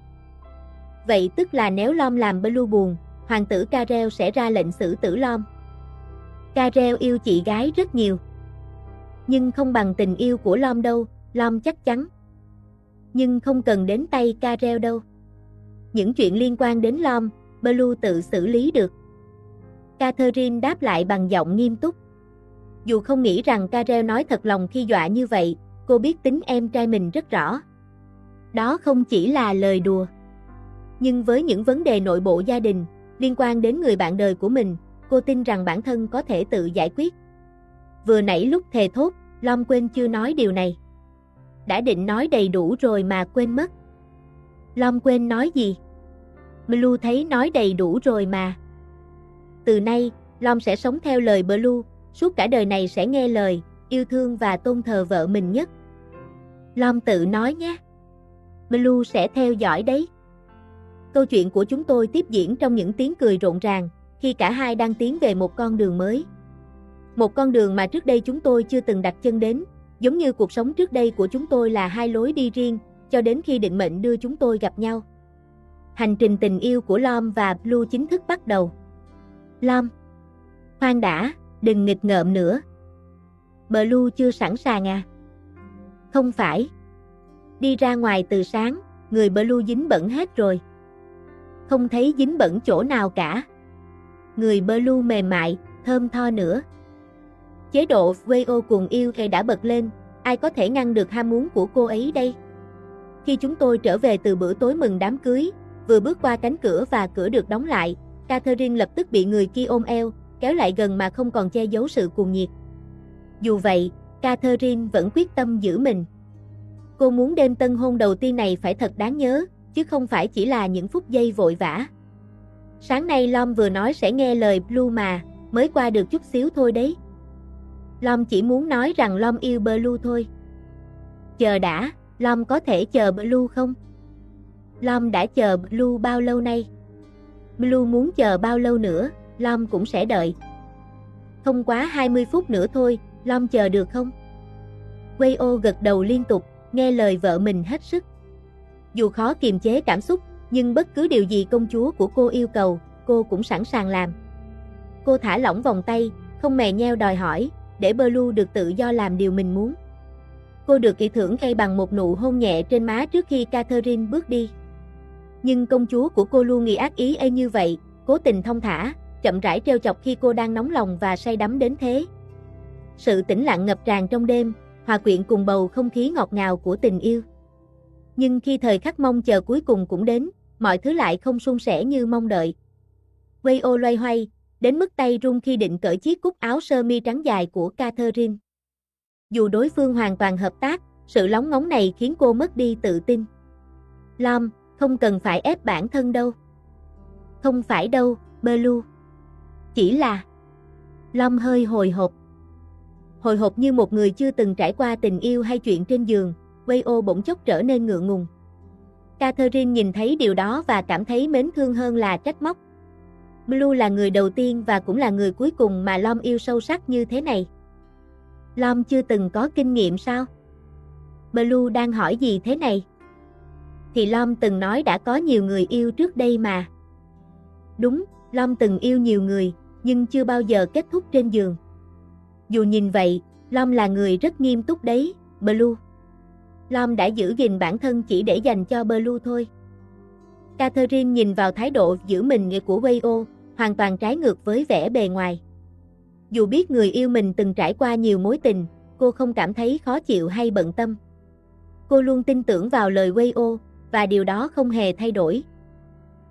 Vậy tức là nếu Lom làm Blue buồn, hoàng tử Karel sẽ ra lệnh xử tử Lom. Karel yêu chị gái rất nhiều. Nhưng không bằng tình yêu của Lom đâu, Lom chắc chắn. Nhưng không cần đến tay Karel đâu. Những chuyện liên quan đến Lom, Blue tự xử lý được. Catherine đáp lại bằng giọng nghiêm túc. Dù không nghĩ rằng Karel nói thật lòng khi dọa như vậy, cô biết tính em trai mình rất rõ. Đó không chỉ là lời đùa. Nhưng với những vấn đề nội bộ gia đình, liên quan đến người bạn đời của mình, cô tin rằng bản thân có thể tự giải quyết. Vừa nãy lúc thề thốt, Long quên chưa nói điều này. Đã định nói đầy đủ rồi mà quên mất. Long quên nói gì? Blue thấy nói đầy đủ rồi mà. Từ nay, Long sẽ sống theo lời Blue, suốt cả đời này sẽ nghe lời, yêu thương và tôn thờ vợ mình nhất. Long tự nói nhé. Blue sẽ theo dõi đấy. Câu chuyện của chúng tôi tiếp diễn trong những tiếng cười rộn ràng, khi cả hai đang tiến về một con đường mới. Một con đường mà trước đây chúng tôi chưa từng đặt chân đến, giống như cuộc sống trước đây của chúng tôi là hai lối đi riêng, cho đến khi định mệnh đưa chúng tôi gặp nhau. Hành trình tình yêu của Lom và Blue chính thức bắt đầu. Lom, khoan đã, đừng nghịch ngợm nữa. Blue chưa sẵn sàng à? Không phải. Đi ra ngoài từ sáng, người Blue dính bẩn hết rồi. Không thấy dính bẩn chỗ nào cả. Người Blue mềm mại, thơm tho nữa. Chế độ VO cuồng yêu đã bật lên, ai có thể ngăn được ham muốn của cô ấy đây? Khi chúng tôi trở về từ bữa tối mừng đám cưới, vừa bước qua cánh cửa và cửa được đóng lại, Catherine lập tức bị người kia ôm eo, kéo lại gần mà không còn che giấu sự cuồng nhiệt. Dù vậy, Catherine vẫn quyết tâm giữ mình. Cô muốn đêm tân hôn đầu tiên này phải thật đáng nhớ, chứ không phải chỉ là những phút giây vội vã. Sáng nay Lom vừa nói sẽ nghe lời Blue mà, mới qua được chút xíu thôi đấy. Lom chỉ muốn nói rằng Lom yêu Blue thôi. Chờ đã, Lom có thể chờ Blue không? Lom đã chờ Blue bao lâu nay? Blue muốn chờ bao lâu nữa, Lom cũng sẽ đợi. Không quá 20 phút nữa thôi, Lom chờ được không? Wayo gật đầu liên tục, nghe lời vợ mình hết sức. Dù khó kiềm chế cảm xúc, nhưng bất cứ điều gì công chúa của cô yêu cầu, cô cũng sẵn sàng làm. Cô thả lỏng vòng tay, không mè nheo đòi hỏi, để Blue được tự do làm điều mình muốn. Cô được kỳ thưởng khay bằng một nụ hôn nhẹ trên má trước khi Catherine bước đi. Nhưng công chúa của cô luôn nghĩ ác ý như vậy, cố tình thong thả, chậm rãi trêu chọc khi cô đang nóng lòng và say đắm đến thế. Sự tĩnh lặng ngập tràn trong đêm, hòa quyện cùng bầu không khí ngọt ngào của tình yêu. Nhưng khi thời khắc mong chờ cuối cùng cũng đến, mọi thứ lại không suôn sẻ như mong đợi. Wayo loay hoay, đến mức tay run khi định cởi chiếc cúc áo sơ mi trắng dài của Catherine. Dù đối phương hoàn toàn hợp tác, sự lóng ngóng này khiến cô mất đi tự tin. Lom, không cần phải ép bản thân đâu. Không phải đâu, Blue. Chỉ là... Lom hơi hồi hộp. Hồi hộp như một người chưa từng trải qua tình yêu hay chuyện trên giường, Wayo bỗng chốc trở nên ngượng ngùng. Catherine nhìn thấy điều đó và cảm thấy mến thương hơn là trách móc. Blue là người đầu tiên và cũng là người cuối cùng mà Lom yêu sâu sắc như thế này. Lom chưa từng có kinh nghiệm sao? Blue đang hỏi gì thế này? Thì Lom từng nói đã có nhiều người yêu trước đây mà. Đúng, Lom từng yêu nhiều người, nhưng chưa bao giờ kết thúc trên giường. Dù nhìn vậy, Lom là người rất nghiêm túc đấy, Blue. Lom đã giữ gìn bản thân chỉ để dành cho Blue thôi. Catherine nhìn vào thái độ giữ mình của Wayo, hoàn toàn trái ngược với vẻ bề ngoài. Dù biết người yêu mình từng trải qua nhiều mối tình, cô không cảm thấy khó chịu hay bận tâm. Cô luôn tin tưởng vào lời Wayo, và điều đó không hề thay đổi.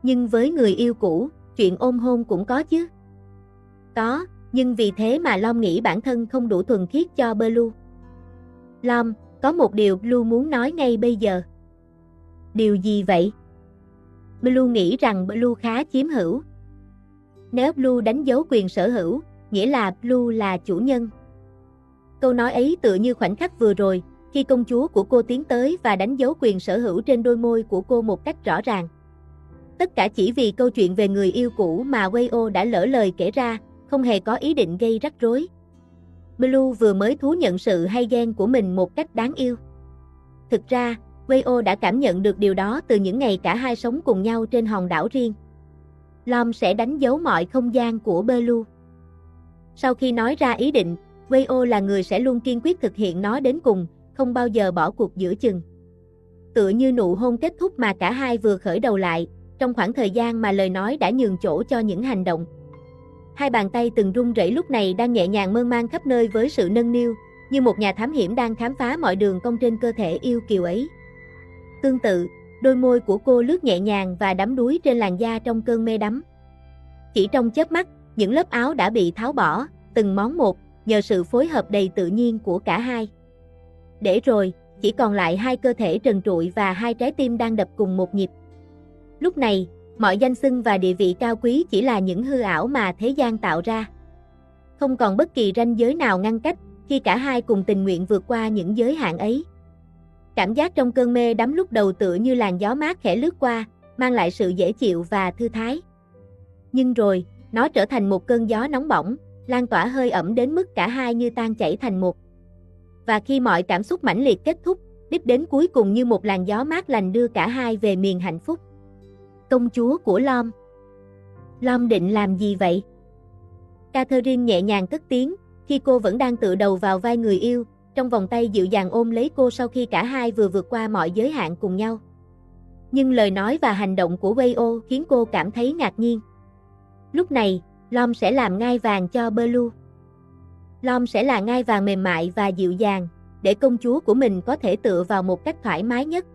Nhưng với người yêu cũ, chuyện ôm hôn cũng có chứ. Có, nhưng vì thế mà Lom nghĩ bản thân không đủ thuần khiết cho Blue. Lom, có một điều Blue muốn nói ngay bây giờ. Điều gì vậy? Blue nghĩ rằng Blue khá chiếm hữu. Nếu Blue đánh dấu quyền sở hữu, nghĩa là Blue là chủ nhân. Câu nói ấy tựa như khoảnh khắc vừa rồi, khi công chúa của cô tiến tới và đánh dấu quyền sở hữu trên đôi môi của cô một cách rõ ràng. Tất cả chỉ vì câu chuyện về người yêu cũ mà Wayo đã lỡ lời kể ra, không hề có ý định gây rắc rối. Blue vừa mới thú nhận sự hay ghen của mình một cách đáng yêu. Thực ra, Wayo đã cảm nhận được điều đó từ những ngày cả hai sống cùng nhau trên hòn đảo riêng. Lom sẽ đánh dấu mọi không gian của Blue. Sau khi nói ra ý định, Wayo là người sẽ luôn kiên quyết thực hiện nó đến cùng, không bao giờ bỏ cuộc giữa chừng. Tựa như nụ hôn kết thúc mà cả hai vừa khởi đầu lại, trong khoảng thời gian mà lời nói đã nhường chỗ cho những hành động. Hai bàn tay từng run rẩy lúc này đang nhẹ nhàng mơn man khắp nơi với sự nâng niu, như một nhà thám hiểm đang khám phá mọi đường cong trên cơ thể yêu kiều ấy. Tương tự, đôi môi của cô lướt nhẹ nhàng và đắm đuối trên làn da trong cơn mê đắm. Chỉ trong chớp mắt, những lớp áo đã bị tháo bỏ, từng món một, nhờ sự phối hợp đầy tự nhiên của cả hai. Để rồi, chỉ còn lại hai cơ thể trần trụi và hai trái tim đang đập cùng một nhịp. Lúc này, mọi danh xưng và địa vị cao quý chỉ là những hư ảo mà thế gian tạo ra. Không còn bất kỳ ranh giới nào ngăn cách, khi cả hai cùng tình nguyện vượt qua những giới hạn ấy. Cảm giác trong cơn mê đắm lúc đầu tựa như làn gió mát khẽ lướt qua, mang lại sự dễ chịu và thư thái. Nhưng rồi, nó trở thành một cơn gió nóng bỏng, lan tỏa hơi ẩm đến mức cả hai như tan chảy thành một. Và khi mọi cảm xúc mãnh liệt kết thúc, đích đến cuối cùng như một làn gió mát lành đưa cả hai về miền hạnh phúc. Công chúa của Lom. Lom định làm gì vậy? Catherine nhẹ nhàng cất tiếng, khi cô vẫn đang tựa đầu vào vai người yêu, trong vòng tay dịu dàng ôm lấy cô sau khi cả hai vừa vượt qua mọi giới hạn cùng nhau. Nhưng lời nói và hành động của Wayo khiến cô cảm thấy ngạc nhiên. Lúc này, Lom sẽ làm ngai vàng cho Blue. Lom sẽ là ngai vàng mềm mại và dịu dàng, để công chúa của mình có thể tựa vào một cách thoải mái nhất.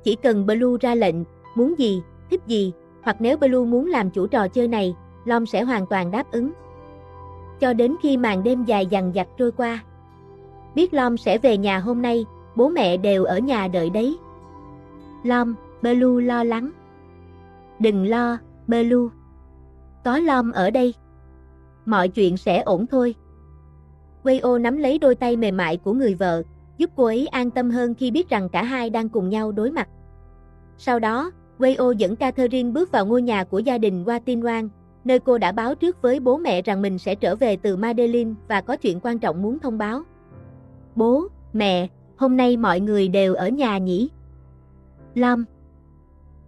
Chỉ cần Blue ra lệnh, muốn gì, thích gì, hoặc nếu Blue muốn làm chủ trò chơi này, Lom sẽ hoàn toàn đáp ứng. Cho đến khi màn đêm dài dằng dặc trôi qua. Biết Lom sẽ về nhà hôm nay, bố mẹ đều ở nhà đợi đấy. Lom, Blue lo lắng. Đừng lo, Blue. Có Lom ở đây. Mọi chuyện sẽ ổn thôi. Wayo nắm lấy đôi tay mềm mại của người vợ, giúp cô ấy an tâm hơn khi biết rằng cả hai đang cùng nhau đối mặt. Sau đó, Wayo dẫn Catherine bước vào ngôi nhà của gia đình Watinwan, nơi cô đã báo trước với bố mẹ rằng mình sẽ trở về từ Madeline và có chuyện quan trọng muốn thông báo. Bố, mẹ, hôm nay mọi người đều ở nhà nhỉ? Lom.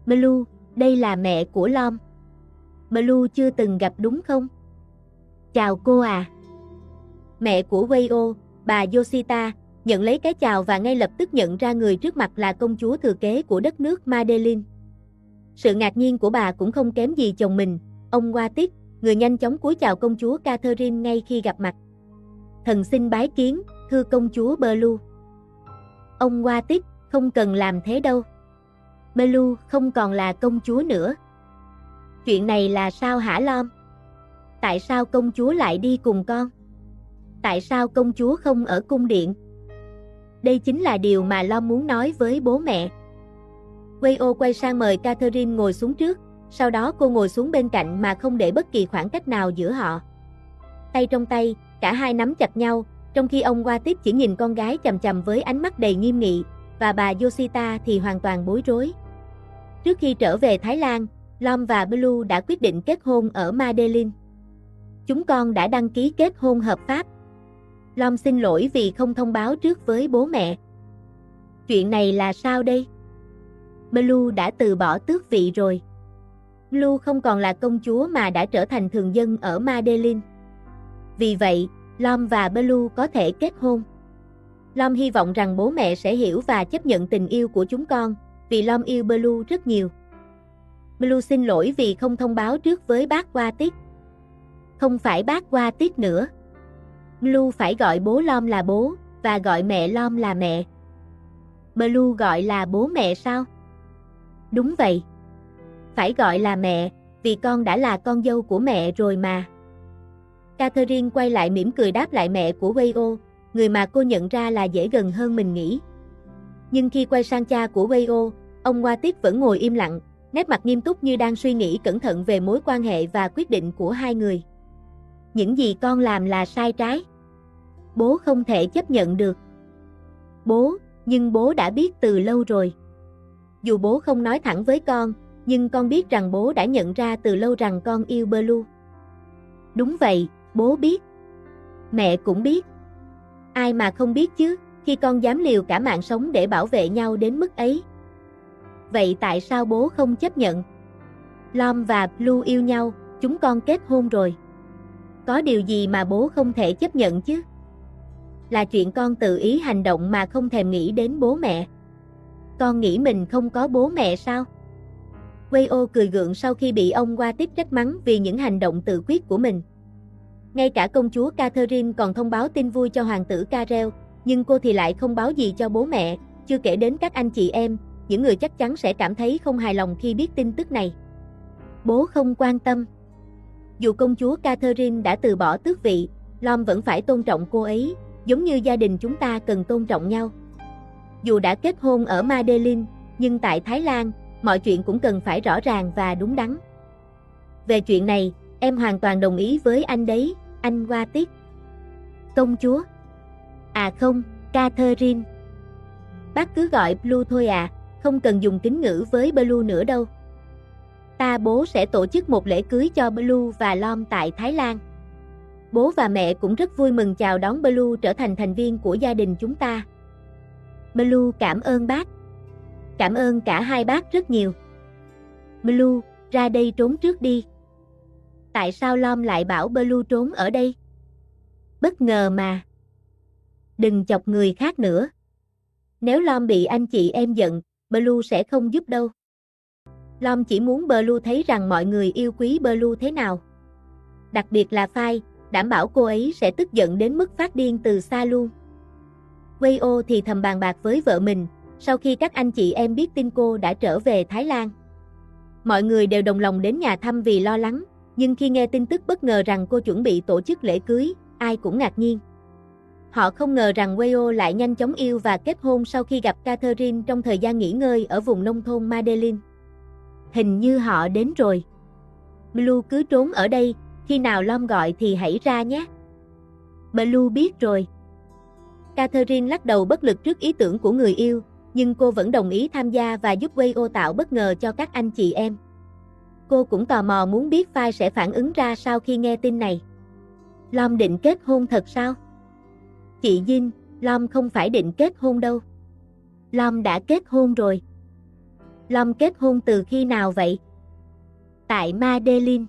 Blue, đây là mẹ của Lom. Blue chưa từng gặp đúng không? Chào cô à. Mẹ của Wayo, bà Yoshita, nhận lấy cái chào và ngay lập tức nhận ra người trước mặt là công chúa thừa kế của đất nước Madeline. Sự ngạc nhiên của bà cũng không kém gì chồng mình, ông Watit, người nhanh chóng cúi chào công chúa Catherine ngay khi gặp mặt. Thần xin bái kiến, thưa công chúa Blue. Ông Watit, không cần làm thế đâu. Blue không còn là công chúa nữa. Chuyện này là sao hả Lom? Tại sao công chúa lại đi cùng con? Tại sao công chúa không ở cung điện? Đây chính là điều mà Lom muốn nói với bố mẹ. Wayo quay sang mời Catherine ngồi xuống trước, sau đó cô ngồi xuống bên cạnh mà không để bất kỳ khoảng cách nào giữa họ. Tay trong tay, cả hai nắm chặt nhau, trong khi ông Watit chỉ nhìn con gái chằm chằm với ánh mắt đầy nghiêm nghị, và bà Yoshita thì hoàn toàn bối rối. Trước khi trở về Thái Lan, Lom và Blue đã quyết định kết hôn ở Madeline. Chúng con đã đăng ký kết hôn hợp pháp. Lom xin lỗi vì không thông báo trước với bố mẹ. Chuyện này là sao đây? Blue đã từ bỏ tước vị rồi. Blue không còn là công chúa mà đã trở thành thường dân ở Madeline. Vì vậy, Lom và Blue có thể kết hôn. Lom hy vọng rằng bố mẹ sẽ hiểu và chấp nhận tình yêu của chúng con, vì Lom yêu Blue rất nhiều. Blue xin lỗi vì không thông báo trước với bác Watit. Không phải bác Watit nữa. Blue phải gọi bố Lom là bố, và gọi mẹ Lom là mẹ. Blue gọi là bố mẹ sao? Đúng vậy. Phải gọi là mẹ, vì con đã là con dâu của mẹ rồi mà. Catherine quay lại mỉm cười đáp lại mẹ của Wayo, người mà cô nhận ra là dễ gần hơn mình nghĩ. Nhưng khi quay sang cha của Wayo, ông Watit vẫn ngồi im lặng, nét mặt nghiêm túc như đang suy nghĩ cẩn thận về mối quan hệ và quyết định của hai người. Những gì con làm là sai trái. Bố không thể chấp nhận được. Bố, nhưng bố đã biết từ lâu rồi. Dù bố không nói thẳng với con, nhưng con biết rằng bố đã nhận ra từ lâu rằng con yêu Blue. Đúng vậy, bố biết. Mẹ cũng biết. Ai mà không biết chứ, khi con dám liều cả mạng sống để bảo vệ nhau đến mức ấy. Vậy tại sao bố không chấp nhận? Lom và Blue yêu nhau, chúng con kết hôn rồi. Có điều gì mà bố không thể chấp nhận chứ? Là chuyện con tự ý hành động mà không thèm nghĩ đến bố mẹ. Con nghĩ mình không có bố mẹ sao? Wayo cười gượng sau khi bị ông qua tiếp trách mắng vì những hành động tự quyết của mình. Ngay cả công chúa Catherine còn thông báo tin vui cho hoàng tử Karel, nhưng cô thì lại không báo gì cho bố mẹ, chưa kể đến các anh chị em, những người chắc chắn sẽ cảm thấy không hài lòng khi biết tin tức này. Bố không quan tâm. Dù công chúa Catherine đã từ bỏ tước vị, Lom vẫn phải tôn trọng cô ấy, giống như gia đình chúng ta cần tôn trọng nhau. Dù đã kết hôn ở Madeleine, nhưng tại Thái Lan, mọi chuyện cũng cần phải rõ ràng và đúng đắn. Về chuyện này, em hoàn toàn đồng ý với anh đấy, anh Watit. Công chúa. À không, Catherine. Bác cứ gọi Blue thôi à, không cần dùng kính ngữ với Blue nữa đâu. Bố sẽ tổ chức một lễ cưới cho Blue và Lom tại Thái Lan. Bố và mẹ cũng rất vui mừng chào đón Blue trở thành thành viên của gia đình chúng ta. Blue cảm ơn bác. Cảm ơn cả hai bác rất nhiều. Blue, ra đây trốn trước đi. Tại sao Lom lại bảo Blue trốn ở đây? Bất ngờ mà. Đừng chọc người khác nữa. Nếu Lom bị anh chị em giận, Blue sẽ không giúp đâu. Lom chỉ muốn Blue thấy rằng mọi người yêu quý Blue thế nào. Đặc biệt là Phai, đảm bảo cô ấy sẽ tức giận đến mức phát điên từ xa luôn. Wayo thì thầm bàn bạc với vợ mình, sau khi các anh chị em biết tin cô đã trở về Thái Lan. Mọi người đều đồng lòng đến nhà thăm vì lo lắng, nhưng khi nghe tin tức bất ngờ rằng cô chuẩn bị tổ chức lễ cưới, ai cũng ngạc nhiên. Họ không ngờ rằng Wayo lại nhanh chóng yêu và kết hôn sau khi gặp Catherine trong thời gian nghỉ ngơi ở vùng nông thôn Madeleine. Hình như họ đến rồi. Blue cứ trốn ở đây, khi nào Lom gọi thì hãy ra nhé. Blue biết rồi. Catherine lắc đầu bất lực trước ý tưởng của người yêu, nhưng cô vẫn đồng ý tham gia và giúp Wayo tạo bất ngờ cho các anh chị em. Cô cũng tò mò muốn biết Phai sẽ phản ứng ra sao khi nghe tin này. Lom định kết hôn thật sao? Chị Jin, Lom không phải định kết hôn đâu. Lom đã kết hôn rồi. Lom kết hôn từ khi nào vậy? Tại Madeleine.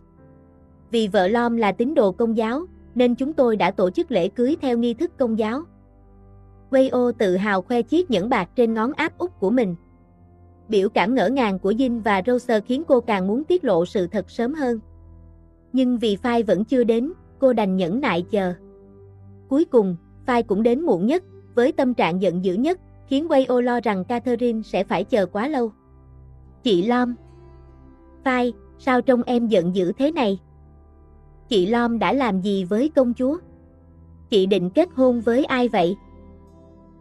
Vì vợ Lom là tín đồ Công giáo, nên chúng tôi đã tổ chức lễ cưới theo nghi thức Công giáo. Wayo tự hào khoe chiếc nhẫn bạc trên ngón áp út của mình. Biểu cảm ngỡ ngàng của Jin và Rose khiến cô càng muốn tiết lộ sự thật sớm hơn. Nhưng vì Phai vẫn chưa đến, cô đành nhẫn nại chờ. Cuối cùng, Phai cũng đến muộn nhất, với tâm trạng giận dữ nhất, khiến Wayo lo rằng Catherine sẽ phải chờ quá lâu. Chị Lom. Phai, sao trông em giận dữ thế này? Chị Lom đã làm gì với công chúa? Chị định kết hôn với ai vậy?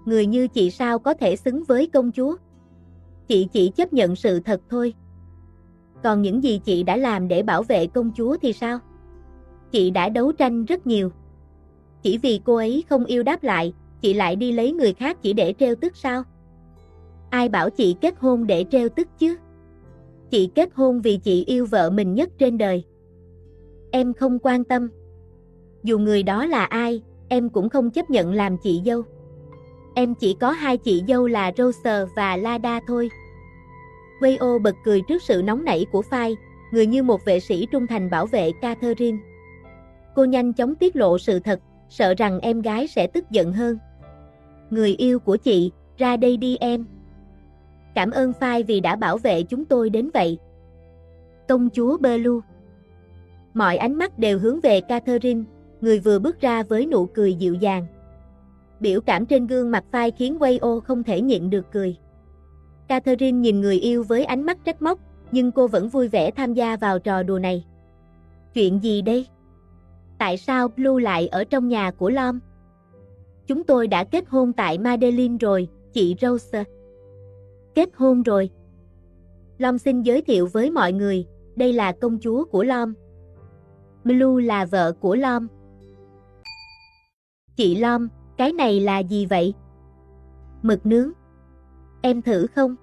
Người như chị sao có thể xứng với công chúa? Chị chỉ chấp nhận sự thật thôi. Còn những gì chị đã làm để bảo vệ công chúa thì sao? Chị đã đấu tranh rất nhiều. Chỉ vì cô ấy không yêu đáp lại, chị lại đi lấy người khác chỉ để trêu tức sao? Ai bảo chị kết hôn để trêu tức chứ? Chị kết hôn vì chị yêu vợ mình nhất trên đời. Em không quan tâm. Dù người đó là ai, em cũng không chấp nhận làm chị dâu. Em chỉ có hai chị dâu là Rose và Lada thôi. Wayo bật cười trước sự nóng nảy của Phai, người như một vệ sĩ trung thành bảo vệ Catherine. Cô nhanh chóng tiết lộ sự thật, sợ rằng em gái sẽ tức giận hơn. Người yêu của chị, ra đây đi em. Cảm ơn Phai vì đã bảo vệ chúng tôi đến vậy. Công chúa Blue. Mọi ánh mắt đều hướng về Catherine, người vừa bước ra với nụ cười dịu dàng. Biểu cảm trên gương mặt Phai khiến Wayo không thể nhịn được cười. Catherine nhìn người yêu với ánh mắt trách móc, nhưng cô vẫn vui vẻ tham gia vào trò đùa này. Chuyện gì đây? Tại sao Blue lại ở trong nhà của Lom? Chúng tôi đã kết hôn tại Madeleine rồi, chị Rose. Kết hôn rồi. Lom xin giới thiệu với mọi người, đây là công chúa của Lom. Blue là vợ của Lom. Chị Lom, cái này là gì vậy? Mực nướng. Em thử không?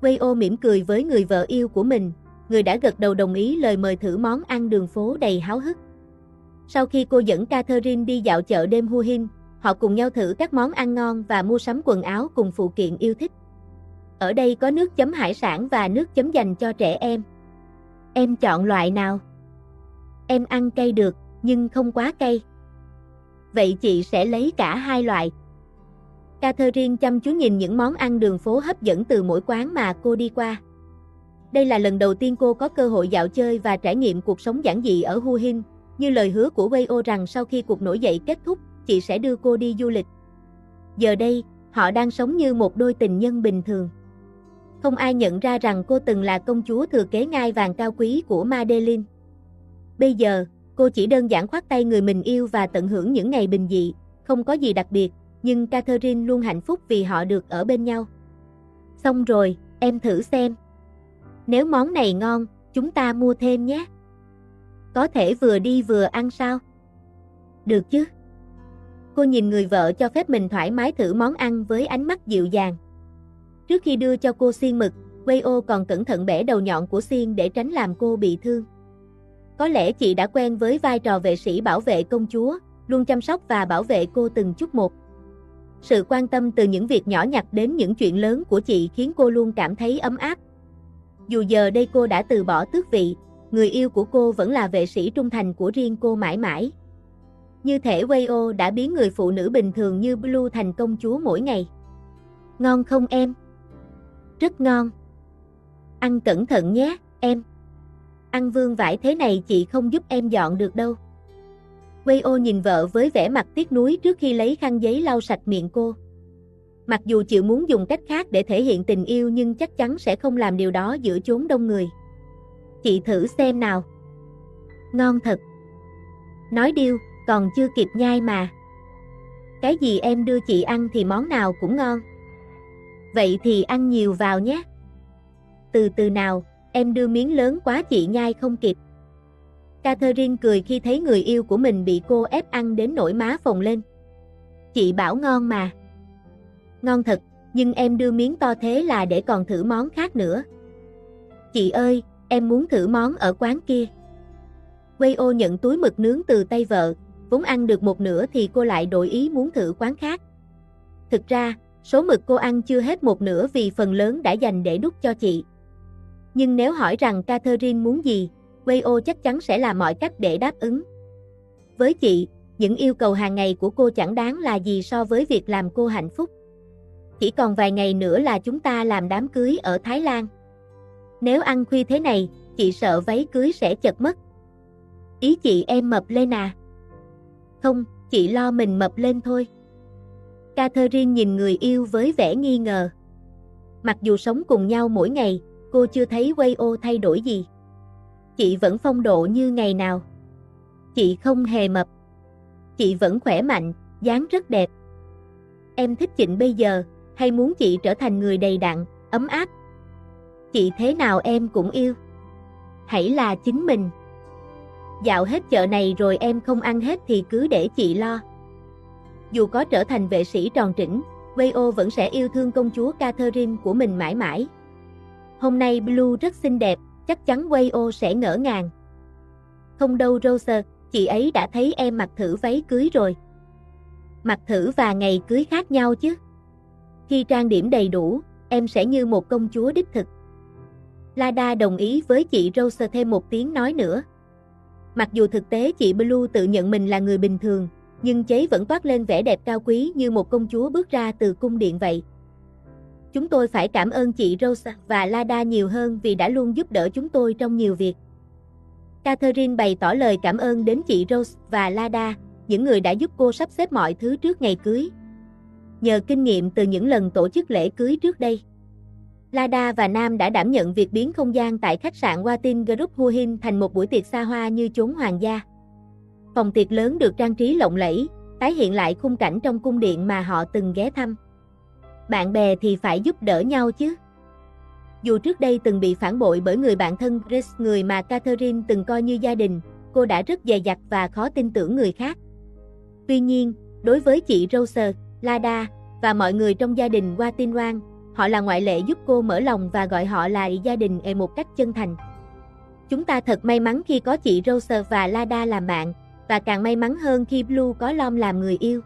Wayo mỉm cười với người vợ yêu của mình, người đã gật đầu đồng ý lời mời thử món ăn đường phố đầy háo hức. Sau khi cô dẫn Catherine đi dạo chợ đêm Hua Hin, họ cùng nhau thử các món ăn ngon và mua sắm quần áo cùng phụ kiện yêu thích. Ở đây có nước chấm hải sản và nước chấm dành cho trẻ em. Em chọn loại nào? Em ăn cay được, nhưng không quá cay. Vậy chị sẽ lấy cả hai loại. Catherine chăm chú nhìn những món ăn đường phố hấp dẫn từ mỗi quán mà cô đi qua. Đây là lần đầu tiên cô có cơ hội dạo chơi và trải nghiệm cuộc sống giản dị ở Hua Hin, như lời hứa của Wei-o rằng sau khi cuộc nổi dậy kết thúc, chị sẽ đưa cô đi du lịch. Giờ đây, họ đang sống như một đôi tình nhân bình thường. Không ai nhận ra rằng cô từng là công chúa thừa kế ngai vàng cao quý của Madeline. Bây giờ, cô chỉ đơn giản khoác tay người mình yêu và tận hưởng những ngày bình dị, không có gì đặc biệt, nhưng Catherine luôn hạnh phúc vì họ được ở bên nhau. Xong rồi, em thử xem. Nếu món này ngon, chúng ta mua thêm nhé. Có thể vừa đi vừa ăn sao? Được chứ? Cô nhìn người vợ cho phép mình thoải mái thử món ăn với ánh mắt dịu dàng. Trước khi đưa cho cô xiên mực, Wei-o còn cẩn thận bẻ đầu nhọn của xiên để tránh làm cô bị thương. Có lẽ chị đã quen với vai trò vệ sĩ bảo vệ công chúa, luôn chăm sóc và bảo vệ cô từng chút một. Sự quan tâm từ những việc nhỏ nhặt đến những chuyện lớn của chị khiến cô luôn cảm thấy ấm áp. Dù giờ đây cô đã từ bỏ tước vị, người yêu của cô vẫn là vệ sĩ trung thành của riêng cô mãi mãi. Như thể Wei-o đã biến người phụ nữ bình thường như Blue thành công chúa mỗi ngày. Ngon không em? Rất ngon. Ăn cẩn thận nhé, em. Ăn vương vãi thế này chị không giúp em dọn được đâu. Wei-o nhìn vợ với vẻ mặt tiếc nuối trước khi lấy khăn giấy lau sạch miệng cô. Mặc dù chị muốn dùng cách khác để thể hiện tình yêu nhưng chắc chắn sẽ không làm điều đó giữa chốn đông người. Chị thử xem nào. Ngon thật. Nói điêu, còn chưa kịp nhai mà. Cái gì em đưa chị ăn thì món nào cũng ngon. Vậy thì ăn nhiều vào nhé. Từ từ nào, em đưa miếng lớn quá chị nhai không kịp. Catherine cười khi thấy người yêu của mình bị cô ép ăn đến nỗi má phồng lên. Chị bảo ngon mà. Ngon thật, nhưng em đưa miếng to thế là để còn thử món khác nữa. Chị ơi, em muốn thử món ở quán kia. Wei-o nhận túi mực nướng từ tay vợ, vốn ăn được một nửa thì cô lại đổi ý muốn thử quán khác. Thực ra, số mực cô ăn chưa hết một nửa vì phần lớn đã dành để đút cho chị. Nhưng nếu hỏi rằng Catherine muốn gì, Wei-o chắc chắn sẽ làm mọi cách để đáp ứng. Với chị, những yêu cầu hàng ngày của cô chẳng đáng là gì so với việc làm cô hạnh phúc. Chỉ còn vài ngày nữa là chúng ta làm đám cưới ở Thái Lan. Nếu ăn khuya thế này, chị sợ váy cưới sẽ chật mất. Ý chị em mập lên à? Không, chị lo mình mập lên thôi. Catherine nhìn người yêu với vẻ nghi ngờ. Mặc dù sống cùng nhau mỗi ngày, cô chưa thấy Wei-o thay đổi gì. Chị vẫn phong độ như ngày nào. Chị không hề mập. Chị vẫn khỏe mạnh, dáng rất đẹp. Em thích chị bây giờ, hay muốn chị trở thành người đầy đặn, ấm áp? Chị thế nào em cũng yêu. Hãy là chính mình. Dạo hết chợ này rồi em không ăn hết thì cứ để chị lo. Dù có trở thành vệ sĩ tròn trĩnh, Wei-o vẫn sẽ yêu thương công chúa Catherine của mình mãi mãi. Hôm nay Blue rất xinh đẹp, chắc chắn Wei-o sẽ ngỡ ngàng. Không đâu Rose, chị ấy đã thấy em mặc thử váy cưới rồi. Mặc thử và ngày cưới khác nhau chứ. Khi trang điểm đầy đủ, em sẽ như một công chúa đích thực. Lada đồng ý với chị Rose thêm một tiếng nói nữa. Mặc dù thực tế chị Blue tự nhận mình là người bình thường, nhưng cháy vẫn toát lên vẻ đẹp cao quý như một công chúa bước ra từ cung điện vậy. Chúng tôi phải cảm ơn chị Rose và Lada nhiều hơn vì đã luôn giúp đỡ chúng tôi trong nhiều việc. Catherine bày tỏ lời cảm ơn đến chị Rose và Lada, những người đã giúp cô sắp xếp mọi thứ trước ngày cưới. Nhờ kinh nghiệm từ những lần tổ chức lễ cưới trước đây, Lada và Nam đã đảm nhận việc biến không gian tại khách sạn Watin Group Hua Hin thành một buổi tiệc xa hoa như chốn hoàng gia. Phòng tiệc lớn được trang trí lộng lẫy, tái hiện lại khung cảnh trong cung điện mà họ từng ghé thăm. Bạn bè thì phải giúp đỡ nhau chứ. Dù trước đây từng bị phản bội bởi người bạn thân Grace, người mà Catherine từng coi như gia đình, cô đã rất dè dặt và khó tin tưởng người khác. Tuy nhiên, đối với chị Rose, Lada và mọi người trong gia đình Watin Wang, họ là ngoại lệ giúp cô mở lòng và gọi họ là gia đình một cách chân thành. Chúng ta thật may mắn khi có chị Rose và Lada làm bạn, và càng may mắn hơn khi Blue có Lom làm người yêu.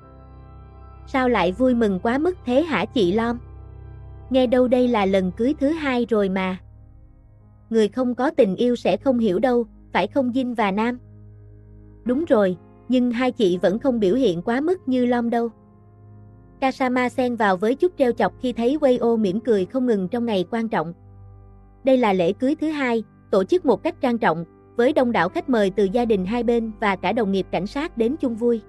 Sao lại vui mừng quá mức thế hả chị Lom? Nghe đâu đây là lần cưới thứ 2 rồi mà. Người không có tình yêu sẽ không hiểu đâu, phải không Jin và Nam? Đúng rồi, nhưng hai chị vẫn không biểu hiện quá mức như Lom đâu. Kasama xen vào với chút trêu chọc khi thấy Wei-o mỉm cười không ngừng trong ngày quan trọng. Đây là lễ cưới thứ hai, tổ chức một cách trang trọng, với đông đảo khách mời từ gia đình hai bên và cả đồng nghiệp cảnh sát đến chung vui.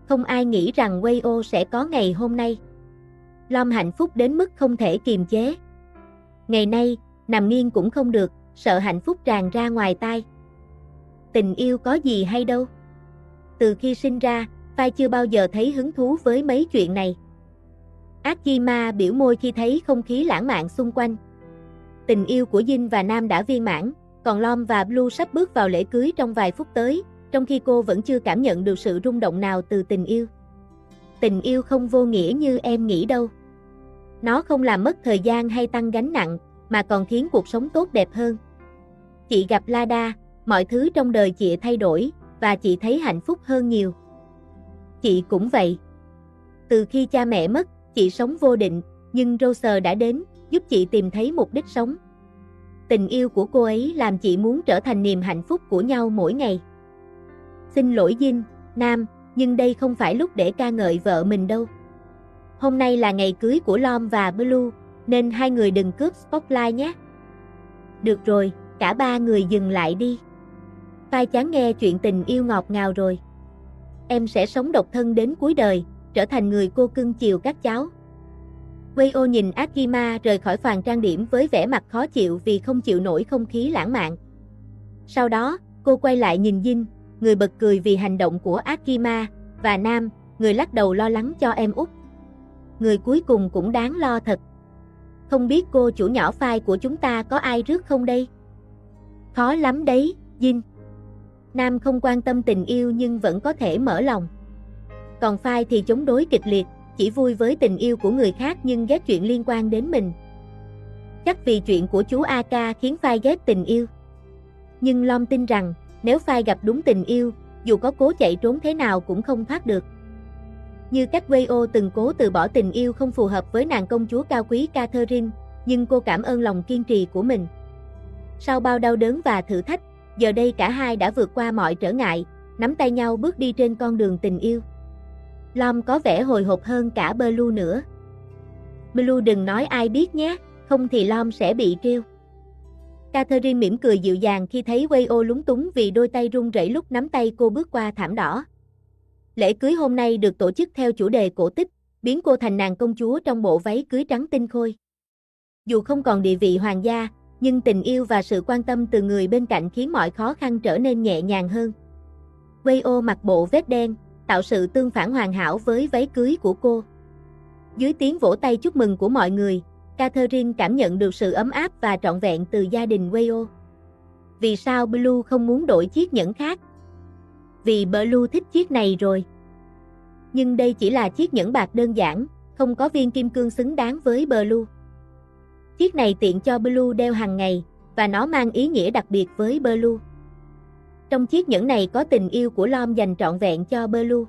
Không ai nghĩ rằng Wayo sẽ có ngày hôm nay. Lom hạnh phúc đến mức không thể kiềm chế. Ngày nay, nằm nghiêng cũng không được, sợ hạnh phúc tràn ra ngoài tai. Tình yêu có gì hay đâu. Từ khi sinh ra, Phai chưa bao giờ thấy hứng thú với mấy chuyện này. Akima biểu môi khi thấy không khí lãng mạn xung quanh. Tình yêu của Jin và Nam đã viên mãn, còn Lom và Blue sắp bước vào lễ cưới trong vài phút tới, trong khi cô vẫn chưa cảm nhận được sự rung động nào từ tình yêu. Tình yêu không vô nghĩa như em nghĩ đâu. Nó không làm mất thời gian hay tăng gánh nặng, mà còn khiến cuộc sống tốt đẹp hơn. Chị gặp Lada, mọi thứ trong đời chị thay đổi, và chị thấy hạnh phúc hơn nhiều. Chị cũng vậy. Từ khi cha mẹ mất, chị sống vô định, nhưng Rose đã đến, giúp chị tìm thấy mục đích sống. Tình yêu của cô ấy làm chị muốn trở thành niềm hạnh phúc của nhau mỗi ngày. Xin lỗi Jin, Nam, nhưng đây không phải lúc để ca ngợi vợ mình đâu. Hôm nay là ngày cưới của Lom và Blue, nên hai người đừng cướp spotlight nhé. Được rồi, cả ba người dừng lại đi. Phai chán nghe chuyện tình yêu ngọt ngào rồi. Em sẽ sống độc thân đến cuối đời, trở thành người cô cưng chiều các cháu. Wayo nhìn Akima rời khỏi phòng trang điểm với vẻ mặt khó chịu vì không chịu nổi không khí lãng mạn. Sau đó, cô quay lại nhìn Jin, người bật cười vì hành động của Akima, và Nam, người lắc đầu lo lắng cho em út. Người cuối cùng cũng đáng lo thật. Không biết cô chủ nhỏ Phai của chúng ta có ai rước không đây? Khó lắm đấy, Jin. Nam không quan tâm tình yêu nhưng vẫn có thể mở lòng. Còn Phai thì chống đối kịch liệt, chỉ vui với tình yêu của người khác nhưng ghét chuyện liên quan đến mình. Chắc vì chuyện của chú Aka khiến Phai ghét tình yêu. Nhưng Lom tin rằng, nếu Phai gặp đúng tình yêu, dù có cố chạy trốn thế nào cũng không thoát được. Như cách Wayo từng cố từ bỏ tình yêu không phù hợp với nàng công chúa cao quý Catherine, nhưng cô cảm ơn lòng kiên trì của mình. Sau bao đau đớn và thử thách, giờ đây cả hai đã vượt qua mọi trở ngại, nắm tay nhau bước đi trên con đường tình yêu. Lom có vẻ hồi hộp hơn cả Blue nữa. Blue đừng nói ai biết nhé, không thì Lom sẽ bị trêu. Catherine mỉm cười dịu dàng khi thấy Wayo lúng túng vì đôi tay run rẩy lúc nắm tay cô bước qua thảm đỏ. Lễ cưới hôm nay được tổ chức theo chủ đề cổ tích, biến cô thành nàng công chúa trong bộ váy cưới trắng tinh khôi. Dù không còn địa vị hoàng gia, nhưng tình yêu và sự quan tâm từ người bên cạnh khiến mọi khó khăn trở nên nhẹ nhàng hơn. Wayo mặc bộ vest đen, tạo sự tương phản hoàn hảo với váy cưới của cô. Dưới tiếng vỗ tay chúc mừng của mọi người, Catherine cảm nhận được sự ấm áp và trọn vẹn từ gia đình Wayo. Vì sao Blue không muốn đổi chiếc nhẫn khác? Vì Blue thích chiếc này rồi. Nhưng đây chỉ là chiếc nhẫn bạc đơn giản, không có viên kim cương xứng đáng với Blue. Chiếc này tiện cho Blue đeo hàng ngày, và nó mang ý nghĩa đặc biệt với Blue. Trong chiếc nhẫn này có tình yêu của Lom dành trọn vẹn cho Blue.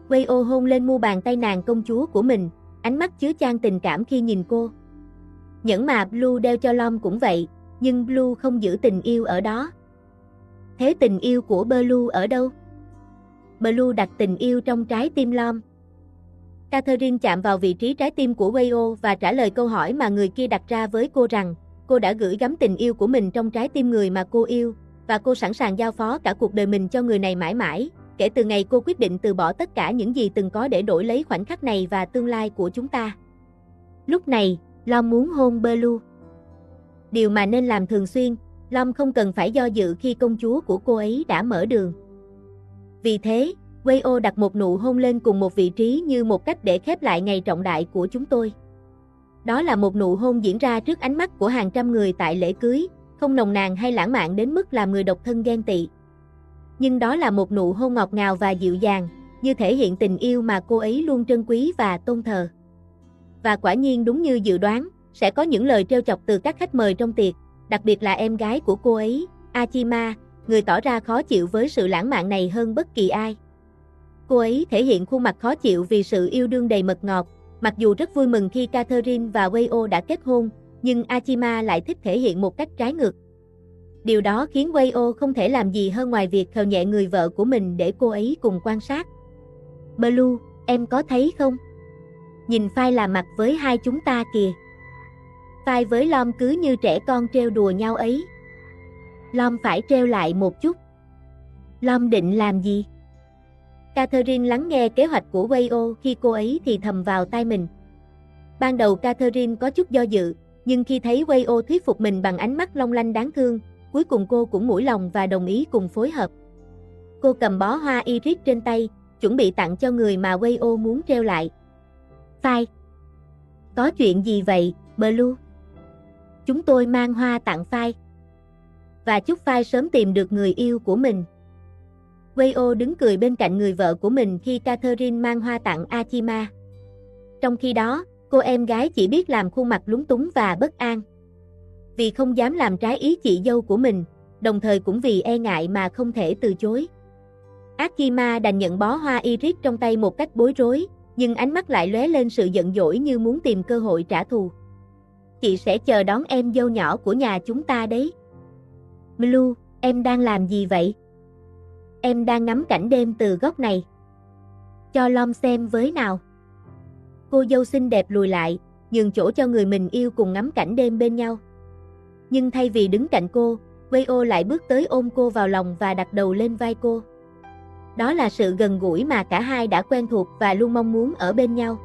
Wayo hôn lên mu bàn tay nàng công chúa của mình, ánh mắt chứa chan tình cảm khi nhìn cô. Nhẫn mà Blue đeo cho Lom cũng vậy, nhưng Blue không giữ tình yêu ở đó. Thế tình yêu của Blue ở đâu? Blue đặt tình yêu trong trái tim Lom. Catherine chạm vào vị trí trái tim của Wayo và trả lời câu hỏi mà người kia đặt ra với cô rằng, cô đã gửi gắm tình yêu của mình trong trái tim người mà cô yêu, và cô sẵn sàng giao phó cả cuộc đời mình cho người này mãi mãi, kể từ ngày cô quyết định từ bỏ tất cả những gì từng có để đổi lấy khoảnh khắc này và tương lai của chúng ta. Lúc này, Lom muốn hôn Blue. Điều mà nên làm thường xuyên, Lom không cần phải do dự khi công chúa của cô ấy đã mở đường. Vì thế, Wayo đặt một nụ hôn lên cùng một vị trí như một cách để khép lại ngày trọng đại của chúng tôi. Đó là một nụ hôn diễn ra trước ánh mắt của hàng trăm người tại lễ cưới, không nồng nàn hay lãng mạn đến mức làm người độc thân ghen tị. Nhưng đó là một nụ hôn ngọt ngào và dịu dàng, như thể hiện tình yêu mà cô ấy luôn trân quý và tôn thờ. Và quả nhiên đúng như dự đoán, sẽ có những lời trêu chọc từ các khách mời trong tiệc, đặc biệt là em gái của cô ấy, Akima, người tỏ ra khó chịu với sự lãng mạn này hơn bất kỳ ai. Cô ấy thể hiện khuôn mặt khó chịu vì sự yêu đương đầy mật ngọt, mặc dù rất vui mừng khi Catherine và Wayo đã kết hôn, nhưng Akima lại thích thể hiện một cách trái ngược. Điều đó khiến Wayo không thể làm gì hơn ngoài việc khều nhẹ người vợ của mình để cô ấy cùng quan sát. Blue, em có thấy không? Nhìn Phai là mặt với hai chúng ta kìa. Phai với Lom cứ như trẻ con trêu đùa nhau ấy. Lom phải trêu lại một chút. Lom định làm gì? Catherine lắng nghe kế hoạch của Wayo khi cô ấy thì thầm vào tai mình. Ban đầu Catherine có chút do dự, nhưng khi thấy Wayo thuyết phục mình bằng ánh mắt long lanh đáng thương, cuối cùng cô cũng mũi lòng và đồng ý cùng phối hợp. Cô cầm bó hoa iris trên tay, chuẩn bị tặng cho người mà Wayo muốn treo lại. Phai. Có chuyện gì vậy, Blue? Chúng tôi mang hoa tặng Phai. Và chúc Phai sớm tìm được người yêu của mình. Wayo đứng cười bên cạnh người vợ của mình khi Catherine mang hoa tặng Achima. Trong khi đó, cô em gái chỉ biết làm khuôn mặt lúng túng và bất an. Vì không dám làm trái ý chị dâu của mình, đồng thời cũng vì e ngại mà không thể từ chối. Achima đành nhận bó hoa iris trong tay một cách bối rối, nhưng ánh mắt lại lóe lên sự giận dỗi như muốn tìm cơ hội trả thù. Chị sẽ chờ đón em dâu nhỏ của nhà chúng ta đấy. Blue, em đang làm gì vậy? Em đang ngắm cảnh đêm từ góc này. Cho Lom xem với nào. Cô dâu xinh đẹp lùi lại, nhường chỗ cho người mình yêu cùng ngắm cảnh đêm bên nhau. Nhưng thay vì đứng cạnh cô, Wayo lại bước tới ôm cô vào lòng và đặt đầu lên vai cô. Đó là sự gần gũi mà cả hai đã quen thuộc và luôn mong muốn ở bên nhau.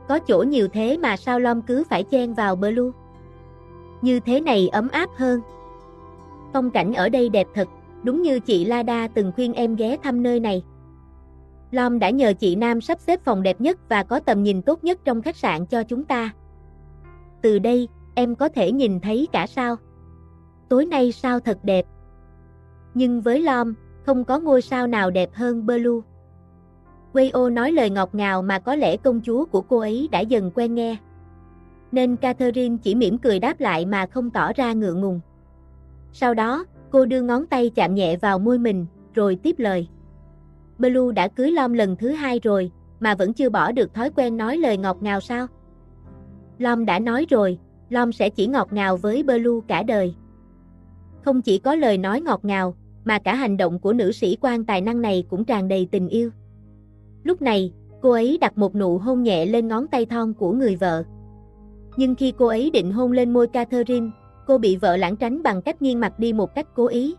Có chỗ nhiều thế mà sao Lom cứ phải chen vào Blue? Như thế này ấm áp hơn. Phong cảnh ở đây đẹp thật, đúng như chị Lada từng khuyên em ghé thăm nơi này. Lom đã nhờ chị Nam sắp xếp phòng đẹp nhất và có tầm nhìn tốt nhất trong khách sạn cho chúng ta. Từ đây, em có thể nhìn thấy cả sao. Tối nay sao thật đẹp. Nhưng với Lom, không có ngôi sao nào đẹp hơn Blue. Wayo nói lời ngọt ngào mà có lẽ công chúa của cô ấy đã dần quen nghe. Nên Catherine chỉ mỉm cười đáp lại mà không tỏ ra ngượng ngùng. Sau đó, cô đưa ngón tay chạm nhẹ vào môi mình, rồi tiếp lời. Blue đã cưới Lom lần thứ 2 rồi, mà vẫn chưa bỏ được thói quen nói lời ngọt ngào sao? Lom đã nói rồi, Lom sẽ chỉ ngọt ngào với Blue cả đời. Không chỉ có lời nói ngọt ngào, mà cả hành động của nữ sĩ quan tài năng này cũng tràn đầy tình yêu. Lúc này, cô ấy đặt một nụ hôn nhẹ lên ngón tay thon của người vợ. Nhưng khi cô ấy định hôn lên môi Catherine, cô bị vợ lảng tránh bằng cách nghiêng mặt đi một cách cố ý.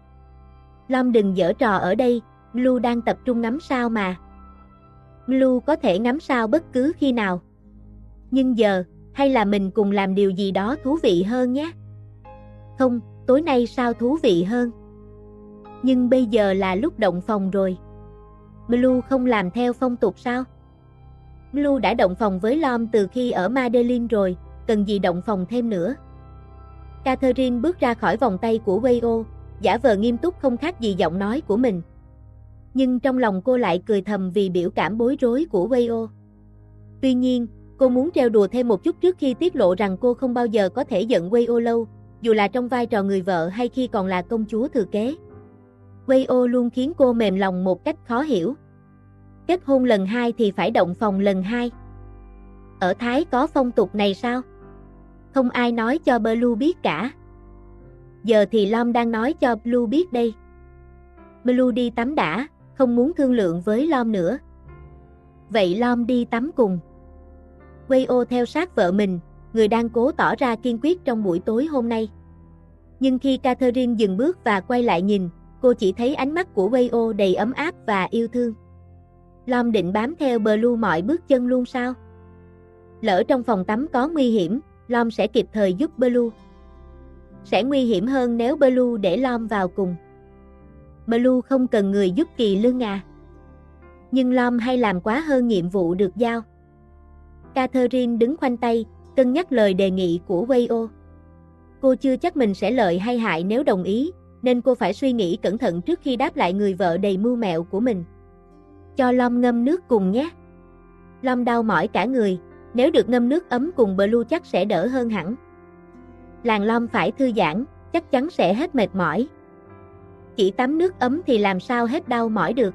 Lom đừng giở trò ở đây, Blue đang tập trung ngắm sao mà. Blue có thể ngắm sao bất cứ khi nào. Nhưng giờ, hay là mình cùng làm điều gì đó thú vị hơn nhé. Không, tối nay sao thú vị hơn. Nhưng bây giờ là lúc động phòng rồi. Blue không làm theo phong tục sao? Blue đã động phòng với Lom từ khi ở Madeline rồi, cần gì động phòng thêm nữa. Catherine bước ra khỏi vòng tay của Wayo, giả vờ nghiêm túc không khác gì giọng nói của mình. Nhưng trong lòng cô lại cười thầm vì biểu cảm bối rối của Wayo. Tuy nhiên, cô muốn trêu đùa thêm một chút trước khi tiết lộ rằng cô không bao giờ có thể giận Wayo lâu, dù là trong vai trò người vợ hay khi còn là công chúa thừa kế. Wayo luôn khiến cô mềm lòng một cách khó hiểu. Kết hôn lần 2 thì phải động phòng lần 2. Ở Thái có phong tục này sao? Không ai nói cho Blue biết cả. Giờ thì Lom đang nói cho Blue biết đây. Blue đi tắm đã, không muốn thương lượng với Lom nữa. Vậy Lom đi tắm cùng. Wayo theo sát vợ mình, người đang cố tỏ ra kiên quyết trong buổi tối hôm nay. Nhưng khi Catherine dừng bước và quay lại nhìn, cô chỉ thấy ánh mắt của Wayo đầy ấm áp và yêu thương. Lom định bám theo Blue mọi bước chân luôn sao? Lỡ trong phòng tắm có nguy hiểm, Lom sẽ kịp thời giúp Blue. Sẽ nguy hiểm hơn nếu Blue để Lom vào cùng. Blue không cần người giúp kỳ lưng à. Nhưng Lom hay làm quá hơn nhiệm vụ được giao. Catherine đứng khoanh tay, cân nhắc lời đề nghị của Wayo. Cô chưa chắc mình sẽ lợi hay hại nếu đồng ý, nên cô phải suy nghĩ cẩn thận trước khi đáp lại người vợ đầy mưu mẹo của mình. Cho Lom ngâm nước cùng nhé. Lom đau mỏi cả người, nếu được ngâm nước ấm cùng Blue chắc sẽ đỡ hơn hẳn. Làng Lom phải thư giãn, chắc chắn sẽ hết mệt mỏi. Chỉ tắm nước ấm thì làm sao hết đau mỏi được.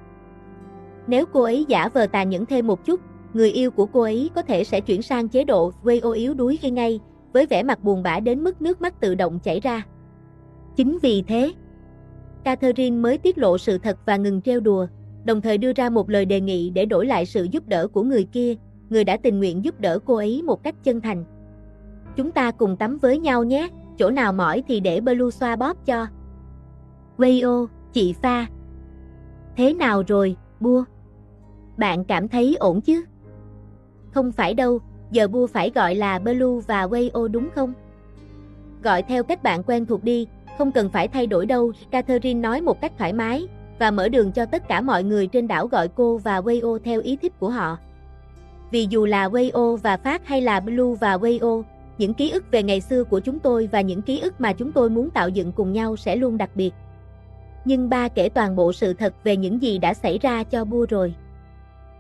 Nếu cô ấy giả vờ tàn nhẫn thêm một chút, người yêu của cô ấy có thể sẽ chuyển sang chế độ Wayo yếu đuối ngay, với vẻ mặt buồn bã đến mức nước mắt tự động chảy ra. Chính vì thế, Catherine mới tiết lộ sự thật và ngừng trêu đùa, đồng thời đưa ra một lời đề nghị để đổi lại sự giúp đỡ của người kia, người đã tình nguyện giúp đỡ cô ấy một cách chân thành. Chúng ta cùng tắm với nhau nhé, chỗ nào mỏi thì để Blue xoa bóp cho. Wayo, chị Pha. Thế nào rồi, Bua? Bạn cảm thấy ổn chứ? Không phải đâu, giờ Bua phải gọi là Blue và Wayo đúng không? Gọi theo cách bạn quen thuộc đi, không cần phải thay đổi đâu, Catherine nói một cách thoải mái, và mở đường cho tất cả mọi người trên đảo gọi cô và Wayo theo ý thích của họ. Vì dù là Wayo và Phát hay là Blue và Wayo, những ký ức về ngày xưa của chúng tôi và những ký ức mà chúng tôi muốn tạo dựng cùng nhau sẽ luôn đặc biệt. Nhưng ba kể toàn bộ sự thật về những gì đã xảy ra cho Bua rồi.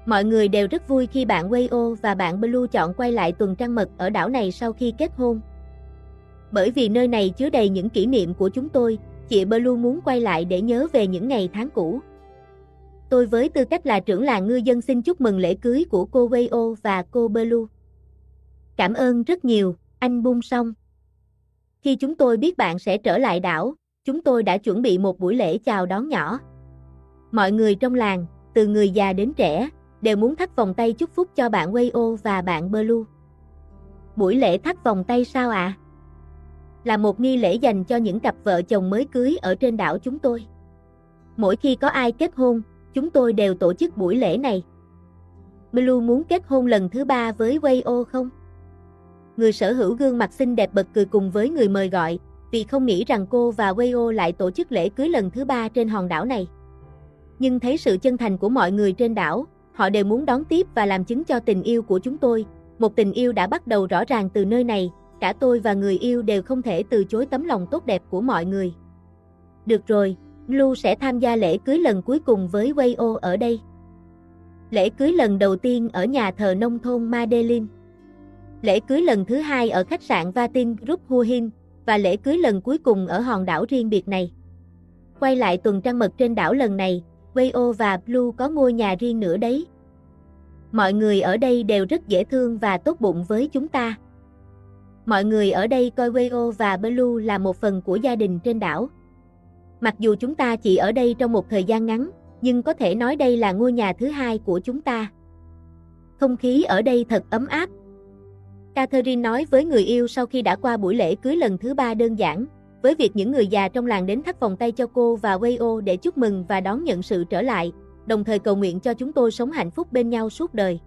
Mọi người đều rất vui khi bạn Wayo và bạn Blue chọn quay lại tuần trăng mật ở đảo này sau khi kết hôn. Bởi vì nơi này chứa đầy những kỷ niệm của chúng tôi, chị Blue muốn quay lại để nhớ về những ngày tháng cũ. Tôi với tư cách là trưởng làng ngư dân xin chúc mừng lễ cưới của cô Wayo và cô Blue. Cảm ơn rất nhiều, anh Bung Song. Khi chúng tôi biết bạn sẽ trở lại đảo, chúng tôi đã chuẩn bị một buổi lễ chào đón nhỏ. Mọi người trong làng, từ người già đến trẻ, đều muốn thắt vòng tay chúc phúc cho bạn Wayo và bạn Blue. Buổi lễ thắt vòng tay sao ạ? Là một nghi lễ dành cho những cặp vợ chồng mới cưới ở trên đảo chúng tôi. Mỗi khi có ai kết hôn, chúng tôi đều tổ chức buổi lễ này. Blue muốn kết hôn lần thứ 3 với Wayo không? Người sở hữu gương mặt xinh đẹp bật cười cùng với người mời gọi, vì không nghĩ rằng cô và Wayo lại tổ chức lễ cưới lần thứ 3 trên hòn đảo này. Nhưng thấy sự chân thành của mọi người trên đảo, họ đều muốn đón tiếp và làm chứng cho tình yêu của chúng tôi, một tình yêu đã bắt đầu rõ ràng từ nơi này, cả tôi và người yêu đều không thể từ chối tấm lòng tốt đẹp của mọi người. Được rồi, Blue sẽ tham gia lễ cưới lần cuối cùng với Wayo ở đây. Lễ cưới lần đầu tiên ở nhà thờ nông thôn Madeline. Lễ cưới lần thứ 2 ở khách sạn Vatin Group Huhin, và lễ cưới lần cuối cùng ở hòn đảo riêng biệt này. Quay lại tuần trăng mật trên đảo lần này, Wayo và Blue có ngôi nhà riêng nữa đấy. Mọi người ở đây đều rất dễ thương và tốt bụng với chúng ta. Mọi người ở đây coi Wayo và Blue là một phần của gia đình trên đảo. Mặc dù chúng ta chỉ ở đây trong một thời gian ngắn, nhưng có thể nói đây là ngôi nhà thứ 2 của chúng ta. Không khí ở đây thật ấm áp. Catherine nói với người yêu sau khi đã qua buổi lễ cưới lần thứ 3 đơn giản, với việc những người già trong làng đến thắt vòng tay cho cô và Wayo để chúc mừng và đón nhận sự trở lại, đồng thời cầu nguyện cho chúng tôi sống hạnh phúc bên nhau suốt đời.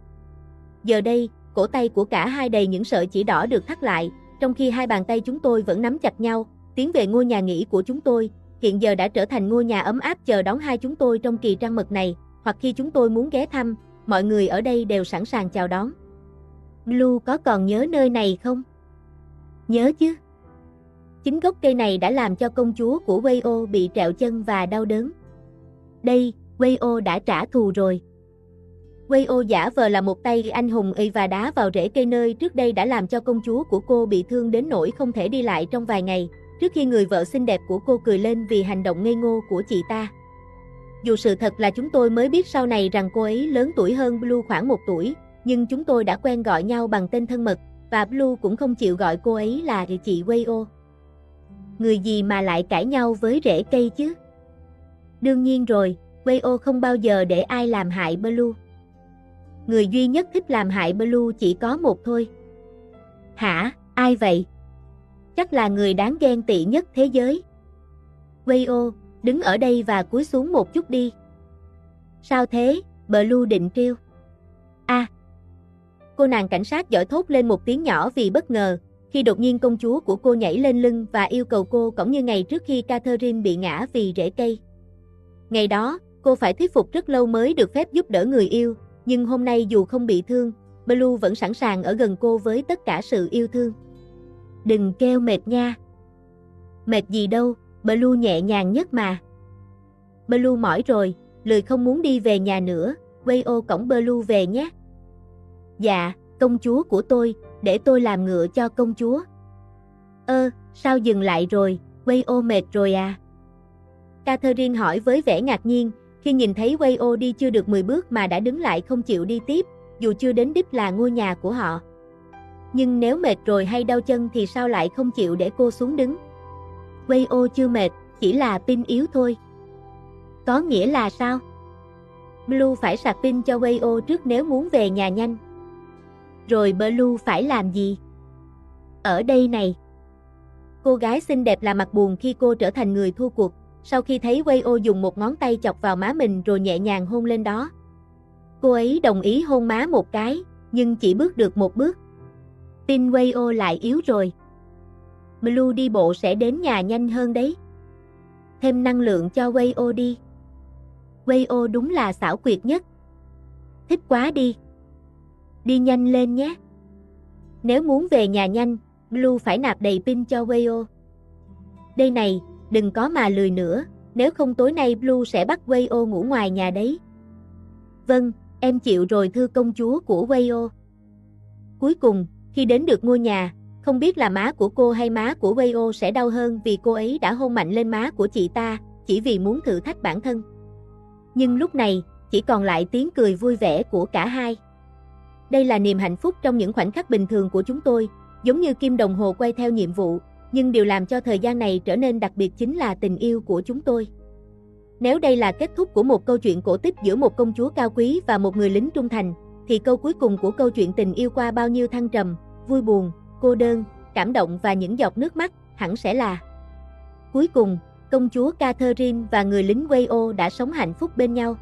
Giờ đây, cổ tay của cả hai đầy những sợi chỉ đỏ được thắt lại, trong khi hai bàn tay chúng tôi vẫn nắm chặt nhau, tiến về ngôi nhà nghỉ của chúng tôi, hiện giờ đã trở thành ngôi nhà ấm áp chờ đón hai chúng tôi trong kỳ trăng mật này, hoặc khi chúng tôi muốn ghé thăm, mọi người ở đây đều sẵn sàng chào đón. Blue có còn nhớ nơi này không? Nhớ chứ. Chính gốc cây này đã làm cho công chúa của Wayo bị trẹo chân và đau đớn. Đây, Wayo đã trả thù rồi. Wayo giả vờ là một tay anh hùng và đá vào rễ cây nơi trước đây đã làm cho công chúa của cô bị thương đến nỗi không thể đi lại trong vài ngày, trước khi người vợ xinh đẹp của cô cười lên vì hành động ngây ngô của chị ta. Dù sự thật là chúng tôi mới biết sau này rằng cô ấy lớn tuổi hơn Blue khoảng 1 tuổi, nhưng chúng tôi đã quen gọi nhau bằng tên thân mật, và Blue cũng không chịu gọi cô ấy là chị Wayo. Người gì mà lại cãi nhau với rễ cây chứ? Đương nhiên rồi, Wayo không bao giờ để ai làm hại Blue. Người duy nhất thích làm hại Blue chỉ có một thôi. Hả, ai vậy? Chắc là người đáng ghen tị nhất thế giới. Wayo, đứng ở đây và cúi xuống một chút đi. Sao thế? Blue định trêu. Cô nàng cảnh sát giỏi thốt lên một tiếng nhỏ vì bất ngờ, khi đột nhiên công chúa của cô nhảy lên lưng và yêu cầu cô cõng như ngày trước khi Catherine bị ngã vì rễ cây. Ngày đó, cô phải thuyết phục rất lâu mới được phép giúp đỡ người yêu, nhưng hôm nay dù không bị thương, Blue vẫn sẵn sàng ở gần cô với tất cả sự yêu thương. Đừng kêu mệt nha. Mệt gì đâu, Blue nhẹ nhàng nhất mà. Blue mỏi rồi, lười không muốn đi về nhà nữa, Wayo cõng Blue về nhé. Dạ, công chúa của tôi, để tôi làm ngựa cho công chúa. Sao dừng lại rồi, Wayo mệt rồi à? Catherine hỏi với vẻ ngạc nhiên, khi nhìn thấy Wayo đi chưa được 10 bước mà đã đứng lại không chịu đi tiếp, dù chưa đến đích là ngôi nhà của họ. Nhưng nếu mệt rồi hay đau chân thì sao lại không chịu để cô xuống đứng? Wayo chưa mệt, chỉ là pin yếu thôi. Có nghĩa là sao? Blue phải sạc pin cho Wayo trước nếu muốn về nhà nhanh. Rồi Blue phải làm gì? Ở đây này. Cô gái xinh đẹp là mặt buồn khi cô trở thành người thua cuộc, sau khi thấy Wayo dùng một ngón tay chọc vào má mình rồi nhẹ nhàng hôn lên đó. Cô ấy đồng ý hôn má một cái, nhưng chỉ bước được một bước. Tin Wayo lại yếu rồi. Blue đi bộ sẽ đến nhà nhanh hơn đấy. Thêm năng lượng cho Wayo đi. Wayo đúng là xảo quyệt nhất. Thích quá đi. Đi nhanh lên nhé. Nếu muốn về nhà nhanh, Blue phải nạp đầy pin cho Wayo. Đây này, đừng có mà lười nữa, nếu không tối nay Blue sẽ bắt Wayo ngủ ngoài nhà đấy. Vâng, em chịu rồi thưa công chúa của Wayo. Cuối cùng, khi đến được ngôi nhà, không biết là má của cô hay má của Wayo sẽ đau hơn vì cô ấy đã hôn mạnh lên má của chị ta, chỉ vì muốn thử thách bản thân. Nhưng lúc này, chỉ còn lại tiếng cười vui vẻ của cả hai. Đây là niềm hạnh phúc trong những khoảnh khắc bình thường của chúng tôi, giống như kim đồng hồ quay theo nhiệm vụ, nhưng điều làm cho thời gian này trở nên đặc biệt chính là tình yêu của chúng tôi. Nếu đây là kết thúc của một câu chuyện cổ tích giữa một công chúa cao quý và một người lính trung thành, thì câu cuối cùng của câu chuyện tình yêu qua bao nhiêu thăng trầm, vui buồn, cô đơn, cảm động và những giọt nước mắt, hẳn sẽ là. Cuối cùng, công chúa Catherine và người lính Wayo đã sống hạnh phúc bên nhau.